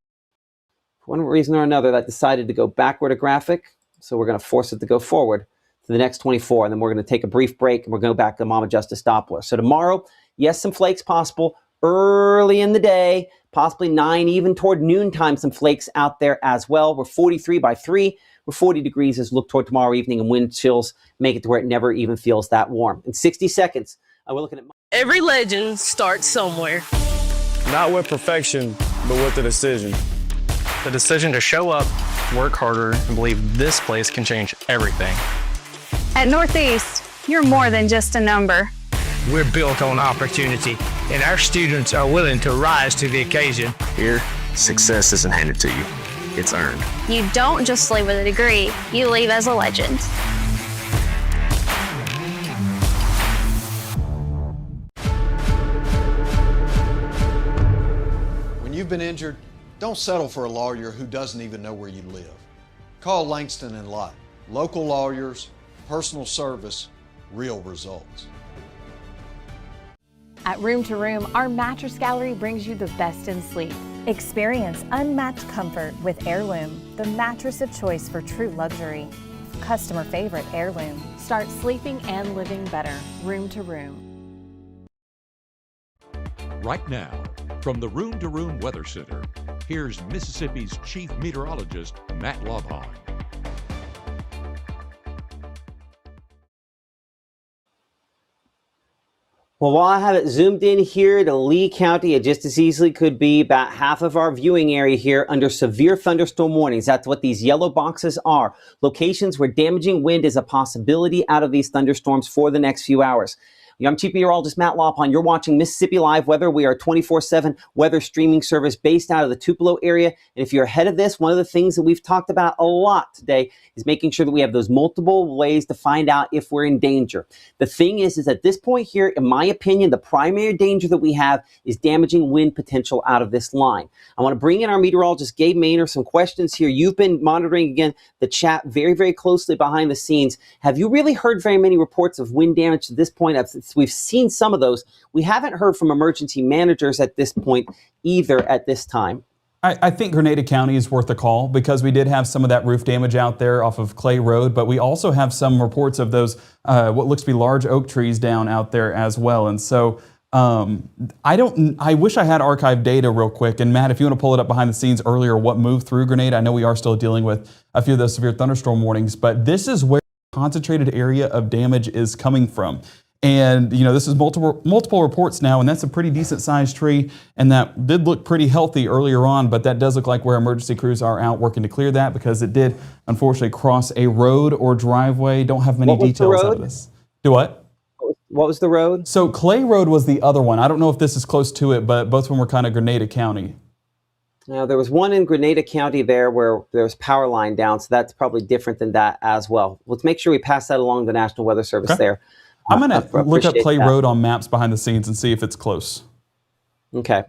For one reason or another, that decided to go backward a graphic. So we're going to force it to go forward to the next 24, and then we're going to take a brief break, and we're going to go back to Mama Justice Doppler. So tomorrow, yes, some flakes possible early in the day, possibly 9, even toward noontime, some flakes out there as well. We're 43 by 3. We're 40 degrees as we look toward tomorrow evening, and wind chills make it to where it never even feels that warm. In 60 seconds, we're looking at... Every legend starts somewhere. Not with perfection, but with the decision. The decision to show up, work harder, and believe this place can change everything. At Northeast, you're more than just a number. We're built on opportunity, and our students are willing to rise to the occasion. Here, success isn't handed to you. It's earned. You don't just leave with a degree, you leave as a legend. When you've been injured, don't settle for a lawyer who doesn't even know where you live. Call Langston and Lott. Local lawyers, personal service, real results. At Room to Room, our mattress gallery brings you the best in sleep. Experience unmatched comfort with Heirloom, the mattress of choice for true luxury. Customer favorite Heirloom. Start sleeping and living better. Room to Room. Right now, from the Room to Room Weather Center, here's Mississippi's Chief Meteorologist, Matt Lovhawn. Well, while I have it zoomed in here to Lee County, it just as easily could be about half of our viewing area here under severe thunderstorm warnings. That's what these yellow boxes are. Locations where damaging wind is a possibility out of these thunderstorms for the next few hours. I'm Chief Meteorologist Matt Lawpon. You're watching Mississippi Live Weather. We are a 24/7 weather streaming service based out of the Tupelo area. And if you're ahead of this, one of the things that we've talked about a lot today is making sure that we have those multiple ways to find out if we're in danger. The thing is at this point here, in my opinion, the primary danger that we have is damaging wind potential out of this line. I want to bring in our meteorologist, Gabe Maynor, some questions here. You've been monitoring, again, the chat very, very closely behind the scenes. Have you really heard very many reports of wind damage to this point? We've seen some of those. We haven't heard from emergency managers at this point either at this time. I think Grenada County is worth a call because we did have some of that roof damage out there off of Clay Road, but we also have some reports of those what looks to be large oak trees down out there as well. And so I wish I had archived data real quick. And Matt, if you want to pull it up behind the scenes earlier, what moved through Grenada? I know we are still dealing with a few of those severe thunderstorm warnings, but this is where the concentrated area of damage is coming from. And, this is multiple reports now, and that's a pretty decent sized tree. And that did look pretty healthy earlier on, but that does look like where emergency crews are out working to clear that because it did unfortunately cross a road or driveway. Don't have many details out of this. Do what? What was the road? So Clay Road was the other one. I don't know if this is close to it, but both of them were kind of Grenada County. Now, there was one in Grenada County there where there was power line down, so that's probably different than that as well. Let's make sure we pass that along to the National Weather Service there. I'm going to look up Clay Road on maps behind the scenes and see if it's close. Okay,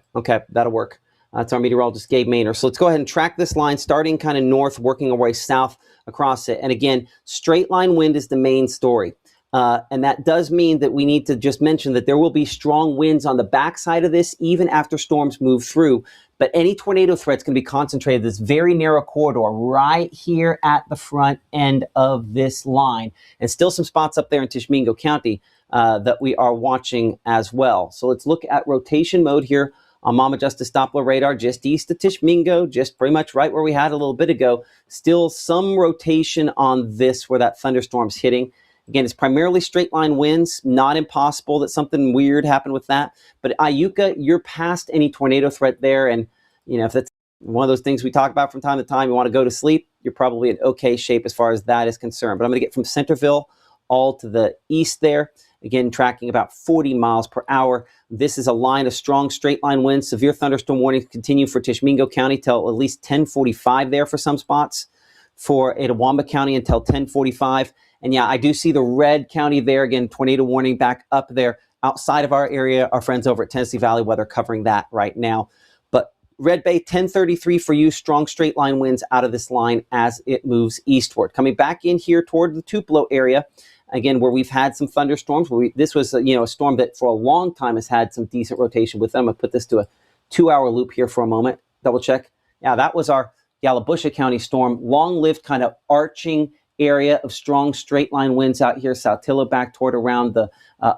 that'll work. That's our meteorologist, Gabe Maynor. So let's go ahead and track this line, starting kind of north, working our way south across it. And again, straight line wind is the main story. And that does mean that we need to just mention that there will be strong winds on the backside of this, even after storms move through. But any tornado threat's going to be concentrated in this very narrow corridor right here at the front end of this line. And still some spots up there in Tishomingo County that we are watching as well. So let's look at rotation mode here on Mama Justice Doppler radar, just east of Tishomingo, just pretty much right where we had a little bit ago. Still some rotation on this where that thunderstorm's hitting. Again, it's primarily straight line winds, not impossible that something weird happened with that. But Iuka, you're past any tornado threat there. And, if that's one of those things we talk about from time to time, you want to go to sleep, you're probably in okay shape as far as that is concerned. But I'm going to get from Centerville all to the east there. Again, tracking about 40 miles per hour. This is a line of strong straight line winds. Severe thunderstorm warnings continue for Tishomingo County till at least 10:45 there for some spots. For Itawamba County until 10:45. And yeah, I do see the red county there. Again, tornado warning back up there outside of our area. Our friends over at Tennessee Valley Weather covering that right now. But Red Bay, 10:33 for you. Strong straight line winds out of this line as it moves eastward. Coming back in here toward the Tupelo area, again, where we've had some thunderstorms. This was a storm that for a long time has had some decent rotation with them. I'm going to put this to a 2-hour loop here for a moment. Double check. Yeah, that was our Yalobusha County storm. Long-lived kind of arching area of strong straight line winds out here, Saltillo back toward around the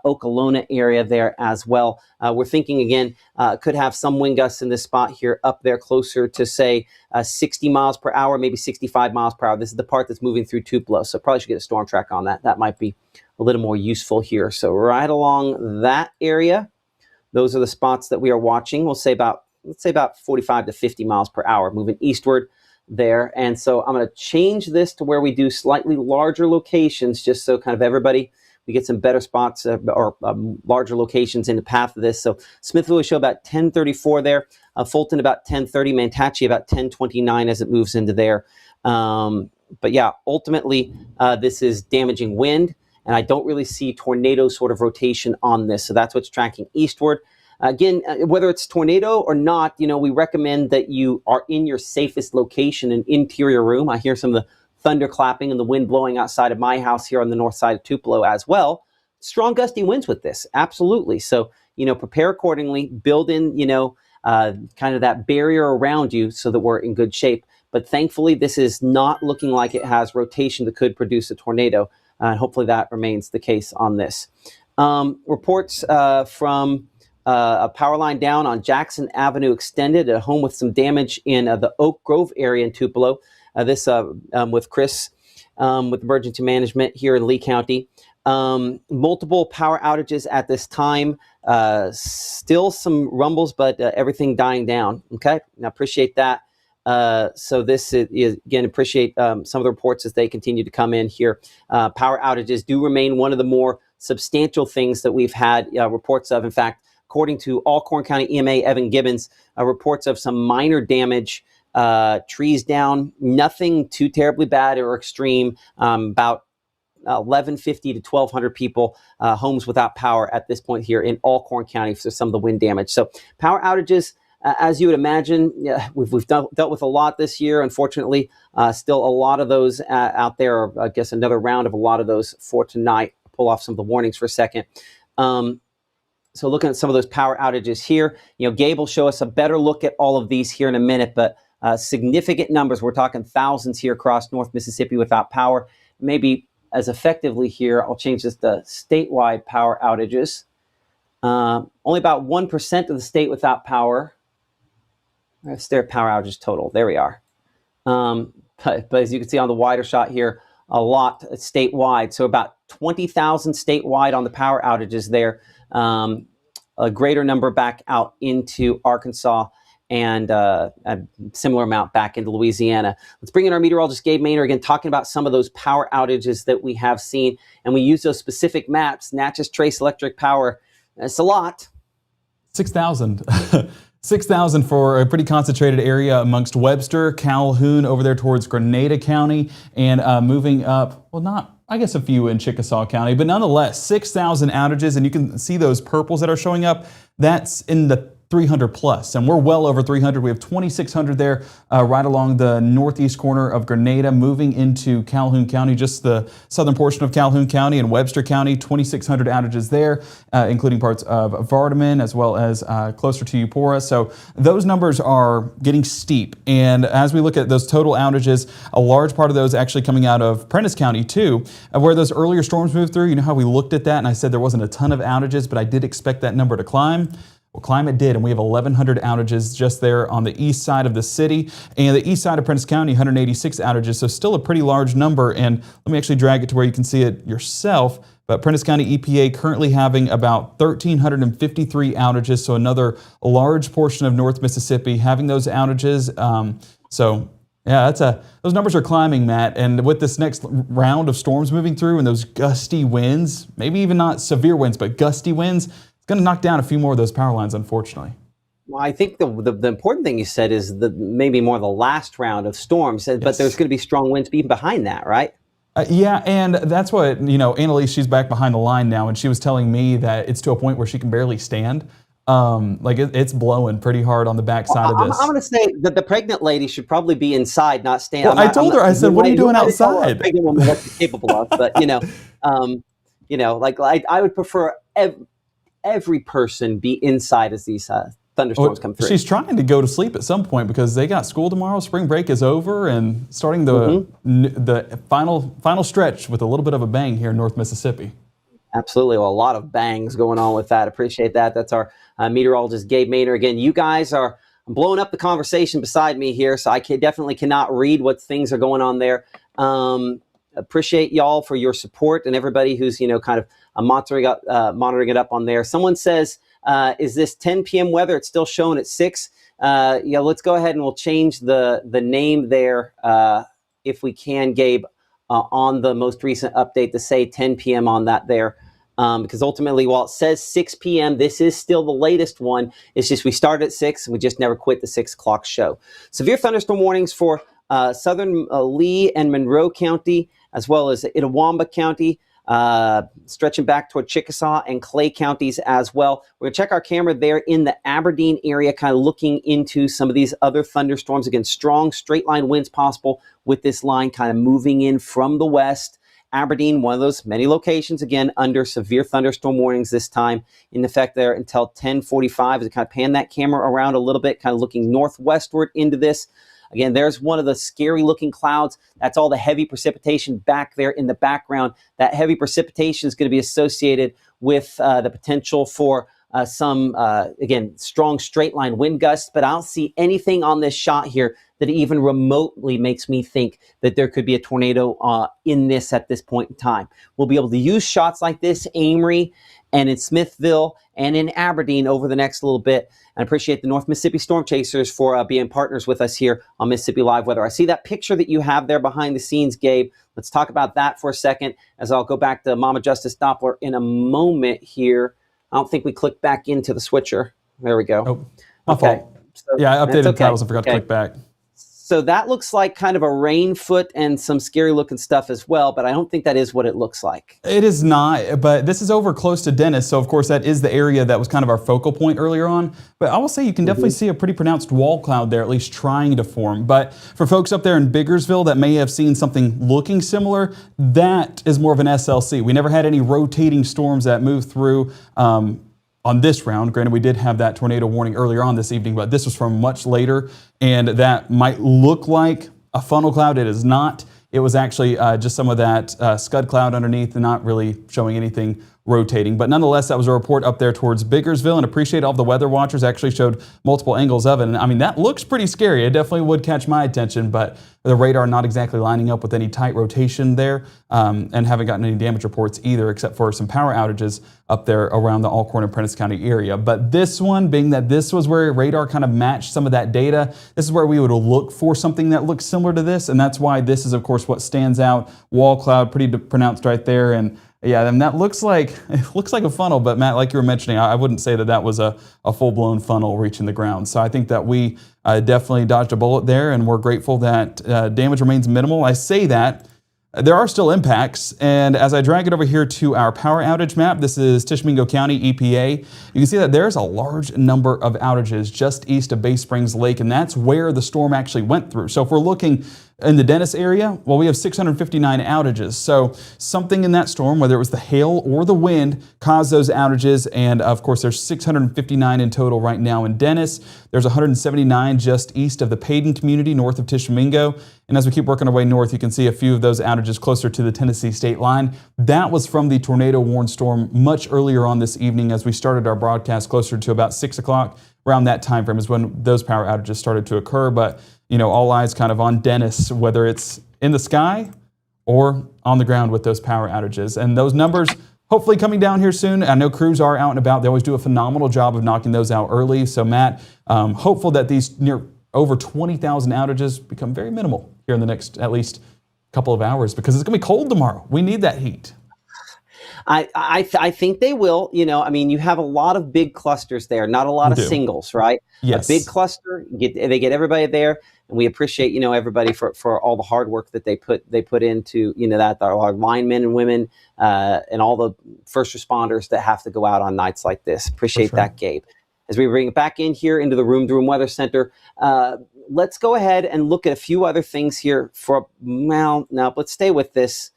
Okolona area there as well. We're thinking again, could have some wind gusts in this spot here up there closer to say 60 miles per hour, maybe 65 miles per hour. This is the part that's moving through Tupelo. So probably should get a storm track on that. That might be a little more useful here. So right along that area, those are the spots that we are watching. Let's say about 45 to 50 miles per hour moving eastward there. And so I'm going to change this to where we do slightly larger locations, just so kind of everybody, we get some better spots or larger locations in the path of this. So Smithville will show about 10:34 there, Fulton about 10:30, Mantachie about 10:29 as it moves into there. But yeah, ultimately this is damaging wind, and I don't really see tornado sort of rotation on this. So that's what's tracking eastward. Again, whether it's tornado or not, we recommend that you are in your safest location, an interior room. I hear some of the thunder clapping and the wind blowing outside of my house here on the north side of Tupelo as well. Strong gusty winds with this, absolutely. So, prepare accordingly, build in, kind of that barrier around you so that we're in good shape. But thankfully, this is not looking like it has rotation that could produce a tornado. And hopefully that remains the case on this. Reports from a power line down on Jackson Avenue extended, a home with some damage in the Oak Grove area in Tupelo. This with Chris with emergency management here in Lee County. Multiple power outages at this time. Still some rumbles, but everything dying down. Okay, now appreciate that. So this is, again, appreciate some of the reports as they continue to come in here. Power outages do remain one of the more substantial things that we've had reports of. In fact, according to Alcorn County EMA Evan Gibbons, reports of some minor damage, trees down, nothing too terribly bad or extreme, about 1,150 to 1,200 people, homes without power at this point here in Alcorn County for some of the wind damage. So power outages, as you would imagine, we've dealt with a lot this year. Unfortunately, still a lot of those out there. Or I guess another round of a lot of those for tonight. Pull off some of the warnings for a second. So looking at some of those power outages here, Gabe will show us a better look at all of these here in a minute, but significant numbers. We're talking thousands here across North Mississippi without power. Maybe as effectively here, I'll change this to statewide power outages. Only about 1% of the state without power. Let's stare at power outages total. There we are. But as you can see on the wider shot here, a lot statewide. So about 20,000 statewide on the power outages there. A greater number back out into Arkansas, and a similar amount back into Louisiana. Let's bring in our meteorologist, Gabe Maynor, again, talking about some of those power outages that we have seen. And we use those specific maps, Natchez Trace Electric Power. It's a lot. 6,000. 6,000 for a pretty concentrated area amongst Webster, Calhoun, over there towards Grenada County, and moving up, well, not, I guess, a few in Chickasaw County, but nonetheless, 6,000 outages, and you can see those purples that are showing up. That's in the 300 plus, and we're well over 300. We have 2,600 there, right along the northeast corner of Grenada, moving into Calhoun County, just the southern portion of Calhoun County and Webster County. 2,600 outages there, including parts of Vardaman as well as closer to Eupora. So those numbers are getting steep. And as we look at those total outages, a large part of those actually coming out of Prentiss County too, where those earlier storms moved through. You know how we looked at that and I said there wasn't a ton of outages, but I did expect that number to climb. Well, climate did, and we have 1,100 outages just there on the east side of the city. And the east side of Prentiss County, 186 outages, so still a pretty large number. And let me actually drag it to where you can see it yourself. But Prentiss County EPA currently having about 1,353 outages, so another large portion of North Mississippi having those outages. Yeah, those numbers are climbing, Matt. And with this next round of storms moving through and those gusty winds, maybe even not severe winds, but gusty winds, going to knock down a few more of those power lines, unfortunately. Well, I think the important thing you said is maybe more the last round of storms, but there's going to be strong winds even behind that, right? Yeah, and that's what, Annalise, she's back behind the line now, and she was telling me that it's to a point where she can barely stand. It's blowing pretty hard on the backside of this. I'm going to say that the pregnant lady should probably be inside, not stand. Well, I told her, I said, what are you doing outside? Pregnant woman, what she's capable of, but, I would prefer every person be inside as these thunderstorms come through. She's trying to go to sleep at some point because they got school tomorrow. Spring break is over and starting the final stretch with a little bit of a bang here in North Mississippi. Absolutely. Well, a lot of bangs going on with that. Appreciate that. That's our meteorologist, Gabe Maynor. Again, you guys are blowing up the conversation beside me here, so I definitely cannot read what things are going on there. Appreciate y'all for your support and everybody who's, kind of monitoring it up on there. Someone says, is this 10 p.m. weather? It's still showing at 6. Let's go ahead and we'll change the name there if we can, Gabe, on the most recent update to say 10 p.m. on that there. Because ultimately, while it says 6 p.m., this is still the latest one. It's just we started at 6 and we just never quit the 6 o'clock show. Severe thunderstorm warnings for southern Lee and Monroe County, as well as Itawamba County, stretching back toward Chickasaw and Clay counties as well. We're going to check our camera there in the Aberdeen area, kind of looking into some of these other thunderstorms. Again, strong straight line winds possible with this line kind of moving in from the west. Aberdeen, one of those many locations, again, under severe thunderstorm warnings this time in effect there until 10:45. As I kind of pan that camera around a little bit, kind of looking northwestward into this. Again, there's one of the scary looking clouds. That's all the heavy precipitation back there in the background. That heavy precipitation is going to be associated with the potential for some, again, strong straight line wind gusts, but I don't see anything on this shot here that even remotely makes me think that there could be a tornado in this at this point in time. We'll be able to use shots like this, Amory, and in Smithville and in Aberdeen over the next little bit. And I appreciate the North Mississippi Storm Chasers for being partners with us here on Mississippi Live Weather. I see that picture that you have there behind the scenes, Gabe. Let's talk about that for a second, as I'll go back to Mama Justice Doppler in a moment here. I don't think we clicked back into the switcher. There we go. Oh, my fault. So, yeah, I updated titles and forgot to click back. So that looks like kind of a rain foot and some scary looking stuff as well, but I don't think that is what it looks like. It is not, but this is over close to Dennis, so of course that is the area that was kind of our focal point earlier on. But I will say you can definitely see a pretty pronounced wall cloud there, at least trying to form. But for folks up there in Biggersville that may have seen something looking similar, that is more of an SLC. We never had any rotating storms that moved through on this round. Granted, we did have that tornado warning earlier on this evening, but this was from much later, and that might look like a funnel cloud. It is not. It was actually just some of that scud cloud underneath and not really showing anything rotating. But nonetheless, that was a report up there towards Biggersville, and appreciate all the weather watchers actually showed multiple angles of it. And I mean, that looks pretty scary. It definitely would catch my attention, but the radar not exactly lining up with any tight rotation there, and haven't gotten any damage reports either, except for some power outages up there around the Alcorn and Prentice County area. But this one, being that this was where radar kind of matched some of that data, this is where we would look for something that looks similar to this, and that's why this is, of course, what stands out. Wall cloud, pretty pronounced right there, and yeah, and that looks like a funnel, but Matt, like you were mentioning, I wouldn't say that was a full-blown funnel reaching the ground. So I think that we definitely dodged a bullet there, and we're grateful that damage remains minimal. I say that. There are still impacts, and as I drag it over here to our power outage map, this is Tishomingo County EPA, you can see that there's a large number of outages just east of Bay Springs Lake, and that's where the storm actually went through. So if we're looking in the Dennis area, well, we have 659 outages. So something in that storm, whether it was the hail or the wind, caused those outages. And of course, there's 659 in total right now in Dennis. There's 179 just east of the Payton community, north of Tishomingo. And as we keep working our way north, you can see a few of those outages closer to the Tennessee state line. That was from the tornado warned storm much earlier on this evening as we started our broadcast closer to about 6 o'clock. Around that time frame is when those power outages started to occur. But all eyes kind of on Dennis, whether it's in the sky or on the ground with those power outages. And those numbers hopefully coming down here soon. I know crews are out and about. They always do a phenomenal job of knocking those out early. So Matt, hopeful that these near over 20,000 outages become very minimal here in the next at least couple of hours, because it's going to be cold tomorrow. We need that heat. I think they will. You have a lot of big clusters there, not a lot of singles, right? Yes. A big cluster, they get everybody there, and we appreciate everybody for all the hard work that they put into that our linemen and women and all the first responders that have to go out on nights like this. Appreciate that, Gabe. As we bring it back in here into the Room to Room Weather Center, let's go ahead and look at a few other things here. Now let's stay with this.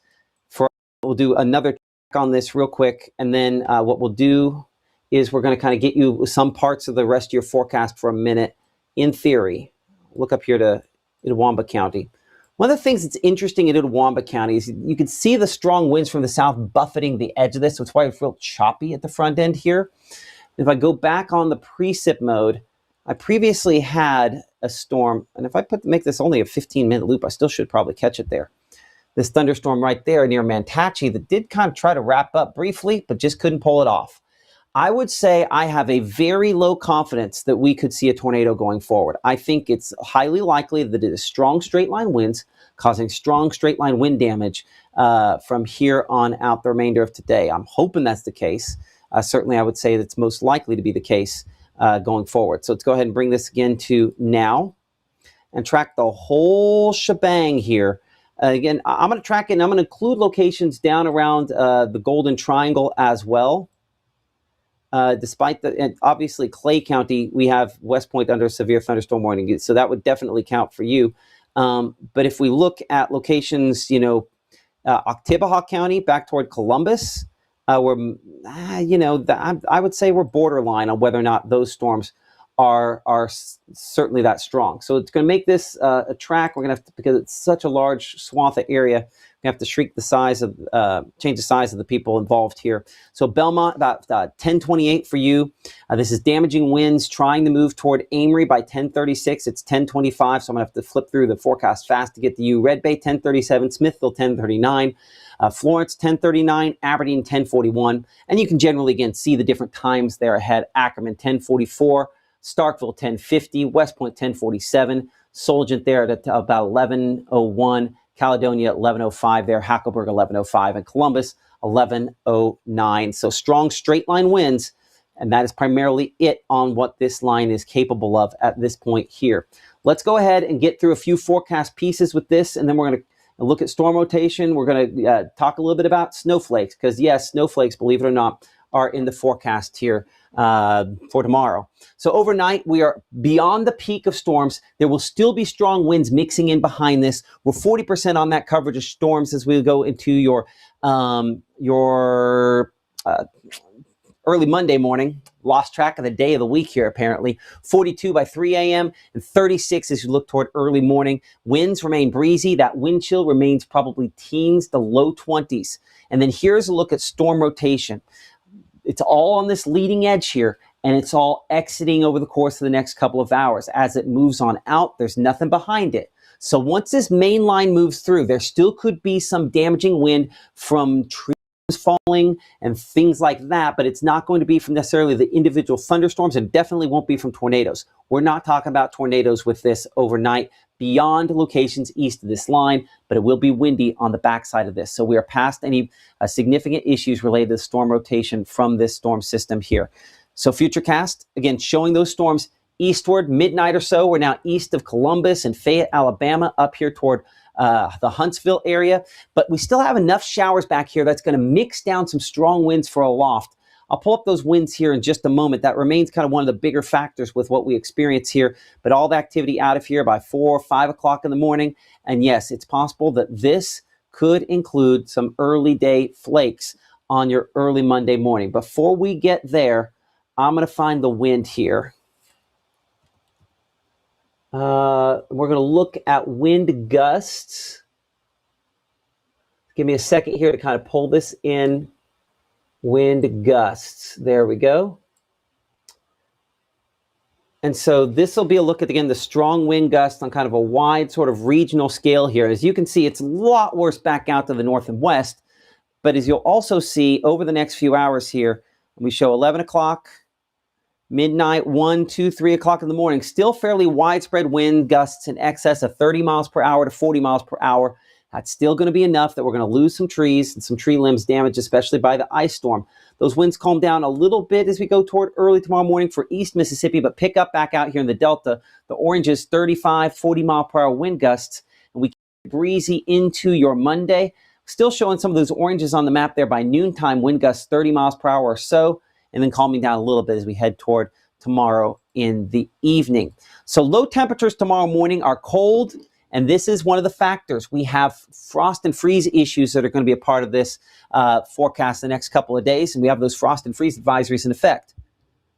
We'll do another on this real quick, and then what we'll do is we're going to kind of get you some parts of the rest of your forecast for a minute. In theory, look up here to Itawamba County. One of the things that's interesting in Itawamba County is you can see the strong winds from the south buffeting the edge of this, so it's why it's real choppy at the front end here. If I go back on the precip mode, I previously had a storm, and if I make this only a 15-minute loop, I still should probably catch it there. This thunderstorm right there near Mantachie that did kind of try to wrap up briefly, but just couldn't pull it off. I would say I have a very low confidence that we could see a tornado going forward. I think it's highly likely that it is strong straight line winds causing strong straight line wind damage from here on out the remainder of today. I'm hoping that's the case. Certainly, I would say that's most likely to be the case going forward. So let's go ahead and bring this again to now and track the whole shebang here. Again, I'm going to track it, and I'm going to include locations down around the Golden Triangle as well. Despite and obviously Clay County, we have West Point under severe thunderstorm warning, so that would definitely count for you. But if we look at locations, Oktibbeha County back toward Columbus, I would say we're borderline on whether or not those storms are certainly that strong. So it's going to make this a track. We're going to have to, because it's such a large swath of area, We have to shrink the size of, change the size of the people involved here. So Belmont, about 1028 for you. This is damaging winds trying to move toward Amory by 1036. It's 1025, so I'm going to have to flip through the forecast fast to get to you. Red Bay 1037, Smithville 1039, Florence 1039, Aberdeen 1041. And you can generally, again, see the different times there ahead. Ackerman 1044, Starkville 1050, West Point 1047, Solent there at about 1101, Caledonia 1105 there, Hackleburg 1105, and Columbus 1109. So strong straight line winds, and that is primarily it on what this line is capable of at this point here. Let's go ahead and get through a few forecast pieces with this, and then we're going to look at storm rotation. We're going to talk a little bit about snowflakes, because yes, snowflakes, believe it or not, are in the forecast here for tomorrow. So overnight, we are beyond the peak of storms. There will still be strong winds mixing in behind this. We're 40% on that coverage of storms as we go into your early Monday morning. Lost track of the day of the week here, apparently. 42 by 3 a.m. and 36 as you look toward early morning. Winds remain breezy. That wind chill remains probably teens to low 20s. And then here's a look at storm rotation. It's all on this leading edge here, and it's all exiting over the course of the next couple of hours. As it moves on out, there's nothing behind it. So once this main line moves through, there still could be some damaging wind from trees falling and things like that, but it's not going to be from necessarily the individual thunderstorms, and definitely won't be from tornadoes. We're not talking about tornadoes with this overnight beyond locations east of this line, but it will be windy on the backside of this. So we are past any significant issues related to storm rotation from this storm system here. So Futurecast, again, showing those storms eastward, midnight or so. We're now east of Columbus and Fayette, Alabama, up here toward the Huntsville area. But we still have enough showers back here that's going to mix down some strong winds for aloft. I'll pull up those winds here in just a moment. That remains kind of one of the bigger factors with what we experience here. But all the activity out of here by 4 or 5 o'clock in the morning. And yes, it's possible that this could include some early day flakes on your early Monday morning. Before we get there, I'm going to find the wind here. We're going to look at wind gusts. Give me a second here to kind of pull this in. Wind gusts. There we go. And so this will be a look at, again, the strong wind gusts on kind of a wide sort of regional scale here. As you can see, it's a lot worse back out to the north and west. But as you'll also see over the next few hours here, we show 11 o'clock, midnight, 1, 2, 3 o'clock in the morning, still fairly widespread wind gusts in excess of 30 miles per hour to 40 miles per hour. That's still going to be enough that we're going to lose some trees and some tree limbs damaged, especially by the ice storm. Those winds calm down a little bit as we go toward early tomorrow morning for East Mississippi, but pick up back out here in the Delta. The orange is 35, 40 mile per hour wind gusts, and we get breezy into your Monday. Still showing some of those oranges on the map there by noontime, wind gusts 30 miles per hour or so, and then calming down a little bit as we head toward tomorrow in the evening. So low temperatures tomorrow morning are cold. And this is one of the factors. We have frost and freeze issues that are going to be a part of this forecast the next couple of days. And we have those frost and freeze advisories in effect.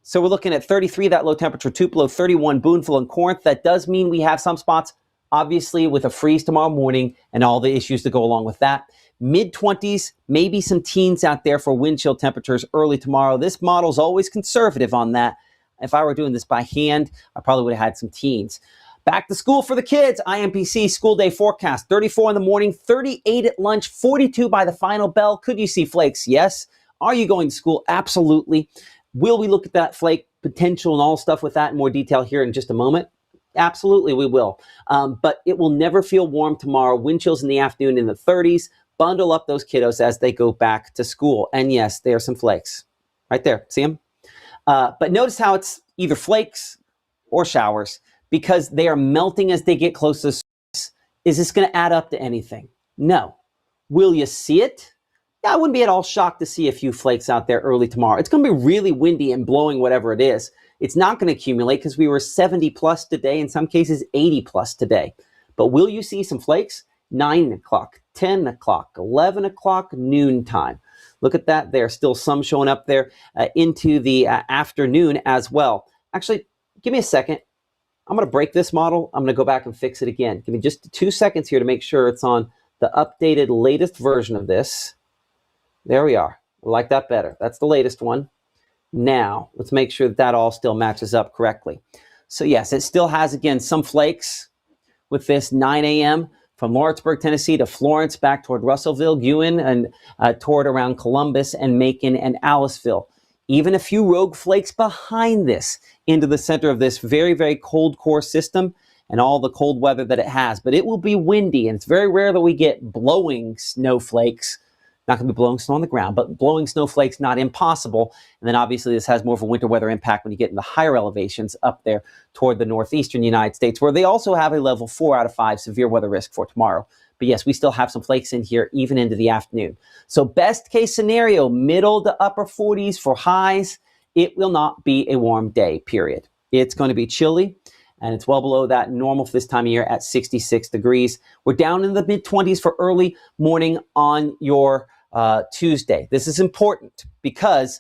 So we're looking at 33, that low temperature, Tupelo, 31, Boonville, and Corinth. That does mean we have some spots, obviously, with a freeze tomorrow morning and all the issues that go along with that. Mid-20s, maybe some teens out there for wind chill temperatures early tomorrow. This model's always conservative on that. If I were doing this by hand, I probably would have had some teens. Back to school for the kids. IMPC school day forecast. 34 in the morning, 38 at lunch, 42 by the final bell. Could you see flakes? Yes. Are you going to school? Absolutely. Will we look at that flake potential and all stuff with that in more detail here in just a moment? Absolutely, we will. But it will never feel warm tomorrow. Wind chills in the afternoon in the 30s. Bundle up those kiddos as they go back to school. And yes, there are some flakes. Right there. See them? But notice how it's either flakes or showers, because they are melting as they get close to the surface. Is this going to add up to anything? No. Will you see it? Yeah, I wouldn't be at all shocked to see a few flakes out there early tomorrow. It's going to be really windy and blowing whatever it is. It's not going to accumulate because we were 70 plus today, in some cases 80 plus today. But will you see some flakes? 9 o'clock, 10 o'clock, 11 o'clock, noontime. Look at that there. Still some showing up there into the afternoon as well. Actually, give me a second. I'm going to break this model. I'm going to go back and fix it again. Give me just 2 seconds here to make sure it's on the updated latest version of this. There we are. I like that better. That's the latest one. Now, let's make sure that that all still matches up correctly. So yes, it still has, again, some flakes with this 9 a.m. from Lawrenceburg, Tennessee to Florence, back toward Russellville, Ewan, and toward around Columbus and Macon and Aliceville. Even a few rogue flakes behind this into the center of this very, very cold core system and all the cold weather that it has. But it will be windy, and it's very rare that we get blowing snowflakes. Not going to be blowing snow on the ground, but blowing snowflakes, not impossible. And then obviously this has more of a winter weather impact when you get in the higher elevations up there toward the northeastern United States, where they also have a level 4 out of 5 severe weather risk for tomorrow. But yes, we still have some flakes in here even into the afternoon. So best case scenario, middle to upper 40s for highs. It will not be a warm day, period. It's going to be chilly, and it's well below that normal for this time of year at 66 degrees. We're down in the mid-20s for early morning on your Tuesday. This is important because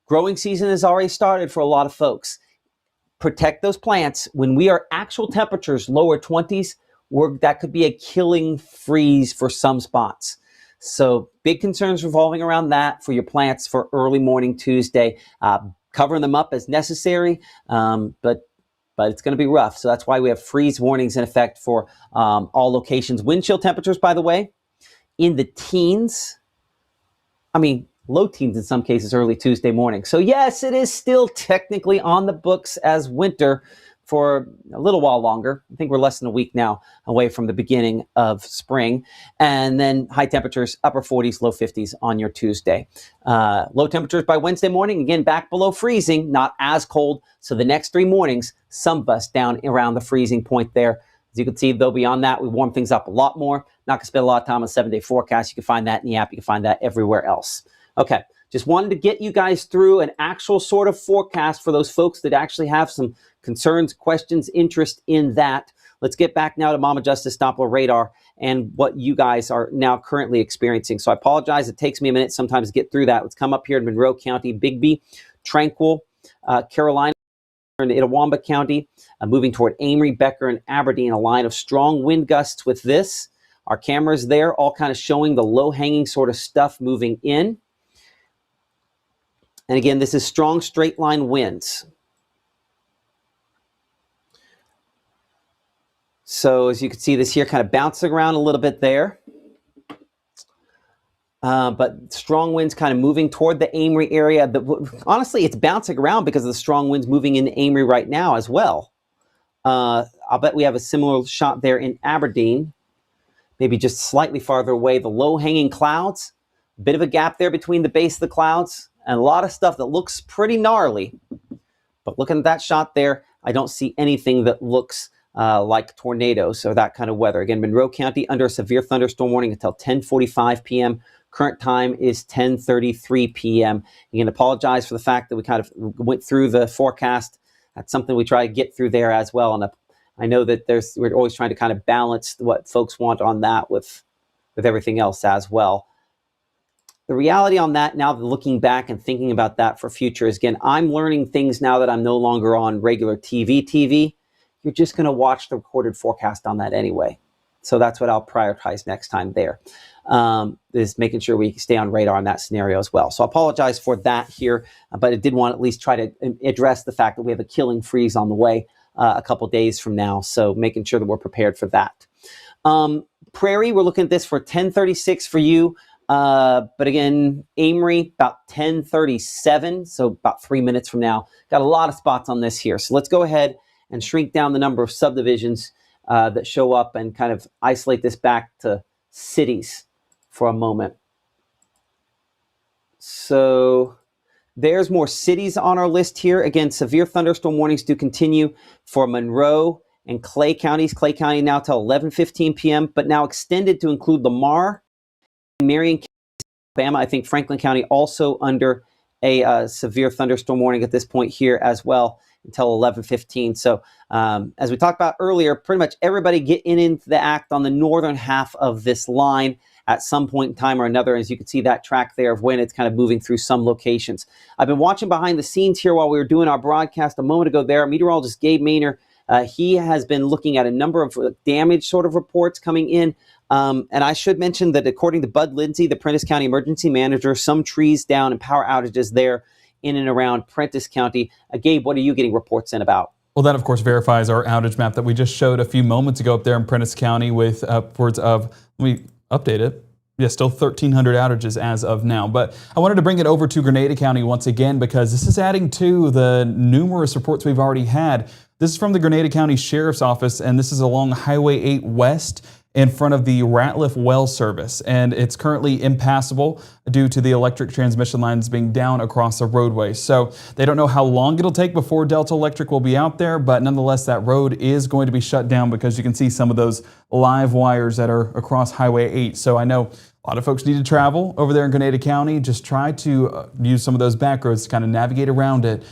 growing season has already started for a lot of folks. Protect those plants. When we are actual temperatures lower 20s, that could be a killing freeze for some spots. So big concerns revolving around that for your plants for early morning Tuesday. Covering them up as necessary, but it's going to be rough. So that's why we have freeze warnings in effect for all locations. Wind chill temperatures, by the way, in the teens. I mean, low teens in some cases early Tuesday morning. So yes, it is still technically on the books as winter for a little while longer. I think we're less than a week now away from the beginning of spring. And then high temperatures, upper 40s, low 50s on your Tuesday. Low temperatures by Wednesday morning, again, back below freezing, not as cold. So the next 3 mornings, some of us down around the freezing point there. As you can see, though, beyond that, we warm things up a lot more. Not going to spend a lot of time on a 7-day forecast. You can find that in the app. You can find that everywhere else. Okay, just wanted to get you guys through an actual sort of forecast for those folks that actually have some concerns, questions, interest in that. Let's get back now to Mama Justice Doppler radar and what you guys are now currently experiencing. So I apologize. It takes me a minute sometimes to get through that. Let's come up here in Monroe County, Bigby, Tranquil, Carolina, in Itawamba County, moving toward Amory, Becker, and Aberdeen, a line of strong wind gusts with this. Our cameras there all kind of showing the low-hanging sort of stuff moving in. And again, this is strong straight line winds. So as you can see this here kind of bouncing around a little bit there. But strong winds kind of moving toward the Amory area. Honestly, it's bouncing around because of the strong winds moving into Amory right now as well. I'll bet we have a similar shot there in Aberdeen, maybe just slightly farther away. The low-hanging clouds, a bit of a gap there between the base of the clouds, and a lot of stuff that looks pretty gnarly. But looking at that shot there, I don't see anything that looks like tornadoes or that kind of weather. Again, Monroe County under a severe thunderstorm warning until 10:45 p.m. Current time is 10:33 p.m. Again, apologize for the fact that we kind of went through the forecast. That's something we try to get through there as well. And I know that we're always trying to kind of balance what folks want on that with everything else as well. The reality on that now, looking back and thinking about that for future is, again, I'm learning things now that I'm no longer on regular TV. You're just going to watch the recorded forecast on that anyway. So that's what I'll prioritize next time there, is making sure we stay on radar on that scenario as well. So I apologize for that here, but I did want to at least try to address the fact that we have a killing freeze on the way a couple days from now. So making sure that we're prepared for that. Prairie, we're looking at this for 10:36 for you. But again, Amory, about 10:37, so about 3 minutes from now. Got a lot of spots on this here. So let's go ahead and shrink down the number of subdivisions that show up and kind of isolate this back to cities for a moment. So there's more cities on our list here. Again, severe thunderstorm warnings do continue for Monroe and Clay counties. Clay County now till 11:15 p.m., but now extended to include Lamar, Marion County, Alabama. I think Franklin County also under a severe thunderstorm warning at this point here as well until 11:15. So as we talked about earlier, pretty much everybody getting into the act on the northern half of this line at some point in time or another. As you can see that track there of when it's kind of moving through some locations. I've been watching behind the scenes here while we were doing our broadcast a moment ago there. Meteorologist Gabe Maynor, he has been looking at a number of damage sort of reports coming in And I should mention that according to Bud Lindsay, the Prentiss County Emergency Manager, some trees down and power outages there in and around Prentiss County. Gabe, what are you getting reports in about? Well, that, of course, verifies our outage map that we just showed a few moments ago up there in Prentiss County with upwards of, let me update it. Yeah, still 1,300 outages as of now. But I wanted to bring it over to Grenada County once again because this is adding to the numerous reports we've already had. This is from the Grenada County Sheriff's Office, and this is along Highway 8 West in front of the Ratliff Well Service, and it's currently impassable due to the electric transmission lines being down across the roadway. So they don't know how long it'll take before Delta Electric will be out there, but nonetheless that road is going to be shut down because you can see some of those live wires that are across Highway 8. So I know a lot of folks need to travel over there in Grenada County. Just try to use some of those back roads to kind of navigate around it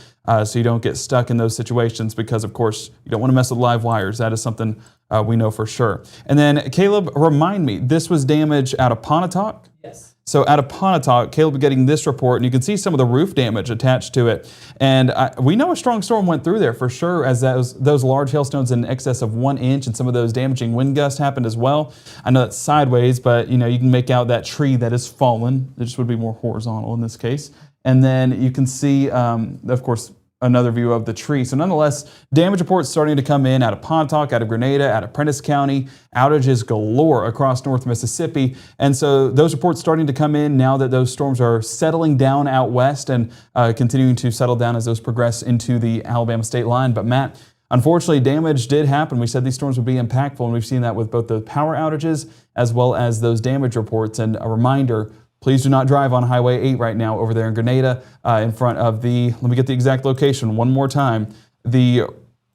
so you don't get stuck in those situations because, of course, you don't want to mess with live wires. That is something we know for sure. And then, Caleb, remind me, this was damage out of Pontotoc? Yes. So out of Pontotoc, Caleb getting this report, and you can see some of the roof damage attached to it. And we know a strong storm went through there for sure, as those large hailstones in excess of 1 inch and some of those damaging wind gusts happened as well. I know that's sideways, but you can make out that tree that is fallen. It just would be more horizontal in this case. And then you can see, of course, another view of the tree. So nonetheless, damage reports starting to come in out of Pontotoc, out of Grenada, out of Prentiss County, outages galore across North Mississippi. And so those reports starting to come in now that those storms are settling down out west and continuing to settle down as those progress into the Alabama state line. But Matt, unfortunately, damage did happen. We said these storms would be impactful, and we've seen that with both the power outages as well as those damage reports. And a reminder, please do not drive on Highway 8 right now over there in Grenada in front of the, let me get the exact location one more time, the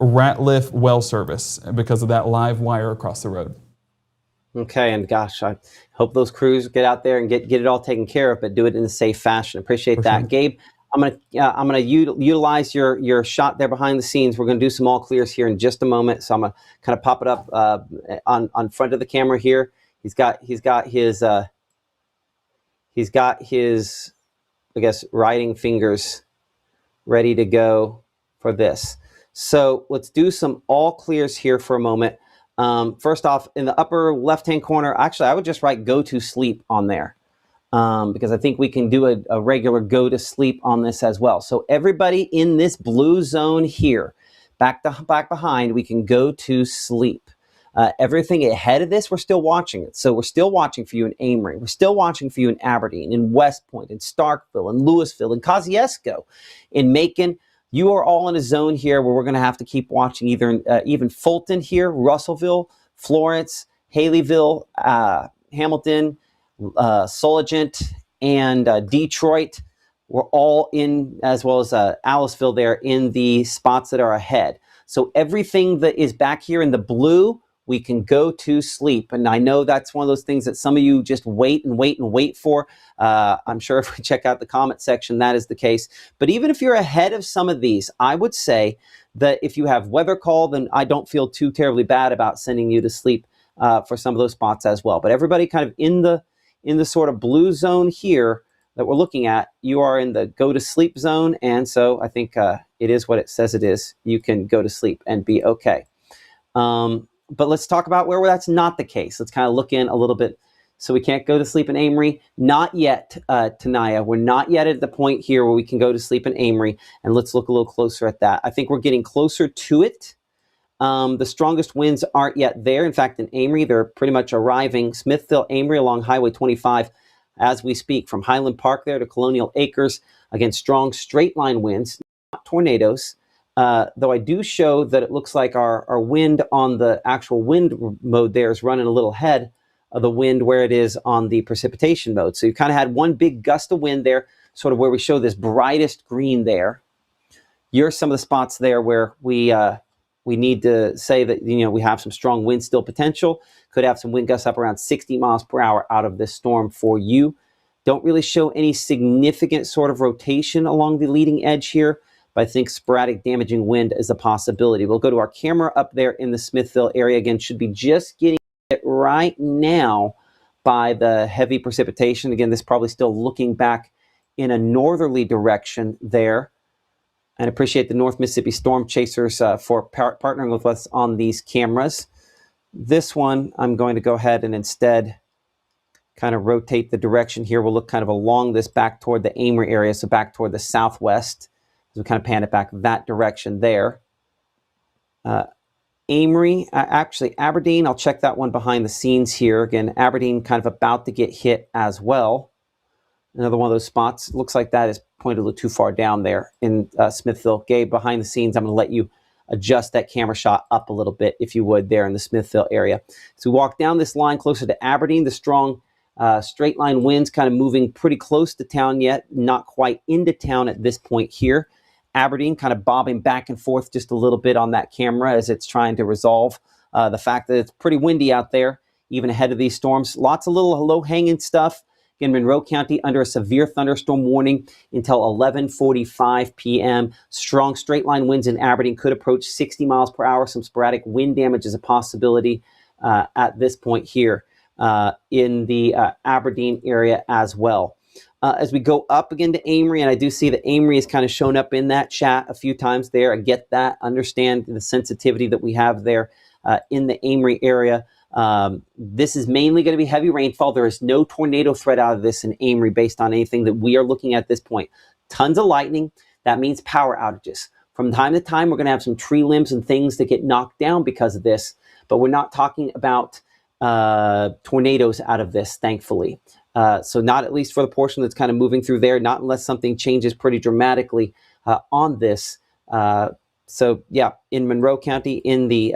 Ratliff Well Service because of that live wire across the road. Okay, and gosh, I hope those crews get out there and get it all taken care of, but do it in a safe fashion. Appreciate that. Sure. Gabe, I'm gonna utilize your shot there behind the scenes. We're gonna do some all clears here in just a moment, so I'm gonna kind of pop it up on front of the camera here. He's got his I guess, writing fingers ready to go for this. So let's do some all clears here for a moment. First off, in the upper left-hand corner, actually, I would just write go to sleep on there because I think we can do a regular go to sleep on this as well. So everybody in this blue zone here, back behind, we can go to sleep. Everything ahead of this, we're still watching it. So we're still watching for you in Amory. We're still watching for you in Aberdeen, in West Point, in Starkville, in Louisville, in Kosciuszko, in Macon. You are all in a zone here where we're going to have to keep watching either even Fulton here, Russellville, Florence, Haleyville, Hamilton, Soligent, and Detroit. We're all in, as well as Aliceville there, in the spots that are ahead. So everything that is back here in the blue, we can go to sleep. And I know that's one of those things that some of you just wait for. I'm sure if we check out the comment section, that is the case. But even if you're ahead of some of these, I would say that if you have weather call, then I don't feel too terribly bad about sending you to sleep for some of those spots as well. But everybody kind of in the sort of blue zone here that we're looking at, you are in the go to sleep zone. And so I think it is what it says it is. You can go to sleep and be okay. But let's talk about where that's not the case. Let's kind of look in a little bit. So we can't go to sleep in Amory. Not yet, Tanaya. We're not yet at the point here where we can go to sleep in Amory. And let's look a little closer at that. I think we're getting closer to it. The strongest winds aren't yet there. In fact, in Amory, they're pretty much arriving. Smithville, Amory along Highway 25 as we speak, from Highland Park there to Colonial Acres. Again, strong straight line winds, not tornadoes. Though I do show that it looks like our wind on the actual wind mode there is running a little ahead of the wind where it is on the precipitation mode. So you kind of had one big gust of wind there, sort of where we show this brightest green there. Here's some of the spots there where we need to say that, we have some strong wind still potential. Could have some wind gusts up around 60 miles per hour out of this storm for you. Don't really show any significant sort of rotation along the leading edge here, but I think sporadic damaging wind is a possibility. We'll go to our camera up there in the Smithville area. Again, should be just getting it right now by the heavy precipitation. Again, this probably still looking back in a northerly direction there. And appreciate the North Mississippi Storm Chasers for partnering with us on these cameras. This one, I'm going to go ahead and instead kind of rotate the direction here. We'll look kind of along this back toward the Amory area, so back toward the southwest. So we kind of pan it back that direction there. Amory, actually Aberdeen, I'll check that one behind the scenes here. Again, Aberdeen kind of about to get hit as well. Another one of those spots. Looks like that is pointed a little too far down there in Smithville. Gabe, behind the scenes, I'm going to let you adjust that camera shot up a little bit, if you would, there in the Smithville area. So we walk down this line closer to Aberdeen. The strong straight line winds kind of moving pretty close to town yet, not quite into town at this point here. Aberdeen kind of bobbing back and forth just a little bit on that camera as it's trying to resolve the fact that it's pretty windy out there, even ahead of these storms. Lots of little low-hanging stuff. Again, Monroe County under a severe thunderstorm warning until 11:45 p.m. Strong straight-line winds in Aberdeen could approach 60 miles per hour. Some sporadic wind damage is a possibility at this point here in the Aberdeen area as well. As we go up again to Amory, and I do see that Amory has kind of shown up in that chat a few times there. I get that, understand the sensitivity that we have there in the Amory area. This is mainly going to be heavy rainfall. There is no tornado threat out of this in Amory based on anything that we are looking at this point. Tons of lightning. That means power outages. From time to time, we're going to have some tree limbs and things that get knocked down because of this, but we're not talking about tornadoes out of this, thankfully. So not at least for the portion that's kind of moving through there, not unless something changes pretty dramatically on this. So yeah, in Monroe County, in the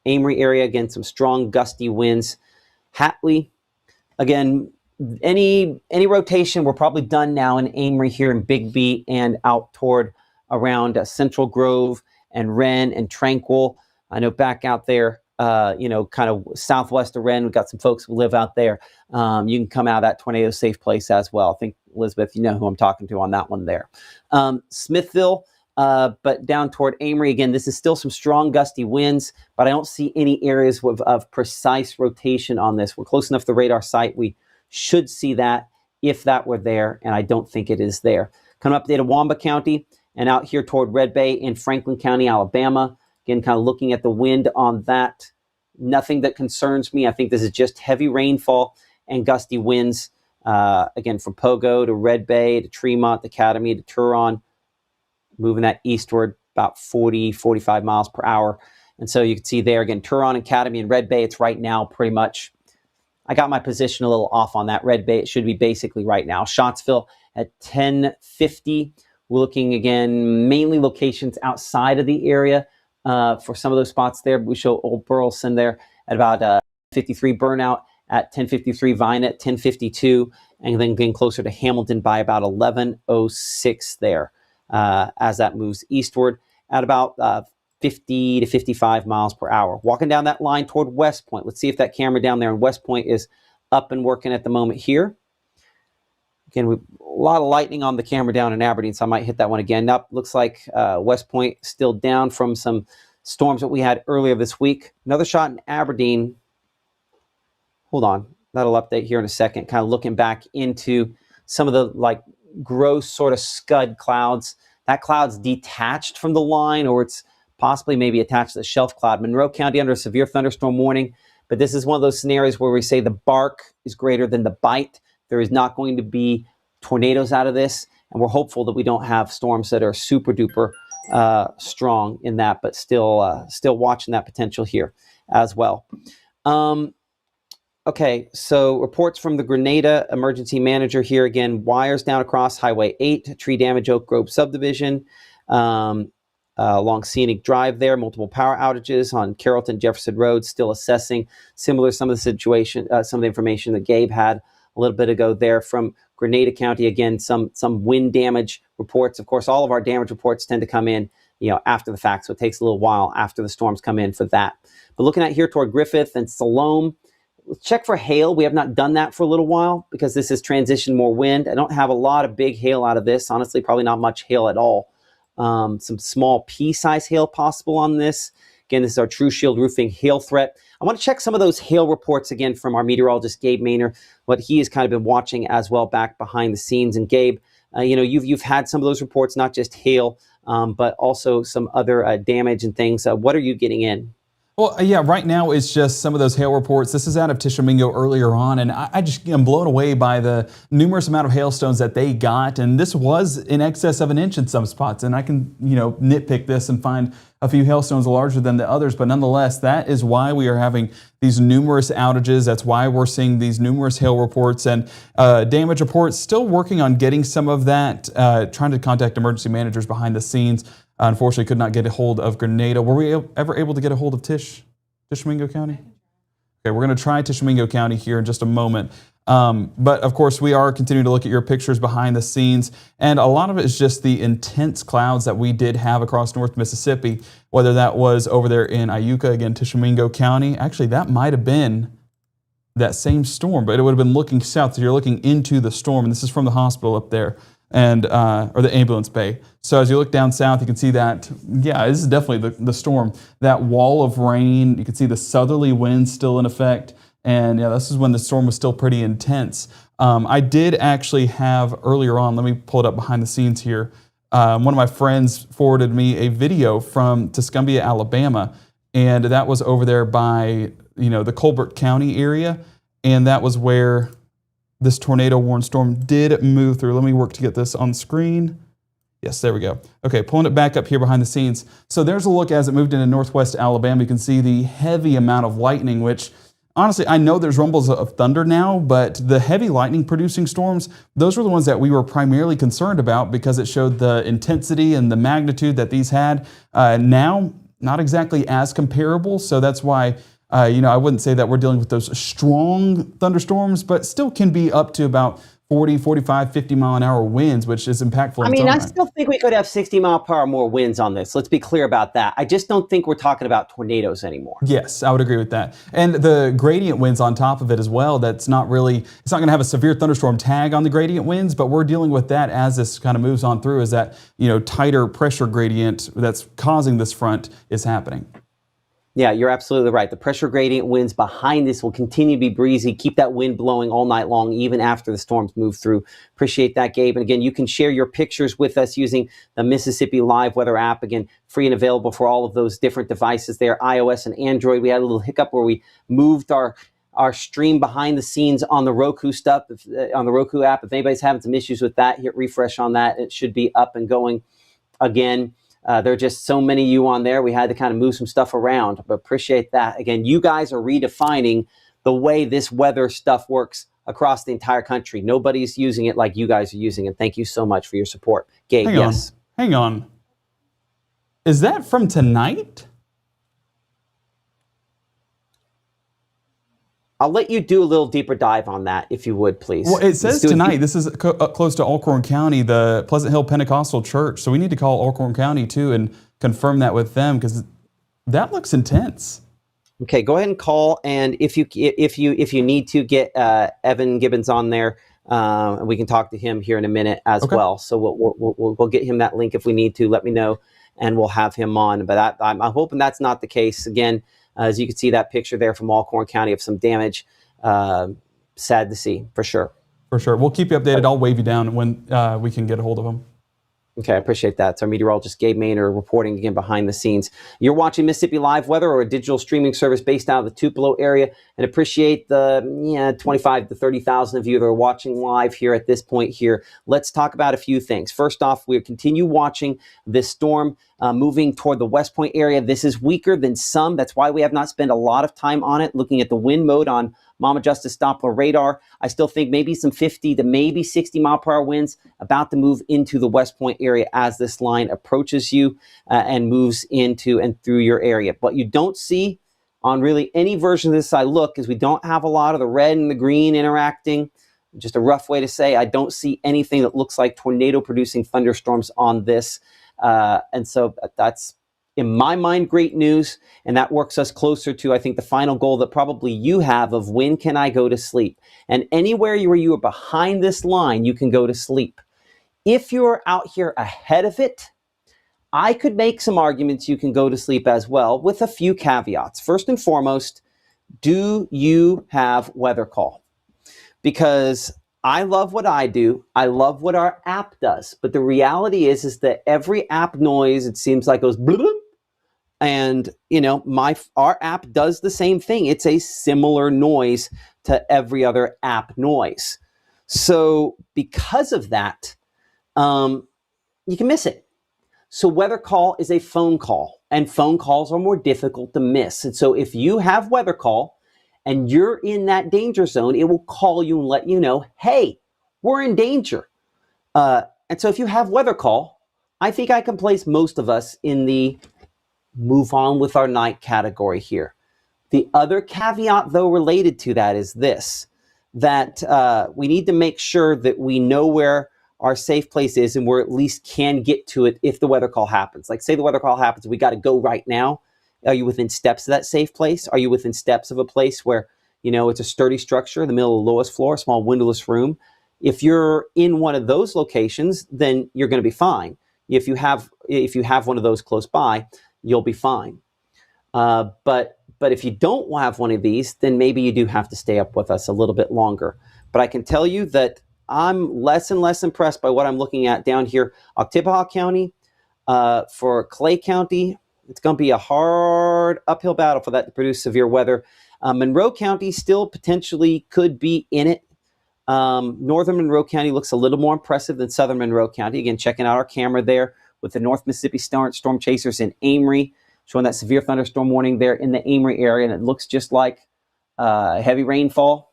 Amory area, again, some strong gusty winds. Hatley, again, any rotation, we're probably done now in Amory here in Bigby and out toward around Central Grove and Wren and Tranquil. I know back out there, kind of southwest of Wren, we've got some folks who live out there. You can come out of that tornado safe place as well. I think, Elizabeth, you know who I'm talking to on that one there. Smithville, but down toward Amory, again, this is still some strong gusty winds, but I don't see any areas of precise rotation on this. We're close enough to the radar site. We should see that if that were there, and I don't think it is there. Coming up to Itawamba County and out here toward Red Bay in Franklin County, Alabama. Again, kind of looking at the wind on that. Nothing that concerns me. I think this is just heavy rainfall and gusty winds. Again, from Pogo to Red Bay to Tremont, Academy to Turon. Moving that eastward about 40, 45 miles per hour. And so you can see there again, Turon, Academy, and Red Bay, it's right now pretty much, I got my position a little off on that. Red Bay, it should be basically right now. Scottsville at 1050. We're looking again, mainly locations outside of the area for some of those spots there. We show Old Burleson there at about 53, Burnout at 1053, Vine at 1052, and then getting closer to Hamilton by about 1106 there. As that moves eastward at about 50 to 55 miles per hour. Walking down that line toward West Point. Let's see if that camera down there in West Point is up and working at the moment here. Again, a lot of lightning on the camera down in Aberdeen, so I might hit that one again. Nope, looks like West Point still down from some storms that we had earlier this week. Another shot in Aberdeen. Hold on, that'll update here in a second. Kind of looking back into some of the gross sort of scud clouds. That cloud's detached from the line, or it's possibly maybe attached to the shelf cloud. Monroe County under a severe thunderstorm warning, but this is one of those scenarios where we say the bark is greater than the bite. There is not going to be tornadoes out of this, and we're hopeful that we don't have storms that are super duper strong in that, but still watching that potential here as well. Okay, so reports from the Grenada emergency manager here again. Wires down across Highway 8, tree damage, Oak Grove subdivision, along Scenic Drive there. Multiple power outages on Carrollton Jefferson Road. Still assessing. Similar some of the situation, some of the information that Gabe had a little bit ago there from Grenada County. Again, some wind damage reports. Of course, all of our damage reports tend to come in, after the fact, so it takes a little while after the storms come in for that. But looking at here toward Griffith and Siloam. Let's check for hail. We have not done that for a little while because this has transitioned more wind. I don't have a lot of big hail out of this. Honestly, probably not much hail at all. Some small pea-size hail possible on this. Again, this is our True Shield Roofing hail threat. I want to check some of those hail reports again from our meteorologist, Gabe Maynor, what he has kind of been watching as well back behind the scenes. And Gabe, you've had some of those reports, not just hail, but also some other damage and things. What are you getting in? Well, yeah, right now it's just some of those hail reports. This is out of Tishomingo earlier on, and I just am blown away by the numerous amount of hailstones that they got. And this was in excess of an inch in some spots. And I can, nitpick this and find a few hailstones larger than the others. But nonetheless, that is why we are having these numerous outages. That's why we're seeing these numerous hail reports and damage reports. Still working on getting some of that, trying to contact emergency managers behind the scenes. Unfortunately, could not get a hold of Grenada. Were we ever able to get a hold of Tishomingo County? Okay, we're going to try Tishomingo County here in just a moment. But of course, we are continuing to look at your pictures behind the scenes. And a lot of it is just the intense clouds that we did have across North Mississippi, whether that was over there in Iuka, again, Tishomingo County. Actually, that might have been that same storm, but it would have been looking south. So you're looking into the storm, and this is from the hospital up there. And or the ambulance bay. So as you look down south, you can see that, yeah, this is definitely the storm. That wall of rain, you can see the southerly winds still in effect. And yeah, this is when the storm was still pretty intense. I did actually have earlier on, let me pull it up behind the scenes here. One of my friends forwarded me a video from Tuscumbia, Alabama. And that was over there by, the Colbert County area. And that was where this tornado-warned storm did move through. Let me work to get this on screen. Yes, there we go. Okay, pulling it back up here behind the scenes. So there's a look as it moved into northwest Alabama. You can see the heavy amount of lightning, which honestly, I know there's rumbles of thunder now, but the heavy lightning producing storms, those were the ones that we were primarily concerned about because it showed the intensity and the magnitude that these had. Now, not exactly as comparable, so that's why I wouldn't say that we're dealing with those strong thunderstorms, but still can be up to about 40, 45, 50 mile an hour winds, which is impactful. I still think we could have 60 mile per hour more winds on this. Let's be clear about that. I just don't think we're talking about tornadoes anymore. Yes, I would agree with that. And the gradient winds on top of it as well, it's not going to have a severe thunderstorm tag on the gradient winds, but we're dealing with that as this kind of moves on through, is that, tighter pressure gradient that's causing this front is happening. Yeah, you're absolutely right. The pressure gradient winds behind this will continue to be breezy. Keep that wind blowing all night long, even after the storms move through. Appreciate that, Gabe. And again, you can share your pictures with us using the Mississippi Live Weather app. Again, free and available for all of those different devices there, iOS and Android. We had a little hiccup where we moved our stream behind the scenes on the Roku on the Roku app. If anybody's having some issues with that, hit refresh on that. It should be up and going again. There are just so many of you on there. We had to kind of move some stuff around, but appreciate that. Again, you guys are redefining the way this weather stuff works across the entire country. Nobody's using it like you guys are using it. Thank you so much for your support. Gabe, Hang on. Is that from tonight? I'll let you do a little deeper dive on that, if you would, please. Well, it says tonight. This is close to Alcorn County, the Pleasant Hill Pentecostal Church. So we need to call Alcorn County, too, and confirm that with them, because that looks intense. Okay, go ahead and call, and if you need to get Evan Gibbons on there, and we can talk to him here in a minute as well. So we'll get him that link if we need to. Let me know, and we'll have him on. But I'm hoping that's not the case. Again, as you can see that picture there from Alcorn County of some damage. Sad to see, for sure. For sure. We'll keep you updated. I'll wave you down when we can get a hold of him. Okay, I appreciate that. It's our meteorologist, Gabe Maynard, reporting again behind the scenes. You're watching Mississippi Live Weather, or a digital streaming service based out of the Tupelo area, and appreciate the 25 to 30,000 of you that are watching live here at this point here. Let's talk about a few things. First off, we'll continue watching this storm moving toward the West Point area. This is weaker than some. That's why we have not spent a lot of time on it, looking at the wind mode on Mama Justice Doppler radar. I still think maybe some 50 to maybe 60 mile per hour winds about to move into the West Point area as this line approaches you and moves into and through your area. But you don't see on really any version of this I look, is we don't have a lot of the red and the green interacting. Just a rough way to say, I don't see anything that looks like tornado producing thunderstorms on this. And so that's, in my mind, great news. And that works us closer to, I think, the final goal that probably you have of when can I go to sleep? And anywhere where you are behind this line, you can go to sleep. If you're out here ahead of it, I could make some arguments you can go to sleep as well, with a few caveats. First and foremost, do you have weather call? Because I love what I do. I love what our app does. But the reality is that every app noise, it seems like, goes bloop, And, our app does the same thing. It's a similar noise to every other app noise. So because of that, you can miss it. So weather call is a phone call, and phone calls are more difficult to miss. And so if you have weather call and you're in that danger zone, it will call you and let you know, hey, we're in danger. And so if you have weather call, I think I can place most of us in the move on with our night category here. The other caveat, though, related to that is this, that we need to make sure that we know where our safe place is and we're at least can get to it if the weather call happens. Like say the weather call happens, we got to go right now. Are you within steps of that safe place? Are you within steps of a place where, it's a sturdy structure in the middle of the lowest floor, a small windowless room? If you're in one of those locations, then you're going to be fine. If you have one of those close by, you'll be fine. But if you don't have one of these, then maybe you do have to stay up with us a little bit longer. But I can tell you that I'm less and less impressed by what I'm looking at down here. Oktibbeha County, for Clay County, it's going to be a hard uphill battle for that to produce severe weather. Monroe County still potentially could be in it. Northern Monroe County looks a little more impressive than Southern Monroe County. Again, checking out our camera there with the North Mississippi Storm Chasers in Amory, showing that severe thunderstorm warning there in the Amory area. And it looks just like heavy rainfall,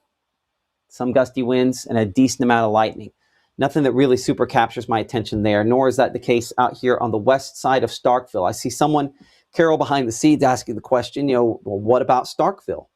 some gusty winds, and a decent amount of lightning. Nothing that really super captures my attention there, nor is that the case out here on the west side of Starkville. I see someone, Carol behind the scenes, asking the question, well, what about Starkville?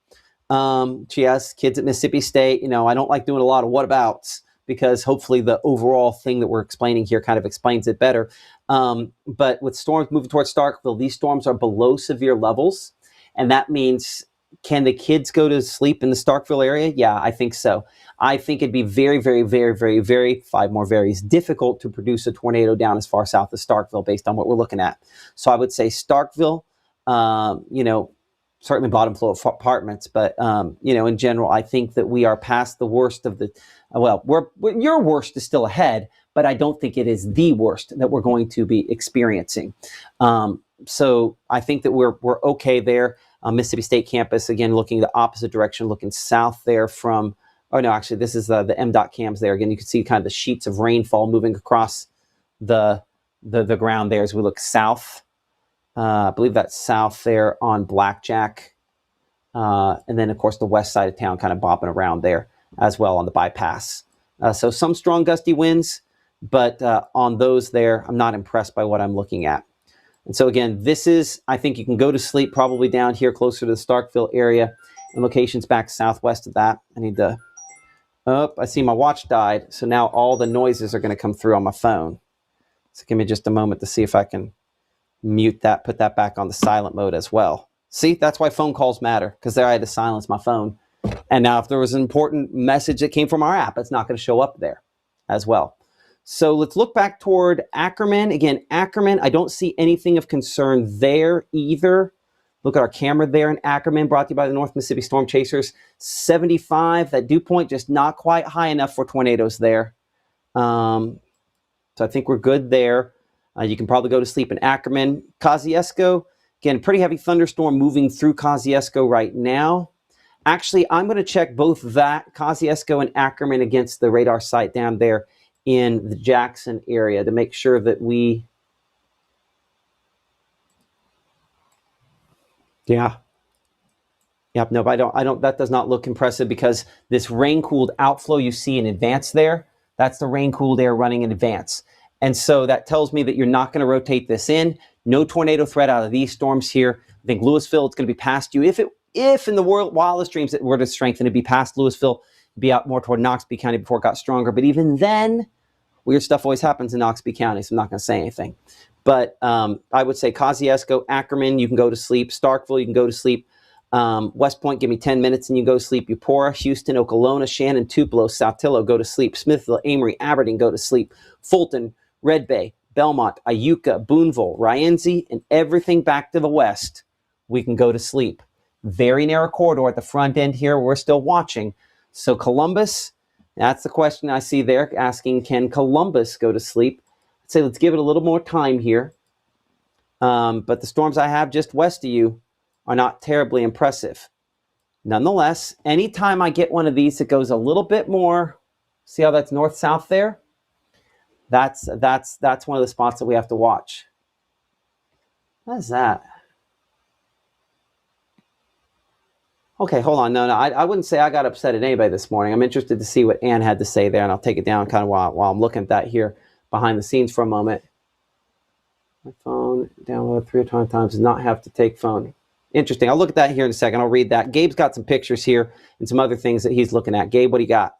She has kids at Mississippi State. I don't like doing a lot of whatabouts because hopefully the overall thing that we're explaining here kind of explains it better. But with storms moving towards Starkville, these storms are below severe levels. And that means, can the kids go to sleep in the Starkville area? Yeah, I think so. I think it'd be very, very, very, very, very, 5 more varies, difficult to produce a tornado down as far south as Starkville based on what we're looking at. So I would say Starkville, certainly bottom floor of apartments, but in general, I think that we are past the worst of the. Your worst is still ahead, but I don't think it is the worst that we're going to be experiencing. So I think that we're okay there. Mississippi State campus, again, looking the opposite direction, looking south there from. Oh no, actually, this is the MDOT cams there. Again, you can see kind of the sheets of rainfall moving across the ground there as we look south. I believe that's south there on Blackjack. And then, of course, the west side of town kind of bopping around there as well on the bypass. So some strong gusty winds, but on those there, I'm not impressed by what I'm looking at. And so, again, I think you can go to sleep probably down here closer to the Starkville area and locations back southwest of that. I need to, I see my watch died. So now all the noises are going to come through on my phone. So give me just a moment to see if I can mute that, put that back on the silent mode as well. See, that's why phone calls matter, because there I had to silence my phone. And now if there was an important message that came from our app, it's not going to show up there as well. So let's look back toward Ackerman. Again, Ackerman, I don't see anything of concern there either. Look at our camera there in Ackerman, brought to you by the North Mississippi Storm Chasers. 75, that dew point just not quite high enough for tornadoes there. So I think we're good there. You can probably go to sleep in Ackerman. Kosciusko, again, pretty heavy thunderstorm moving through Kosciusko right now. Actually, I'm going to check both that, Kosciusko and Ackerman, against the radar site down there in the Jackson area to make sure that we... Yeah. Yep, no, I don't, that does not look impressive because this rain-cooled outflow you see in advance there, that's the rain-cooled air running in advance. And so that tells me that you're not going to rotate this in. No tornado threat out of these storms here. I think Louisville, it's going to be past you. If in the wildest dreams it were to strengthen, it'd be past Louisville, be out more toward Noxubee County before it got stronger. But even then, weird stuff always happens in Noxubee County, so I'm not going to say anything. But I would say Kosciusko, Ackerman, you can go to sleep. Starkville, you can go to sleep. West Point, give me 10 minutes and you go to sleep. Eupora, Houston, Okolona, Shannon, Tupelo, Saltillo, go to sleep. Smithville, Amory, Aberdeen, go to sleep. Fulton, Red Bay, Belmont, Iuka, Boonville, Rienzi, and everything back to the west, we can go to sleep. Very narrow corridor at the front end here. We're still watching. So Columbus, that's the question I see there, asking, can Columbus go to sleep? I'd say let's give it a little more time here. But the storms I have just west of you are not terribly impressive. Nonetheless, anytime I get one of these that goes a little bit more, see how that's north-south there? That's one of the spots that we have to watch. What is that? Okay, hold on. No, I wouldn't say I got upset at anybody this morning. I'm interested to see what Ann had to say there, and I'll take it down kind of while I'm looking at that here behind the scenes for a moment. My phone download 3 times does not have to take phone. Interesting. I'll look at that here in a second. I'll read that. Gabe's got some pictures here and some other things that he's looking at. Gabe, what do you got?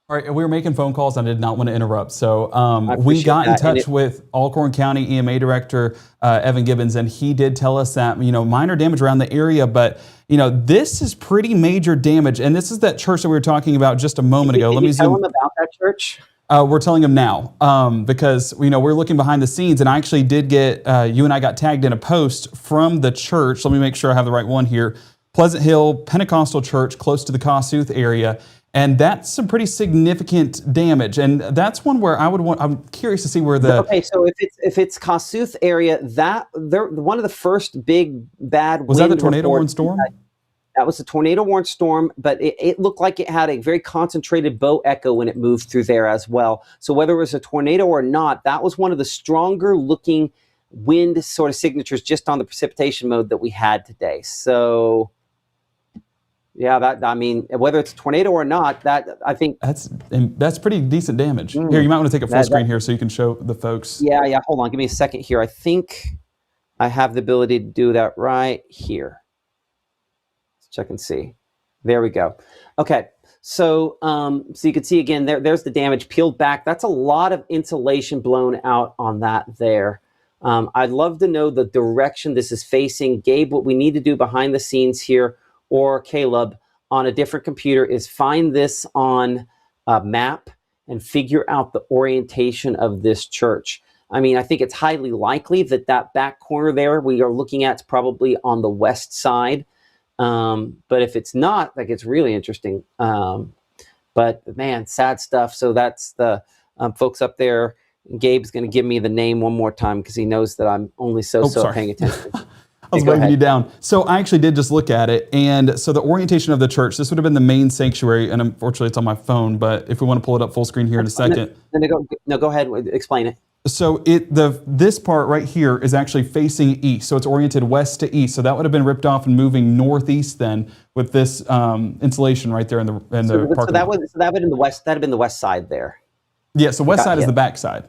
All right, we were making phone calls. I did not want to interrupt. So we got in touch with Alcorn County EMA Director Evan Gibbons, and he did tell us that, minor damage around the area, but, this is pretty major damage. And this is that church that we were talking about just a moment ago. Let me tell him about that church. We're telling him now because, we're looking behind the scenes, and I actually did get, you and I got tagged in a post from the church. Let me make sure I have the right one here. Pleasant Hill Pentecostal Church, close to the Kossuth area. And that's some pretty significant damage. And that's one where I'm curious to see where the... Okay, so if it's Kossuth area, one of the first big bad Was that the tornado-warned storm? That was a tornado-warned storm, but it looked like it had a very concentrated bow echo when it moved through there as well. So whether it was a tornado or not, that was one of the stronger looking wind sort of signatures just on the precipitation mode that we had today. So... yeah, whether it's a tornado or not, I think that's pretty decent damage. Here, you might want to take a full screen here so you can show the folks. Yeah. Hold on, give me a second here. I think I have the ability to do that right here. Let's check and see. There we go. Okay, so you can see again there's the damage peeled back. That's a lot of insulation blown out on that there. I'd love to know the direction this is facing. Gabe, what we need to do behind the scenes here, or Caleb on a different computer, is find this on a map and figure out the orientation of this church. I think it's highly likely that back corner there we are looking at is probably on the west side. But if it's not, that gets really interesting. But man, sad stuff. So that's the folks up there. Gabe's going to give me the name one more time because he knows that I'm only so paying attention. I was waving you down. So I actually did just look at it. And so the orientation of the church, this would have been the main sanctuary. And unfortunately, it's on my phone. But if we want to pull it up full screen here in a second. Go ahead. Explain it. So this part right here is actually facing east. So it's oriented west to east. So that would have been ripped off and moving northeast then with this insulation right there in the parking lot. So that would have been the west. That would have been the west side there. Yeah. So west side is the back side.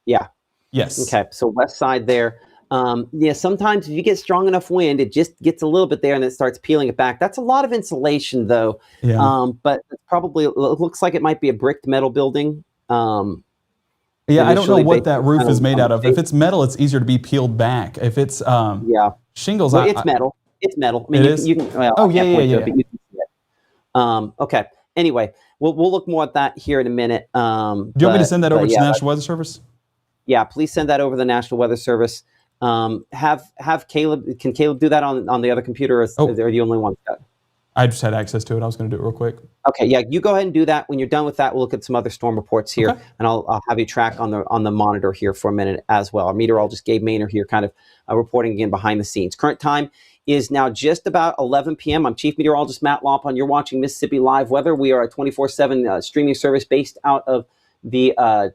Yeah. Yes. Okay. So west side there. Sometimes if you get strong enough wind, it just gets a little bit there and then it starts peeling it back. That's a lot of insulation though. Yeah. But it looks like it might be a bricked metal building. I don't know what that roof is made out of. If it's metal, it's easier to be peeled back. If it's shingles, it's metal. It's metal. It is? You can, yeah. But you can see it. Okay. Anyway, we'll look more at that here in a minute. Do you want me to send that over to the National Weather Service? Yeah, please send that over to the National Weather Service. Have Caleb. Can Caleb do that on the other computer? Or are you only one? I just had access to it. I was going to do it real quick. Okay, yeah, you go ahead and do that. When you're done with that, we'll look at some other storm reports here, and I'll have you track on the monitor here for a minute as well. Our meteorologist Gabe Maynor here, kind of reporting again behind the scenes. Current time is now just about 11 p.m. I'm Chief Meteorologist Matt Lopon. You're watching Mississippi Live Weather. We are a 24/7 streaming service based out of the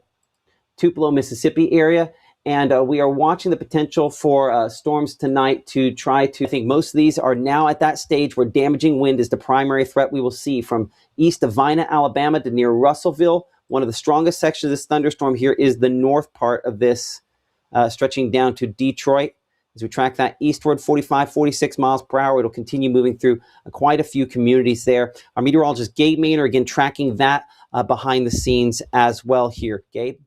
Tupelo, Mississippi area. And we are watching the potential for storms tonight to try to think. Most of these are now at that stage where damaging wind is the primary threat we will see from east of Vina, Alabama to near Russellville. One of the strongest sections of this thunderstorm here is the north part of this, stretching down to Detroit. As we track that eastward, 45, 46 miles per hour, it'll continue moving through quite a few communities there. Our meteorologist Gabe Maynor, again, tracking that behind the scenes as well here. Gabe?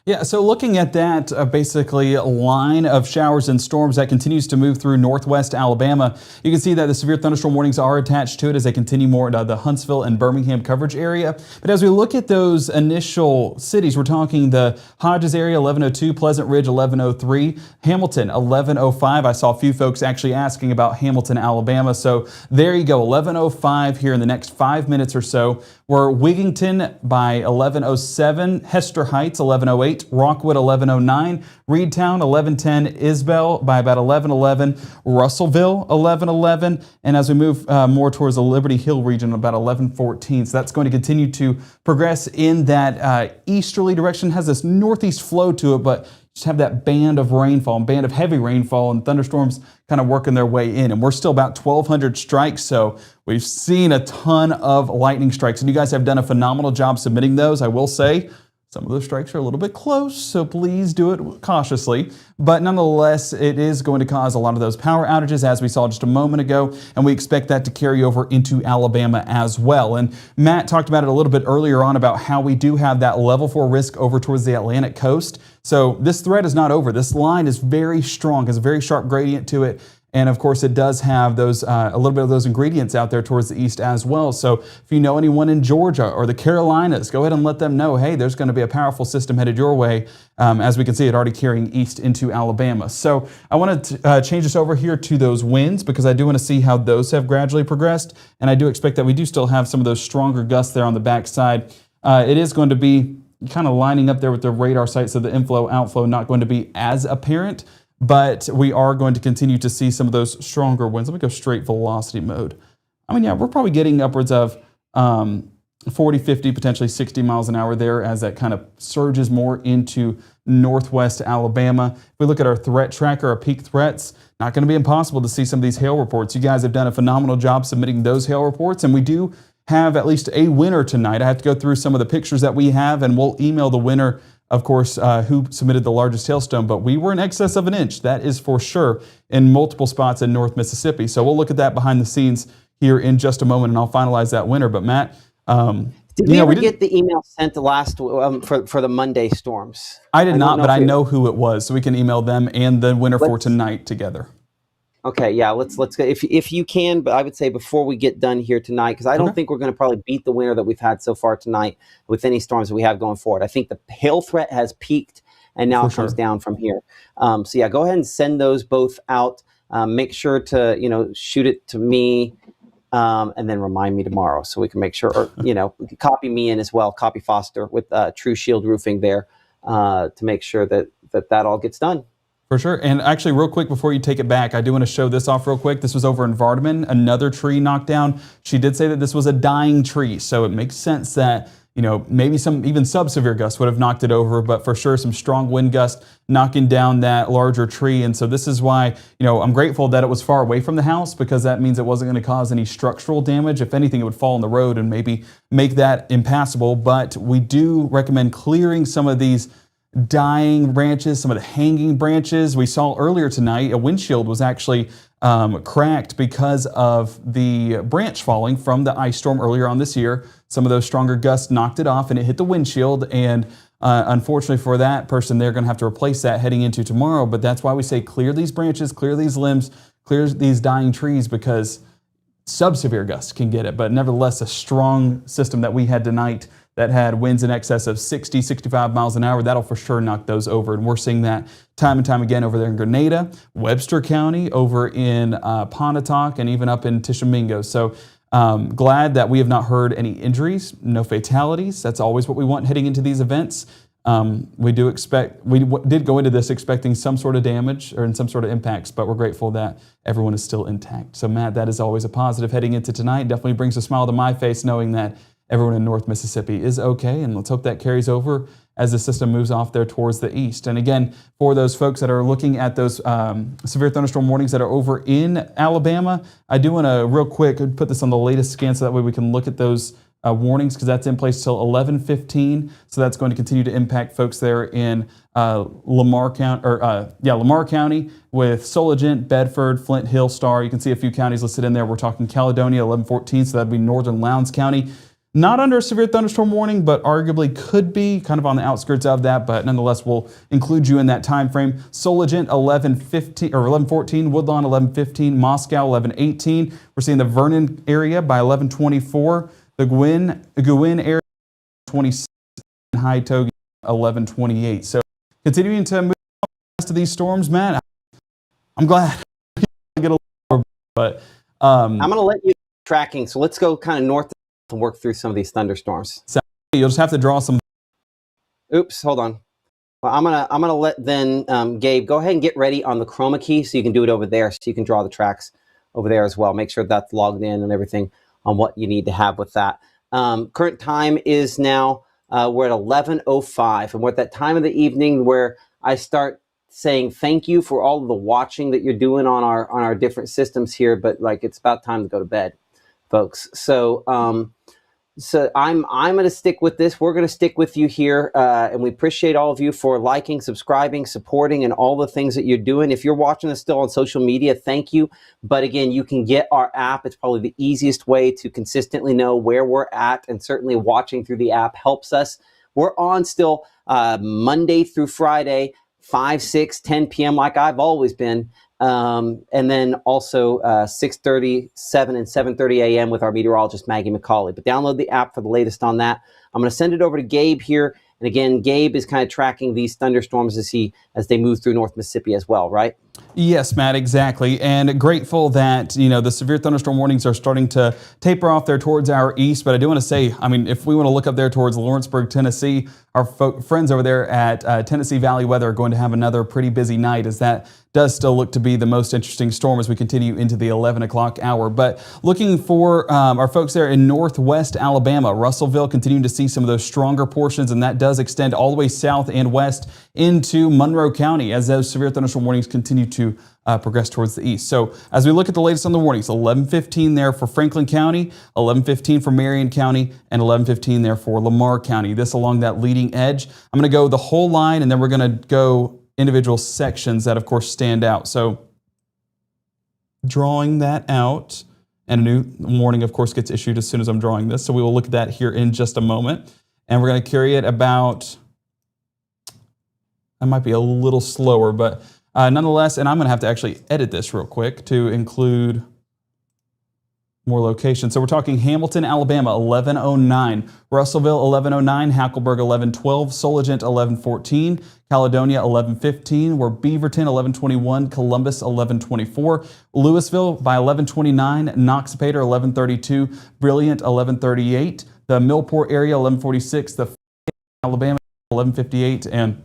Yeah, so looking at that basically line of showers and storms that continues to move through northwest Alabama, you can see that the severe thunderstorm warnings are attached to it as they continue more into the Huntsville and Birmingham coverage area. But as we look at those initial cities, we're talking the Hodges area, 1102, Pleasant Ridge, 1103, Hamilton, 1105. I saw a few folks actually asking about Hamilton, Alabama. So there you go, 1105 here in the next 5 minutes or so. We're Wigington by 1107, Hester Heights, 1108. 11:08, Rockwood 11:09, Reedtown 11:10, Isbell by about 11:11, Russellville 11:11, and as we move more towards the Liberty Hill region, about 11:14. So that's going to continue to progress in that easterly direction. Has this northeast flow to it, but just have that band of rainfall, band of heavy rainfall, and thunderstorms kind of working their way in. And we're still about 1,200 strikes, so we've seen a ton of lightning strikes. And you guys have done a phenomenal job submitting those, I will say. Some of those strikes are a little bit close, so please do it cautiously. But nonetheless, it is going to cause a lot of those power outages, as we saw just a moment ago, and we expect that to carry over into Alabama as well. And Matt talked about it a little bit earlier on about how we do have that level 4 risk over towards the Atlantic coast. So this threat is not over. This line is very strong, has a very sharp gradient to it. And of course, it does have those a little bit of those ingredients out there towards the east as well. So if you know anyone in Georgia or the Carolinas, go ahead and let them know, hey, there's going to be a powerful system headed your way. As we can see, it already carrying east into Alabama. So I want to change this over here to those winds, because I do want to see how those have gradually progressed. And I do expect that we do still have some of those stronger gusts there on the backside. It is going to be kind of lining up there with the radar site, so the inflow, outflow not going to be as apparent. But we are going to continue to see some of those stronger winds. Let me go straight velocity mode. I mean, yeah, we're probably getting upwards of 40, 50, potentially 60 miles an hour there as that kind of surges more into northwest Alabama. If we look at our threat tracker, our peak threats, not going to be impossible to see some of these hail reports. You guys have done a phenomenal job submitting those hail reports, and we do have at least a winner tonight. I have to go through some of the pictures that we have, and we'll email the winner, of course, who submitted the largest hailstone, but we were in excess of an inch. That is for sure in multiple spots in North Mississippi. So we'll look at that behind the scenes here in just a moment, and I'll finalize that winner. But Matt, did we ever get the email sent the last for the Monday storms? I did not, but I know who it was, so we can email them and the winner for tonight together. Okay, yeah, let's go if you can, but I would say before we get done here tonight, because I don't think we're going to probably beat the winner that we've had so far tonight with any storms that we have going forward. I think the hail threat has peaked, and now it comes down from here. So yeah, go ahead and send those both out. Make sure to shoot it to me, and then remind me tomorrow so we can make sure, or copy me in as well. Copy Foster with True Shield Roofing there to make sure that all gets done. For sure. And actually, real quick, before you take it back, I do want to show this off real quick. This was over in Vardaman, another tree knocked down. She did say that this was a dying tree, so it makes sense that, maybe some even sub-severe gusts would have knocked it over, but for sure some strong wind gusts knocking down that larger tree. And so this is why, I'm grateful that it was far away from the house, because that means it wasn't going to cause any structural damage. If anything, it would fall on the road and maybe make that impassable. But we do recommend clearing some of these dying branches, some of the hanging branches. We saw earlier tonight a windshield was actually cracked because of the branch falling from the ice storm earlier on this year. Some of those stronger gusts knocked it off and it hit the windshield, and unfortunately for that person, they're going to have to replace that heading into tomorrow. But that's why we say clear these branches, clear these limbs, clear these dying trees, because sub-severe gusts can get it. But nevertheless, a strong system that we had tonight that had winds in excess of 60, 65 miles an hour, that'll for sure knock those over. And we're seeing that time and time again over there in Grenada, Webster County, over in Pontotoc, and even up in Tishomingo. So glad that we have not heard any injuries, no fatalities. That's always what we want heading into these events. We did go into this expecting some sort of damage or some sort of impacts, but we're grateful that everyone is still intact. So Matt, that is always a positive heading into tonight. Definitely brings a smile to my face knowing that everyone in North Mississippi is okay, and let's hope that carries over as the system moves off there towards the east. And again, for those folks that are looking at those severe thunderstorm warnings that are over in Alabama, I do want to real quick put this on the latest scan so that way we can look at those warnings, because that's in place till 11:15. So that's going to continue to impact folks there in Lamar County with Soligent, Bedford, Flint Hill, Star. You can see a few counties listed in there. We're talking Caledonia, 11:14, so that'd be northern Lowndes County. Not under a severe thunderstorm warning, but arguably could be kind of on the outskirts of that, but nonetheless, we'll include you in that time frame. Soligent, 11:15 or 11:14, Woodlawn, 11:15, Moscow, 11:18. We're seeing the Vernon area by 11:24, the Gwin area, 26, and High Togi, 11:28. So continuing to move on to these storms, Matt, I'm glad we get a little more, but I'm going to let you tracking. So let's go kind of north to work through some of these thunderstorms. So you'll just have to draw some. Oops, hold on. Well, I'm gonna let then Gabe go ahead and get ready on the chroma key so you can do it over there, so you can draw the tracks over there as well. Make sure that's logged in and everything on what you need to have with that. Current time is now we're at 11:05, and we're at that time of the evening where I start saying thank you for all of the watching that you're doing on our different systems here, but like it's about time to go to bed, folks. So so I'm going to stick with this. We're going to stick with you here, and we appreciate all of you for liking, subscribing, supporting, and all the things that you're doing. If you're watching us still on social media, thank you. But again, you can get our app. It's probably the easiest way to consistently know where we're at, and certainly watching through the app helps us. We're on still Monday through Friday, 5, 6, 10 p.m. like I've always been. And then also 6:30, 7, and 7:30 a.m. with our meteorologist, Maggie McCauley. But download the app for the latest on that. I'm going to send it over to Gabe here. And again, Gabe is kind of tracking these thunderstorms as they move through North Mississippi as well, right? Yes, Matt, exactly. And grateful that, you know, the severe thunderstorm warnings are starting to taper off there towards our east. But I do want to say, I mean, if we want to look up there towards Lawrenceburg, Tennessee, our friends over there at Tennessee Valley Weather are going to have another pretty busy night, as that does still look to be the most interesting storm as we continue into the 11 o'clock hour. But looking for our folks there in northwest Alabama, Russellville, continuing to see some of those stronger portions, and that does extend all the way south and west into Monroe County as those severe thunderstorm warnings continue to progress towards the east. So as we look at the latest on the warnings, 11:15 there for Franklin County, 11:15 for Marion County, and 11:15 there for Lamar County. This along that leading edge. I'm going to go the whole line, and then we're going to go individual sections that, of course, stand out. So drawing that out, and a new warning, of course, gets issued as soon as I'm drawing this. So we will look at that here in just a moment. And we're going to carry it about, I might be a little slower, but nonetheless, and I'm going to have to actually edit this real quick to include more locations. So we're talking Hamilton, Alabama, 11:09, Russellville, 11:09, Hackleburg, 11:12, Soligent, 11:14, Caledonia, 11:15, we're Beaverton, 11:21, Columbus, 11:24, Louisville by 11:29, Noxapater, 11:32, Brilliant, 11:38, the Millport area, 11:46, the Alabama, 11:58, and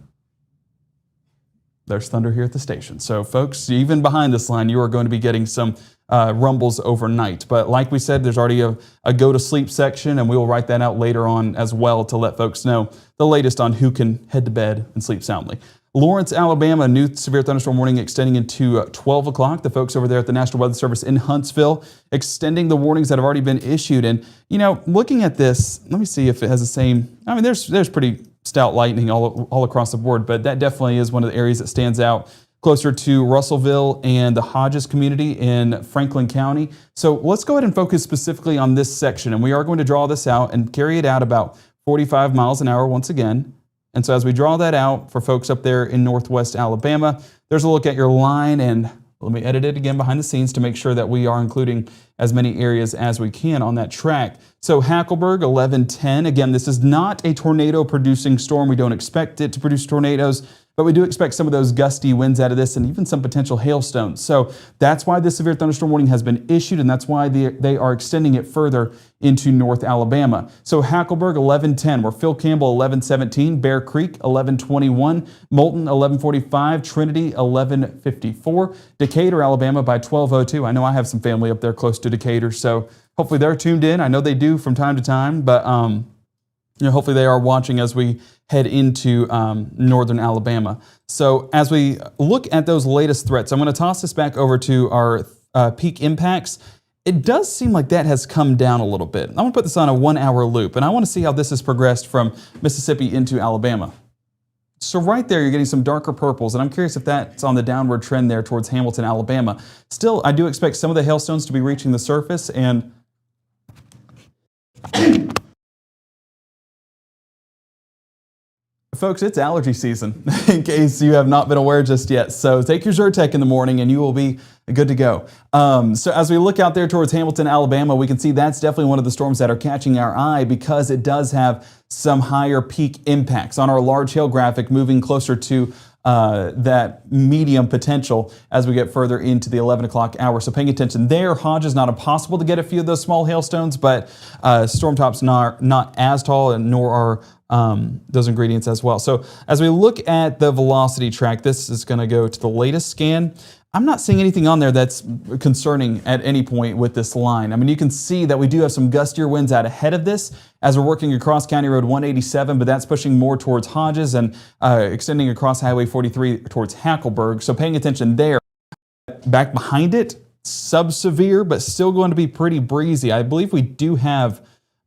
there's thunder here at the station. So folks, even behind this line, you are going to be getting some rumbles overnight. But like we said, there's already a go to sleep section, and we will write that out later on as well to let folks know the latest on who can head to bed and sleep soundly. Lawrence, Alabama, new severe thunderstorm warning extending into 12 o'clock. The folks over there at the National Weather Service in Huntsville extending the warnings that have already been issued. And, you know, looking at this, let me see if it has the same, I mean, there's pretty stout lightning all across the board, but that definitely is one of the areas that stands out closer to Russellville and the Hodges community in Franklin County. So let's go ahead and focus specifically on this section, and we are going to draw this out and carry it out about 45 miles an hour once again. And so as we draw that out for folks up there in northwest Alabama, there's a look at your line, and let me edit it again behind the scenes to make sure that we are including as many areas as we can on that track. So Hackleburg, 11:10. Again, this is not a tornado-producing storm. We don't expect it to produce tornadoes, but we do expect some of those gusty winds out of this and even some potential hailstones. So that's why this severe thunderstorm warning has been issued, and that's why they are extending it further into North Alabama. So Hackleburg, 11:10. We're Phil Campbell, 11:17. Bear Creek, 11:21. Moulton, 11:45. Trinity, 11:54. Decatur, Alabama by 12:02. I know I have some family up there close to Decatur, so hopefully they're tuned in. I know they do from time to time, but hopefully they are watching as we head into northern Alabama. So as we look at those latest threats, I'm going to toss this back over to our peak impacts. It does seem like that has come down a little bit. I'm going to put this on a 1-hour loop, and I want to see how this has progressed from Mississippi into Alabama. So right there, you're getting some darker purples, and I'm curious if that's on the downward trend there towards Hamilton, Alabama. Still, I do expect some of the hailstones to be reaching the surface, and folks, it's allergy season, in case you have not been aware just yet. So take your Zyrtec in the morning and you will be good to go. So as we look out there towards Hamilton, Alabama, we can see that's definitely one of the storms that are catching our eye because it does have some higher peak impacts. On our large hail graphic, moving closer to that medium potential as we get further into the 11 o'clock hour. So paying attention there. Hodges, not impossible to get a few of those small hailstones, but storm tops not as tall, and nor are those ingredients as well. So as we look at the velocity track, this is going to go to the latest scan. I'm not seeing anything on there that's concerning at any point with this line. I mean, you can see that we do have some gustier winds out ahead of this as we're working across County Road 187, but that's pushing more towards Hodges and extending across Highway 43 towards Hackleburg. So paying attention there. Back behind it, sub-severe, but still going to be pretty breezy. I believe we do have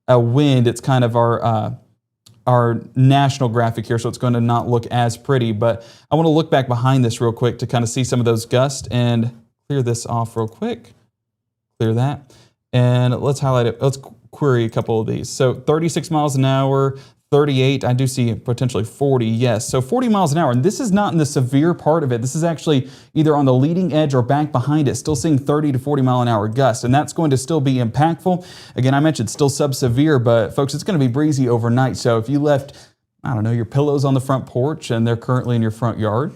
a wind. It's kind of our national graphic here, so it's going to not look as pretty. But I want to look back behind this real quick to kind of see some of those gusts and clear this off real quick. Clear that. And let's highlight it. Let's query a couple of these. So 36 miles an hour, 38. I do see potentially 40. Yes. So 40 miles an hour. And this is not in the severe part of it. This is actually either on the leading edge or back behind it, still seeing 30 to 40 mile an hour gusts. And that's going to still be impactful. Again, I mentioned still sub-severe, but folks, it's going to be breezy overnight. So if you left, I don't know, your pillows on the front porch and they're currently in your front yard,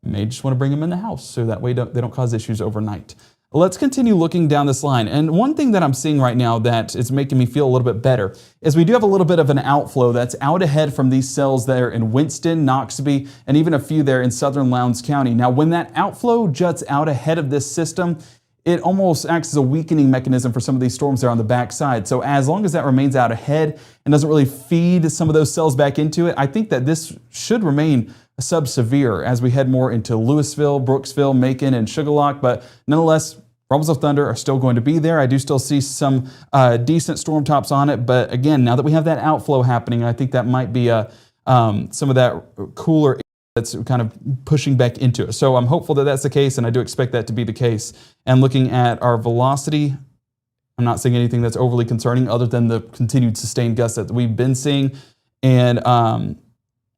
you may just want to bring them in the house so that way they don't cause issues overnight. Let's continue looking down this line. And one thing that I'm seeing right now that is making me feel a little bit better is we do have a little bit of an outflow that's out ahead from these cells there in Winston, Noxubee, and even a few there in southern Lowndes County. Now, when that outflow juts out ahead of this system, it almost acts as a weakening mechanism for some of these storms there on the backside. So as long as that remains out ahead and doesn't really feed some of those cells back into it, I think that this should remain sub-severe as we head more into Louisville, Brooksville, Macon, and Sugarlock. But nonetheless, rumbles of thunder are still going to be there. I do still see some decent storm tops on it. But again, now that we have that outflow happening, I think that might be some of that cooler that's kind of pushing back into it. So I'm hopeful that that's the case, and I do expect that to be the case. And looking at our velocity, I'm not seeing anything that's overly concerning other than the continued sustained gusts that we've been seeing. And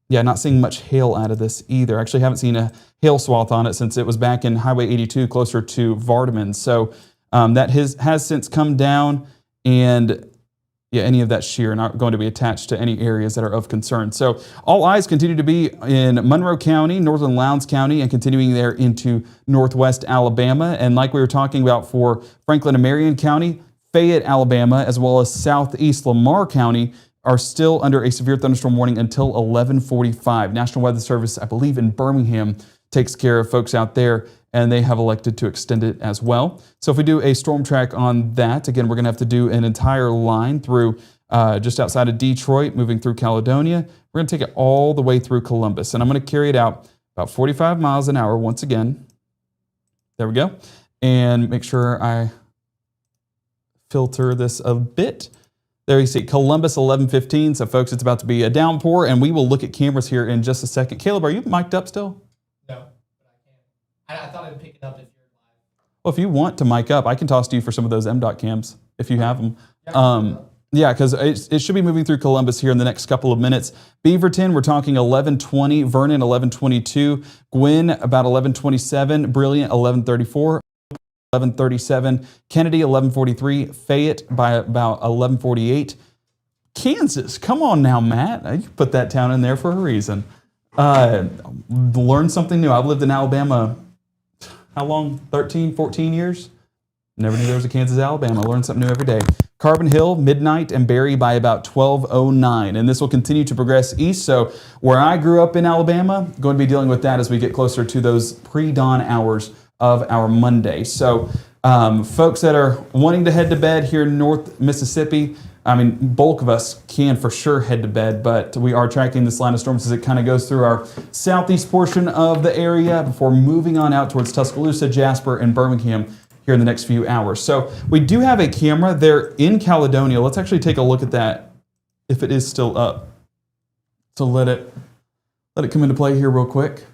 yeah, not seeing much hail out of this either. Actually haven't seen a hail swath on it since it was back in Highway 82 closer to Vardaman. So that has since come down, and yeah, any of that shear not going to be attached to any areas that are of concern. So all eyes continue to be in Monroe County, northern Lowndes County, and continuing there into northwest Alabama. And like we were talking about for Franklin and Marion County, Fayette, Alabama, as well as southeast Lamar County are still under a severe thunderstorm warning until 11:45. National Weather Service, I believe in Birmingham, takes care of folks out there, and they have elected to extend it as well. So if we do a storm track on that, again, we're going to have to do an entire line through just outside of Detroit, moving through Caledonia. We're going to take it all the way through Columbus, and I'm going to carry it out about 45 miles an hour once again. There we go. And make sure I filter this a bit. There you see Columbus 11:15. So folks, it's about to be a downpour, and we will look at cameras here in just a second. Caleb, are you mic'd up still? No, but I can't. I thought I'd pick it up if you're live. Well, if you want to mic up, I can toss to you for some of those MDOT cams if you have them. Yeah, because it should be moving through Columbus here in the next couple of minutes. Beaverton, we're talking 11:20. Vernon, 11:22. Gwynn, about 11:27. Brilliant, 11:34. 11:37, Kennedy 11:43, Fayette by about 11:48. Kansas, come on now, Matt. You put that town in there for a reason. Learn something new. I've lived in Alabama, how long? 13, 14 years? Never knew there was a Kansas, Alabama. Learn something new every day. Carbon Hill, midnight, and Berry by about 12:09. And this will continue to progress east. So where I grew up in Alabama, going to be dealing with that as we get closer to those pre-dawn hours of our Monday. So folks that are wanting to head to bed here in North Mississippi, I mean, bulk of us can for sure head to bed, but we are tracking this line of storms as it kind of goes through our southeast portion of the area before moving on out towards Tuscaloosa, Jasper, and Birmingham here in the next few hours. So we do have a camera there in Caledonia. Let's actually take a look at that if it is still up. So let it come into play here real quick.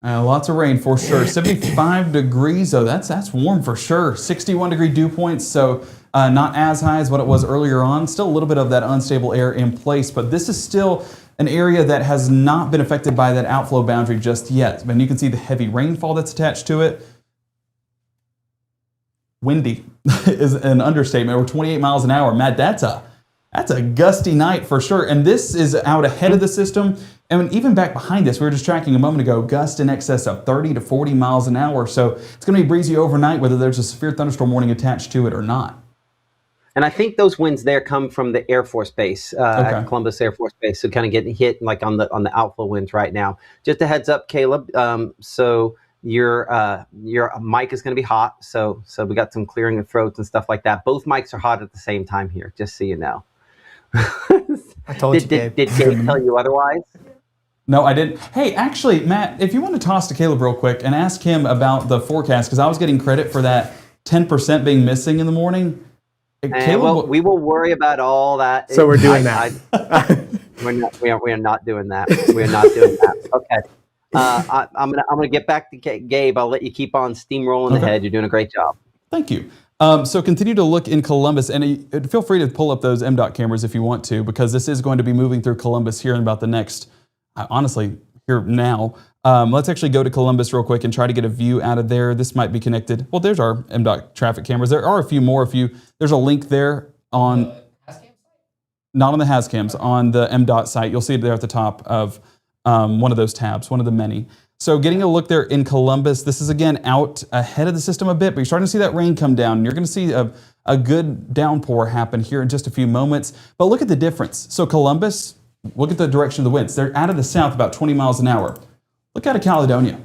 Lots of rain for sure. 75 degrees though, that's warm for sure. 61 degree dew points, so not as high as what it was earlier on. Still a little bit of that unstable air in place, but this is still an area that has not been affected by that outflow boundary just yet. And you can see the heavy rainfall that's attached to it. Windy is an understatement. We're 28 miles an hour. Matt, that's a gusty night for sure. And this is out ahead of the system. And even back behind us, we were just tracking a moment ago, gusts in excess of 30 to 40 miles an hour. So it's going to be breezy overnight, whether there's a severe thunderstorm warning attached to it or not. And I think those winds there come from the Air Force Base, at Columbus Air Force Base. So kind of getting hit like on the outflow winds right now. Just a heads up, Caleb. So your mic is going to be hot. So we got some clearing of throats and stuff like that. Both mics are hot at the same time here, just so you know. I told you, Did Gabe tell you otherwise? No, I didn't. Hey, actually, Matt, if you want to toss to Caleb real quick and ask him about the forecast, because I was getting credit for that 10% being missing in the morning. Well, we will worry about all that. So we're doing that. We are not doing that. We are not doing that. Okay. I'm gonna get back to Gabe. I'll let you keep on steamrolling ahead. You're doing a great job. Thank you. So continue to look in Columbus, and feel free to pull up those MDOT cameras if you want to, because this is going to be moving through Columbus here in about the next, honestly, here now. Let's actually go to Columbus real quick and try to get a view out of there. This might be connected. Well, there's our MDOT traffic cameras. There are a few more. There's a link there on, not on the HazCams, on the MDOT site. You'll see it there at the top of one of those tabs, one of the many. So getting a look there in Columbus, this is again out ahead of the system a bit, but you're starting to see that rain come down. And you're going to see a good downpour happen here in just a few moments. But look at the difference. So Columbus, look at the direction of the winds. They're out of the south about 20 miles an hour. Look out of Caledonia.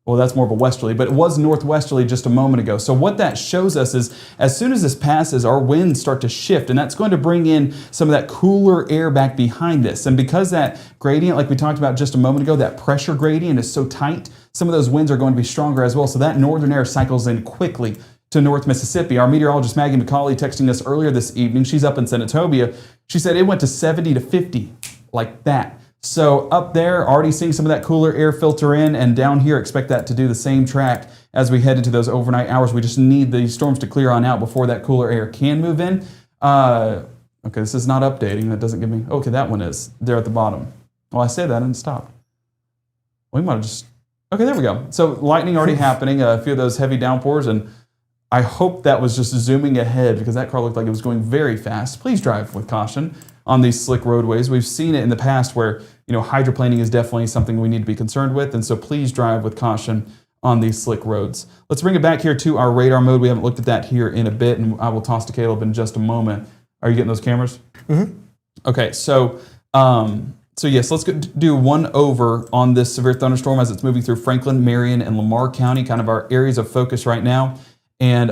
Well, that's more of a westerly, but it was northwesterly just a moment ago. So what that shows us is as soon as this passes, our winds start to shift, and that's going to bring in some of that cooler air back behind this. And because that gradient, like we talked about just a moment ago, that pressure gradient is so tight, some of those winds are going to be stronger as well. So that northern air cycles in quickly to North Mississippi. Our meteorologist Maggie McCauley texting us earlier this evening, she's up in Senatobia. She said it went to 70 to 50 like that. So up there, already seeing some of that cooler air filter in, and down here, expect that to do the same track as we head into those overnight hours. We just need the storms to clear on out before that cooler air can move in. Okay, this is not updating. That doesn't give me, okay, that one is there at the bottom. Well, I said that and it stopped. We might have just, okay, there we go. So lightning already happening, a few of those heavy downpours, and I hope that was just zooming ahead because that car looked like it was going very fast. Please drive with caution on these slick roadways. We've seen it in the past where, hydroplaning is definitely something we need to be concerned with, and so please drive with caution on these slick roads. Let's bring it back here to our radar mode. We haven't looked at that here in a bit, and I will toss to Caleb in just a moment. Are you getting those cameras? Mm-hmm. Okay, so yes, let's do one over on this severe thunderstorm as it's moving through Franklin, Marion, and Lamar County, kind of our areas of focus right now. And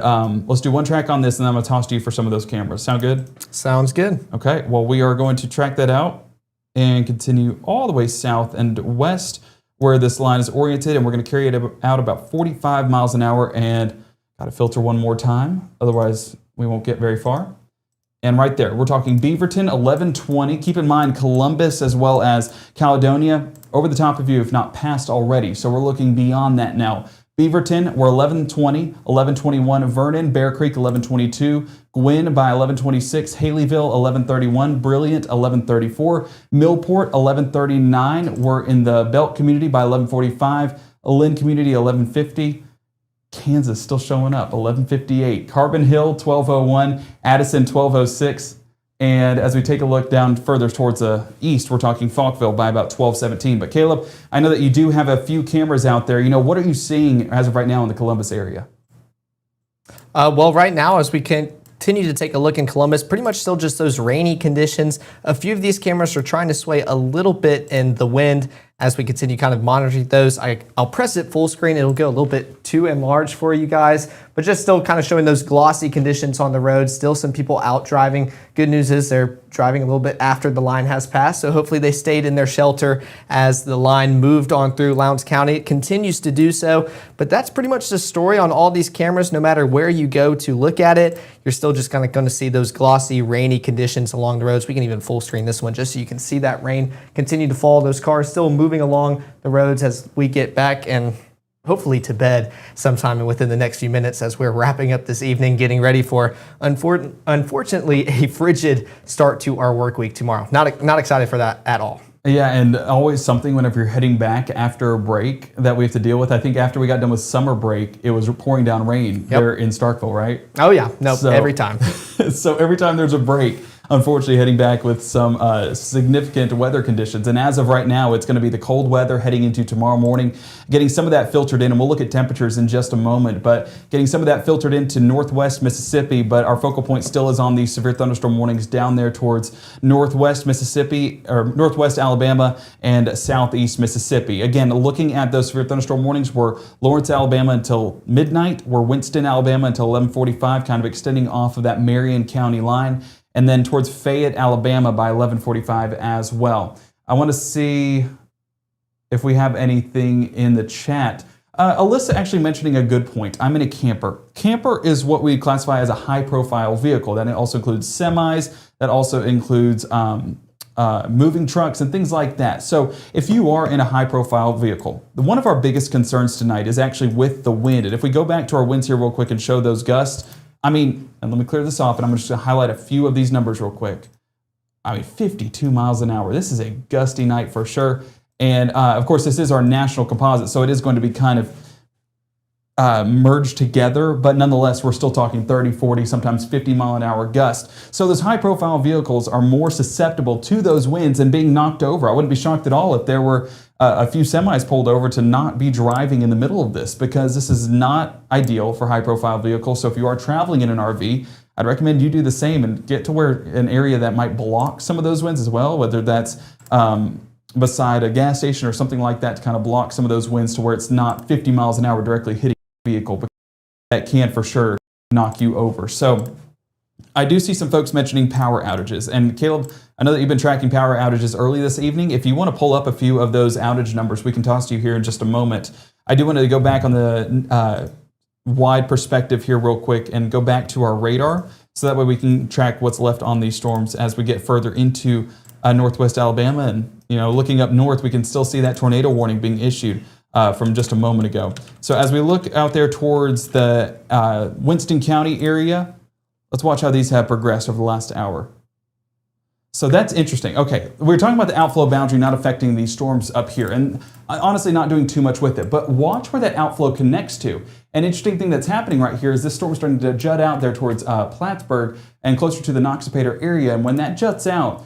let's do one track on this, and then I'm going to toss to you for some of those cameras. Sound good? Sounds good. Okay, well, we are going to track that out and continue all the way south and west where this line is oriented, and we're going to carry it out about 45 miles an hour, and got to filter one more time, otherwise we won't get very far. And right there, we're talking Beaverton, 1120. Keep in mind Columbus as well as Caledonia, over the top of you, if not past already. So we're looking beyond that now. Beaverton, we're 1120, 1121. Vernon, Bear Creek, 1122. Gwynn by 1126. Haleyville, 1131. Brilliant, 1134. Millport, 1139. We're in the Belt community by 1145. Lynn community, 1150. Kansas still showing up, 1158. Carbon Hill, 1201. Addison, 1206. And as we take a look down further towards the east, we're talking Falkville by about 1217. But Caleb, I know that you do have a few cameras out there. What are you seeing as of right now in the Columbus area? Well, right now, as we continue to take a look in Columbus, pretty much still just those rainy conditions. A few of these cameras are trying to sway a little bit in the wind as we continue kind of monitoring those. I'll press it full screen. It'll go a little bit too enlarged for you guys, but just still kind of showing those glossy conditions on the road. Still some people out driving. Good news is they're driving a little bit after the line has passed, so hopefully they stayed in their shelter as the line moved on through Lowndes County. It continues to do so, but that's pretty much the story on all these cameras. No matter where you go to look at it, you're still just kind of going to see those glossy, rainy conditions along the roads. We can even full screen this one just so you can see that rain continue to fall. Those cars still moving along the roads as we get back and hopefully to bed sometime within the next few minutes as we're wrapping up this evening, getting ready for, unfortunately, a frigid start to our work week tomorrow. Not excited for that at all. Yeah, and always something whenever you're heading back after a break that we have to deal with. I think after we got done with summer break, it was pouring down rain there in Starkville, right? Oh yeah, every time. So every time there's a break, unfortunately heading back with some significant weather conditions. And as of right now, it's going to be the cold weather heading into tomorrow morning, getting some of that filtered in, and we'll look at temperatures in just a moment, but getting some of that filtered into northwest Mississippi, but our focal point still is on these severe thunderstorm warnings down there towards northwest Mississippi, or northwest Alabama and southeast Mississippi. Again, looking at those severe thunderstorm warnings, we're Lawrence, Alabama until midnight, we're Winston, Alabama until 11:45, kind of extending off of that Marion County line, and then towards Fayette, Alabama by 11:45 as well. I want to see if we have anything in the chat. Alyssa actually mentioning a good point. I'm in a camper. Camper is what we classify as a high-profile vehicle. That also includes semis. That also includes moving trucks and things like that. So if you are in a high-profile vehicle, one of our biggest concerns tonight is actually with the wind. And if we go back to our winds here real quick and show those gusts, I mean, and let me clear this off, and I'm just going to highlight a few of these numbers real quick. I mean, 52 miles an hour. This is a gusty night for sure. And of course, this is our national composite, so it is going to be kind of merged together, but nonetheless, we're still talking 30, 40, sometimes 50 mile an hour gusts. So those high profile vehicles are more susceptible to those winds and being knocked over. I wouldn't be shocked at all if there were a few semis pulled over to not be driving in the middle of this, because this is not ideal for high profile vehicles. So if you are traveling in an RV, I'd recommend you do the same and get to where an area that might block some of those winds as well, whether that's beside a gas station or something like that, to kind of block some of those winds to where it's not 50 miles an hour directly hitting the vehicle, because that can for sure knock you over. So I do see some folks mentioning power outages. And Caleb, I know that you've been tracking power outages early this evening. If you want to pull up a few of those outage numbers, we can toss to you here in just a moment. I do want to go back on the wide perspective here real quick and go back to our radar, so that way we can track what's left on these storms as we get further into northwest Alabama. And looking up north, we can still see that tornado warning being issued from just a moment ago. So as we look out there towards the Winston County area, let's watch how these have progressed over the last hour. So that's interesting. Okay, we're talking about the outflow boundary not affecting these storms up here, and honestly not doing too much with it, but watch where that outflow connects to. An interesting thing that's happening right here is this storm starting to jut out there towards Plattsburgh and closer to the Noxapater area, and when that juts out,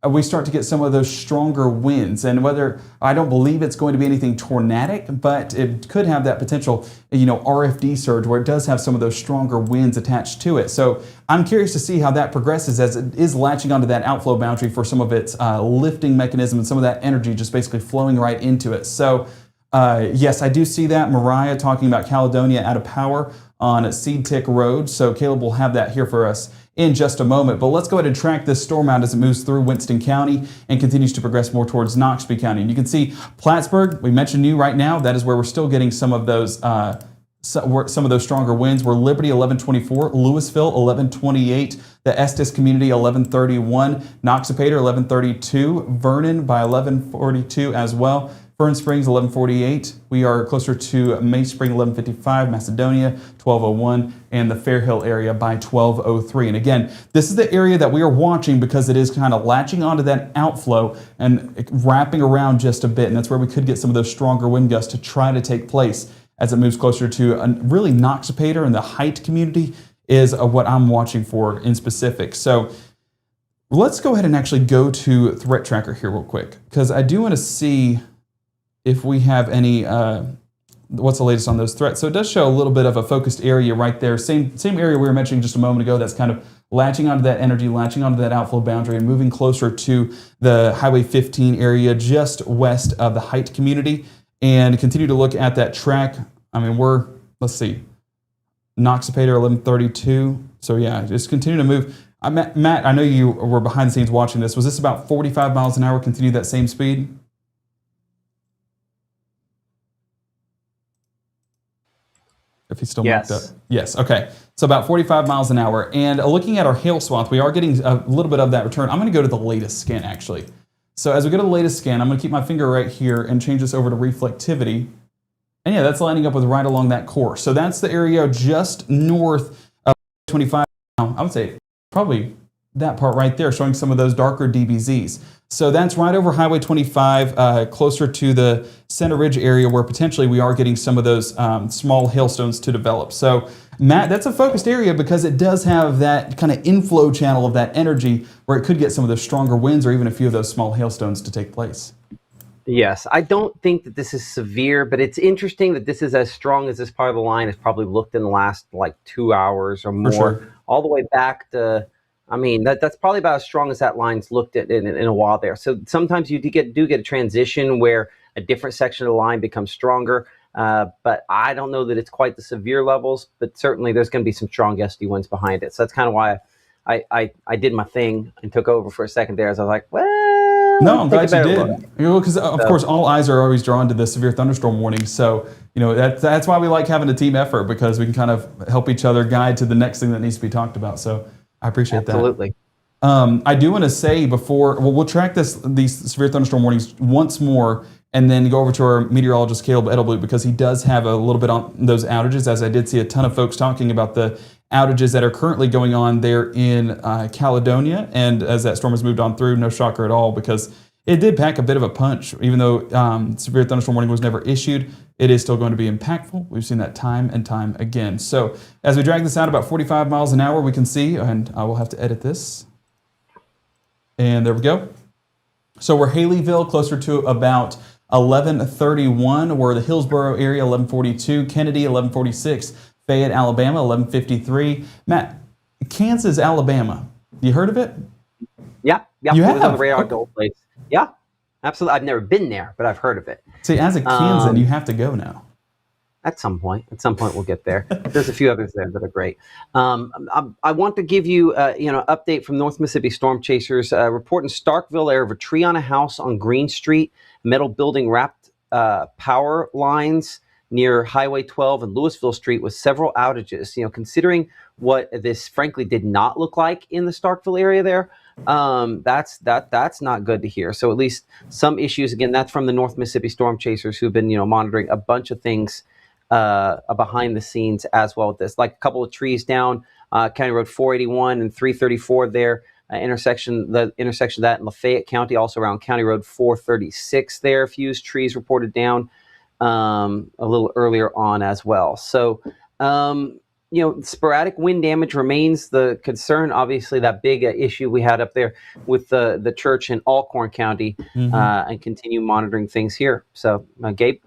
we start to get some of those stronger winds. And whether, I don't believe it's going to be anything tornadic, but it could have that potential, RFD surge where it does have some of those stronger winds attached to it. So I'm curious to see how that progresses as it is latching onto that outflow boundary for some of its lifting mechanism and some of that energy just basically flowing right into it. So yes, I do see that. Mariah talking about Caledonia out of power on Seed Tick Road. So Caleb will have that here for us in just a moment. But let's go ahead and track this storm out as it moves through Winston County and continues to progress more towards Noxubee County. And you can see Plattsburgh, we mentioned you right now, that is where we're still getting some of those stronger winds. We're Liberty 1124, Louisville 1128, the Estes community 1131, Noxapater 1132, Vernon by 1142 as well. Fern Springs 1148. We are closer to May Spring 1155, Macedonia 1201, and the Fairhill area by 1203. And again, this is the area that we are watching because it is kind of latching onto that outflow and wrapping around just a bit. And that's where we could get some of those stronger wind gusts to try to take place as it moves closer to really Noxapater, and the Height community is what I'm watching for in specific. So let's go ahead and actually go to Threat Tracker here real quick, because I do want to see if we have any, what's the latest on those threats. So it does show a little bit of a focused area right there. Same area we were mentioning just a moment ago, that's kind of latching onto that energy, latching onto that outflow boundary, and moving closer to the Highway 15 area just west of the Height community. And continue to look at that track. I mean, let's see, Noxapater 1132. So yeah, just continue to move. Matt, I know you were behind the scenes watching this. Was this about 45 miles an hour, continue that same speed? If he's still marked up. Yes, okay. So about 45 miles an hour. And looking at our hail swath, we are getting a little bit of that return. I'm going to go to the latest scan, actually. So as we go to the latest scan, I'm going to keep my finger right here and change this over to reflectivity. And yeah, that's lining up with right along that course. So that's the area just north of 25. I would say probably that part right there, showing some of those darker DBZs. So that's right over Highway 25, closer to the Center Ridge area where potentially we are getting some of those small hailstones to develop. So Matt, that's a focused area because it does have that kind of inflow channel of that energy where it could get some of those stronger winds or even a few of those small hailstones to take place. Yes, I don't think that this is severe, but it's interesting that this is as strong as this part of the line has probably looked in the last like 2 hours or more, sure. all the way back to, I mean, that's probably about as strong as that line's looked at in a while there. So sometimes you do get a transition where a different section of the line becomes stronger, but I don't know that it's quite the severe levels, but certainly there's going to be some strong gusty winds behind it. So that's kind of why I did my thing and took over for a second there as I was like, well, no, I'm glad you did. Because of course, all eyes are always drawn to the severe thunderstorm warning. So, that's why we like having a team effort because we can kind of help each other guide to the next thing that needs to be talked about. So I appreciate that. Absolutely. I do want to say we'll track these severe thunderstorm warnings once more and then go over to our meteorologist, Caleb Edelblut, because he does have a little bit on those outages, as I did see a ton of folks talking about the outages that are currently going on there in Caledonia. And as that storm has moved on through, no shocker at all, because it did pack a bit of a punch. Even though severe thunderstorm warning was never issued, it is still going to be impactful. We've seen that time and time again. So as we drag this out about 45 miles an hour, we can see, and I will have to edit this. And there we go. So we're Haleyville, closer to about 11:31. We're the Hillsborough area, 11:42. Kennedy, 11:46. Fayette, Alabama, 11:53. Matt, Kansas, Alabama. You heard of it? Yeah. You it have? was on the radar, old place. Yeah, absolutely. I've never been there, but I've heard of it. See, as a Kansan, you have to go now. At some point we'll get there. There's a few others there that are great. I want to give you, update from North Mississippi Storm Chasers. Report in Starkville area of a tree on a house on Green Street, metal building wrapped power lines near Highway 12 and Louisville Street with several outages. Considering what this frankly did not look like in the Starkville area there, that's not good to hear. So at least some issues. Again, that's from the North Mississippi Storm Chasers, who've been monitoring a bunch of things behind the scenes as well with this, like a couple of trees down County Road 481 and 334 there, the intersection of that in Lafayette County, also around County Road 436 there, a few trees reported down a little earlier on as well. So sporadic wind damage remains the concern. Obviously, that big issue we had up there with the church in Alcorn County, and continue monitoring things here. So, Gabe?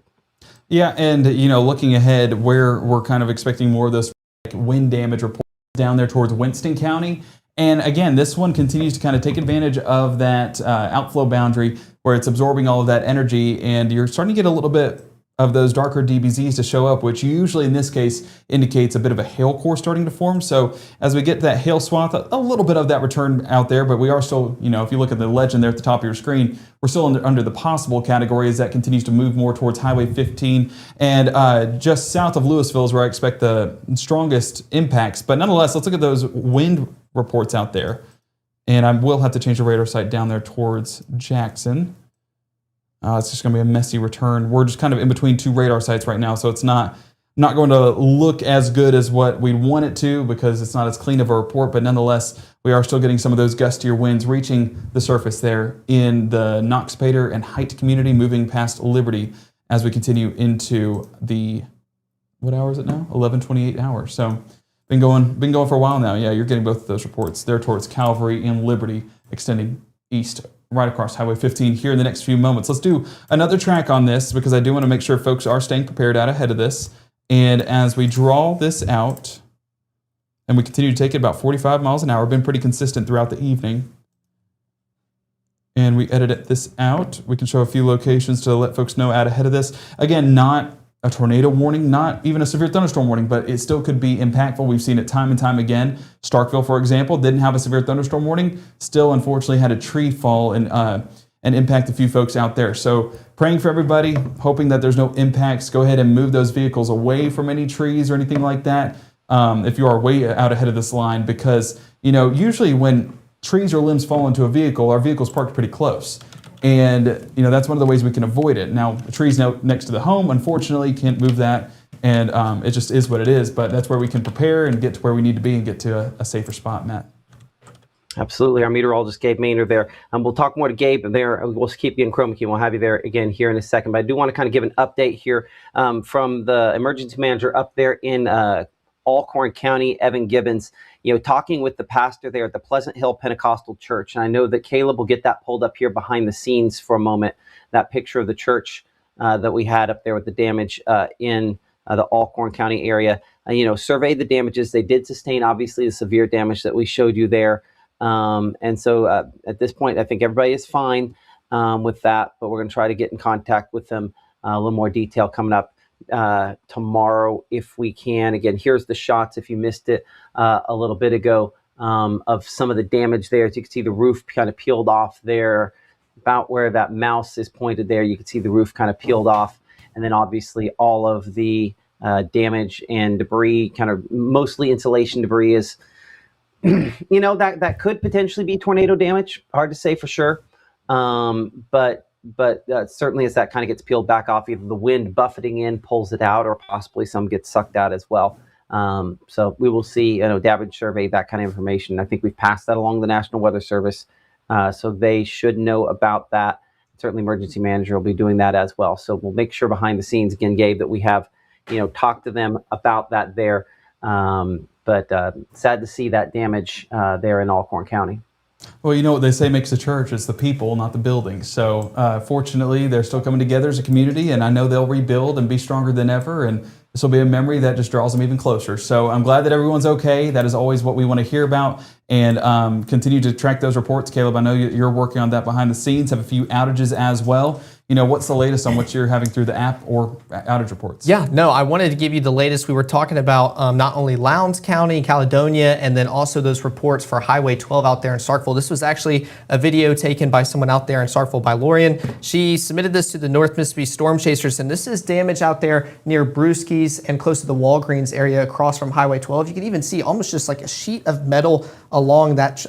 Yeah, and looking ahead, where we're kind of expecting more of those wind damage reports down there towards Winston County. And again, this one continues to kind of take advantage of that outflow boundary where it's absorbing all of that energy, and you're starting to get a little bit of those darker DBZs to show up, which usually in this case indicates a bit of a hail core starting to form. So as we get that hail swath, a little bit of that return out there, but we are still, if you look at the legend there at the top of your screen, we're still under the possible category as that continues to move more towards Highway 15. And just south of Louisville is where I expect the strongest impacts. But nonetheless, let's look at those wind reports out there. And I will have to change the radar site down there towards Jackson. It's just going to be a messy return. We're just kind of in between two radar sites right now, so it's not going to look as good as what we want it to because it's not as clean of a report, but nonetheless, we are still getting some of those gustier winds reaching the surface there in the Knox Pater and Height community, moving past Liberty as we continue into the, what hour is it now? 11:28 hours. So been going for a while now. Yeah, you're getting both of those reports there towards Calvary and Liberty, extending east right across Highway 15 here in the next few moments. Let's do another track on this because I do want to make sure folks are staying prepared out ahead of this. And as we draw this out, and we continue to take it about 45 miles an hour, been pretty consistent throughout the evening. And we edit this out. We can show a few locations to let folks know out ahead of this. Again, not a tornado warning, not even a severe thunderstorm warning, but it still could be impactful. We've seen it time and time again. Starkville, for example, didn't have a severe thunderstorm warning, still unfortunately had a tree fall and impact a few folks out there. So praying for everybody, hoping that there's no impacts. Go ahead and move those vehicles away from any trees or anything like that if you are way out ahead of this line, because usually when trees or limbs fall into a vehicle, our vehicle's parked pretty close. And, that's one of the ways we can avoid it. Now, the tree's now next to the home, unfortunately, can't move that. And it just is what it is. But that's where we can prepare and get to where we need to be and get to a safer spot, Matt. Absolutely. Our meteorologist, Gabe Maynard there. We'll talk more to Gabe there. We'll keep you in chroma key. We'll have you there again here in a second. But I do want to kind of give an update here from the emergency manager up there in Alcorn County, Evan Gibbons, talking with the pastor there at the Pleasant Hill Pentecostal Church. And I know that Caleb will get that pulled up here behind the scenes for a moment, that picture of the church that we had up there with the damage in the Alcorn County area. Surveyed the damages. They did sustain, obviously, the severe damage that we showed you there. And so at this point, I think everybody is fine with that, but we're going to try to get in contact with them. A little more detail coming up tomorrow if we can. Again, here's the shots, if you missed it a little bit ago, of some of the damage there. As you can see, the roof kind of peeled off there, about where that mouse is pointed there. You can see the roof kind of peeled off. And then obviously all of the damage and debris, kind of mostly insulation debris, is that could potentially be tornado damage. Hard to say for sure. But certainly as that kind of gets peeled back off, either the wind buffeting in pulls it out, or possibly some gets sucked out as well. So we will see, damage survey, that kind of information. I think we've passed that along the National Weather Service. So they should know about that. Certainly emergency manager will be doing that as well. So we'll make sure behind the scenes, again, Gabe, that we have, talked to them about that there. But sad to see that damage there in Alcorn County. Well, you know what they say makes a church? It's the people, not the buildings. So fortunately, they're still coming together as a community, and I know they'll rebuild and be stronger than ever. And this will be a memory that just draws them even closer. So I'm glad that everyone's okay. That is always what we want to hear about. And continue to track those reports. Caleb, I know you're working on that behind the scenes, have a few outages as well. What's the latest on what you're having through the app or outage reports? Yeah, no, I wanted to give you the latest. We were talking about not only Lowndes County, Caledonia, and then also those reports for Highway 12 out there in Starkville. This was actually a video taken by someone out there in Starkville by Lorian. She submitted this to the North Mississippi Storm Chasers, and this is damage out there near Brewski's and close to the Walgreens area across from Highway 12. You can even see almost just like a sheet of metal along that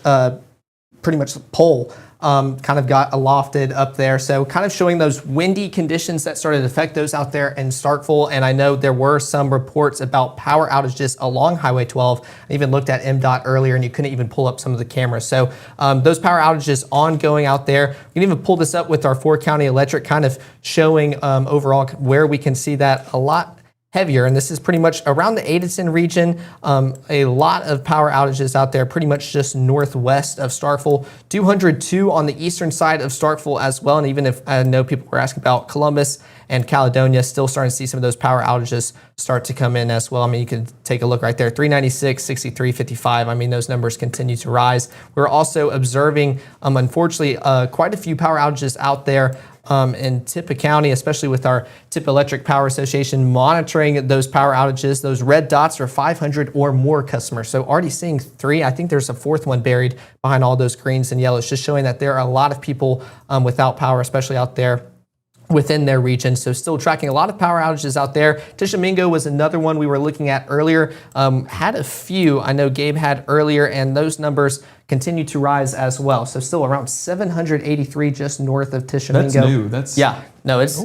pretty much pole. Kind of got alofted up there. So kind of showing those windy conditions that started to affect those out there in Starkville. And I know there were some reports about power outages along Highway 12. I even looked at MDOT earlier and you couldn't even pull up some of the cameras. So those power outages ongoing out there. We can even pull this up with our 4-county electric, kind of showing overall where we can see that a lot heavier, and this is pretty much around the Addison region. A lot of power outages out there, pretty much just northwest of Starkville. 202 on the eastern side of Starkville as well, and even if I know people were asking about Columbus and Caledonia, still starting to see some of those power outages start to come in as well. I mean, you can take a look right there, 396, 63, 55. I mean, those numbers continue to rise. We're also observing, unfortunately, quite a few power outages out there in Tippah County, especially with our Tippah Electric Power Association monitoring those power outages. Those red dots are 500 or more customers. So already seeing 3. I think there's a 4th one buried behind all those greens and yellows, just showing that there are a lot of people without power, especially out there within their region. So still tracking a lot of power outages out there. Tishomingo was another one we were looking at earlier. Had a few I know Gabe had earlier, and those numbers continue to rise as well. So still around 783 just north of Tishomingo. That's new. That's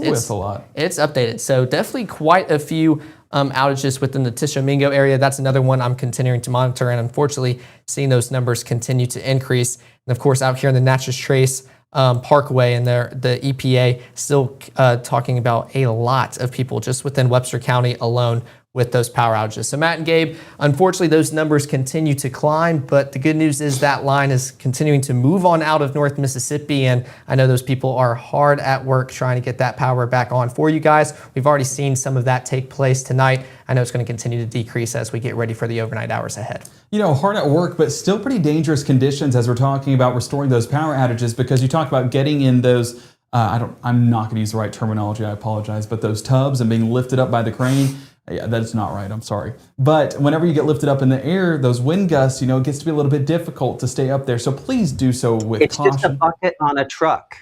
it's a lot. It's updated. So definitely quite a few outages within the Tishomingo area. That's another one I'm continuing to monitor, and unfortunately seeing those numbers continue to increase. And of course out here in the Natchez Trace Parkway and the EPA still talking about a lot of people just within Webster County alone with those power outages. So Matt and Gabe, unfortunately those numbers continue to climb, but the good news is that line is continuing to move on out of North Mississippi, and I know those people are hard at work trying to get that power back on for you guys. We've already seen some of that take place tonight. I know it's going to continue to decrease as we get ready for the overnight hours ahead. Hard at work, but still pretty dangerous conditions as we're talking about restoring those power outages, because you talk about getting in those, I'm not going to use the right terminology, I apologize, but those tubs and being lifted up by the crane. Yeah, that's not right, I'm sorry. But whenever you get lifted up in the air, those wind gusts, it gets to be a little bit difficult to stay up there. So please do so with caution. It's just a bucket on a truck.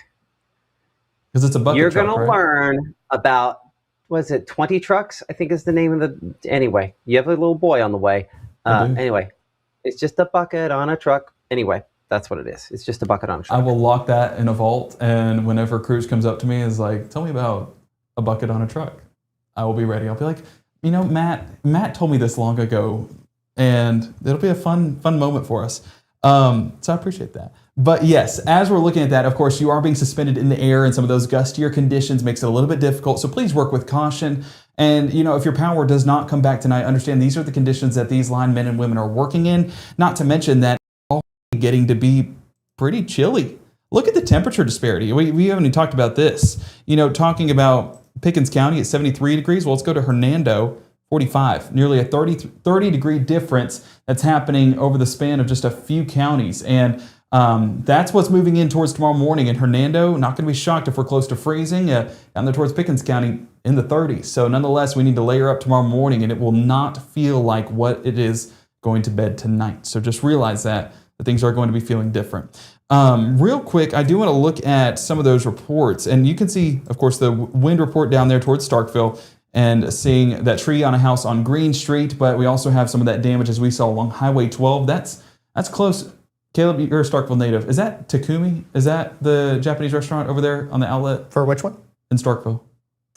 Because it's a bucket You're truck, going to learn about, 20 trucks? I think is the name of the, anyway. You have a little boy on the way. Anyway, it's just a bucket on a truck. Anyway, that's what it is. It's just a bucket on a truck. I will lock that in a vault, and whenever Cruz comes up to me and is like, tell me about a bucket on a truck, I will be ready. I'll be like, Matt told me this long ago, and it'll be a fun moment for us. So I appreciate that. But yes, as we're looking at that, of course, you are being suspended in the air, and some of those gustier conditions makes it a little bit difficult. So please work with caution. And, if your power does not come back tonight, understand these are the conditions that these linemen and women are working in, not to mention that all getting to be pretty chilly. Look at the temperature disparity. We haven't even talked about this. Talking about Pickens County at 73 degrees. Well, let's go to Hernando, 45. Nearly a 30 degree difference that's happening over the span of just a few counties. And that's what's moving in towards tomorrow morning in Hernando. Not going to be shocked if we're close to freezing down there towards Pickens County in the 30s. So nonetheless, we need to layer up tomorrow morning, and it will not feel like what it is going to bed tonight. So just realize that things are going to be feeling different. Real quick, I do want to look at some of those reports, and you can see, of course, the wind report down there towards Starkville and seeing that tree on a house on Green Street, but we also have some of that damage as we saw along Highway 12. That's close. Caleb, you're a Starkville native. Is that Takumi? Is that the Japanese restaurant over there on the outlet? For which one? In Starkville.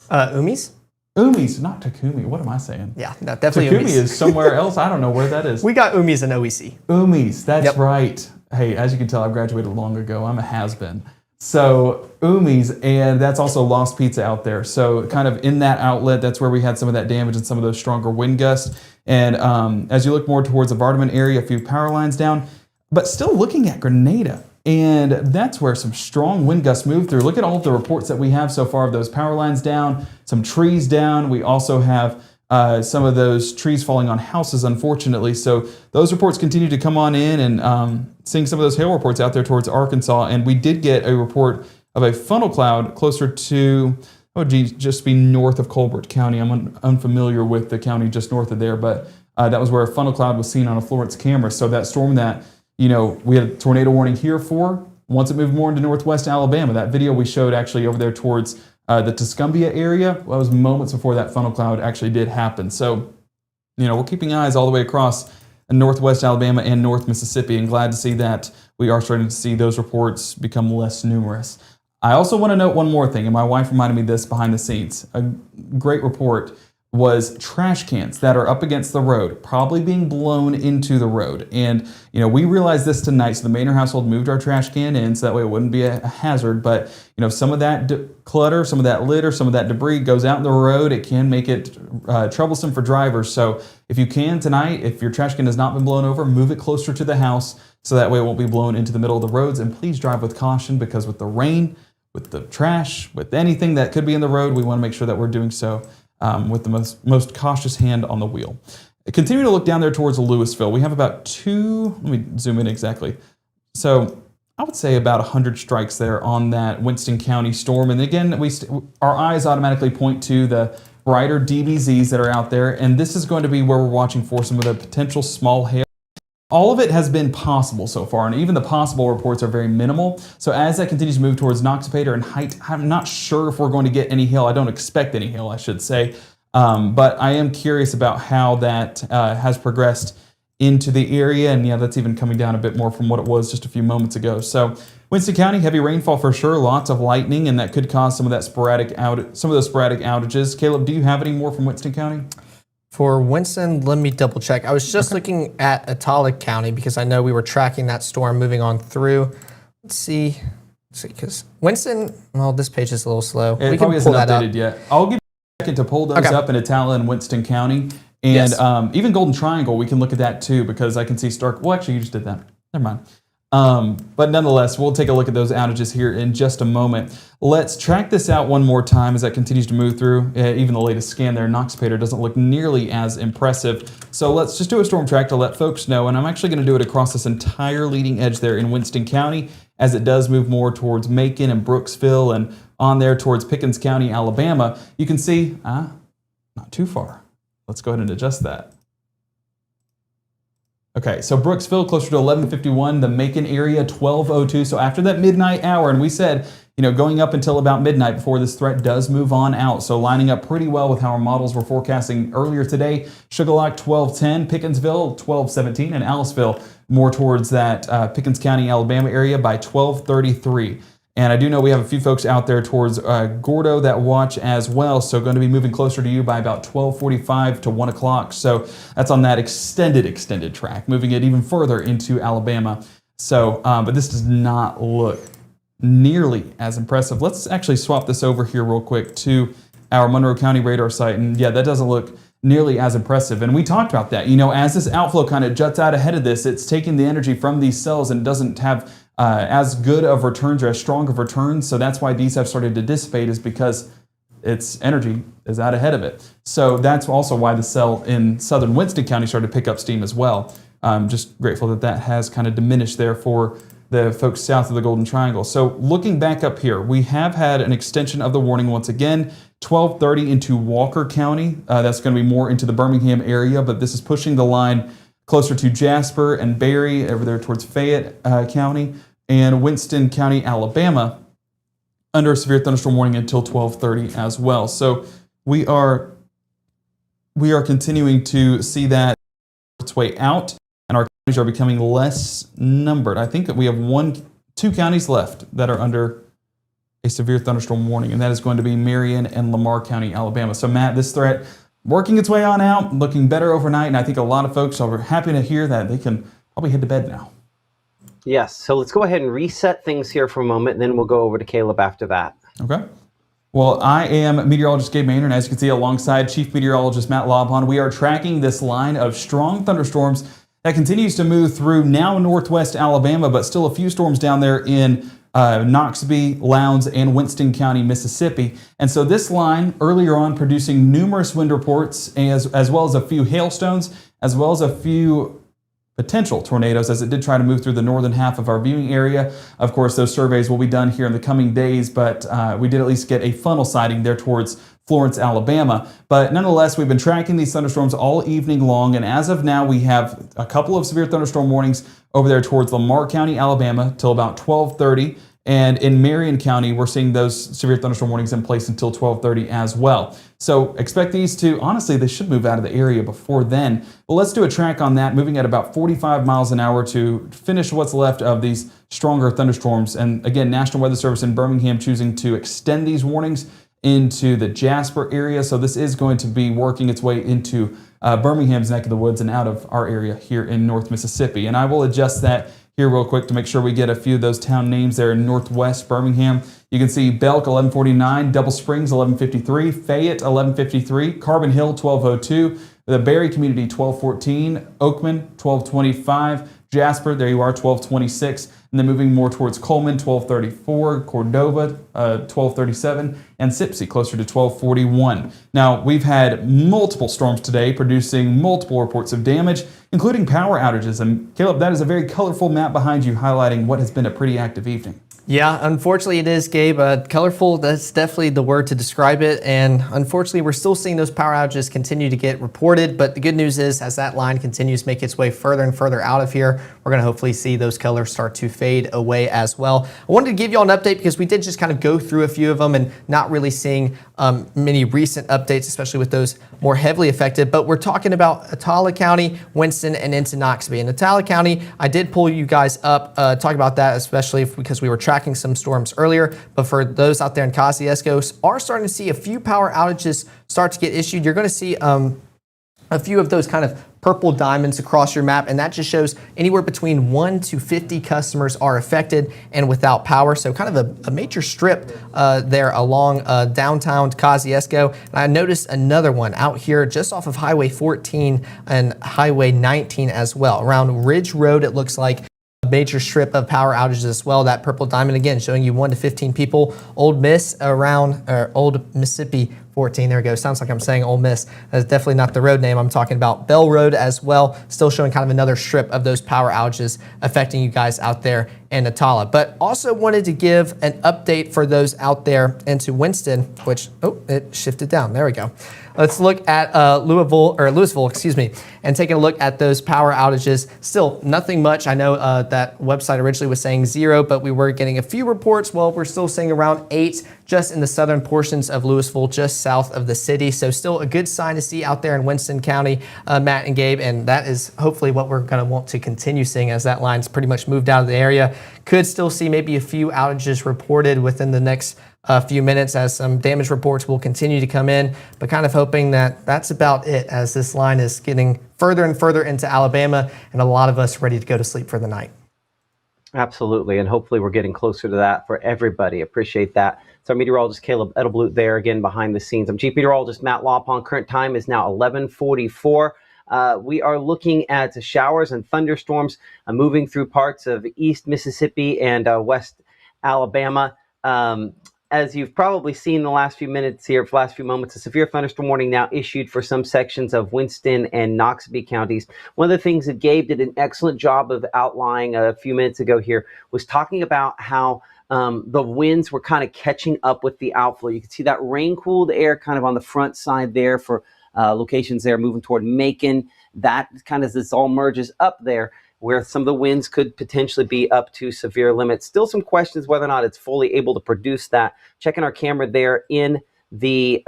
Umi's? Umi's, not Takumi. What am I saying? Yeah, no, definitely Takumi Umi's. is somewhere else. I don't know where that is. We got Umi's in OEC. Umi's, that's right. Hey, as you can tell, I graduated long ago. I'm a has-been. So Umi's, and that's also Lost Pizza out there. So kind of in that outlet, that's where we had some of that damage and some of those stronger wind gusts. And as you look more towards the Vardaman area, a few power lines down, but still looking at Grenada. And that's where some strong wind gusts move through. Look at all of the reports that we have so far of those power lines down, some trees down. We also have some of those trees falling on houses, unfortunately. So those reports continue to come on in, and seeing some of those hail reports out there towards Arkansas. And we did get a report of a funnel cloud closer to, just be north of Colbert County. I'm unfamiliar with the county just north of there, but that was where a funnel cloud was seen on a Florence camera. So that storm that, we had a tornado warning here for, once it moved more into northwest Alabama, that video we showed actually over there towards the Tuscumbia area, that was moments before that funnel cloud actually did happen. So, we're keeping eyes all the way across northwest Alabama and north Mississippi, and glad to see that we are starting to see those reports become less numerous. I also want to note one more thing, and my wife reminded me this behind the scenes. A great report was trash cans that are up against the road, probably being blown into the road. And, we realized this tonight, so the Maynard household moved our trash can in so that way it wouldn't be a hazard. But, some of that clutter, some of that litter, some of that debris goes out in the road. It can make it troublesome for drivers. So if you can tonight, if your trash can has not been blown over, move it closer to the house so that way it won't be blown into the middle of the roads. And please drive with caution, because with the rain, with the trash, with anything that could be in the road, we want to make sure that we're doing so with the most cautious hand on the wheel. Continue to look down there towards Louisville. We have about let me zoom in exactly. So I would say about 100 strikes there on that Winston County storm. And again, our eyes automatically point to the brighter DBZs that are out there. And this is going to be where we're watching for some of the potential small hail. All of it has been possible so far, and even the possible reports are very minimal. So as that continues to move towards Noxapater and Height, I'm not sure if we're going to get any hail. I don't expect any hail, I should say. But I am curious about how that has progressed into the area. And yeah, that's even coming down a bit more from what it was just a few moments ago. So Winston County, heavy rainfall for sure, lots of lightning, and that could cause some of those sporadic outages. Caleb, do you have any more from Winston County? For Winston, let me double check. I was just looking at Atala County because I know we were tracking that storm moving on through. Let's see, because Winston, well, this page is a little slow. It probably hasn't updated yet. I'll give you a second to pull those up in Atala and Winston County. And even Golden Triangle, we can look at that too, because I can see well, actually, you just did that. Never mind. But nonetheless, we'll take a look at those outages here in just a moment. Let's track this out one more time as that continues to move through. Even the latest scan there, Noxapater doesn't look nearly as impressive. So let's just do a storm track to let folks know. And I'm actually going to do it across this entire leading edge there in Winston County as it does move more towards Macon and Brooksville and on there towards Pickens County, Alabama. You can see, not too far. Let's go ahead and adjust that. Okay, so Brooksville closer to 1151, the Macon area 1202. So after that midnight hour, and we said, going up until about midnight before this threat does move on out. So lining up pretty well with how our models were forecasting earlier today. Sugarlock 1210, Pickensville 1217, and Aliceville more towards that Pickens County, Alabama area by 1233. And I do know we have a few folks out there towards Gordo that watch as well. So going to be moving closer to you by about 12:45 to 1 o'clock. So that's on that extended track, moving it even further into Alabama. So, but this does not look nearly as impressive. Let's actually swap this over here real quick to our Monroe County radar site. And yeah, that doesn't look nearly as impressive. And we talked about that. You know, as this outflow kind of juts out ahead of this, it's taking the energy from these cells and doesn't have as good of returns or as strong of returns. So that's why these have started to dissipate, is because its energy is out ahead of it. So that's also why the cell in southern Winston County started to pick up steam as well. Just grateful that that has kind of diminished there for the folks south of the Golden Triangle. So looking back up here, we have had an extension of the warning once again, 1230 into Walker County. That's going to be more into the Birmingham area, but this is pushing the line closer to Jasper and Berry, over there towards Fayette County, and Winston County, Alabama, under a severe thunderstorm warning until 1230 as well. So we are continuing to see that its way out, and our counties are becoming less numbered. I think that we have two counties left that are under a severe thunderstorm warning, and that is going to be Marion and Lamar County, Alabama. So Matt, this threat working its way on out, looking better overnight, and I think a lot of folks are happy to hear that they can probably head to bed now. Yes, so let's go ahead and reset things here for a moment, and then we'll go over to Caleb after that. Okay. Well, I am meteorologist Gabe Maynard, and as you can see alongside Chief Meteorologist Matt Lobhon, we are tracking this line of strong thunderstorms that continues to move through now northwest Alabama, but still a few storms down there in Noxubee, Lowndes, and Winston County, Mississippi. And so this line earlier on producing numerous wind reports as well as a few hailstones, as well as a few potential tornadoes as it did try to move through the northern half of our viewing area. Of course, those surveys will be done here in the coming days, but we did at least get a funnel sighting there towards Florence, Alabama. But nonetheless, we've been tracking these thunderstorms all evening long, and as of now, we have a couple of severe thunderstorm warnings over there towards Lamar County, Alabama, till about 1230. And in Marion County, we're seeing those severe thunderstorm warnings in place until 1230 as well. So expect these to, honestly, they should move out of the area before then. But let's do a track on that, moving at about 45 miles an hour to finish what's left of these stronger thunderstorms. And again, National Weather Service in Birmingham choosing to extend these warnings into the Jasper area. So this is going to be working its way into Birmingham's neck of the woods and out of our area here in North Mississippi. And I will adjust that here real quick to make sure we get a few of those town names there in northwest Birmingham. You can see Belk 1149, Double Springs 1153, Fayette 1153, Carbon Hill 1202, the Berry Community 1214, Oakman 1225, Jasper, there you are, 1226, and then moving more towards Coleman 1234, Cordova 1237, and Sipsey closer to 1241. Now, we've had multiple storms today producing multiple reports of damage, including power outages. And Caleb, that is a very colorful map behind you highlighting what has been a pretty active evening. Yeah, unfortunately it is, Gabe. Colorful, that's definitely the word to describe it. And unfortunately, we're still seeing those power outages continue to get reported. But the good news is, as that line continues to make its way further and further out of here, we're going to hopefully see those colors start to fade away as well. I wanted to give you all an update because we did just kind of go through a few of them and not really seeing many recent updates, especially with those more heavily affected. But we're talking about Atala County, Winston, and into Noxubee. In Atala County, I did pull you guys up, talk about that, especially because we were tracking some storms earlier. But for those out there in Kosciuszko, are starting to see a few power outages start to get issued. You're going to see a few of those kind of purple diamonds across your map, and that just shows anywhere between 1 to 50 customers are affected and without power. So kind of a major strip there along downtown Kosciuszko. And I noticed another one out here just off of Highway 14 and Highway 19 as well. Around Ridge Road, it looks like a major strip of power outages as well. That purple diamond again showing you 1 to 15 people. Old Miss around, or Old Mississippi 14, there we go. Sounds like I'm saying Ole Miss. That's definitely not the road name. I'm talking about Bell Road as well. Still showing kind of another strip of those power outages affecting you guys out there in Atala. But also wanted to give an update for those out there into Winston, which, oh, it shifted down. There we go. Let's look at Louisville, excuse me, and taking a look at those power outages. Still nothing much. I know that website originally was saying 0, but we were getting a few reports. Well, we're still seeing around 8 just in the southern portions of Louisville, just south of the city. So still a good sign to see out there in Winston County, Matt and Gabe, and that is hopefully what we're going to want to continue seeing as that line's pretty much moved out of the area. Could still see maybe a few outages reported within the next few minutes as some damage reports will continue to come in, but kind of hoping that that's about it as this line is getting further and further into Alabama and a lot of us ready to go to sleep for the night. Absolutely, and hopefully we're getting closer to that for everybody. Appreciate that. So, meteorologist Caleb Edelblut there again behind the scenes. I'm Chief Meteorologist Matt Lawpon. Current time is now 11:44. We are looking at showers and thunderstorms moving through parts of East Mississippi and West Alabama. As you've probably seen the last few minutes here, last few moments, a severe thunderstorm warning now issued for some sections of Winston and Noxubee counties. One of the things that Gabe did an excellent job of outlining a few minutes ago here was talking about how the winds were kind of catching up with the outflow. You can see that rain-cooled air kind of on the front side there for locations there moving toward Macon. That kind of, this all merges up there, where some of the winds could potentially be up to severe limits. Still some questions whether or not it's fully able to produce that. Checking our camera there in the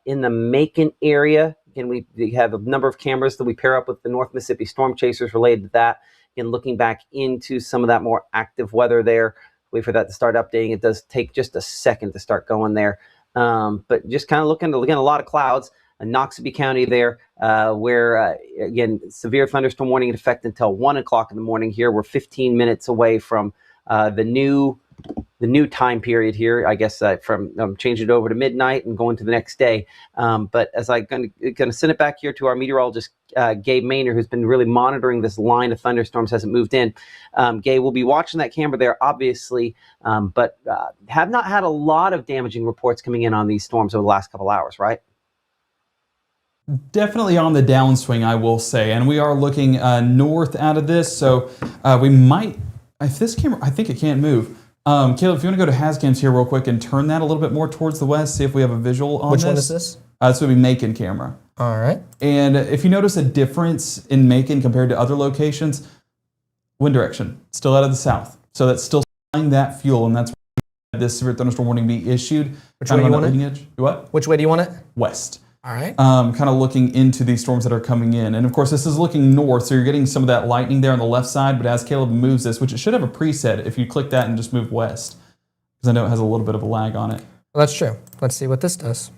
Macon area. Again, we have a number of cameras that we pair up with the North Mississippi Storm Chasers related to that. Again, looking back into some of that more active weather there. Wait for that to start updating. It does take just a second to start going there. But just kind of looking, again, a lot of clouds. Noxubee County there, where, again, severe thunderstorm warning in effect until 1 o'clock in the morning here. We're 15 minutes away from the new time period here. I guess from changing it over to midnight and going to the next day. But as I'm going to send it back here to our meteorologist, Gabe Maynard, who's been really monitoring this line of thunderstorms as it moved in. Gabe will be watching that camera there, obviously, but have not had a lot of damaging reports coming in on these storms over the last couple hours, right? Definitely on the downswing, I will say, and we are looking north out of this, so we might, if this camera, I think it can't move. Caleb, if you want to go to Hascams here real quick and turn that a little bit more towards the west, see if we have a visual on this. Which one is this? This would be Macon camera. All right. And if you notice a difference in Macon compared to other locations, wind direction, still out of the south. So that's still supplying that fuel, and that's why this severe thunderstorm warning be issued. Which way do you want it? Edge. What? Which way do you want it? West. All right. Kind of looking into these storms that are coming in. And of course, this is looking north, so you're getting some of that lightning there on the left side, but as Caleb moves this, which it should have a preset if you click that and just move west, because I know it has a little bit of a lag on it. Well, that's true. Let's see what this does.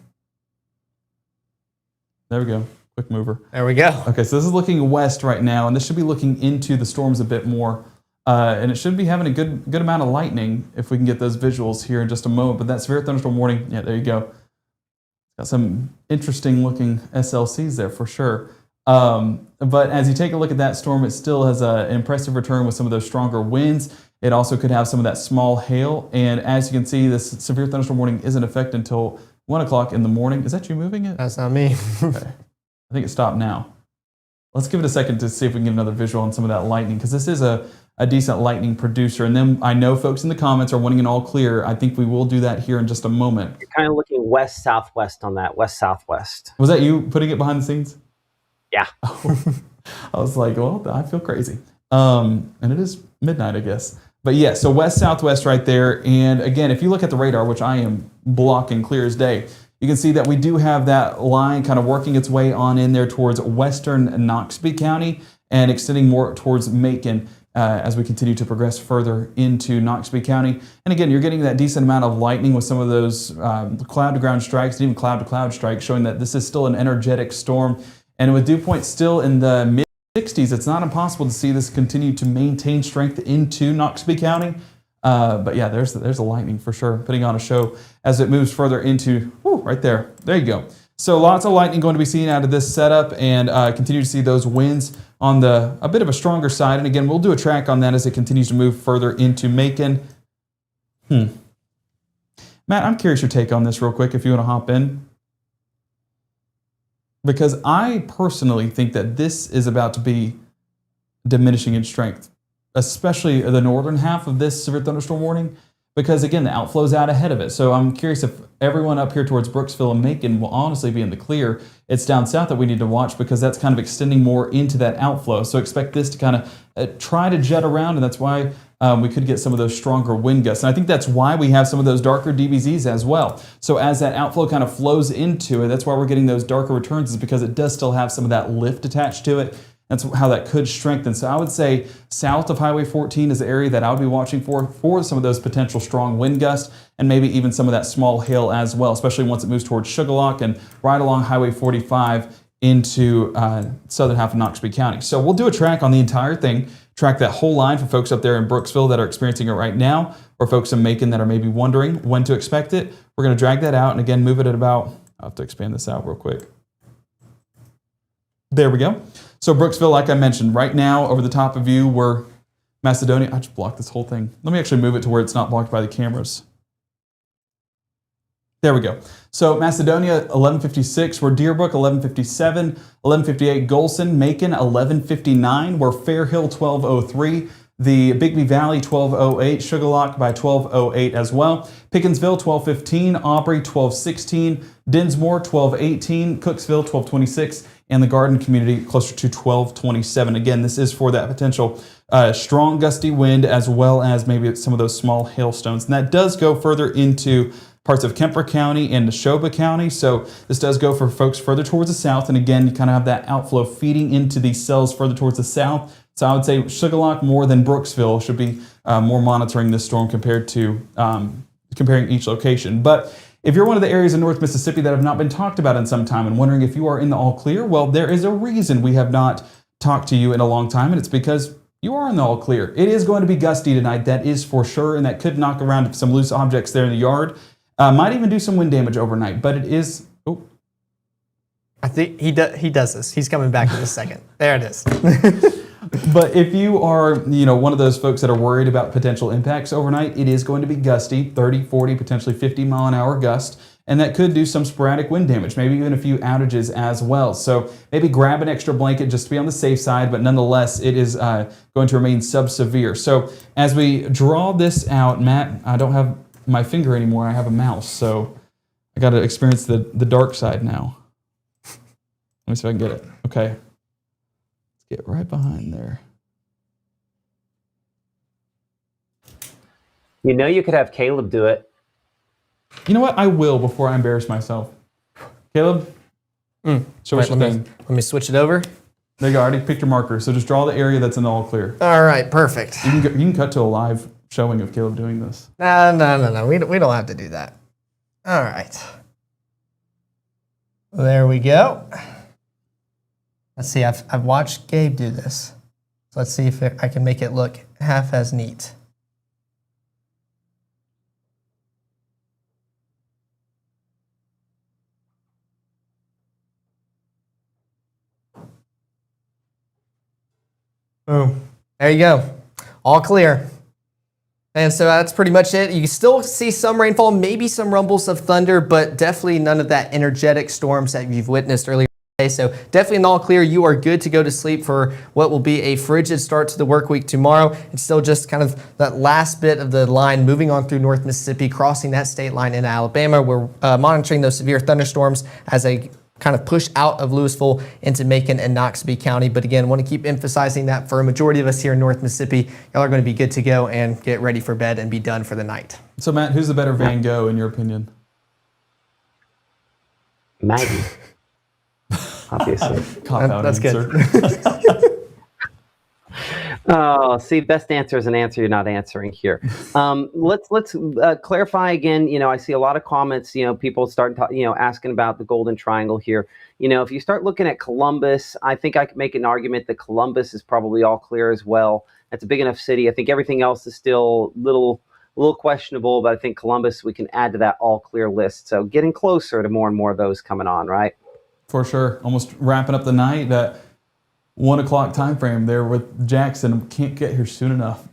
There we go. Quick mover. There we go. Okay, so this is looking west right now, and this should be looking into the storms a bit more. And it should be having a good amount of lightning if we can get those visuals here in just a moment. But that severe thunderstorm warning, yeah, there you go. Got some interesting looking SLCs there for sure. But as you take a look at that storm, it still has an impressive return with some of those stronger winds. It also could have some of that small hail. And as you can see, this severe thunderstorm warning is in effect until 1 o'clock in the morning. Is that you moving it? That's not me. Okay. I think it stopped now. Let's give it a second to see if we can get another visual on some of that lightning, because this is a decent lightning producer. And then I know folks in the comments are wanting an all clear. I think we will do that here in just a moment. You're kind of looking west-southwest on that, west-southwest. Was that you putting it behind the scenes? Yeah. I was like, well, I feel crazy. And it is midnight, I guess. But yeah, so west-southwest right there. And again, if you look at the radar, which I am blocking clear as day, you can see that we do have that line kind of working its way on in there towards western Noxubee County and extending more towards Macon as we continue to progress further into Noxubee County. And again, you're getting that decent amount of lightning with some of those cloud-to-ground strikes and even cloud-to-cloud strikes, showing that this is still an energetic storm. And with dew points still in the mid-60s, it's not impossible to see this continue to maintain strength into Noxubee County. But yeah, there's the lightning for sure, putting on a show as it moves further into, right there. There you go. So lots of lightning going to be seen out of this setup, and continue to see those winds on a bit of a stronger side. And again, we'll do a track on that as it continues to move further into Macon. Matt, I'm curious your take on this real quick if you want to hop in. Because I personally think that this is about to be diminishing in strength, especially the northern half of this severe thunderstorm warning, because again, the outflow's out ahead of it. So I'm curious if everyone up here towards Brooksville and Macon will honestly be in the clear. It's down south that we need to watch, because that's kind of extending more into that outflow. So expect this to kind of try to jet around, and that's why we could get some of those stronger wind gusts. And I think that's why we have some of those darker DBZs as well. So as that outflow kind of flows into it, that's why we're getting those darker returns, is because it does still have some of that lift attached to it. That's how that could strengthen. So I would say south of Highway 14 is the area that I would be watching for some of those potential strong wind gusts, and maybe even some of that small hail as well, especially once it moves towards Sugarlock and right along Highway 45 into southern half of Noxubee County. So we'll do a track on the entire thing, track that whole line for folks up there in Brooksville that are experiencing it right now, or folks in Macon that are maybe wondering when to expect it. We're going to drag that out and again move it at about, I'll have to expand this out real quick. There we go. So Brooksville, like I mentioned, right now over the top of you, we're Macedonia. I just blocked this whole thing. Let me actually move it to where it's not blocked by the cameras. There we go. So Macedonia, 1156. We're Deerbrook, 1157. 1158, Golson. Macon, 1159. We're Fairhill, 1203. The Bigby Valley, 1208. Sugarlock by 1208 as well. Pickensville, 1215. Aubrey, 1216. Dinsmore, 1218. Cooksville, 1226. And the Garden Community, closer to 1227. Again, this is for that potential strong gusty wind as well as maybe some of those small hailstones. And that does go further into parts of Kemper County and Neshoba County. So this does go for folks further towards the south. And again, you kind of have that outflow feeding into these cells further towards the south. So I would say Sugarlock more than Brooksville should be more monitoring this storm compared to comparing each location. But if you're one of the areas in North Mississippi that have not been talked about in some time and wondering if you are in the all clear, well, there is a reason we have not talked to you in a long time, and it's because you are in the all clear. It is going to be gusty tonight, that is for sure, and that could knock around some loose objects there in the yard. Might even do some wind damage overnight, but it is... Oh. I think he does this. He's coming back in a second. There it is. But if you are, one of those folks that are worried about potential impacts overnight, it is going to be gusty, 30, 40, potentially 50 mile an hour gust, and that could do some sporadic wind damage, maybe even a few outages as well. So maybe grab an extra blanket just to be on the safe side, but nonetheless, it is going to remain sub-severe. So as we draw this out, Matt, I don't have my finger anymore, I have a mouse, so I got to experience the dark side now. Let me see if I can get it. Okay. Get right behind there. You could have Caleb do it. You know what? I will before I embarrass myself. Caleb, show us your thing. Let me switch it over. There you go. I already picked your marker. So just draw the area that's in the all clear. All right, perfect. You can cut to a live showing of Caleb doing this. No. We don't have to do that. All right. There we go. Let's see, I've watched Gabe do this. So let's see if I can make it look half as neat. Boom. There you go. All clear. And so that's pretty much it. You can still see some rainfall, maybe some rumbles of thunder, but definitely none of that energetic storms that you've witnessed earlier. So definitely in all clear, you are good to go to sleep for what will be a frigid start to the work week tomorrow. It's still just kind of that last bit of the line moving on through North Mississippi, crossing that state line into Alabama. We're monitoring those severe thunderstorms as they kind of push out of Louisville into Macon and Noxubee County. But again, want to keep emphasizing that for a majority of us here in North Mississippi, y'all are going to be good to go and get ready for bed and be done for the night. So Matt, who's the better Van Gogh in your opinion? Maggie. Obviously. That's good. Oh, see, best answer is an answer you're not answering here. Let's clarify again. I see a lot of comments. People start asking about the Golden Triangle here. If you start looking at Columbus, I think I could make an argument that Columbus is probably all clear as well. That's a big enough city. I think everything else is still a little questionable, but I think Columbus we can add to that all clear list. So getting closer to more and more of those coming on, right? For sure. Almost wrapping up the night. That 1 o'clock time frame there with Jackson. Can't get here soon enough.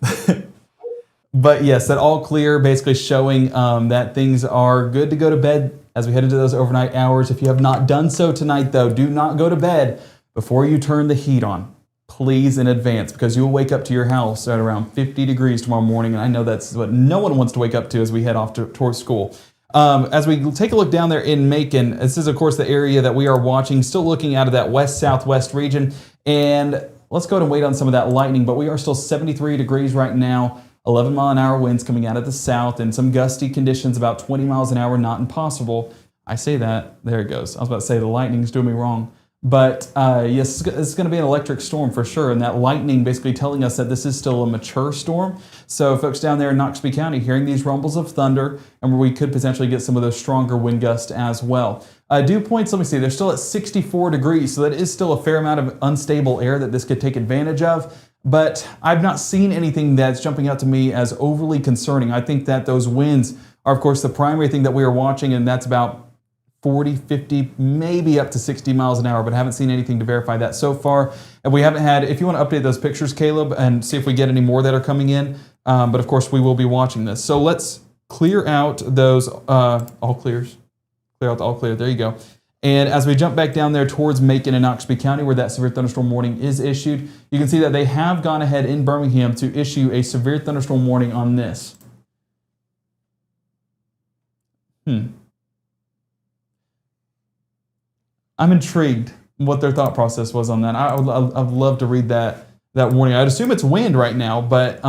But yes, that all clear basically showing that things are good to go to bed as we head into those overnight hours. If you have not done so tonight, though, do not go to bed before you turn the heat on. Please in advance, because you'll wake up to your house at around 50 degrees tomorrow morning. And I know that's what no one wants to wake up to as we head off towards school. As we take a look down there in Macon, this is, of course, the area that we are watching, still looking out of that west-southwest region. And let's go ahead and wait on some of that lightning, but we are still 73 degrees right now, 11-mile-an-hour winds coming out of the south, and some gusty conditions, about 20 miles an hour, not impossible. I say that. There it goes. I was about to say the lightning's doing me wrong. But yes, it's going to be an electric storm for sure. And that lightning basically telling us that this is still a mature storm. So folks down there in Noxubee County hearing these rumbles of thunder, and where we could potentially get some of those stronger wind gusts as well. Dew points, let me see, they're still at 64 degrees. So that is still a fair amount of unstable air that this could take advantage of. But I've not seen anything that's jumping out to me as overly concerning. I think that those winds are, of course, the primary thing that we are watching, and that's about 40, 50, maybe up to 60 miles an hour, but I haven't seen anything to verify that so far. And we haven't had, if you want to update those pictures, Caleb, and see if we get any more that are coming in. But of course, we will be watching this. So let's clear out those all clears. Clear out the all clear. There you go. And as we jump back down there towards Macon and Noxubee County, where that severe thunderstorm warning is issued, you can see that they have gone ahead in Birmingham to issue a severe thunderstorm warning on this. I'm intrigued what their thought process was on that. I'd love to read that warning. I'd assume it's wind right now, but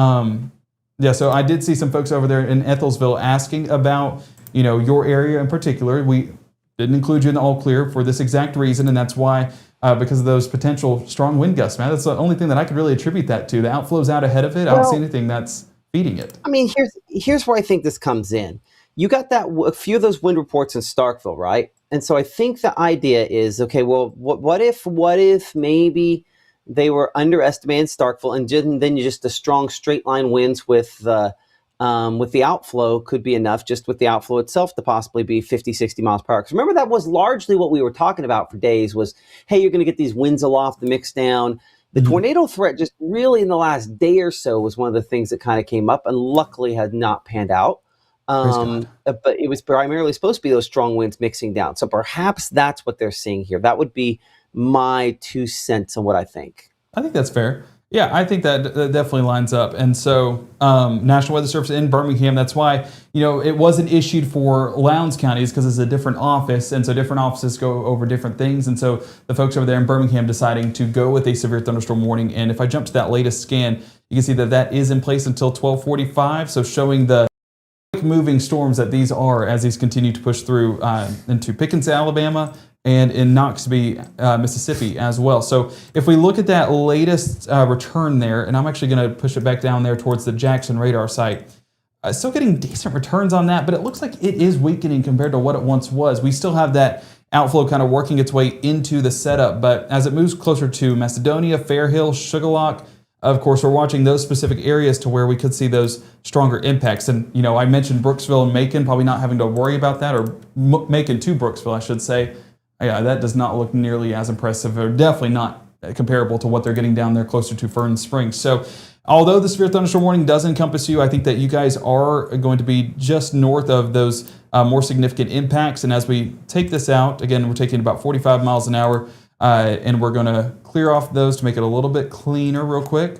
yeah. So I did see some folks over there in Ethelsville asking about your area in particular. We didn't include you in the all clear for this exact reason, and that's why because of those potential strong wind gusts. Man, that's the only thing that I could really attribute that to. The outflow's out ahead of it. I don't see anything that's feeding it. I mean, here's where I think this comes in. You got a few of those wind reports in Starkville, right? And so I think the idea is, okay, well, what if maybe they were underestimating Starkville, and then just the strong straight line winds with the outflow could be enough, just with the outflow itself, to possibly be 50, 60 miles per hour. Because remember, that was largely what we were talking about for days was, hey, you're going to get these winds aloft, the mix down. The tornado threat just really in the last day or so was one of the things that kind of came up, and luckily had not panned out. But it was primarily supposed to be those strong winds mixing down. So perhaps that's what they're seeing here. That would be my 2 cents on what I think. I think that's fair. Yeah, I think that definitely lines up. And so National Weather Service in Birmingham, that's why, it wasn't issued for Lowndes counties because it's a different office. And so different offices go over different things. And so the folks over there in Birmingham deciding to go with a severe thunderstorm warning. And if I jump to that latest scan, you can see that is in place until 12:45. So showing the moving storms that these are as these continue to push through into Pickens, Alabama, and in Noxubee, Mississippi as well. So if we look at that latest return there, and I'm actually going to push it back down there towards the Jackson radar site, still getting decent returns on that, but it looks like it is weakening compared to what it once was. We still have that outflow kind of working its way into the setup, but as it moves closer to Macedonia, Fairhill, Sugarlock, of course, we're watching those specific areas to where we could see those stronger impacts. And, I mentioned Brooksville and Macon, probably not having to worry about that, or Macon to Brooksville, I should say. Yeah, that does not look nearly as impressive, or definitely not comparable to what they're getting down there closer to Fern Springs. So although the severe thunderstorm warning does encompass you, I think that you guys are going to be just north of those more significant impacts. And as we take this out, again, we're taking about 45 miles an hour, and we're going to clear off those to make it a little bit cleaner real quick.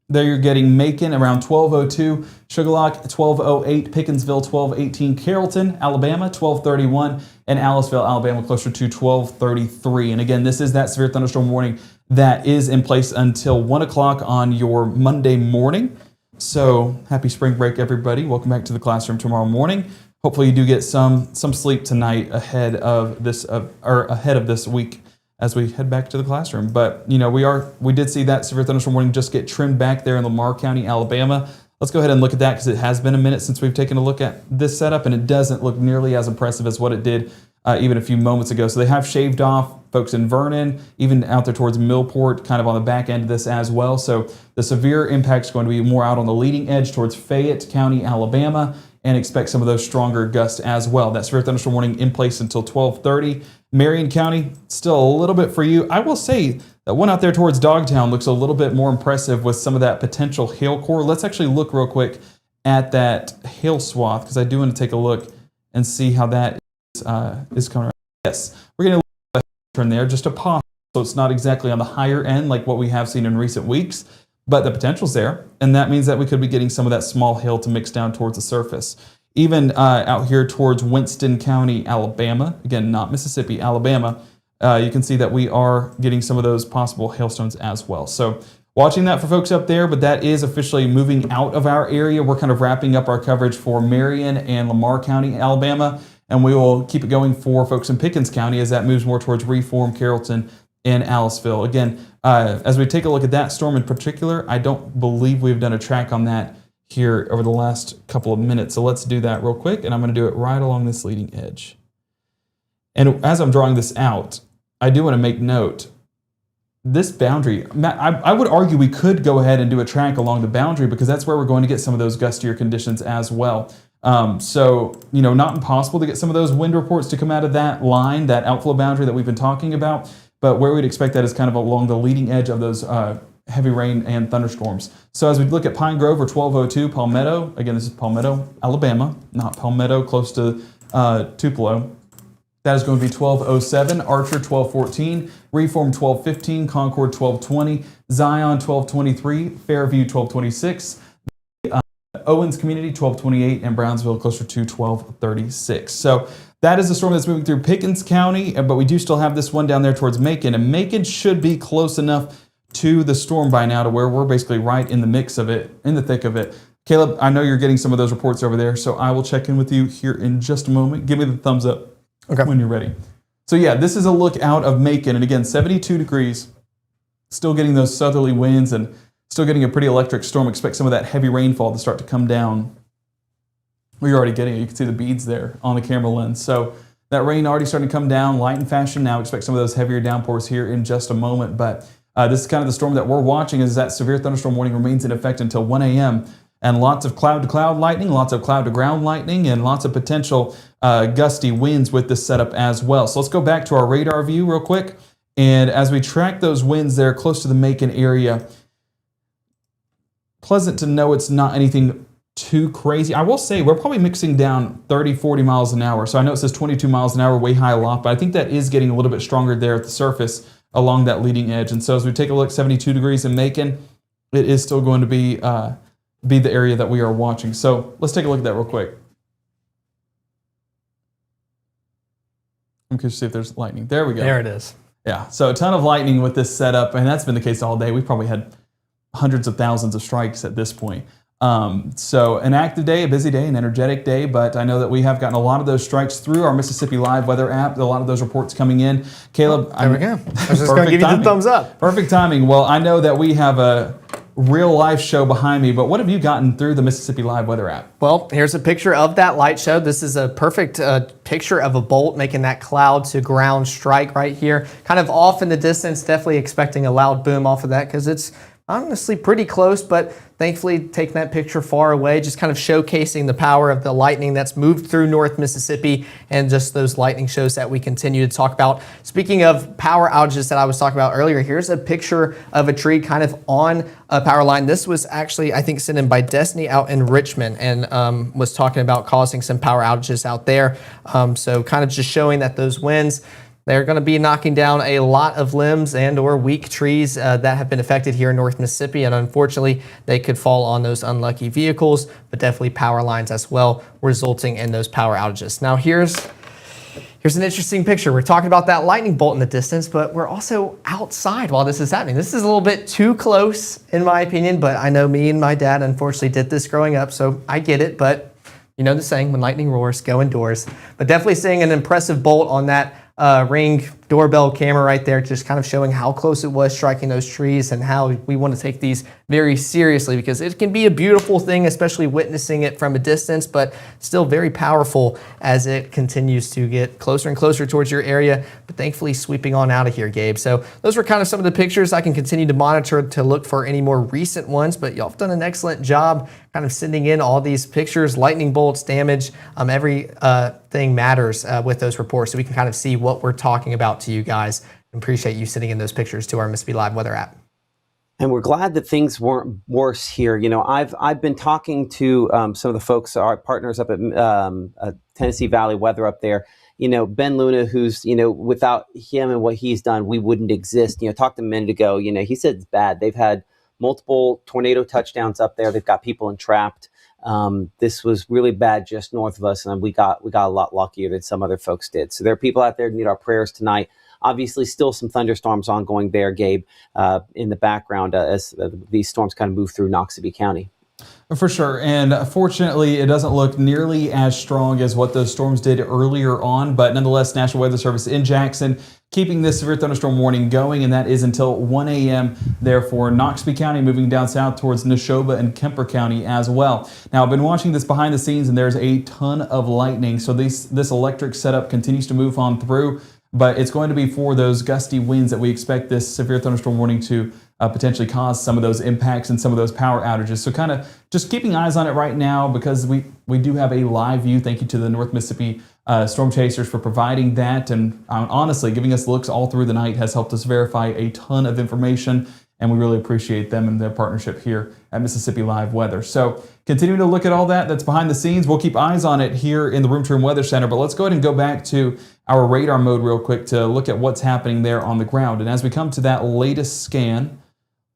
There you're getting Macon around 12:02, Sugarlock 12:08, Pickensville 12:18, Carrollton, Alabama 12:31, and Aliceville, Alabama closer to 12:33. And again, this is that severe thunderstorm warning that is in place until 1 o'clock on your Monday morning. So happy spring break, everybody. Welcome back to the classroom tomorrow morning. Hopefully you do get some sleep tonight ahead of this week as we head back to the classroom. But we did see that severe thunderstorm warning just get trimmed back there in Lamar County, Alabama. Let's go ahead and look at that because it has been a minute since we've taken a look at this setup, and it doesn't look nearly as impressive as what it did even a few moments ago. So they have shaved off folks in Vernon, even out there towards Millport, kind of on the back end of this as well. So the severe impact is going to be more out on the leading edge towards Fayette County, Alabama, and expect some of those stronger gusts as well. That severe thunderstorm warning in place until 12:30. Marion County, still a little bit for you. I will say that one out there towards Dogtown looks a little bit more impressive with some of that potential hail core. Let's actually look real quick at that hail swath because I do want to take a look and see how that is coming around. Yes, we're going to turn there just a pause. So it's not exactly on the higher end like what we have seen in recent weeks, but the potential's there, and that means that we could be getting some of that small hail to mix down towards the surface. Even out here towards Winston County, Alabama, again, not Mississippi, Alabama, you can see that we are getting some of those possible hailstones as well. So watching that for folks up there, but that is officially moving out of our area. We're kind of wrapping up our coverage for Marion and Lamar County, Alabama. and we will keep it going for folks in Pickens County as that moves more towards Reform, Carrollton, and Aliceville. Again, as we take a look at that storm in particular, I don't believe we've done a track on that here over the last couple of minutes. So let's do that real quick, and I'm going to do it right along this leading edge. And as I'm drawing this out, I do want to make note, this boundary, Matt, I would argue we could go ahead and do a track along the boundary because that's where we're going to get some of those gustier conditions as well. So, not impossible to get some of those wind reports to come out of that line, that outflow boundary that we've been talking about, but where we'd expect that is kind of along the leading edge of those heavy rain and thunderstorms. So as we look at Pine Grove or 1202, Palmetto, again, this is Palmetto, Alabama, not Palmetto, close to Tupelo. That is going to be 1207, Archer 1214, Reform 1215, Concord 1220, Zion 1223, Fairview 1226, Owens Community 1228, and Brownsville closer to 1236. So that is the storm that's moving through Pickens County, but we do still have this one down there towards Macon, and Macon should be close enough to the storm by now to where we're basically right in the mix of it, in the thick of it. Caleb, I know you're getting some of those reports over there, so I will check in with you here in just a moment. Give me the thumbs up when you're ready. So yeah, this is a look out of Macon, and again, 72 degrees, still getting those southerly winds and still getting a pretty electric storm. Expect some of that heavy rainfall to start to come down. Well, you're already getting it. You can see the beads there on the camera lens. So that rain already starting to come down, light in fashion now. Expect some of those heavier downpours here in just a moment, but this is kind of the storm that we're watching as that severe thunderstorm warning remains in effect until 1 a.m. And lots of cloud-to-cloud lightning, lots of cloud-to-ground lightning, and lots of potential gusty winds with this setup as well. So let's go back to our radar view real quick. And as we track those winds there close to the Macon area, pleasant to know it's not anything too crazy. I will say we're probably mixing down 30, 40 miles an hour. So I know it says 22 miles an hour, way high aloft, but I think that is getting a little bit stronger there at the surface along that leading edge. And so as we take a look, 72 degrees in Macon, it is still going to be the area that we are watching. So let's take a look at that real quick. I'm curious to see if there's lightning. There we go. There it is. Yeah, so a ton of lightning with this setup, and that's been the case all day. We've probably had hundreds of thousands of strikes at this point. So an active day, a busy day, an energetic day, but I know that we have gotten a lot of those strikes through our Mississippi Live weather app, a lot of those reports coming in. Caleb, there we go. I was just going to give you the thumbs up. Perfect timing. Well, I know that we have a real life show behind me, but what have you gotten through the Mississippi Live weather app? Well, here's a picture of that light show. This is a perfect picture of a bolt making that cloud to ground strike right here. Kind of off in the distance, definitely expecting a loud boom off of that because it's honestly pretty close, but thankfully taking that picture far away, just kind of showcasing the power of the lightning that's moved through North Mississippi and just those lightning shows that we continue to talk about. Speaking of power outages that I was talking about earlier, here's a picture of a tree kind of on a power line. This was actually, I think, sent in by Destiny out in Richmond and was talking about causing some power outages out there. So kind of just showing that those winds, they're going to be knocking down a lot of limbs and or weak trees that have been affected here in North Mississippi, and unfortunately they could fall on those unlucky vehicles, but definitely power lines as well, resulting in those power outages. Now here's an interesting picture. We're talking about that lightning bolt in the distance, but we're also outside while this is happening. This is a little bit too close in my opinion, but I know me and my dad unfortunately did this growing up, so I get it, but you know the saying, when lightning roars, go indoors. But definitely seeing an impressive bolt on that Ring doorbell camera right there, just kind of showing how close it was striking those trees and how we want to take these very seriously because it can be a beautiful thing, especially witnessing it from a distance, but still very powerful as it continues to get closer and closer towards your area, but thankfully sweeping on out of here, Gabe. So those were kind of some of the pictures. I can continue to monitor to look for any more recent ones, but y'all have done an excellent job kind of sending in all these pictures, lightning bolts, damage, every thing matters with those reports, so we can kind of see what we're talking about to you guys. I appreciate you sending in those pictures to our Mississippi Live weather app. And we're glad that things weren't worse here. You know, I've been talking to some of the folks, our partners up at Tennessee Valley Weather up there. You know, Ben Luna, who's, you know, without him and what he's done, we wouldn't exist. You know, talked a minute ago, you know, he said it's bad. They've had multiple tornado touchdowns up there. They've got people entrapped. This was really bad just north of us, and we got a lot luckier than some other folks did. So there are people out there who need our prayers tonight. Obviously, still some thunderstorms ongoing there, Gabe, in the background as these storms kind of move through Noxubee County. For sure, and fortunately it doesn't look nearly as strong as what those storms did earlier on, but nonetheless, National Weather Service in Jackson keeping this severe thunderstorm warning going, and that is until 1 a.m. there for Noxubee County, moving down south towards Neshoba and Kemper County as well. Now, I've been watching this behind the scenes, and there's a ton of lightning, so this electric setup continues to move on through, but it's going to be for those gusty winds that we expect this severe thunderstorm warning to potentially cause some of those impacts and some of those power outages. So kind of just keeping eyes on it right now, because we do have a live view. Thank you to the North Mississippi Storm Chasers for providing that, and honestly giving us looks all through the night has helped us verify a ton of information, and we really appreciate them and their partnership here at Mississippi Live Weather. So continuing to look at all that's behind the scenes. We'll keep eyes on it here in the Room to Room Weather Center, but let's go ahead and go back to our radar mode real quick to look at what's happening there on the ground. And as we come to that latest scan,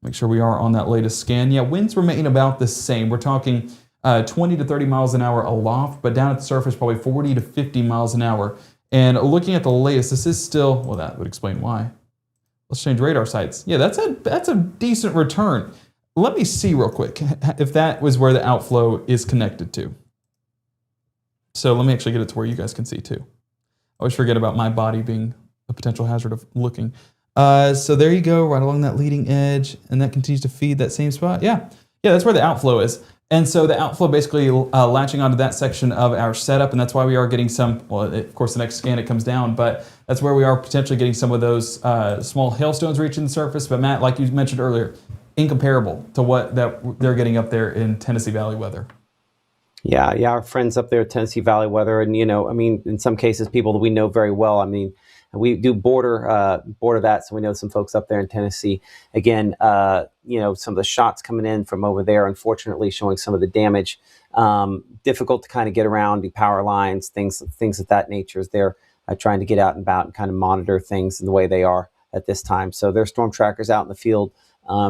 make sure we are on that latest scan. Yeah, winds remain about the same. We're talking 20 to 30 miles an hour aloft, but down at the surface, probably 40 to 50 miles an hour. And looking at the latest, this is still, well, that would explain why. Let's change radar sites. Yeah, that's a decent return. Let me see real quick if that was where the outflow is connected to. So let me actually get it to where you guys can see too. I always forget about my body being a potential hazard of looking. So there you go, right along that leading edge, and that continues to feed that same spot. Yeah, that's where the outflow is. And so the outflow basically latching onto that section of our setup, and that's why we are getting some, well, of course the next scan it comes down, but that's where we are potentially getting some of those small hailstones reaching the surface. But Matt, like you mentioned earlier, incomparable to what that they're getting up there in Tennessee Valley weather. Yeah, our friends up there at Tennessee Valley Weather, and in some cases, people that we know very well. I mean, we do border that, so we know some folks up there in Tennessee. Again, some of the shots coming in from over there, unfortunately, showing some of the damage. Difficult to kind of get around the power lines, things of that nature. As they're trying to get out and about and kind of monitor things the way they are at this time. So there's storm trackers out in the field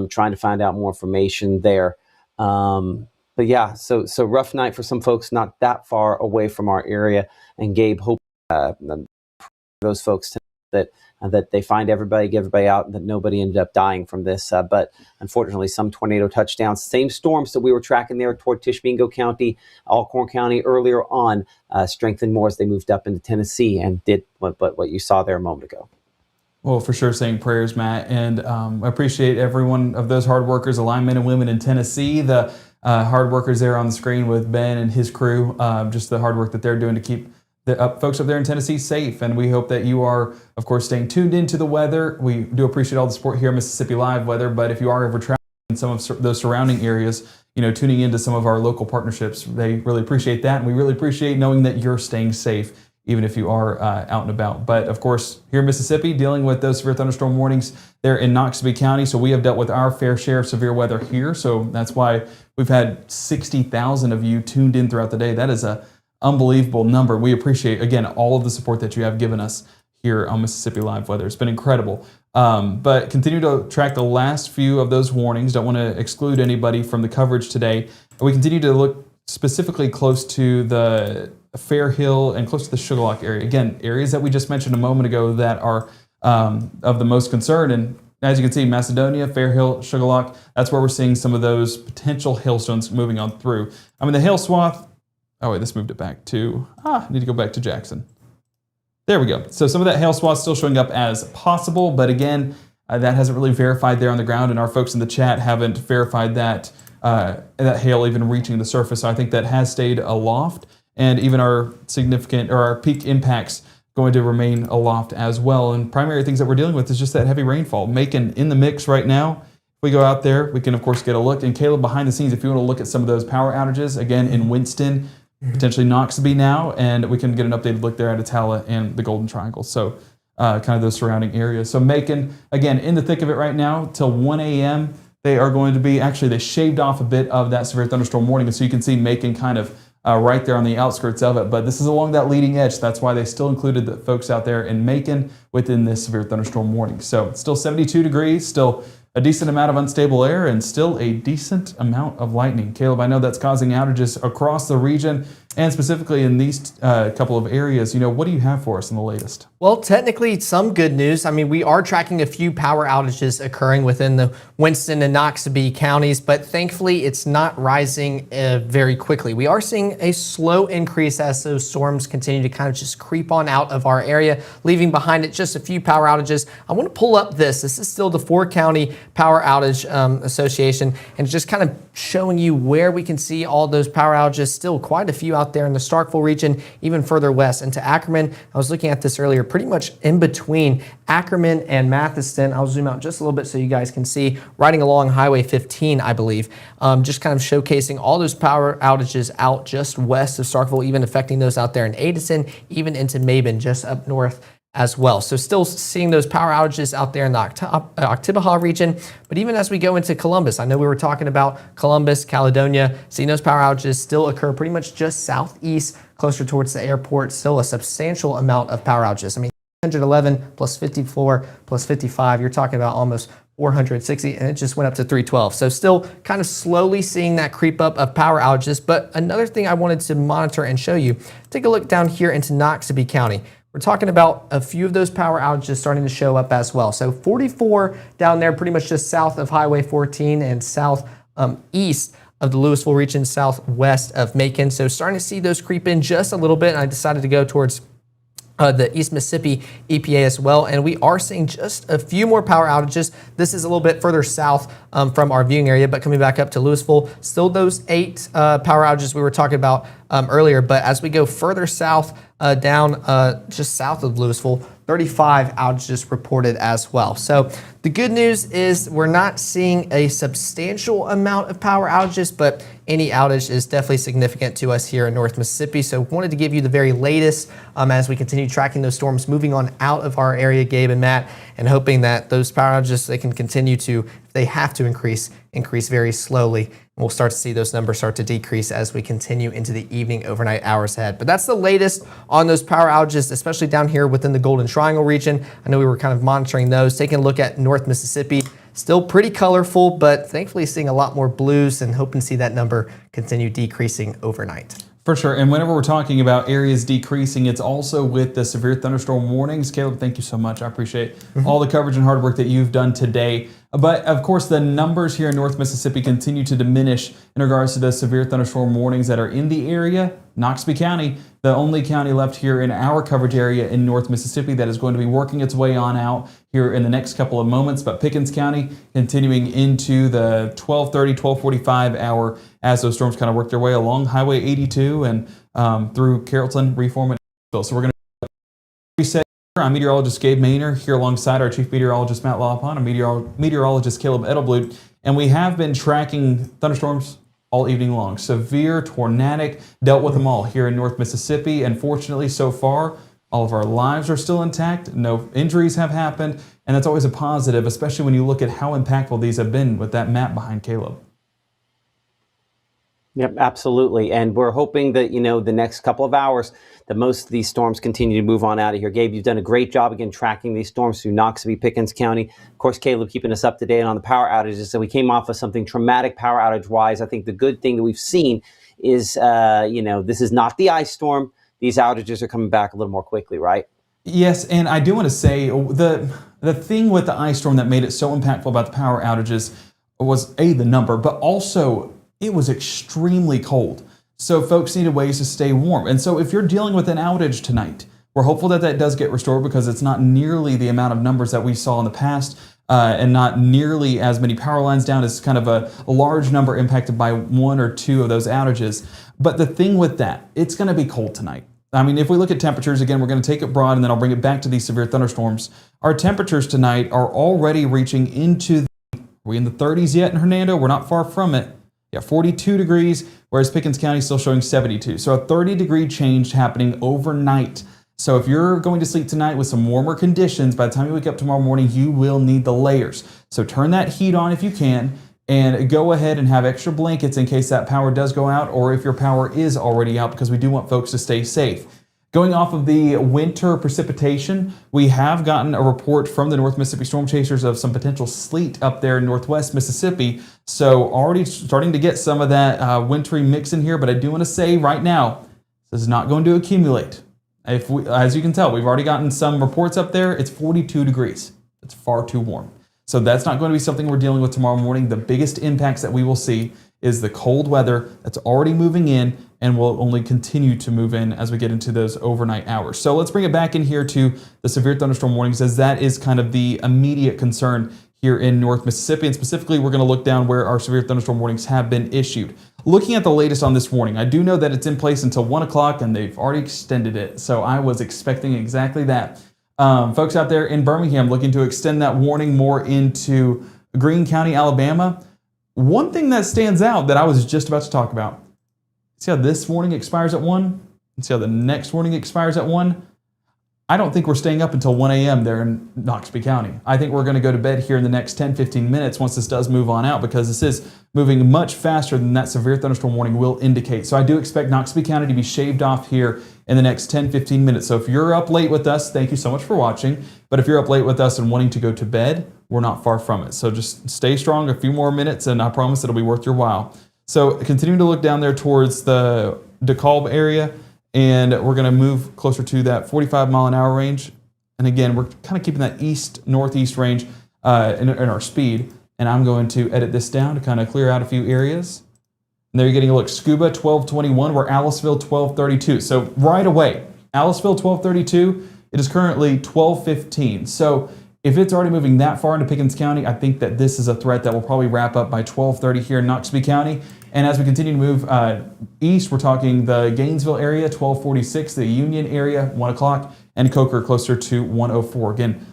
trying to find out more information there. But yeah, so rough night for some folks not that far away from our area. And Gabe, hope those folks that they find everybody, get everybody out, and that nobody ended up dying from this. But unfortunately, some tornado touchdowns, same storms that we were tracking there toward Tishomingo County, Alcorn County earlier on, strengthened more as they moved up into Tennessee and did what you saw there a moment ago. Well, for sure, saying prayers, Matt, and I appreciate every one of those hard workers, the linemen and women in Tennessee, the hard workers there on the screen with Ben and his crew, just the hard work that they're doing to keep the folks up there in Tennessee safe. And we hope that you are, of course, staying tuned into the weather. We do appreciate all the support here at Mississippi Live Weather, but if you are ever traveling in some of those surrounding areas, tuning into some of our local partnerships, they really appreciate that. And we really appreciate knowing that you're staying safe, even if you are out and about. But of course, here in Mississippi, dealing with those severe thunderstorm warnings there in Noxubee County. So we have dealt with our fair share of severe weather here. So that's why we've had 60,000 of you tuned in throughout the day. That is a unbelievable number. We appreciate, again, all of the support that you have given us here on Mississippi Live Weather. It's been incredible. But continue to track the last few of those warnings. Don't want to exclude anybody from the coverage today. We continue to look specifically close to the Fair Hill and close to the Sugar Lock area. Again, areas that we just mentioned a moment ago that are of the most concern. And as you can see, Macedonia, Fair Hill, Sugar Lock, that's where we're seeing some of those potential hailstones moving on through. The hail swath, oh wait, this moved it back to, I need to go back to Jackson. There we go. So some of that hail swath still showing up as possible, but again, that hasn't really verified there on the ground, and our folks in the chat haven't verified that hail even reaching the surface. So I think that has stayed aloft, and even our peak impacts going to remain aloft as well. And primary things that we're dealing with is just that heavy rainfall. Macon in the mix right now. If we go out there, we can of course get a look. And Caleb, behind the scenes, if you want to look at some of those power outages, again in Winston, potentially Noxubee now, and we can get an updated look there at Attala and the Golden Triangle. So kind of those surrounding areas. So Macon, again, in the thick of it right now till 1 a.m. They are going to be, actually they shaved off a bit of that severe thunderstorm warning. And so you can see Macon kind of right there on the outskirts of it. But this is along that leading edge. That's why they still included the folks out there in Macon within this severe thunderstorm warning. So still 72 degrees, still a decent amount of unstable air, and still a decent amount of lightning. Caleb, I know that's causing outages across the region. And specifically in these couple of areas, what do you have for us in the latest? Well, technically, some good news. I mean, we are tracking a few power outages occurring within the Winston and Noxubee counties, but thankfully, it's not rising very quickly. We are seeing a slow increase as those storms continue to kind of just creep on out of our area, leaving behind it just a few power outages. I want to pull up this. This is still the 4-County Power Outage Association, and just kind of showing you where we can see all those power outages. Still quite a few out there in the Starkville region, even further west into Ackerman. I was looking at this earlier, pretty much in between Ackerman and Mathiston. I'll zoom out just a little bit so you guys can see, riding along Highway 15, I believe, just kind of showcasing all those power outages out just west of Starkville, even affecting those out there in Addison, even into Mabin, just up north as well. So still seeing those power outages out there in the Oktibbeha region. But even as we go into Columbus, I know we were talking about Columbus, Caledonia, seeing those power outages still occur pretty much just southeast, closer towards the airport. Still a substantial amount of power outages. I mean, 111 plus 54 plus 55, you're talking about almost 460, and it just went up to 312. So still kind of slowly seeing that creep up of power outages. But another thing I wanted to monitor and show you, take a look down here into Noxubee County. We're talking about a few of those power outages starting to show up as well. So 44 down there, pretty much just south of Highway 14 and south east of the Louisville region, southwest of Macon. So starting to see those creep in just a little bit. And I decided to go towards the East Mississippi EPA as well, and we are seeing just a few more power outages. This is a little bit further south from our viewing area, but coming back up to Louisville, still those 8 power outages we were talking about earlier. But as we go further south, down just south of Louisville, 35 outages reported as well. So the good news is we're not seeing a substantial amount of power outages, but any outage is definitely significant to us here in North Mississippi. So wanted to give you the very latest as we continue tracking those storms moving on out of our area, Gabe and Matt, and hoping that those power outages, they can continue to, if they have to increase very slowly. And we'll start to see those numbers start to decrease as we continue into the evening, overnight hours ahead. But that's the latest on those power outages, especially down here within the Golden Triangle region. I know we were kind of monitoring those, taking a look at North Mississippi. Still pretty colorful, but thankfully seeing a lot more blues and hoping to see that number continue decreasing overnight. For sure. And whenever we're talking about areas decreasing, it's also with the severe thunderstorm warnings. Caleb, thank you so much. I appreciate all the coverage and hard work that you've done today. But of course, the numbers here in North Mississippi continue to diminish in regards to the severe thunderstorm warnings that are in the area. Noxubee County, the only county left here in our coverage area in North Mississippi that is going to be working its way on out here in the next couple of moments. But Pickens County continuing into the 12:30, 12:45 hour as those storms kind of work their way along Highway 82 and through Carrollton, Reform, and Nashville. So we're going to reset. I'm meteorologist Gabe Maynor here alongside our chief meteorologist Matt Lawpon and meteorologist Caleb Edelblut. And we have been tracking thunderstorms all evening long. Severe, tornadic, dealt with them all here in North Mississippi. And fortunately, so far, all of our lives are still intact. No injuries have happened. And that's always a positive, especially when you look at how impactful these have been with that map behind Caleb. Yep, absolutely. And we're hoping that, the next couple of hours, that most of these storms continue to move on out of here. Gabe, you've done a great job, again, tracking these storms through Noxubee, Pickens County. Of course, Caleb keeping us up to date on the power outages. So we came off of something traumatic power outage-wise. I think the good thing that we've seen is, this is not the ice storm. These outages are coming back a little more quickly, right? Yes, and I do want to say the thing with the ice storm that made it so impactful about the power outages was, the number, but also it was extremely cold. So folks needed ways to stay warm. And so if you're dealing with an outage tonight, we're hopeful that that does get restored because it's not nearly the amount of numbers that we saw in the past and not nearly as many power lines down. It's kind of a large number impacted by 1 or 2 of those outages. But the thing with that, it's going to be cold tonight. I mean, if we look at temperatures, again, we're going to take it broad and then I'll bring it back to these severe thunderstorms. Our temperatures tonight are already reaching into are we in the 30s yet in Hernando? We're not far from it. Yeah, 42 degrees, whereas Pickens County is still showing 72. So a 30-degree change happening overnight. So if you're going to sleep tonight with some warmer conditions, by the time you wake up tomorrow morning, you will need the layers. So turn that heat on if you can, and go ahead and have extra blankets in case that power does go out, or if your power is already out, because we do want folks to stay safe. Going off of the winter precipitation, we have gotten a report from the North Mississippi Storm Chasers of some potential sleet up there in northwest Mississippi. So already starting to get some of that wintry mix in here, but I do want to say right now, This is not going to accumulate. As you can tell, we've already gotten some reports up there. It's 42 degrees. It's far too warm. So that's not going to be something we're dealing with tomorrow morning. The biggest impacts that we will see is the cold weather that's already moving in and will only continue to move in as we get into those overnight hours. So let's bring it back in here to the severe thunderstorm warnings, as that is kind of the immediate concern here in North Mississippi. And specifically, we're going to look down where our severe thunderstorm warnings have been issued. Looking at the latest on this warning, I do know that it's in place until 1 o'clock and they've already extended it. So I was expecting exactly that. Folks out there in Birmingham looking to extend that warning more into Greene County, Alabama. One thing that stands out that I was just about to talk about. See how this warning expires at 1? And see how the next warning expires at 1? I don't think we're staying up until 1 a.m. there in Noxubee County. I think we're going to go to bed here in the next 10-15 minutes once this does move on out, because this is moving much faster than that severe thunderstorm warning will indicate. So I do expect Noxubee County to be shaved off here in the next 10-15 minutes. So if you're up late with us, thank you so much for watching. But if you're up late with us and wanting to go to bed, we're not far from it. So just stay strong a few more minutes and I promise it'll be worth your while. So continuing to look down there towards the DeKalb area, and we're going to move closer to that 45 mile an hour range. And again, we're kind of keeping that east-northeast range in our speed. And I'm going to edit this down to kind of clear out a few areas. And there you're getting a look. Scuba 1221, we're Aliceville 1232. So right away, Aliceville 1232, it is currently 1215. So if it's already moving that far into Pickens County, I think that this is a threat that will probably wrap up by 1230 here in Noxubee County. And as we continue to move east, we're talking the Gainesville area, 1246, the Union area, 1 o'clock, and Coker closer to 104. Again,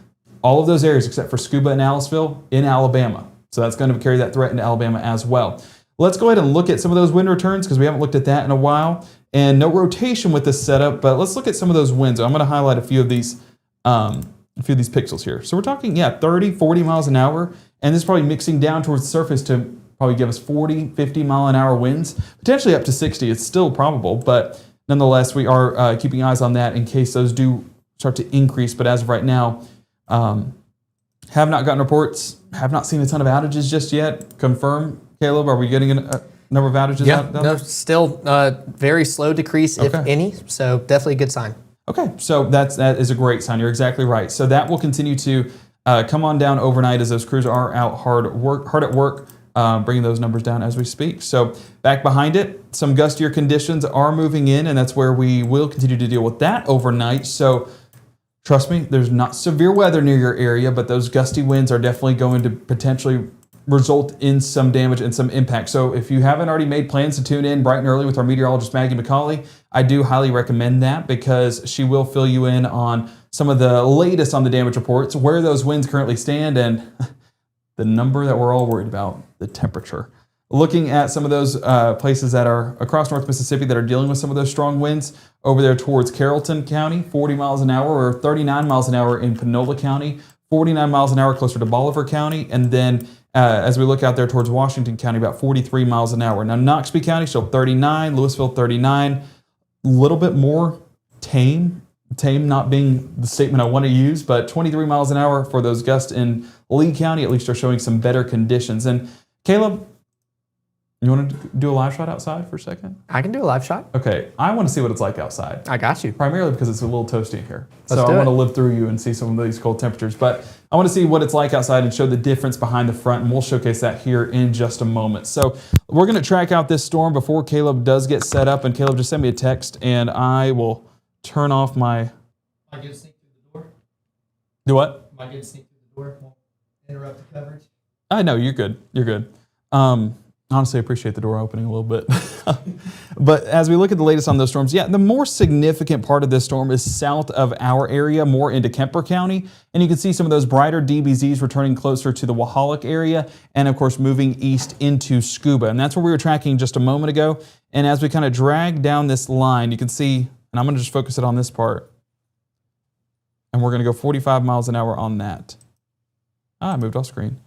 all of those areas except for Scuba and Aliceville in Alabama. So that's going to carry that threat into Alabama as well. Let's go ahead and look at some of those wind returns because we haven't looked at that in a while. And no rotation with this setup, but let's look at some of those winds. I'm going to highlight a few of these pixels here. So we're talking, 30, 40 miles an hour, and this is probably mixing down towards the surface to probably give us 40, 50 mile an hour winds, potentially up to 60. It's still probable, but nonetheless, we are keeping eyes on that in case those do start to increase. But as of right now, have not gotten reports, have not seen a ton of outages just yet. Confirm, Caleb, are we getting a number of outages out? No, still very slow decrease, if any, so definitely a good sign. Okay, so that is a great sign. You're exactly right. So that will continue to come on down overnight as those crews are out hard at work, bringing those numbers down as we speak. So back behind it, some gustier conditions are moving in, and that's where we will continue to deal with that overnight. So trust me, there's not severe weather near your area, but those gusty winds are definitely going to potentially result in some damage and some impact. So if you haven't already made plans to tune in bright and early with our meteorologist, Maggie McCauley, I do highly recommend that because she will fill you in on some of the latest on the damage reports, where those winds currently stand, and the number that we're all worried about, the temperature. Looking at some of those places that are across North Mississippi that are dealing with some of those strong winds, over there towards Carrollton County, 40 miles an hour, or 39 miles an hour in Panola County, 49 miles an hour closer to Bolivar County, and then as we look out there towards Washington County, about 43 miles an hour. Now, Noxubee County, so 39, Louisville 39, a little bit more tame not being the statement I want to use, but 23 miles an hour for those gusts in Lee County, at least are showing some better conditions. And Caleb, you want to do a live shot outside for a second? I can do a live shot. Okay, I want to see what it's like outside. I got you. Primarily because it's a little toasty in here. Let's so do I want it. to live through you and see some of these cold temperatures. But I want to see what it's like outside and show the difference behind the front, and we'll showcase that here in just a moment. So we're going to track out this storm before Caleb does get set up. And Caleb, just send me a text, and I will turn off my... Am I good to sneak through the door? Do what? Am I good to sneak through the door? Won't interrupt the coverage? No, you're good. You're good. Honestly, I appreciate the door opening a little bit. But as we look at the latest on those storms, the more significant part of this storm is south of our area, more into Kemper County. And you can see some of those brighter DBZs returning closer to the Wahalak area and, of course, moving east into Scuba. And that's where we were tracking just a moment ago. And as we kind of drag down this line, you can see, and I'm going to just focus it on this part. And we're going to go 45 miles an hour on that. I moved off screen.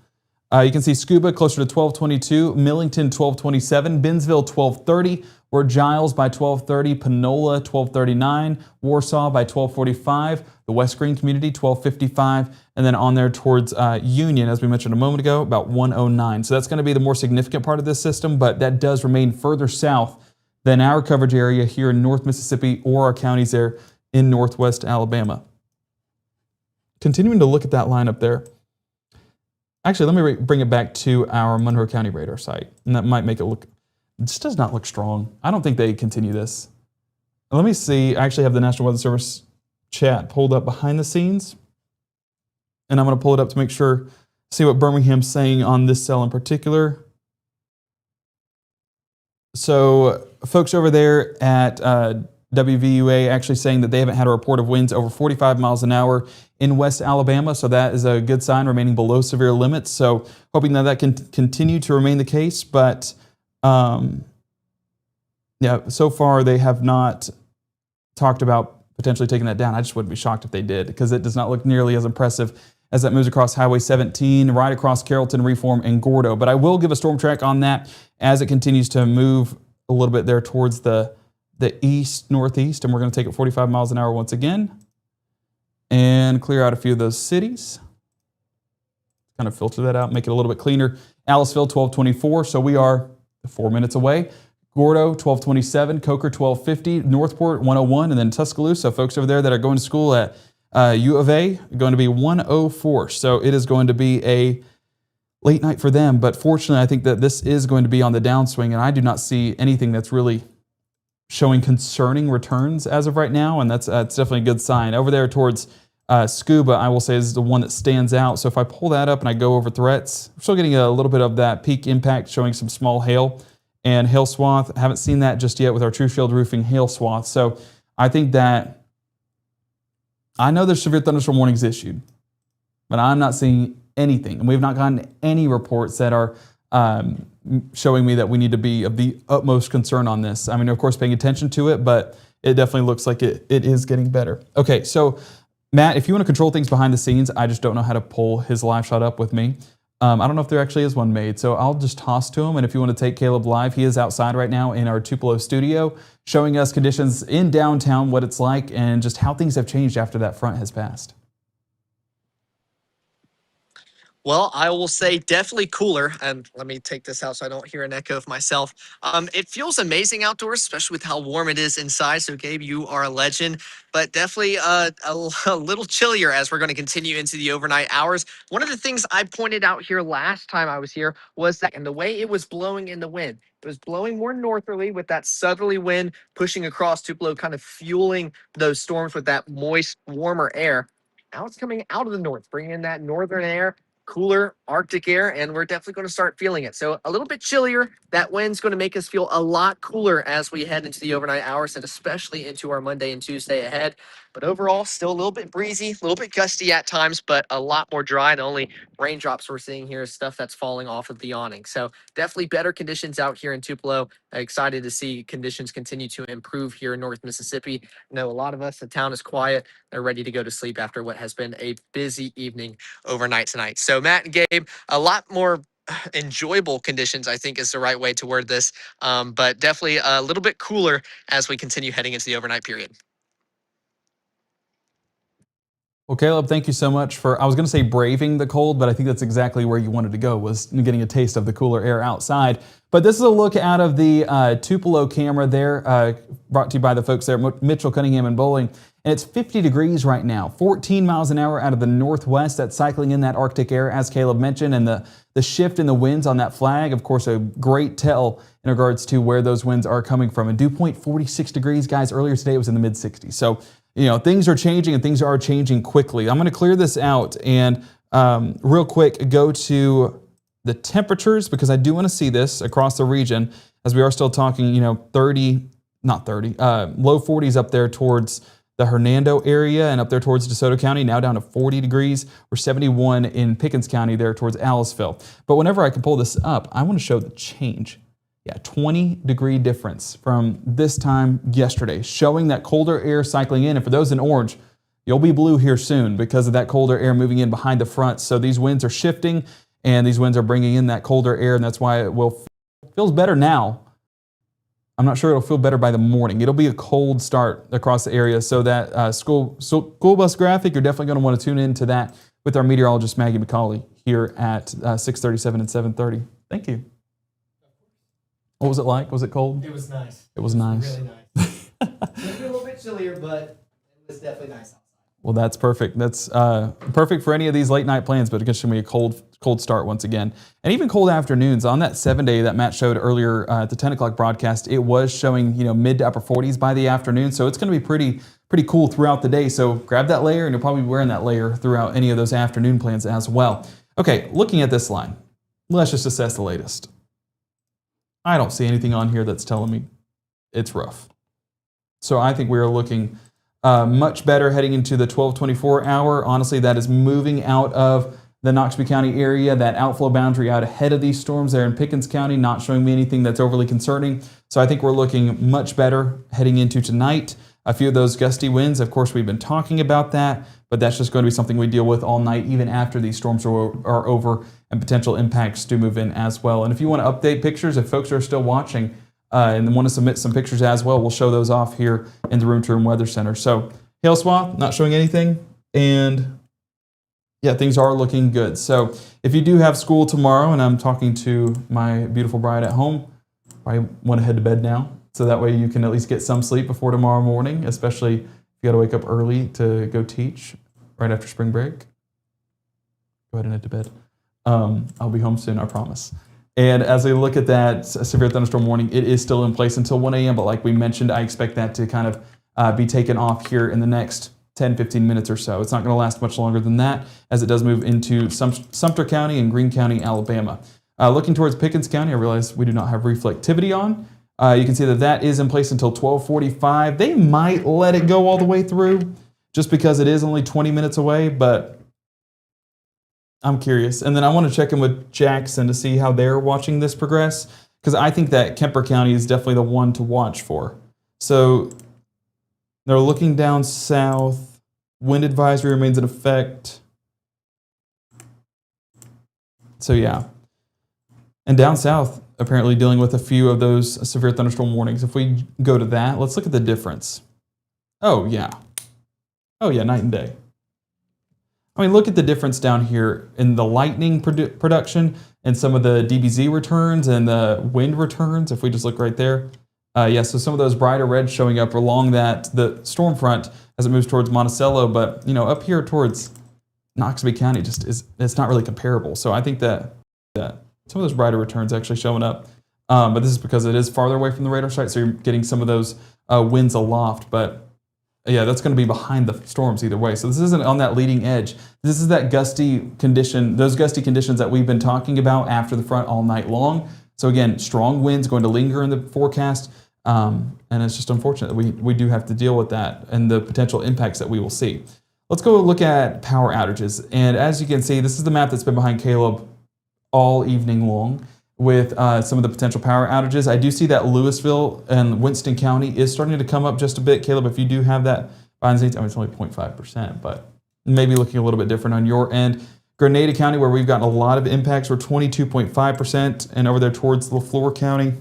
You can see Scuba closer to 1222, Millington 1227, Binsville 1230, we're Giles by 1230, Panola 1239, Warsaw by 1245, the West Greene community 1255, and then on there towards Union, as we mentioned a moment ago, about 109. So that's going to be the more significant part of this system, but that does remain further south than our coverage area here in North Mississippi or our counties there in Northwest Alabama. Continuing to look at that lineup there. Actually, let me bring it back to our Monroe County radar site, and that might make it look, this does not look strong. I don't think they continue this. Let me see, I actually have the National Weather Service chat pulled up behind the scenes, and I'm going to pull it up to make sure, see what Birmingham's saying on this cell in particular. So folks over there at WVUA actually saying that they haven't had a report of winds over 45 miles an hour in West Alabama, so that is a good sign, remaining below severe limits. So hoping that that can continue to remain the case, but yeah, so far they have not talked about potentially taking that down. I just wouldn't be shocked if they did, because it does not look nearly as impressive as that moves across Highway 17, right across Carrollton, Reform, and Gordo. But I will give a storm track on that as it continues to move a little bit there towards the east, northeast, and we're going to take it 45 miles an hour once again and clear out a few of those cities. Kind of filter that out, make it a little bit cleaner. Aliceville, 1224, so we are 4 minutes away. Gordo, 1227, Coker, 1250, Northport, 101, and then Tuscaloosa, folks over there that are going to school at U of A, going to be 104. So it is going to be a late night for them, but fortunately I think that this is going to be on the downswing, and I do not see anything that's really showing concerning returns as of right now, and that's definitely a good sign. Over there towards Scuba, I will say, is the one that stands out. So if I pull that up and I go over threats, we're still getting a little bit of that peak impact, showing some small hail and hail swath. I haven't seen that just yet with our True Shield Roofing hail swath. So I think that, I know there's severe thunderstorm warnings issued, but I'm not seeing anything, and we've not gotten any reports that are showing me that we need to be of the utmost concern on this. I mean, of course, paying attention to it, but it definitely looks like it is getting better. Okay, so Matt, if you want to control things behind the scenes, I just don't know how to pull his live shot up with me. I don't know if there actually is one made, so I'll just toss to him, and if you want to take Caleb live, he is outside right now in our Tupelo studio, showing us conditions in downtown, what it's like, and just how things have changed after that front has passed. Well, I will say definitely cooler, and let me take this out so I don't hear an echo of myself. It feels amazing outdoors, especially with how warm it is inside. So, Gabe, you are a legend, but definitely a little chillier as we're going to continue into the overnight hours. One of the things I pointed out here last time I was here was that, and the way it was blowing in the wind, it was blowing more northerly with that southerly wind pushing across Tupelo, kind of fueling those storms with that moist, warmer air. Now it's coming out of the north, bringing in that northern air, cooler Arctic air, and we're definitely going to start feeling it. So a little bit chillier. That wind's going to make us feel a lot cooler as we head into the overnight hours, and especially into our Monday and Tuesday ahead. But overall, still a little bit breezy, a little bit gusty at times, but a lot more dry. The only raindrops we're seeing here is stuff that's falling off of the awning. So definitely better conditions out here in Tupelo. Excited to see conditions continue to improve here in North Mississippi. I know a lot of us, the town is quiet. They're ready to go to sleep after what has been a busy evening overnight tonight. So Matt and Gabe, a lot more enjoyable conditions, I think is the right way to word this, but definitely a little bit cooler as we continue heading into the overnight period. Well, Caleb, thank you so much for, I was going to say braving the cold, but I think that's exactly where you wanted to go, was getting a taste of the cooler air outside. But this is a look out of the Tupelo camera there, brought to you by the folks there at Mitchell, Cunningham, and Bowling. And it's 50 degrees right now, 14 miles an hour out of the northwest. That's cycling in that Arctic air, as Caleb mentioned, and the shift in the winds on that flag, of course, a great tell in regards to where those winds are coming from. And dew point, 46 degrees, guys. Earlier today it was in the mid-60s. So, you know, things are changing, and things are changing quickly. I'm going to clear this out and real quick go to the temperatures, because I do want to see this across the region, as we are still talking, you know, low 40s up there towards the Hernando area and up there towards DeSoto County, now down to 40 degrees. We're 71 in Pickens County there towards Aliceville. But whenever I can pull this up, I want to show the change. Yeah, 20-degree difference from this time yesterday, showing that colder air cycling in. And for those in orange, you'll be blue here soon because of that colder air moving in behind the front. So these winds are shifting, and these winds are bringing in that colder air, and that's why it feels better now. I'm not sure it'll feel better by the morning. It'll be a cold start across the area. So that school bus graphic, you're definitely going to want to tune into that with our meteorologist Maggie McCauley here at 6:37 and 7:30. Thank you. What was it like? Was it cold? It was nice. It was nice. Really nice. It's a little bit chillier, but it was definitely nice outside. Well, that's perfect. That's perfect for any of these late night plans, but it's going to be a cold start once again. And even cold afternoons. On that 7-day that Matt showed earlier at the 10 o'clock broadcast, it was showing, mid to upper 40s by the afternoon. So it's going to be pretty cool throughout the day. So grab that layer, and you'll probably be wearing that layer throughout any of those afternoon plans as well. Okay, looking at this line, let's just assess the latest. I don't see anything on here that's telling me it's rough. So I think we are looking much better heading into the 12-24 hour. Honestly, that is moving out of the Noxubee County area, that outflow boundary out ahead of these storms there in Pickens County, not showing me anything that's overly concerning. So I think we're looking much better heading into tonight. A few of those gusty winds, of course, we've been talking about that, but that's just going to be something we deal with all night, even after these storms are over and potential impacts do move in as well. And if you want to update pictures, if folks are still watching and want to submit some pictures as well, we'll show those off here in the Room to Room Weather Center. So hail swath, not showing anything, and yeah, things are looking good. So if you do have school tomorrow, and I'm talking to my beautiful bride at home, I want to head to bed now, so that way you can at least get some sleep before tomorrow morning, especially if you got to wake up early to go teach right after spring break. Go ahead and head to bed. I'll be home soon, I promise. And as we look at that severe thunderstorm warning, it is still in place until 1 a.m., but like we mentioned, I expect that to kind of be taken off here in the next 10-15 minutes or so. It's not going to last much longer than that, as it does move into Sumter County and Greene County, Alabama. Looking towards Pickens County, I realize we do not have reflectivity on. You can see that that is in place until 12:45. They might let it go all the way through, just because it is only 20 minutes away, but I'm curious. And then I want to check in with Jackson to see how they're watching this progress, because I think that Kemper County is definitely the one to watch for. So they're looking down south. Wind advisory remains in effect. So yeah. And down south, apparently dealing with a few of those severe thunderstorm warnings. If we go to that, let's look at the difference. Oh yeah, night and day. I mean, look at the difference down here in the lightning production and some of the DBZ returns and the wind returns. If we just look right there. So some of those brighter reds showing up along the storm front as it moves towards Monticello, but up here towards Noxubee County it's not really comparable. So I think that some of those brighter returns actually showing up, but this is because it is farther away from the radar site, so you're getting some of those winds aloft. But yeah, that's going to be behind the storms either way. So this isn't on that leading edge. This is that gusty condition, those gusty conditions that we've been talking about after the front all night long. So again, strong winds going to linger in the forecast, and it's just unfortunate that we do have to deal with that and the potential impacts that we will see. Let's go look at power outages. And as you can see, this is the map that's been behind Caleb all evening long with some of the potential power outages. I do see that Louisville and Winston County is starting to come up just a bit. Caleb, if you do have that behind the scenes, it's only 0.5%, but maybe looking a little bit different on your end. Grenada County, where we've gotten a lot of impacts, we're 22.5%, and over there towards LaFleur County,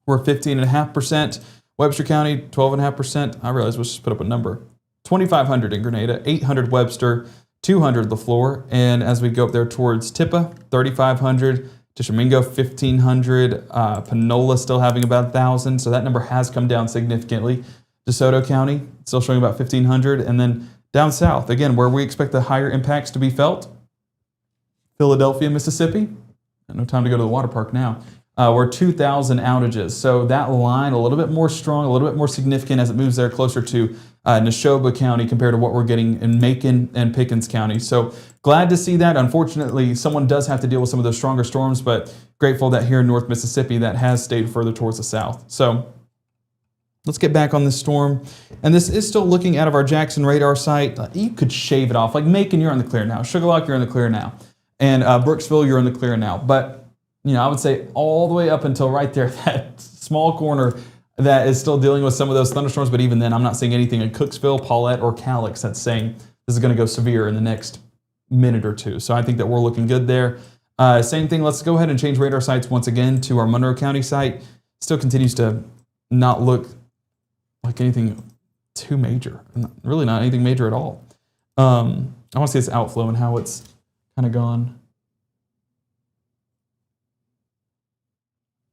we're 15.5%. Webster County, 12.5%. I realize we'll just put up a number. 2,500 in Grenada, 800 Webster, 200 LaFleur, and as we go up there towards Tippa, 3,500. Tishomingo, 1,500. Panola still having about 1,000, so that number has come down significantly. DeSoto County, still showing about 1,500. And then down south, again, where we expect the higher impacts to be felt, Philadelphia, Mississippi. No time to go to the water park now. We're 2,000 outages. So that line a little bit more strong, a little bit more significant as it moves there closer to Neshoba County compared to what we're getting in Macon and Pickens County. So glad to see that. Unfortunately, someone does have to deal with some of those stronger storms, but grateful that here in North Mississippi that has stayed further towards the south. So let's get back on this storm. And this is still looking out of our Jackson radar site. You could shave it off. Like Macon, you're in the clear now. Sugarlock, you're in the clear now. And Brooksville, you're in the clear now. But I would say all the way up until right there, that small corner that is still dealing with some of those thunderstorms. But even then, I'm not seeing anything in Cooksville, Paulette, or Calix that's saying this is going to go severe in the next minute or two. So I think that we're looking good there. Same thing, let's go ahead and change radar sites once again to our Monroe County site. Still continues to not look like anything too major. Really not anything major at all. I want to see this outflow and how it's kind of gone.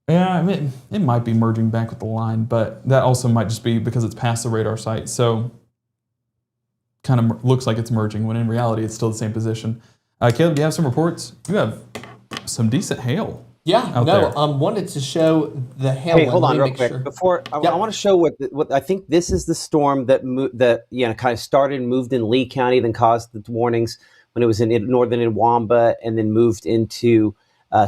Yeah, I mean, it might be merging back with the line, but that also might just be because it's past the radar site. So kind of looks like it's merging when in reality it's still the same position. Caleb, do you have some reports? You have some decent hail. Yeah, there. Wanted to show the hail. Hey, hold on real quick. Sure. Before I want to show what I think this is the storm that kind of started and moved in Lee County, then caused the warnings when it was in northern Inwamba, and then moved into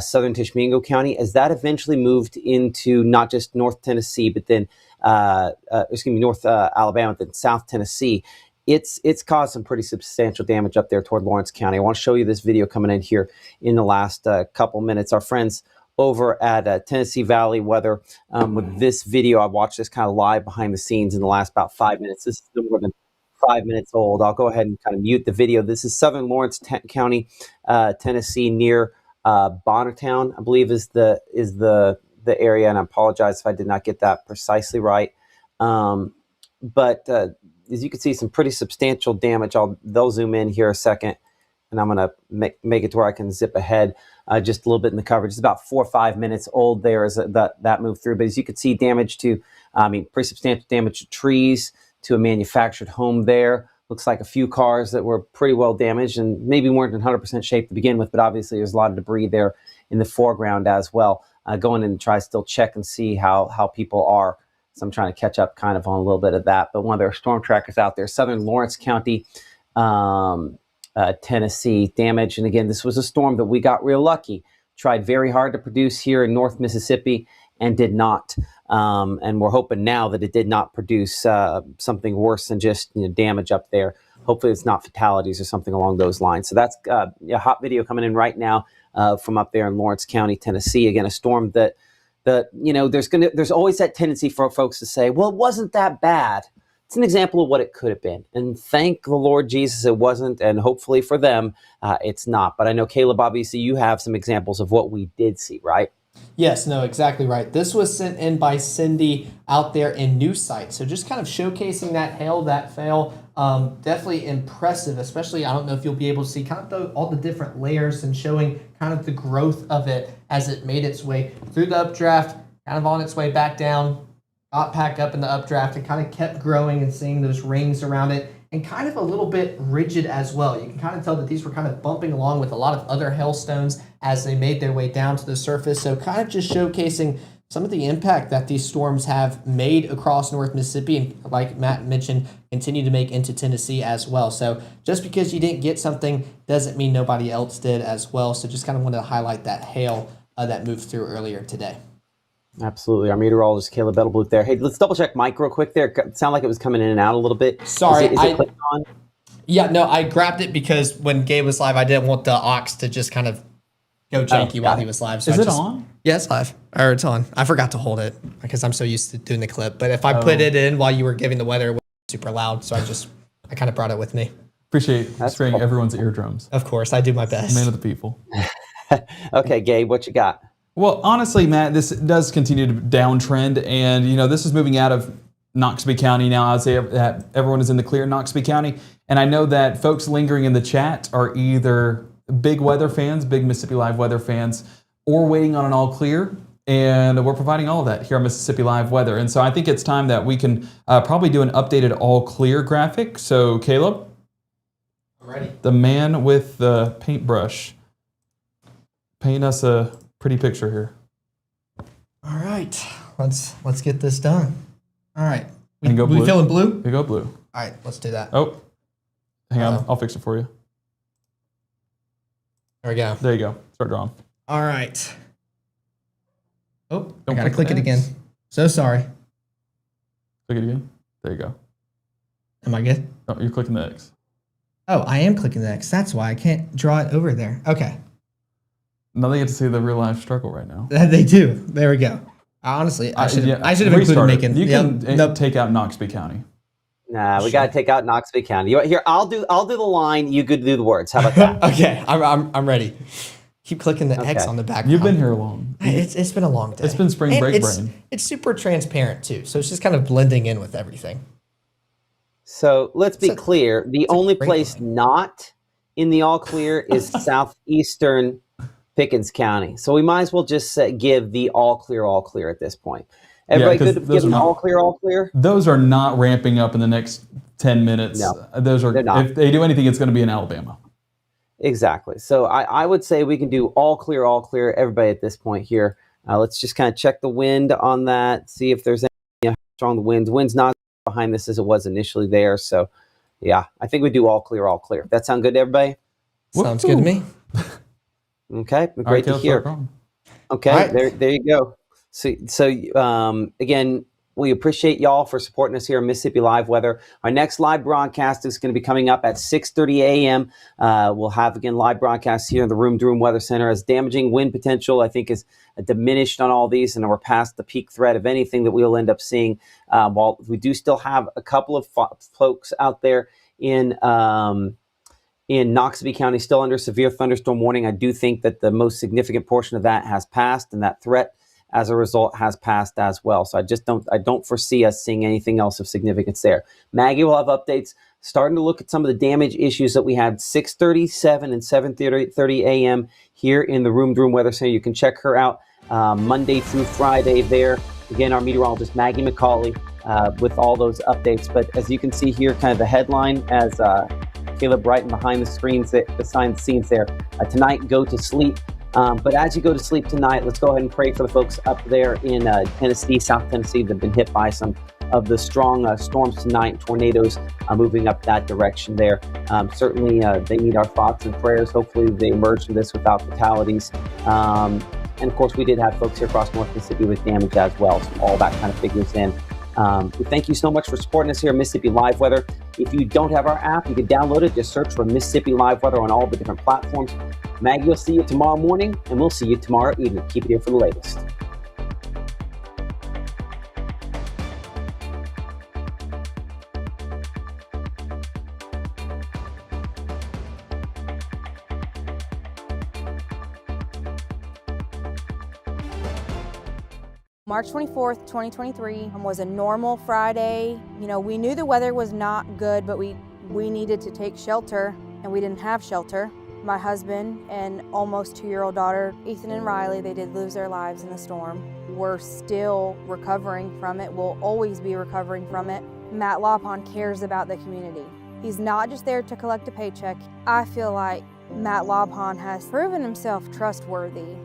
southern Tishomingo County. As that eventually moved into not just North Tennessee, but then North Alabama, then South Tennessee. It's caused some pretty substantial damage up there toward Lawrence County. I want to show you this video coming in here in the last couple minutes. Our friends over at Tennessee Valley Weather with this video. I watched this kind of live behind the scenes in the last about 5 minutes. This is no more than 5 minutes old. I'll go ahead and kind of mute the video. This is southern Lawrence County, Tennessee, near Bonnertown, I believe is the area, and I apologize if I did not get that precisely right. But as you can see, some pretty substantial damage. They'll zoom in here a second, and I'm going to make it to where I can zip ahead just a little bit in the coverage. It's about 4 or 5 minutes old there as that moved through. But as you can see, damage to, pretty substantial damage to trees, to a manufactured home there. Looks like a few cars that were pretty well damaged and maybe weren't in 100% shape to begin with, but obviously there's a lot of debris there in the foreground as well. Going in to try to still check and see how people are. So I'm trying to catch up kind of on a little bit of that. But one of their storm trackers out there, southern Lawrence County, Tennessee, damage. And again, this was a storm that we got real lucky. Tried very hard to produce here in North Mississippi and did not. And we're hoping now that it did not produce something worse than just damage up there. Hopefully it's not fatalities or something along those lines. So that's a hot video coming in right now from up there in Lawrence County, Tennessee. Again, a storm that there's always that tendency for folks to say, well, it wasn't that bad. It's an example of what it could have been. And thank the Lord Jesus it wasn't. And hopefully for them, it's not. But I know, Caleb, obviously you have some examples of what we did see, right? Yes, no, exactly right. This was sent in by Cindy out there in New Site. So just kind of showcasing that hail that fell. Definitely impressive, especially, I don't know if you'll be able to see kind of all the different layers and showing kind of the growth of it as it made its way through the updraft, kind of on its way back down, got back up in the updraft and kind of kept growing and seeing those rings around it, and kind of a little bit rigid as well. You can kind of tell that these were kind of bumping along with a lot of other hailstones as they made their way down to the surface. So kind of just showcasing some of the impact that these storms have made across North Mississippi, and like Matt mentioned, continue to make into Tennessee as well. So just because you didn't get something doesn't mean nobody else did as well. So just kind of wanted to highlight that hail that moved through earlier today. Absolutely. Our meteorologist, Caleb Edelblut there. Hey, let's double check Mike real quick there. It sounded like it was coming in and out a little bit. Sorry. Is it clicked on? Yeah, no, I grabbed it because when Gabe was live, I didn't want the aux to just kind of go janky while he was live. So Is it on? Yeah, it's live. Or it's on. I forgot to hold it because I'm so used to doing the clip. But if I put it in while you were giving the weather, it was super loud. So I kind of brought it with me. Appreciate spraying everyone's eardrums. Of course, I do my best. Man of the people. Okay, Gabe, what you got? Well, honestly, Matt, this does continue to downtrend, and this is moving out of Noxubee County now. I'd say that everyone is in the clear in Noxubee County, and I know that folks lingering in the chat are either big weather fans, big Mississippi Live weather fans, or waiting on an all clear, and we're providing all of that here on Mississippi Live Weather. And so I think it's time that we can probably do an updated all clear graphic. So Caleb, I'm ready. The man with the paintbrush, paint us a pretty picture here. All right, let's get this done. All right, we blue. feeling blue? We go blue. All right, let's do that. Oh, hang on, I'll fix it for you. There we go. There you go. Start drawing. All right. Oh, Don't I gotta click it X. again. So sorry. Click it again. There you go. Am I good? Oh, you're clicking the X. Oh, I am clicking the X. That's why I can't draw it over there. Okay. Now they get to see the real life struggle right now. They do. There we go. Honestly, I should have included making. You can take out Noxubee County. Nah, we got to take out Noxubee County. Here, I'll do the line. You could do the words. How about that? Okay, I'm ready. Keep clicking the X on the back. You've been here long. It's been a long day. It's been spring break brain. It's super transparent too, so it's just kind of blending in with everything. So let's be clear. The only place not in the all clear is southeastern Pickens County. So we might as well just give the all clear at this point. Everybody good to give an all clear? Those are not ramping up in the next 10 minutes. No, those are, if they do anything, it's going to be in Alabama. Exactly. So I would say we can do all clear, everybody at this point here. Let's just kind of check the wind on that, see if there's any strong the winds. Wind's not behind this as it was initially there. So, yeah, I think we do all clear. That sound good to everybody? Sounds good to me. Okay, great to hear. Okay, there you go. So again, we appreciate y'all for supporting us here on Mississippi Live Weather. Our next live broadcast is going to be coming up at 6:30 a.m. We'll have, again, live broadcasts here in the Room to Room Weather Center. As damaging wind potential, I think, is diminished on all these, and we're past the peak threat of anything that we'll end up seeing. While we do still have a couple of folks out there in Noxubee County still under severe thunderstorm warning, I do think that the most significant portion of that has passed, and that threat as a result has passed as well. So I don't foresee us seeing anything else of significance there. Maggie will have updates starting to look at some of the damage issues that we had 6:30, 7, and 7:30 a.m. here in the Room to Room Weather Center. You can check her out Monday through Friday there. Again, our meteorologist, Maggie McCauley, with all those updates. But as you can see here, kind of the headline as Caleb Brighton behind the scenes there. Tonight, go to sleep. But as you go to sleep tonight, let's go ahead and pray for the folks up there in Tennessee, South Tennessee, that have been hit by some of the strong storms tonight, tornadoes moving up that direction there. Certainly, they need our thoughts and prayers. Hopefully, they emerge from this without fatalities. And of course, we did have folks here across North Mississippi with damage as well. So all that kind of figures in. Thank you so much for supporting us here at Mississippi Live Weather. If you don't have our app, you can download it. Just search for Mississippi Live Weather on all the different platforms. Maggie will see you tomorrow morning, and we'll see you tomorrow evening. Keep it here for the latest. March 24th, 2023 was a normal Friday. You know, we knew the weather was not good, but we needed to take shelter, and we didn't have shelter. My husband and almost 2-year-old daughter, Ethan and Riley, they did lose their lives in the storm. We're still recovering from it. We'll always be recovering from it. Matt Lawpon cares about the community. He's not just there to collect a paycheck. I feel like Matt Lawpon has proven himself trustworthy